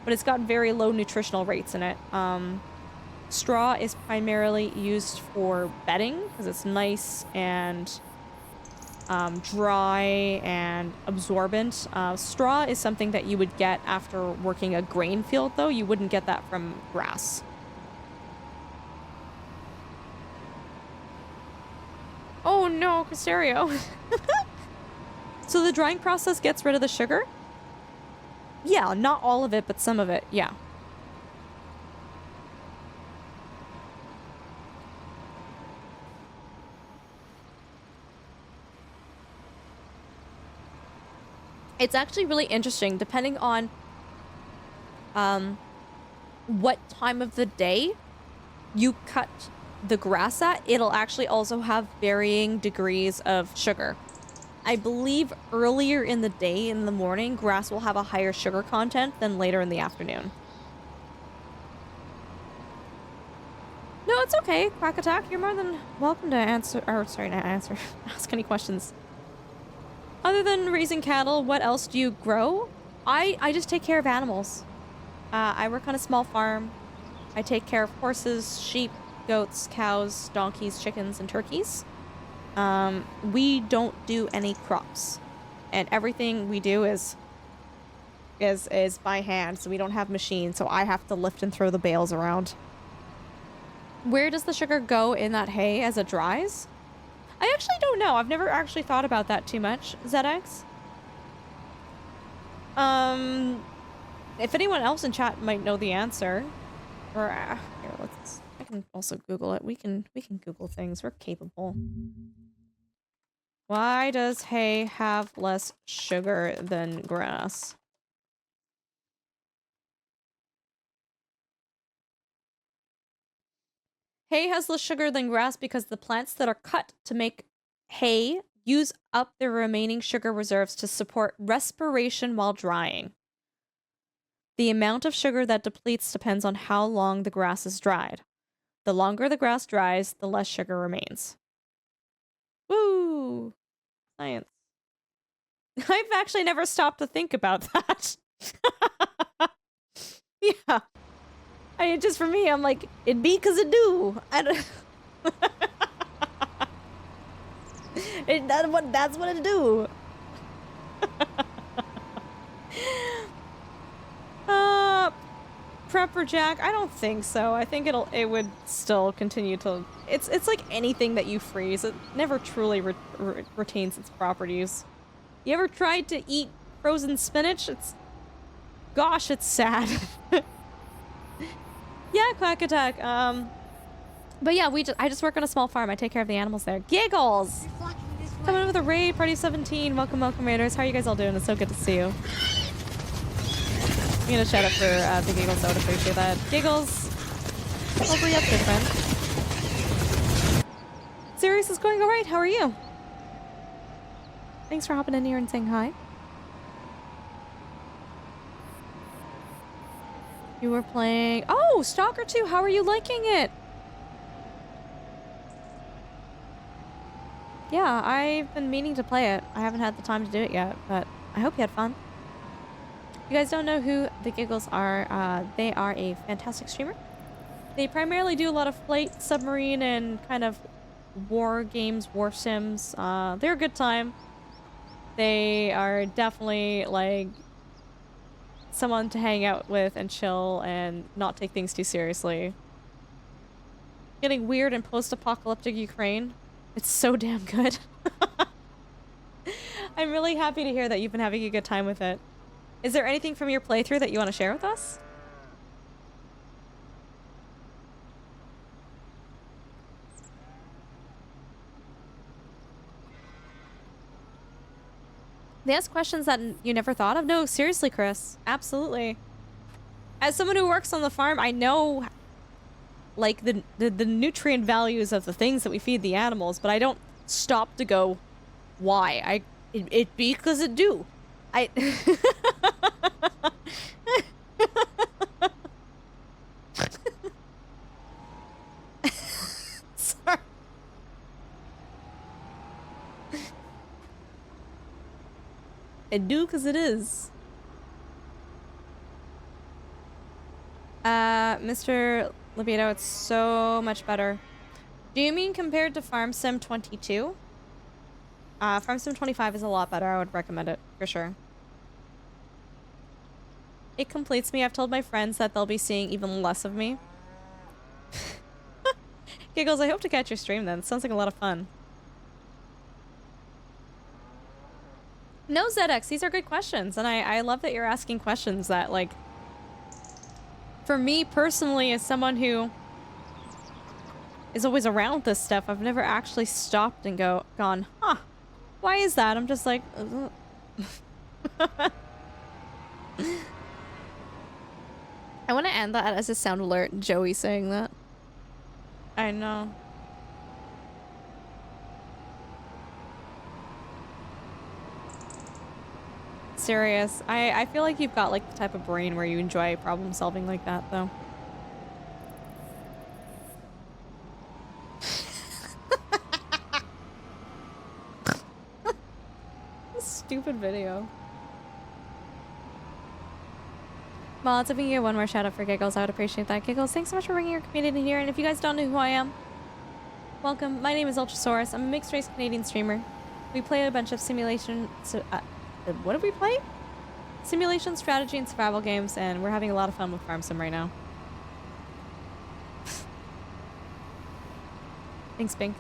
but it's got very low nutritional rates in it. Straw is primarily used for bedding because it's nice and dry and absorbent. Straw is something that you would get after working a grain field, though. You wouldn't get that from grass. Oh no, Cristerio. So the drying process gets rid of the sugar? Yeah, not all of it, but some of it, yeah. It's actually really interesting, depending on what time of the day you cut the grass at, it'll actually also have varying degrees of sugar. I believe earlier in the day, in the morning, grass will have a higher sugar content than later in the afternoon. No, it's okay, Quack Attack. You're more than welcome to answer, or sorry, not answer, ask any questions. Other than raising cattle, what else do you grow? I just take care of animals. I work on a small farm. I take care of horses, sheep, goats, cows, donkeys, chickens, and turkeys. We don't do any crops. And everything we do is by hand, so we don't have machines, so I have to lift and throw the bales around. Where does the sugar go in that hay as it dries? I actually don't know. I've never actually thought about that too much, ZX. If anyone else in chat might know the answer, or here, let's. I can also Google it. We can Google things. We're capable. Why does hay have less sugar than grass? Hay has less sugar than grass because the plants that are cut to make hay use up their remaining sugar reserves to support respiration while drying. The amount of sugar that depletes depends on how long the grass is dried. The longer the grass dries, the less sugar remains. Woo! Science. I've actually never stopped to think about that. Yeah. I mean, just for me, I'm like, it be 'cause it do. I don't... that's what it do. Prepper Jack? I don't think so. I think it would still continue to... It's like anything that you freeze. It never truly retains its properties. You ever tried to eat frozen spinach? Gosh, it's sad. Yeah, Quack Attack. But yeah, I just work on a small farm. I take care of the animals there. Giggles! They're flocking this way. Coming with a raid, Party 17. Welcome, welcome, Raiders. How are you guys all doing? It's so good to see you. I'm gonna shout out for the Giggles. I would appreciate that. Giggles! Hopefully that's good, friend. Sirius is going alright. How are you? Thanks for hopping in here and saying hi. You were playing... Oh, Stalker 2! How are you liking it? Yeah, I've been meaning to play it. I haven't had the time to do it yet, but I hope you had fun. If you guys don't know who the Giggles are, they are a fantastic streamer. They primarily do a lot of flight, submarine, and kind of war games, war sims. They're a good time. They are definitely, like, someone to hang out with and chill and not take things too seriously. Getting weird in post-apocalyptic Ukraine. It's so damn good. I'm really happy to hear that you've been having a good time with it. Is there anything from your playthrough that you want to share with us? They ask questions that you never thought of? No, seriously, Chris. Absolutely. As someone who works on the farm, I know, like, the nutrient values of the things that we feed the animals, but I don't stop to go, why? It be 'cause it do. Sorry. It do 'cause it is. Mr. Libido, it's so much better. Do you mean compared to Farm Sim 22? Farm Sim 25 is a lot better. I would recommend it for sure. It completes me. I've told my friends that they'll be seeing even less of me. Giggles, I hope to catch your stream then. It sounds like a lot of fun. No, ZX, these are good questions. And I love that you're asking questions that, like, for me personally, as someone who is always around this stuff, I've never actually stopped and gone, huh, why is that? I'm just like, I want to end that as a sound alert, Joey saying that. I know. Serious. I feel like you've got like the type of brain where you enjoy problem solving like that though. Stupid video. Mods, if we can get one more shout out for Giggles, I would appreciate that. Giggles, thanks so much for bringing your community here. And if you guys don't know who I am, welcome. My name is Ultrasaurus. I'm a mixed race Canadian streamer. We play a bunch of simulation. What did we play? Simulation, strategy, and survival games, and we're having a lot of fun with Farm Sim right now. Thanks, Bink.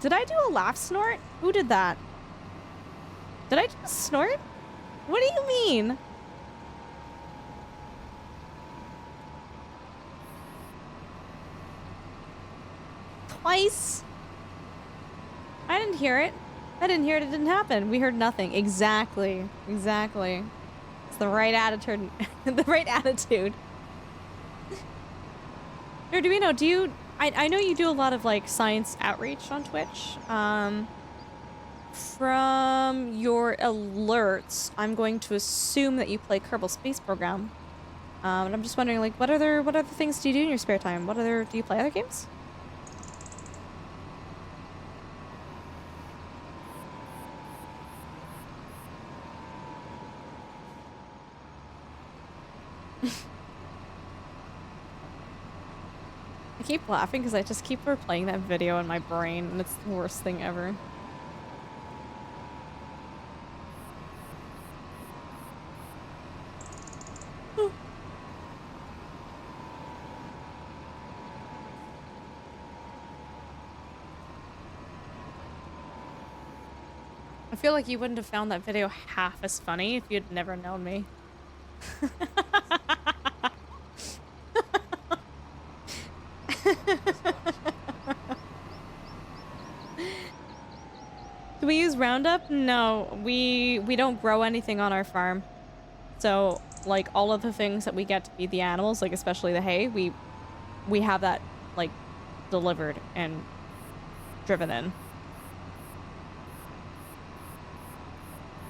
Did I do a laugh snort? Who did that? Did I just snort? What do you mean? Twice? I didn't hear it. I didn't hear it. It didn't happen. We heard nothing. Exactly. Exactly. It's the right attitude. The right attitude. Arduino, do you... I know you do a lot of, like, science outreach on Twitch. From your alerts, I'm going to assume that you play Kerbal Space Program. And I'm just wondering, like, what other things do you do in your spare time? Do you play other games? I keep laughing because I just keep replaying that video in my brain, and it's the worst thing ever. I feel like you wouldn't have found that video half as funny if you'd never known me. Do we use Roundup? No, we don't grow anything on our farm. So, like, all of the things that we get to feed the animals, like especially the hay, we have that, like, delivered and driven in.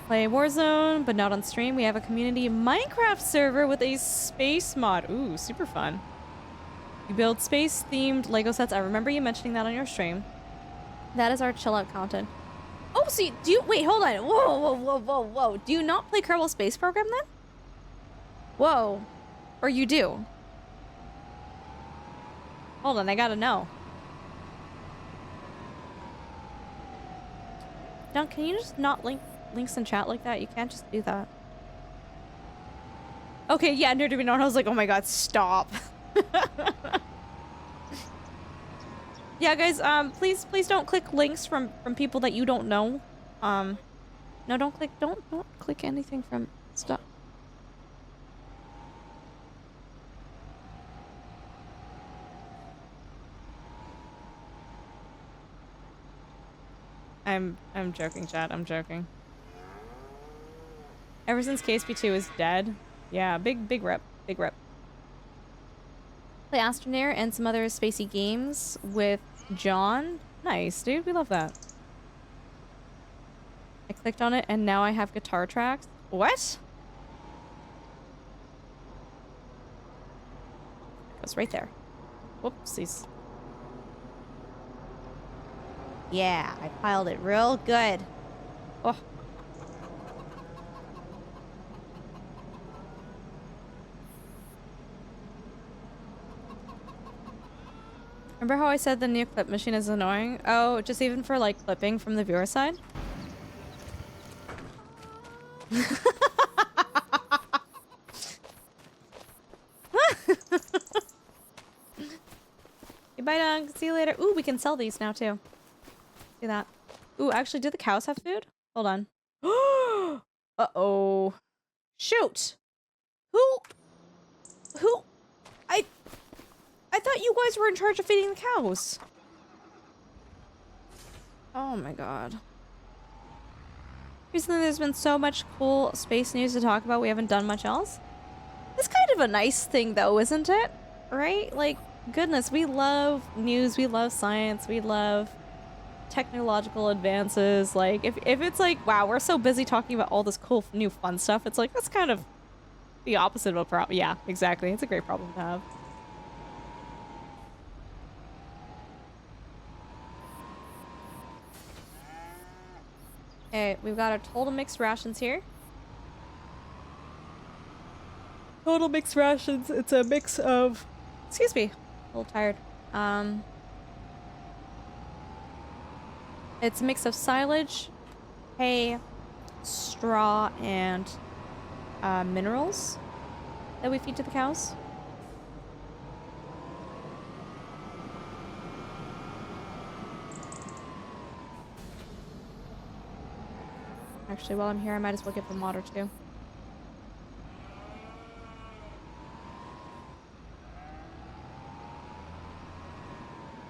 Play Warzone, but not on stream. We have a community Minecraft server with a space mod. Ooh, super fun. You build space-themed Lego sets. I remember you mentioning that on your stream. That is our chill-out content. Oh, so do you... Wait, hold on. Whoa, whoa, whoa, whoa, whoa. Do you not play Kerbal Space Program, then? Whoa. Or you do? Hold on, I gotta know. Dunk, can you just not links in chat like that? You can't just do that. Okay, yeah, no, to be known, I was like, oh my god, stop. Yeah, guys, please don't click links from people that you don't know. No, don't click anything from stuff. I'm joking, chat. I'm joking. Ever since KSP2 is dead. Yeah, big rep. Big rep. Play Astroneer and some other spacey games with John. Nice, dude. We love that. I clicked on it and now I have guitar tracks. What? It goes right there. Whoopsies. Yeah, I piled it real good. Oh. Remember how I said the new clip machine is annoying? Oh, just even for like clipping from the viewer side? Bye, Dunk. See you later. Ooh, we can sell these now too. See that? Ooh, actually, do the cows have food? Hold on. Uh-oh. Shoot! Who? Who? I thought you guys were in charge of feeding the cows. Oh my god. Recently, there's been so much cool space news to talk about. We haven't done much else. It's kind of a nice thing, though, isn't it? Right? Like, goodness, we love news. We love science. We love technological advances. Like, if it's like, wow, we're so busy talking about all this cool, new, fun stuff, it's like, that's kind of the opposite of a problem. Yeah, exactly. It's a great problem to have. Okay, we've got our total mixed rations here. Total mixed rations. It's a mix of... Excuse me. A little tired. It's a mix of silage, hay, straw, and minerals that we feed to the cows. Actually, while I'm here, I might as well give them water too.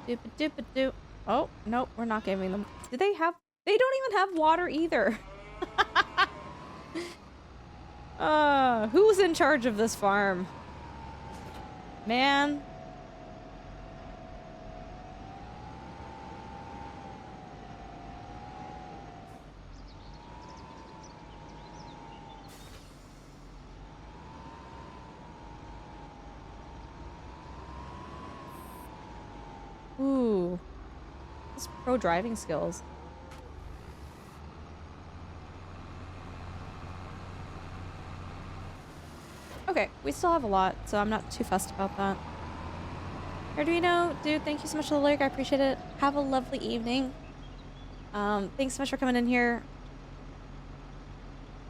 Doop-a-doop-a-doop. Oh, nope, we're not giving them. Do they have... They don't even have water either. Who's in charge of this farm? Man. Ooh. This pro driving skills. Okay, we still have a lot, so I'm not too fussed about that. Arduino, dude, thank you so much for the lurk. I appreciate it. Have a lovely evening. Thanks so much for coming in here.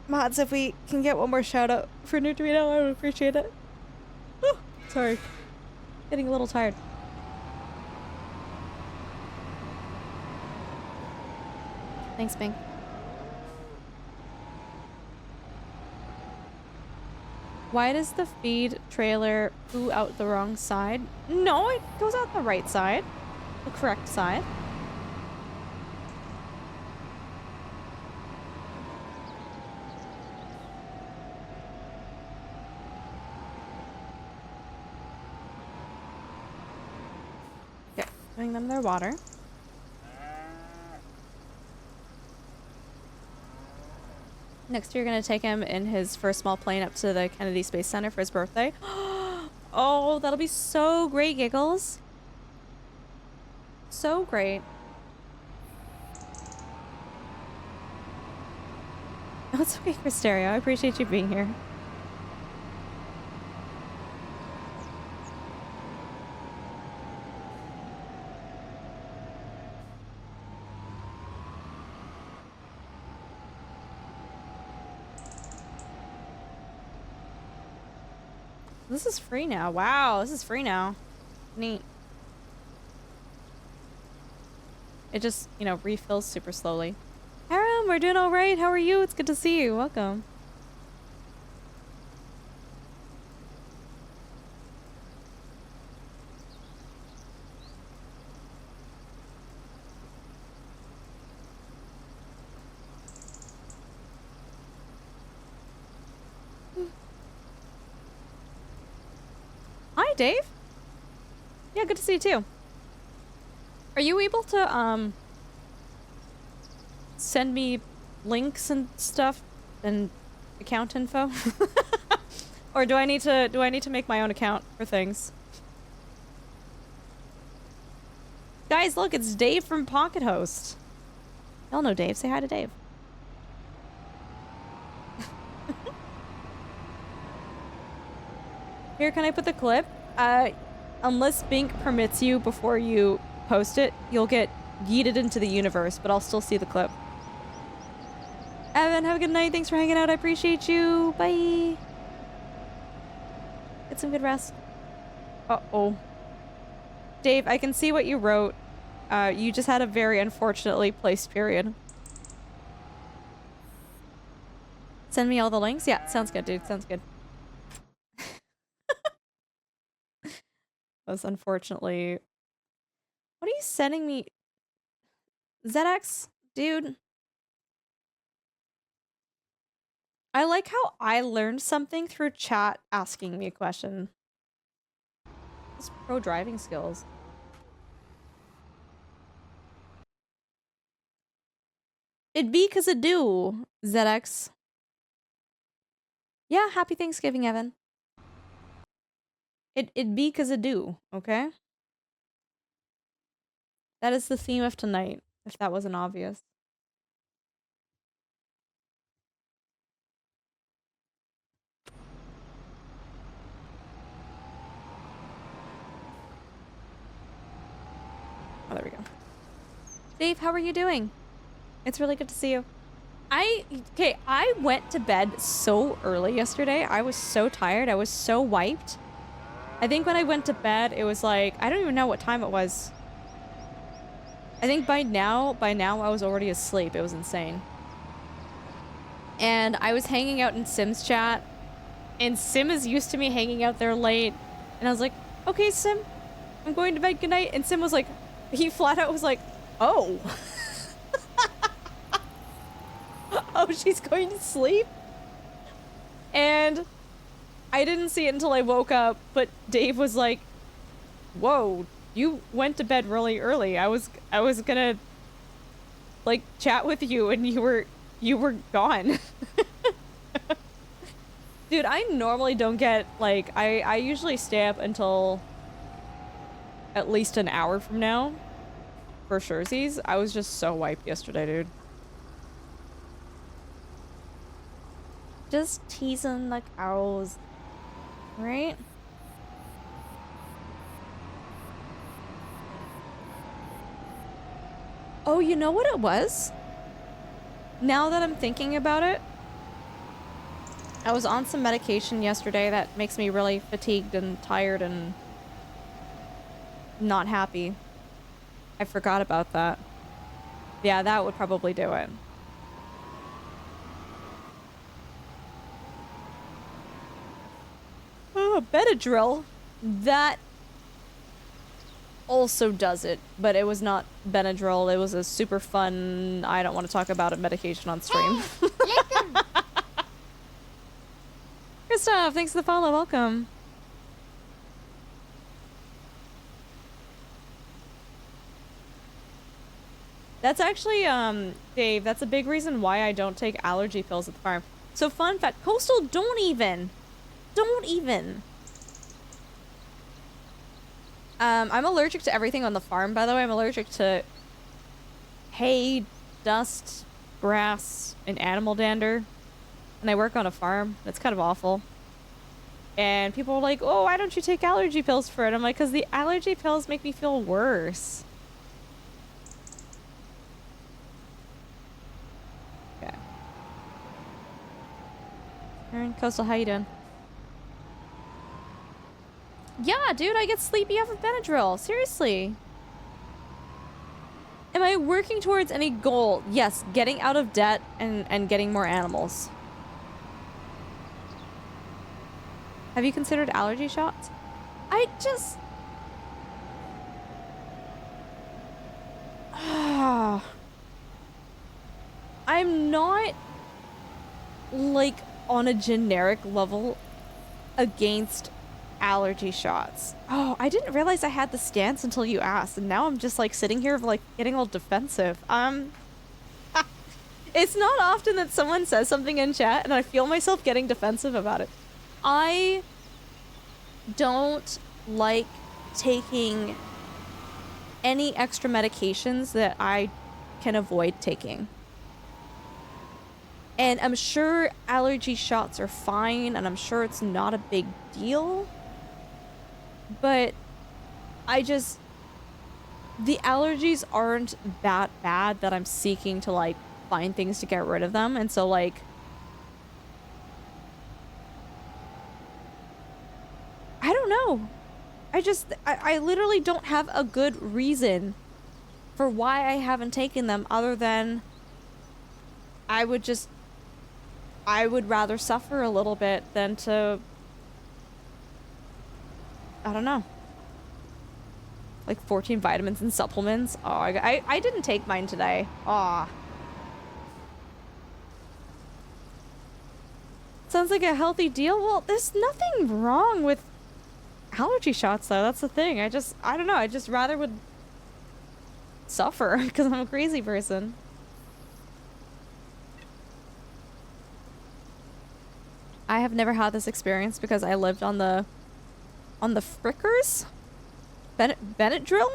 Mods, if we can get one more shout out for Neutrino, I would appreciate it. Oh, sorry. Getting a little tired. Thanks, Bing. Why does the feed trailer poo out the wrong side? No, it goes out the right side. The correct side. Okay, giving them their water. Next, you're gonna take him in his first small plane up to the Kennedy Space Center for his birthday. Oh, that'll be so great, Giggles. So great. Oh, it's okay, Cristerio. I appreciate you being here. This is free now. Wow, this is free now. Neat. It just, you know, refills super slowly. Harem, we're doing all right. How are you? It's good to see you. Welcome. Hi, Dave. Yeah, good to see you too. Are you able to send me links and stuff and account info? Or do I need to make my own account for things? Guys, look, it's Dave from Pocket Host. Y'all know Dave. Say hi to Dave. Here, can I put the clip? unless Bink permits you before you post it, you'll get yeeted into the universe, but I'll still see the clip. Evan, have a good night. Thanks for hanging out. I appreciate you. Bye. Get some good rest. Uh-oh. Dave, I can see what you wrote. You just had a very unfortunately placed period. Send me all the links? Yeah, sounds good, dude. Sounds good. Was unfortunately... What are you sending me? ZX? Dude. I like how I learned something through chat asking me a question. It's pro driving skills. It'd be 'cause it do, ZX. Yeah, happy Thanksgiving, Evan. It'd be 'cause it do, okay? That is the theme of tonight, if that wasn't obvious. Oh, there we go. Dave, how are you doing? It's really good to see you. I went to bed so early yesterday. I was so tired. I was so wiped. I think when I went to bed, it was like, I don't even know what time it was. I think by now I was already asleep. It was insane. And I was hanging out in Sim's chat, and Sim is used to me hanging out there late. And I was like, okay, Sim, I'm going to bed, good night. And Sim was like, he flat out was like, oh. Oh, she's going to sleep? And I didn't see it until I woke up, but Dave was like, whoa, you went to bed really early. I was gonna like chat with you and you were gone. Dude, I normally don't get like I usually stay up until at least an hour from now for surezies. I was just so wiped yesterday, dude. Just teasing the cows, right? Oh, you know what it was? Now that I'm thinking about it, I was on some medication yesterday that makes me really fatigued and tired and not happy. I forgot about that. Yeah, that would probably do it. Oh, Benadryl. That also does it, but it was not Benadryl. It was a super fun, I don't want to talk about it, medication on stream. Christoph, thanks for the follow. Welcome. That's actually, Dave, that's a big reason why I don't take allergy pills at the farm. So fun fact, Coastal, don't even. I'm allergic to everything on the farm, by the way. I'm allergic to hay, dust, grass, and animal dander. And I work on a farm. It's kind of awful. And people are like, oh, why don't you take allergy pills for it? I'm like, because the allergy pills make me feel worse. Okay. Aaron, Coastal, how you doing? Yeah, dude, I get sleepy off of Benadryl. Seriously. Am I working towards any goal? Yes, getting out of debt and getting more animals. Have you considered allergy shots? I just... I'm not, like, on a generic level against allergy shots. Oh, I didn't realize I had the stance until you asked, and now I'm just like sitting here like getting all defensive. It's not often that someone says something in chat and I feel myself getting defensive about it. I don't like taking any extra medications that I can avoid taking. And I'm sure allergy shots are fine, and I'm sure it's not a big deal. But I just, the allergies aren't that bad that I'm seeking to like find things to get rid of them. And so like, I don't know. I literally don't have a good reason for why I haven't taken them other than I would rather suffer a little bit than to, I don't know. Like 14 vitamins and supplements. Oh, I didn't take mine today. Aw. Sounds like a healthy deal. Well, there's nothing wrong with allergy shots, though. That's the thing. I don't know. I just rather would suffer because I'm a crazy person. I have never had this experience because I lived on the Frickers? Bennett drill?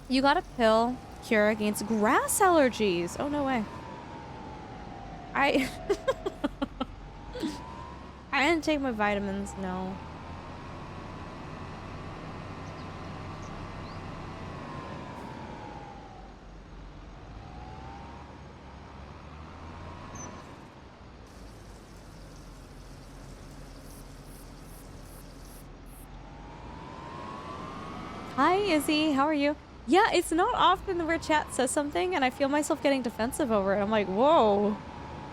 You got a pill cure against grass allergies. Oh, no way. I didn't take my vitamins, no. Hi, Izzy. How are you? Yeah, it's not often where chat says something and I feel myself getting defensive over it. I'm like, whoa.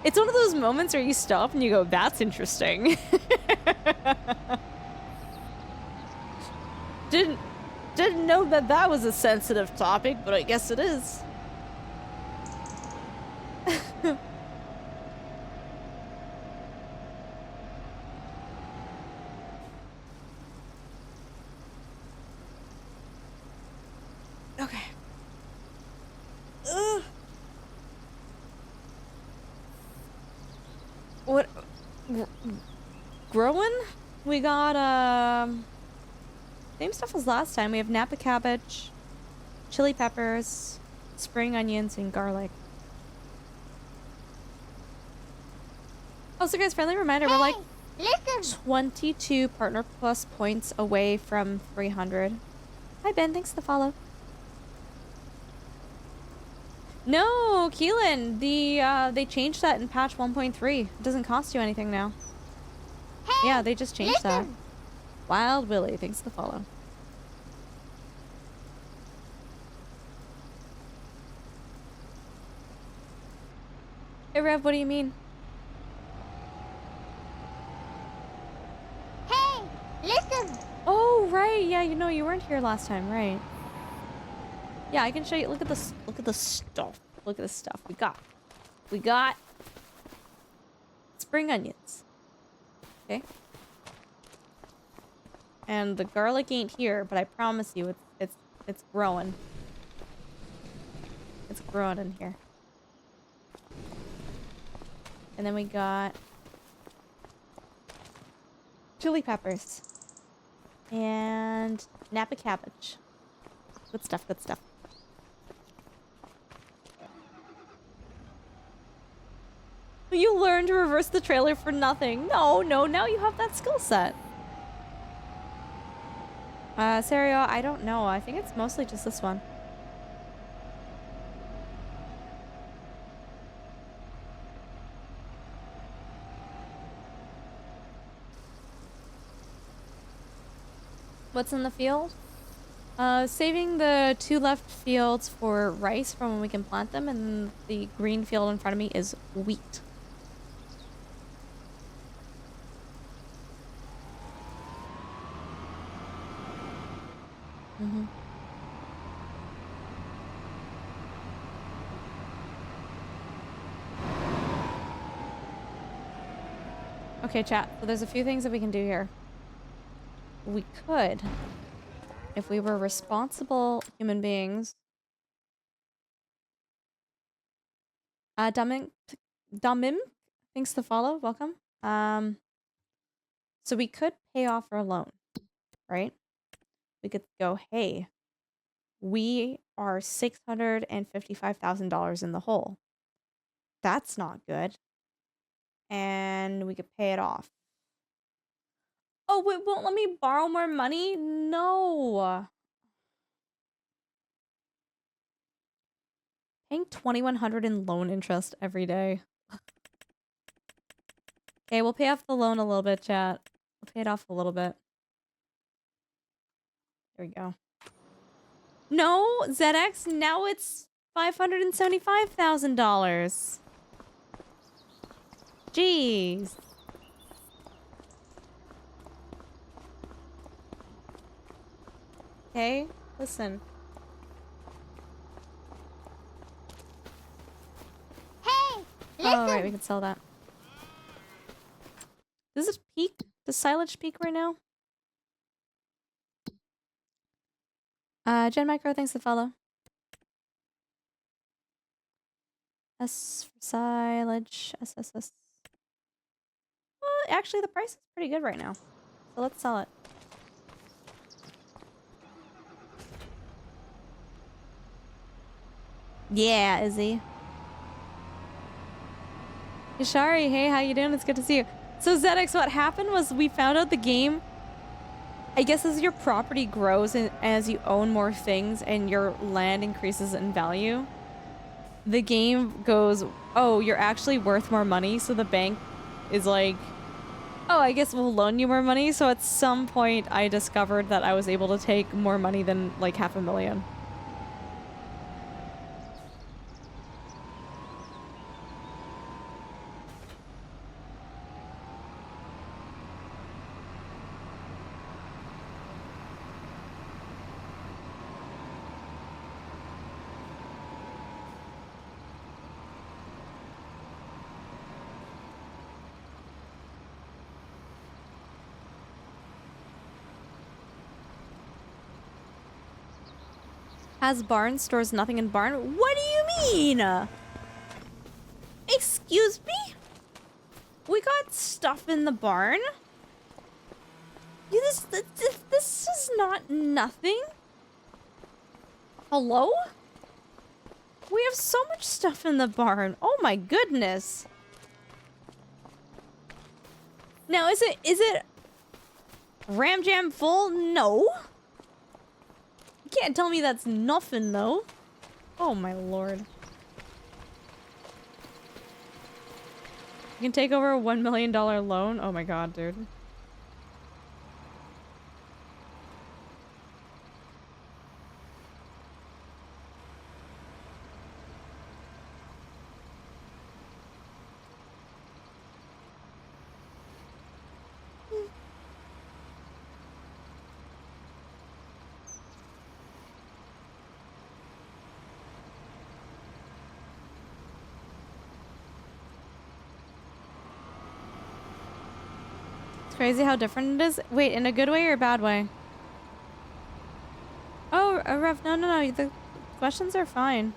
It's one of those moments where you stop and you go, that's interesting. Didn't know that was a sensitive topic, but I guess it is. Okay. Ugh. What? Growing? We got, same stuff as last time. We have Napa cabbage, chili peppers, spring onions, and garlic. Also, guys, friendly reminder, we're like 22 Partner Plus points away from 300. Hi, Ben. Thanks for the follow. No, Keelan, they changed that in patch 1.3. It doesn't cost you anything now. Hey, Yeah, they just changed that. listen. Wild Willie, thanks for the follow. Hey, Rev, what do you mean? Hey, listen. Oh, right. Yeah, you know, you weren't here last time, right? Yeah, I can show you. Look at this. Look at the stuff. Look at the stuff we got. We got spring onions. Okay. And the garlic ain't here, but I promise you, it's growing. It's growing in here. And then we got chili peppers and Napa cabbage. Good stuff. Good stuff. You learned to reverse the trailer for nothing. No, now you have that skill set. Serio, I don't know. I think it's mostly just this one. What's in the field? Saving the 2 left fields for rice from when we can plant them, and the green field in front of me is wheat. Mm-hmm. Okay, chat. So there's a few things that we can do here. We could, if we were responsible human beings. Damim, thanks to follow. Welcome. So we could pay off our loan, right? We could go, hey, we are $655,000 in the hole. That's not good. And we could pay it off. Oh, it won't let me borrow more money? No. Paying 2,100 in loan interest every day. Okay, we'll pay off the loan a little bit, chat. We'll pay it off a little bit. There we go. No, ZX, now it's $575,000. Jeez. Okay, listen. Hey, listen. Oh, right, we can sell that. Does it peak? Does silage peak right now? Gen Micro, thanks for the follow. S for silage. SSS. Well, actually, the price is pretty good right now. So let's sell it. Yeah, Izzy. Ishari, hey, how you doing? It's good to see you. So ZX, what happened was we found out the game, I guess as your property grows and as you own more things and your land increases in value, the game goes, oh, you're actually worth more money. So the bank is like, oh, I guess we'll loan you more money. So at some point I discovered that I was able to take more money than like $500,000. Has barn, stores nothing in barn? What do you mean? Excuse me? We got stuff in the barn? This is not nothing. Hello? We have so much stuff in the barn. Oh my goodness. Now, is it ram jam full? No. You can't tell me that's nothing, though. Oh, my lord. You can take over a $1 million loan? Oh my god, dude. Crazy how different it is. Wait, in a good way or a bad way? Oh, Rev, no. The questions are fine.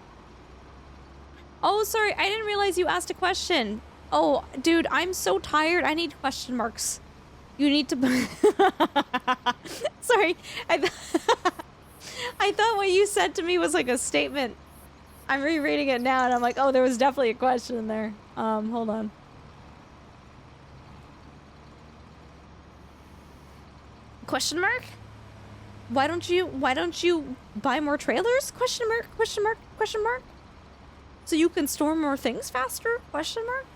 Oh, sorry. I didn't realize you asked a question. Oh, dude, I'm so tired. I need question marks. You need to... Sorry. I thought what you said to me was like a statement. I'm rereading it now and I'm like, oh, there was definitely a question in there. Hold on. Question mark? Why don't you buy more trailers? Question mark, question mark, question mark. So you can store more things faster? Question mark?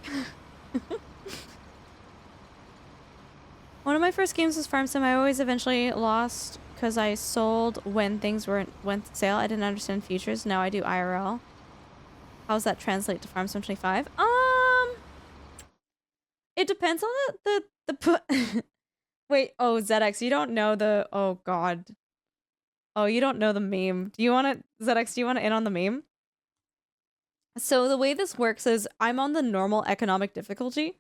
One of my first games was Farm Sim. I always eventually lost because I sold when things went sale. I didn't understand features. Now I do IRL. How does that translate to Farm Sim 25? It depends on the Wait, oh, ZX, you don't know the... Oh, God. Oh, you don't know the meme. Do you want to... ZX, do you want to in on the meme? So the way this works is I'm on the normal economic difficulty,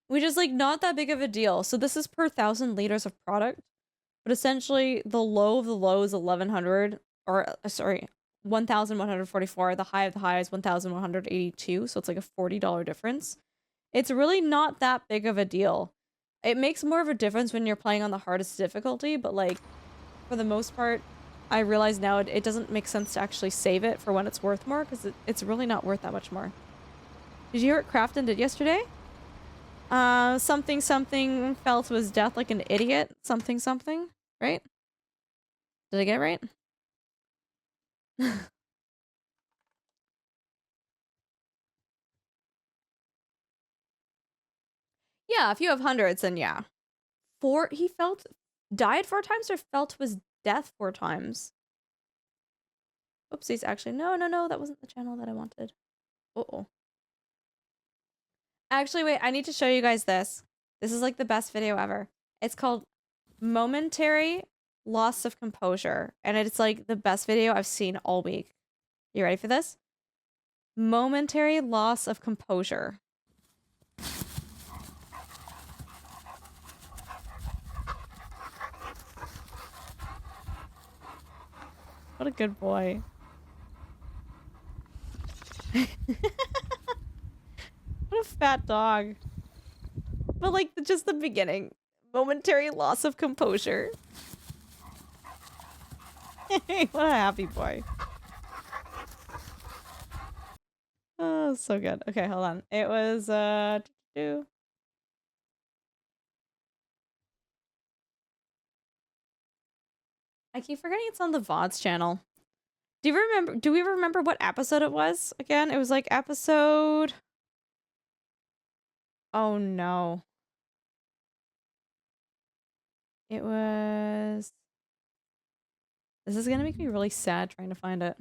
which is, like, not that big of a deal. So this is per 1,000 liters of product. But essentially, the low of the low is 1,100... Or, sorry, 1,144. The high of the high is 1,182. So it's, like, a $40 difference. It's really not that big of a deal. It makes more of a difference when you're playing on the hardest difficulty, but like, for the most part, I realize now it doesn't make sense to actually save it for when it's worth more, because it's really not worth that much more. Did you hear what Crafton did yesterday? Something something felt was death like an idiot. Something something, right? Did I get it right? Yeah, if you have hundreds, then yeah. He felt died 4 times or felt was death 4 times. Oopsies, actually, no, that wasn't the channel that I wanted. Uh-oh. Actually, wait, I need to show you guys this. This is like the best video ever. It's called Momentary Loss of Composure, and it's like the best video I've seen all week. You ready for this? Momentary loss of composure. What a good boy. What a fat dog. But like just the beginning. Momentary loss of composure. What a happy boy. Oh, so good. Okay, hold on. It was I keep forgetting it's on the VODs channel. Do we remember what episode it was again? It was like episode... Oh no. It was... This is gonna make me really sad trying to find it.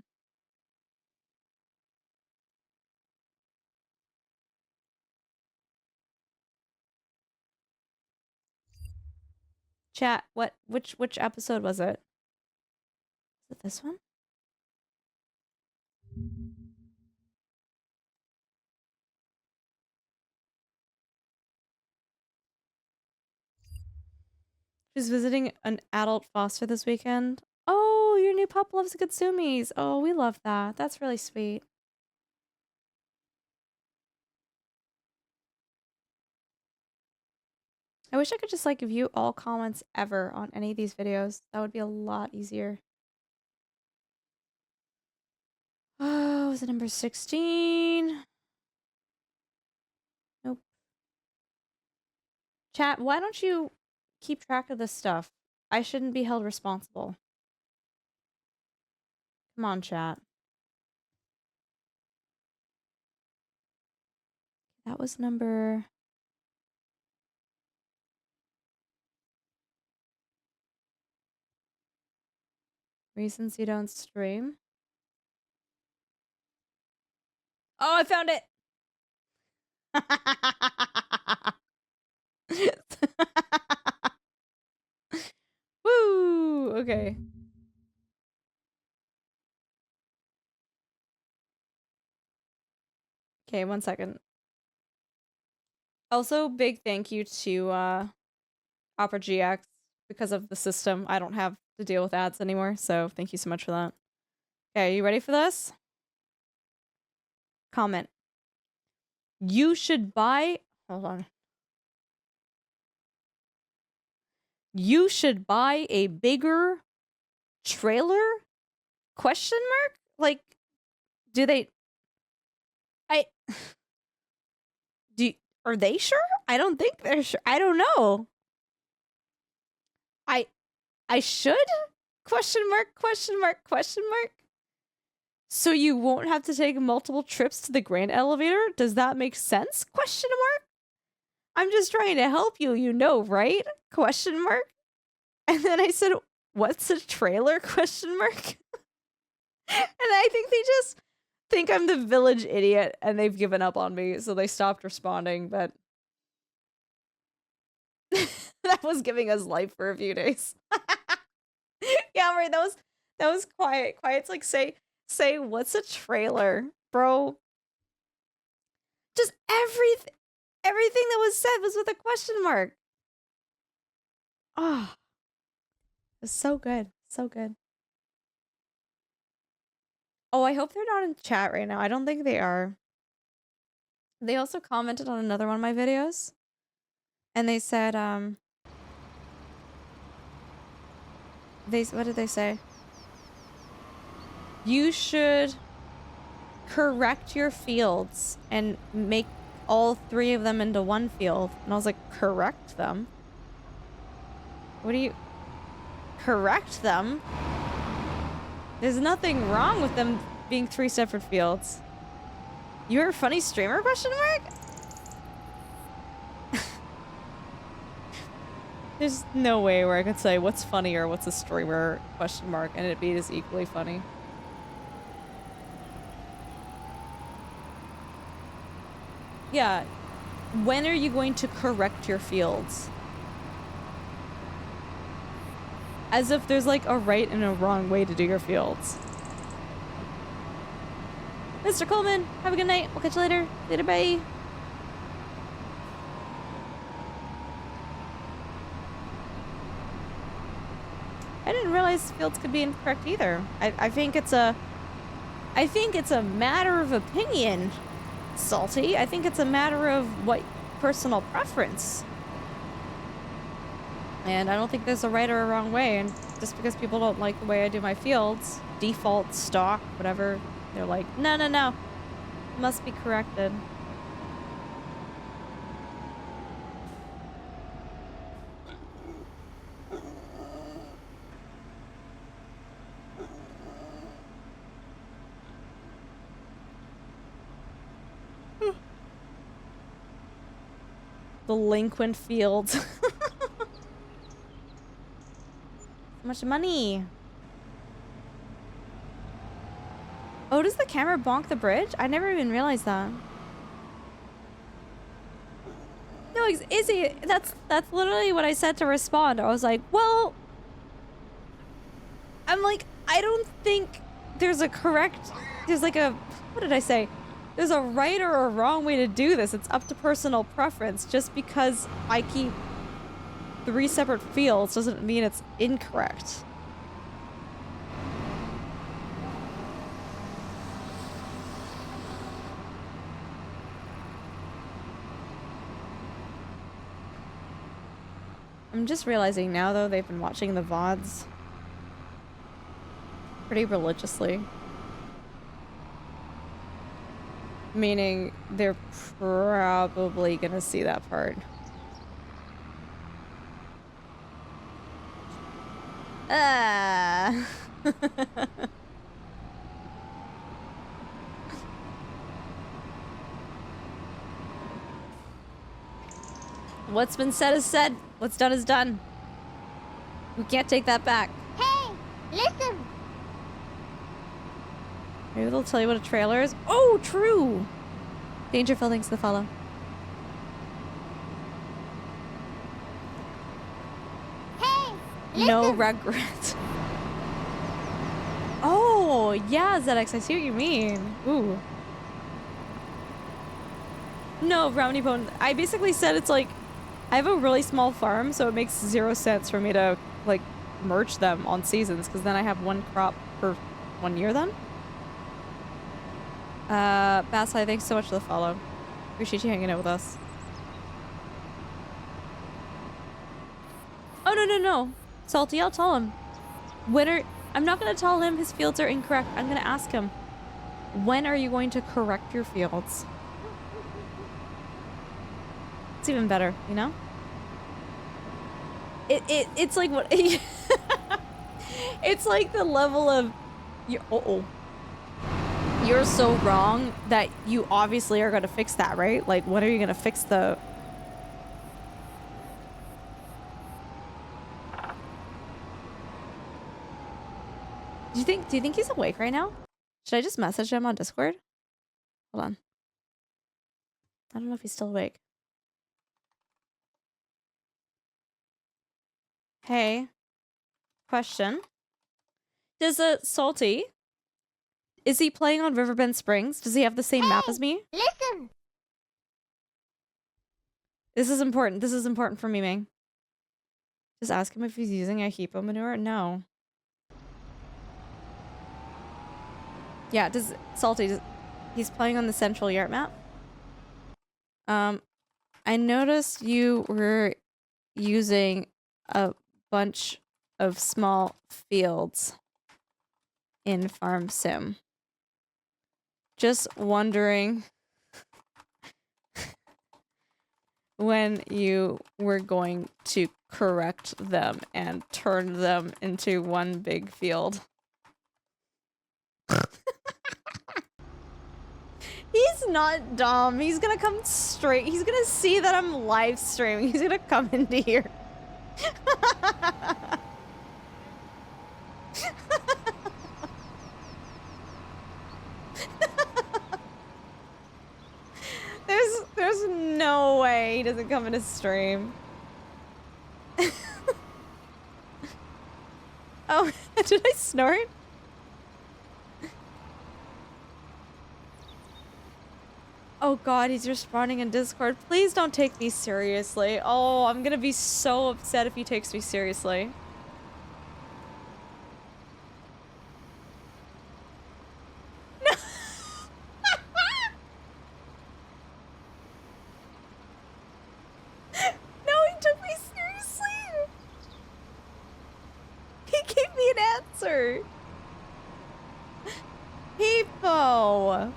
Chat, which episode was it? Is it this one? She's visiting an adult foster this weekend. Oh, your new pup loves Katsumis. Oh, we love that. That's really sweet. I wish I could just like view all comments ever on any of these videos. That would be a lot easier. Oh, was it number 16? Nope. Chat, why don't you keep track of this stuff? I shouldn't be held responsible. Come on, chat. That was number... Reasons you don't stream? Oh, I found it! Woo! Okay. Okay, 1 second. Also, big thank you to Opera GX. Because of the system, I don't have to deal with ads anymore, so thank you so much for that. Okay, you ready for this? Comment. You should buy... Hold on. You should buy a bigger trailer? Question mark? Like, do they... Are they sure? I don't think they're sure. I don't know. I should? Question mark, question mark, question mark. So you won't have to take multiple trips to the grain elevator? Does that make sense? Question mark? I'm just trying to help you, you know, right? Question mark. And then I said, what's a trailer? Question mark. And I think they just think I'm the village idiot and they've given up on me, so they stopped responding, but that was giving us life for a few days. Yeah, right, that was quiet. Quiet's like say what's a trailer, bro? Just everything that was said was with a question mark. Oh, it's so good. So good. Oh, I hope they're not in chat right now. I don't think they are. They also commented on another one of my videos. And they said, what did they say? You should correct your fields and make all 3 of them into one field. And I was like, correct them? What do you... Correct them? There's nothing wrong with them being 3 separate fields. You're a funny streamer, question mark? There's no way where I could say what's funny or what's a streamer, question mark, and it'd be as equally funny. Yeah. When are you going to correct your fields? As if there's like a right and a wrong way to do your fields. Mr. Coleman, have a good night. We'll catch you later. Later, bye. I didn't realize fields could be incorrect either. I think it's a matter of opinion, Salty. I think it's a matter of what personal preference. And I don't think there's a right or a wrong way. And just because people don't like the way I do my fields, default, stock, whatever, they're like, no, no, no. It must be corrected. Delinquent fields. So much money. Oh, does the camera bonk the bridge? I never even realized that. No, Izzy, that's literally what I said to respond. I was like, well, I'm like, I don't think there's a correct, there's like a, what did I say? There's a right or a wrong way to do this. It's up to personal preference. Just because I keep 3 separate fields doesn't mean it's incorrect. I'm just realizing now, though, they've been watching the VODs pretty religiously. Meaning they're probably gonna see that part. Ah. What's been said is said. What's done is done. We can't take that back. Hey, listen. Maybe they'll tell you what a trailer is. Oh, true. Dangerfield, thanks for the follow. Hey, listen. No regret. Oh, yeah, ZX, I see what you mean. Ooh. No, Brownie Bone. I basically said it's like, I have a really small farm, so it makes 0 sense for me to, like, merge them on seasons, because then I have 1 crop per 1 year then. Bassai, thanks so much for the follow. Appreciate you hanging out with us. Oh, no, no, no. Salty, I'll tell him. I'm not going to tell him his fields are incorrect. I'm going to ask him, when are you going to correct your fields? It's even better, you know? It's like what... It's like the level of... You're so wrong that you obviously are going to fix that, right? Like, when are you going to fix the... Do you think he's awake right now? Should I just message him on Discord? Hold on. I don't know if he's still awake. Hey. Question. Does Salty... Is he playing on Riverbend Springs? Does he have the same map as me? Listen. This is important. This is important for me, Ming. Just ask him if he's using a Hippo manure. No. Yeah, he's playing on the Central Yurt map? I noticed you were using a bunch of small fields in Farm Sim. Just wondering when you were going to correct them and turn them into one big field. He's not dumb. He's gonna come straight. He's gonna see that I'm live streaming. He's gonna come into here. There's no way he doesn't come into stream. Oh, did I snort? Oh god, he's responding in Discord. Please don't take me seriously. Oh, I'm gonna be so upset if he takes me seriously. No! No, he took me seriously! He gave me an answer! Hippo!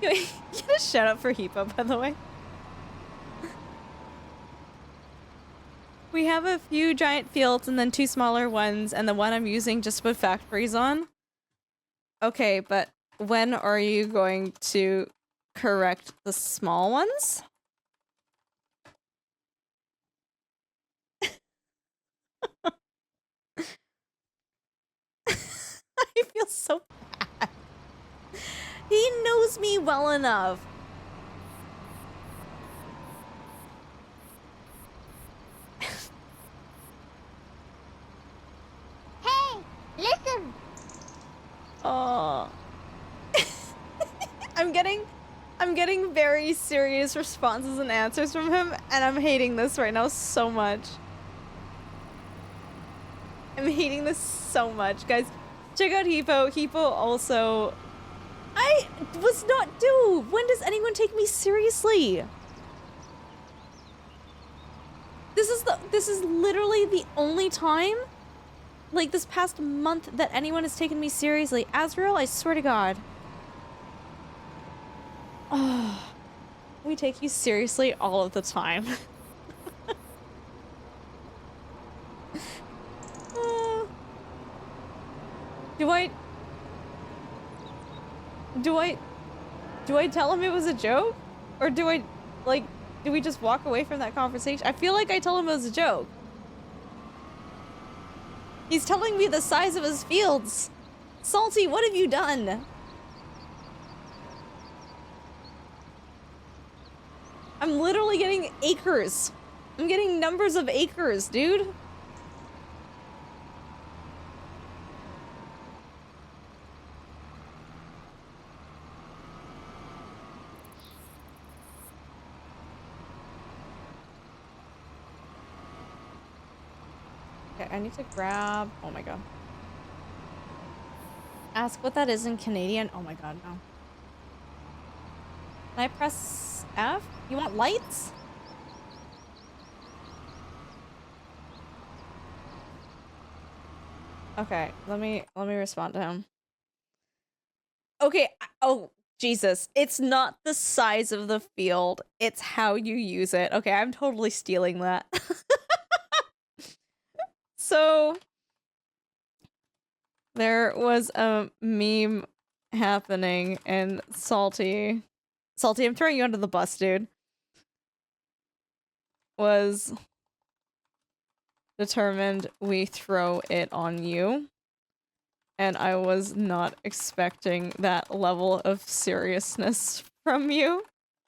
Get a shout out for Hippo, by the way. We have a few giant fields and then 2 smaller ones, and the one I'm using just to put factories on. Okay, but when are you going to correct the small ones? I feel so bad. He knows me well enough. Hey, listen. Oh. I'm getting very serious responses and answers from him, and I'm hating this right now so much. I'm hating this so much. Guys, check out Hippo. Hippo also... I was not... Dude, when does anyone take me seriously? This is literally the only time, like this past month, that anyone has taken me seriously. Azrael, I swear to God. Oh, we take you seriously all of the time. Do I tell him it was a joke? Or do we just walk away from that conversation? I feel like I told him it was a joke. He's telling me the size of his fields. Salty, what have you done? I'm literally getting acres. I'm getting numbers of acres, dude. Okay, I need to grab... Oh my god. Ask what that is in Canadian? Oh my god, no. Can I press F? You want lights? Okay, let me respond to him. Okay, oh, Jesus. It's not the size of the field, it's how you use it. Okay, I'm totally stealing that. So, there was a meme happening, and Salty, I'm throwing you under the bus, dude, was determined we throw it on you. And I was not expecting that level of seriousness from you.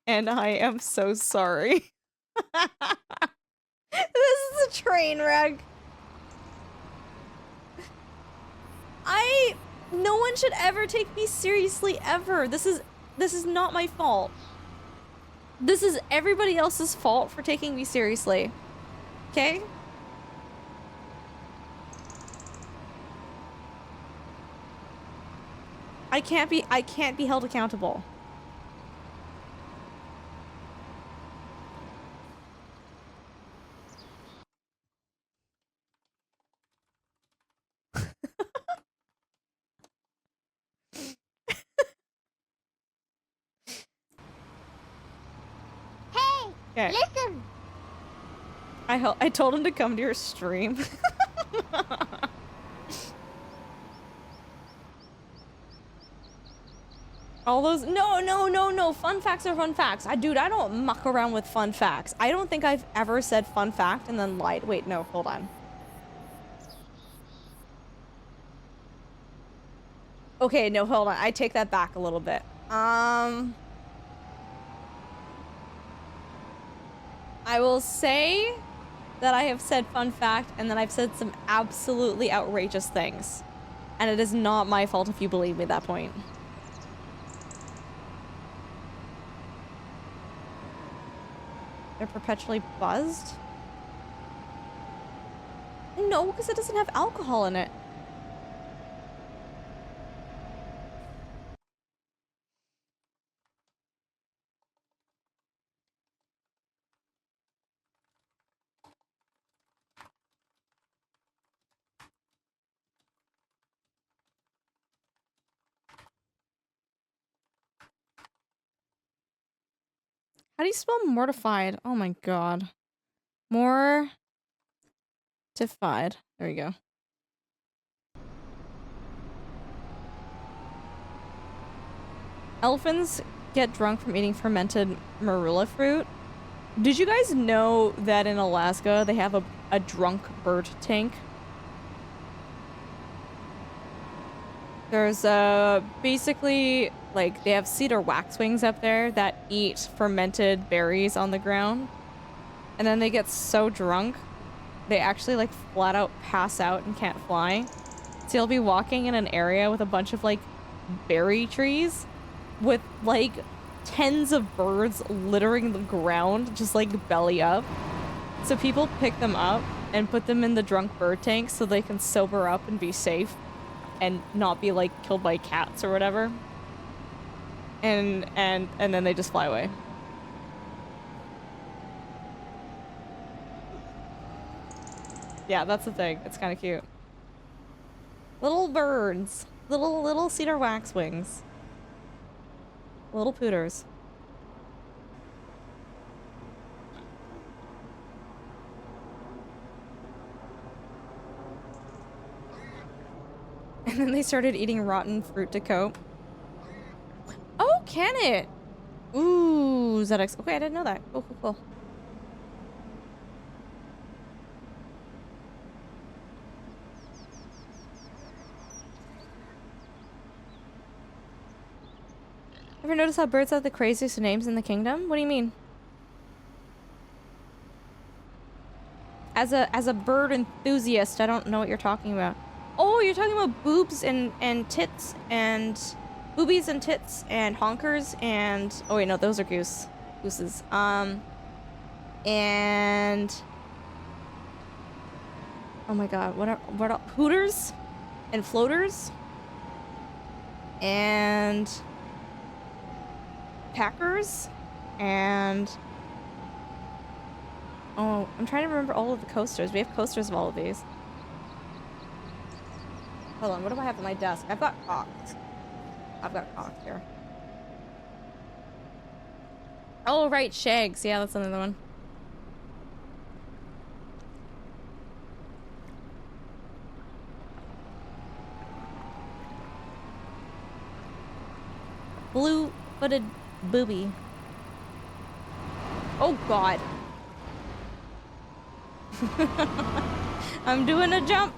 And I am so sorry. This is a train wreck. No one should ever take me seriously, ever. This is not my fault. This is everybody else's fault for taking me seriously. Okay? I can't be held accountable. Okay. Listen. I told him to come to your stream. All those no. Fun facts are fun facts. Dude, I don't muck around with fun facts. I don't think I've ever said fun fact and then lied. Wait, no, hold on. Okay, no, hold on. I take that back a little bit. I will say that I have said fun fact and then I've said some absolutely outrageous things. And it is not my fault if you believe me at that point. They're perpetually buzzed? No, because it doesn't have alcohol in it. How do you spell mortified? Oh my god. Mortified. There you go. Elephants get drunk from eating fermented marula fruit. Did you guys know that in Alaska they have a drunk bird tank? There's basically, like, they have cedar waxwings up there that eat fermented berries on the ground. And then they get so drunk, they actually, like, flat out pass out and can't fly. So you'll be walking in an area with a bunch of, like, berry trees with, like, tens of birds littering the ground, just, like, belly up. So people pick them up and put them in the drunk bird tank so they can sober up and be safe and not be, like, killed by cats or whatever. And then they just fly away. Yeah, that's the thing. It's kind of cute. Little birds. Little cedar waxwings. Little pooters. And then they started eating rotten fruit to cope. Oh, can it? Ooh, ZX. Okay, I didn't know that. Cool. Ever notice how birds have the craziest names in the kingdom? What do you mean? As a bird enthusiast, I don't know what you're talking about. Oh, you're talking about boobs and tits and boobies and tits and honkers and oh wait, no, those are gooses. And oh my god, what are hooters and floaters and packers and oh, I'm trying to remember all of the coasters. We have coasters of all of these. Hold on, what do I have on my desk? I've got cocks. I've got cocks here. Oh, right, shags. Yeah, that's another one. Blue-footed booby. Oh, God. I'm doing a jump.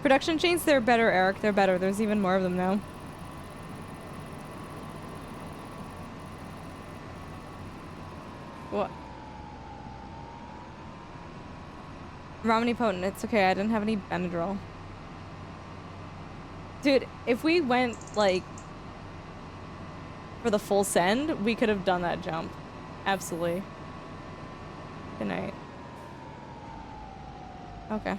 Production chains, they're better, Eric. They're better. There's even more of them now. What? Romney potent. It's okay. I didn't have any Benadryl. Dude, if we went, like, for the full send, we could have done that jump. Absolutely. Good night. Okay.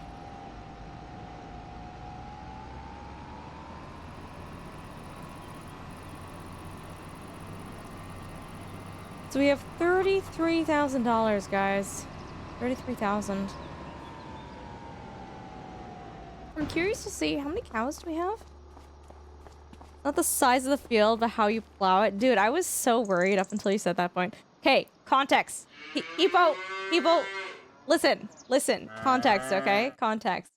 So we have $33,000, guys. 33,000. I'm curious to see how many cows do we have? Not the size of the field, but how you plow it. Dude, I was so worried up until you said that point. Okay, context. Hippo, listen. Context, okay? Context.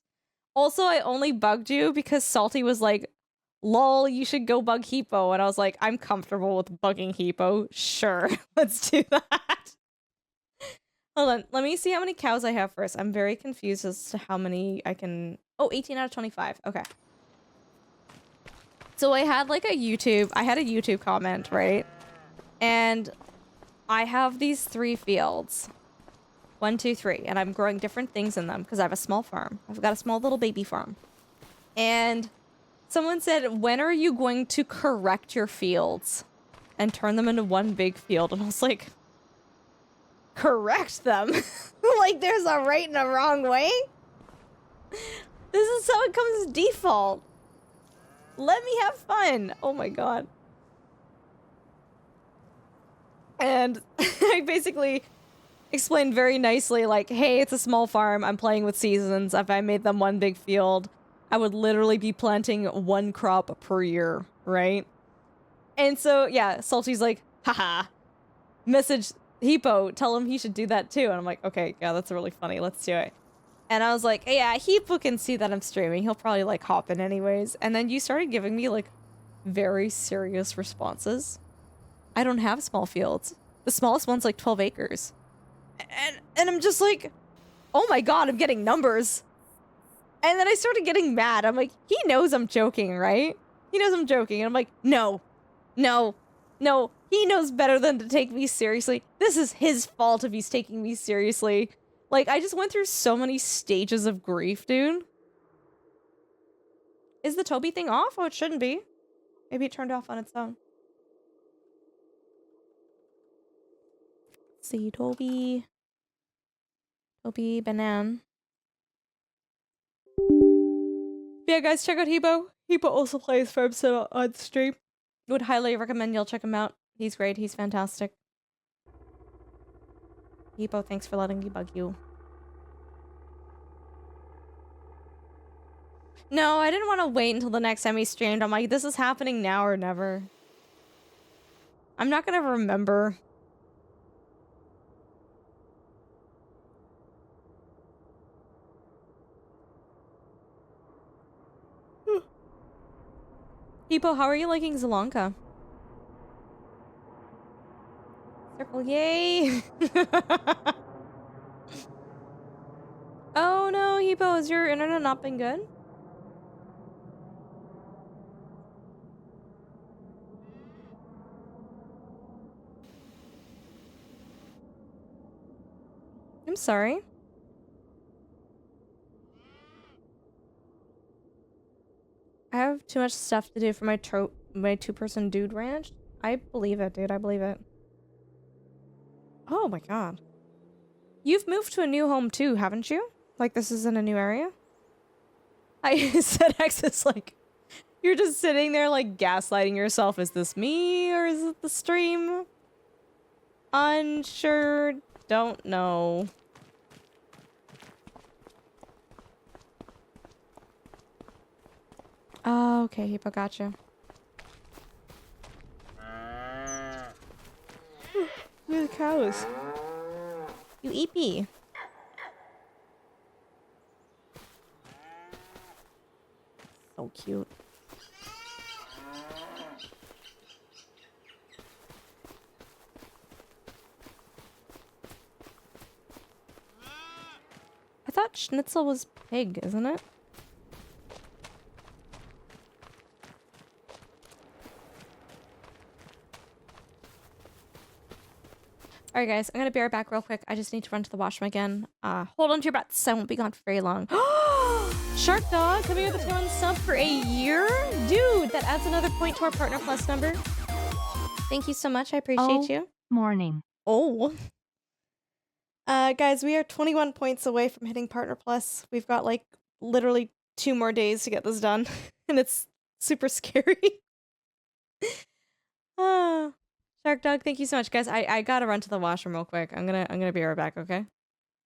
Also, I only bugged you because Salty was like, lol, you should go bug Hippo. And I was like, I'm comfortable with bugging Hippo. Sure, let's do that. Hold on, let me see how many cows I have first. I'm very confused as to how many I can... Oh, 18 out of 25. Okay. So I had like a YouTube comment, right? And I have these 3 fields. 1, 2, 3. And I'm growing different things in them because I have a small farm. I've got a small little baby farm. And someone said, when are you going to correct your fields and turn them into one big field? And I was like, correct them? Like there's a right and a wrong way? This is how it comes default. Let me have fun. Oh my god. And I basically explained very nicely, like, hey, it's a small farm. I'm playing with seasons. If I made them one big field, I would literally be planting 1 crop per year, right? And so, yeah, Salty's like, haha. Message Hippo, tell him he should do that too. And I'm like, okay, yeah, that's really funny. Let's do it. And I was like, yeah, Hippo can see that I'm streaming. He'll probably, like, hop in anyways. And then you started giving me, like, very serious responses. I don't have small fields. The smallest one's, like, 12 acres. And I'm just like, oh my god, I'm getting numbers. And then I started getting mad. I'm like, he knows I'm joking, right? He knows I'm joking. And I'm like, no. He knows better than to take me seriously. This is his fault if he's taking me seriously. Like, I just went through so many stages of grief, dude. Is the Toby thing off? Oh, it shouldn't be. Maybe it turned off on its own. Let's see, Toby, Banan. Yeah, guys, check out Hippo. Hippo also plays Farm Sim on stream. Would highly recommend y'all check him out. He's great. He's fantastic. Hippo, thanks for letting me bug you. No, I didn't want to wait until the next time he streamed. I'm like, this is happening now or never. I'm not gonna remember. Hippo, how are you liking Zelonka? Circle, yay! Oh no, Hippo, has your internet not been good? I'm sorry. I have too much stuff to do for my 2-person dude ranch. I believe it, dude. I believe it. Oh my god. You've moved to a new home too, haven't you? Like this is in a new area? I said X is like, you're just sitting there like gaslighting yourself. Is this me or is it the stream? Unsure. Don't know. Oh, okay, Hippo, gotcha. Look at the cows. You EP. So cute. I thought Schnitzel was pig, isn't it? Alright guys, I'm gonna be right back real quick. I just need to run to the washroom again. Hold on to your butts. I won't be gone for very long. Shark Dog coming with a $1 sub for a year? Dude, that adds another point to our Partner Plus number. Thank you so much. I appreciate you. Morning. Oh. Guys, we are 21 points away from hitting Partner Plus. We've got like literally 2 more days to get this done. And it's super scary. Shark Dog, thank you so much, guys. I gotta run to the washroom real quick. I'm gonna be right back, okay?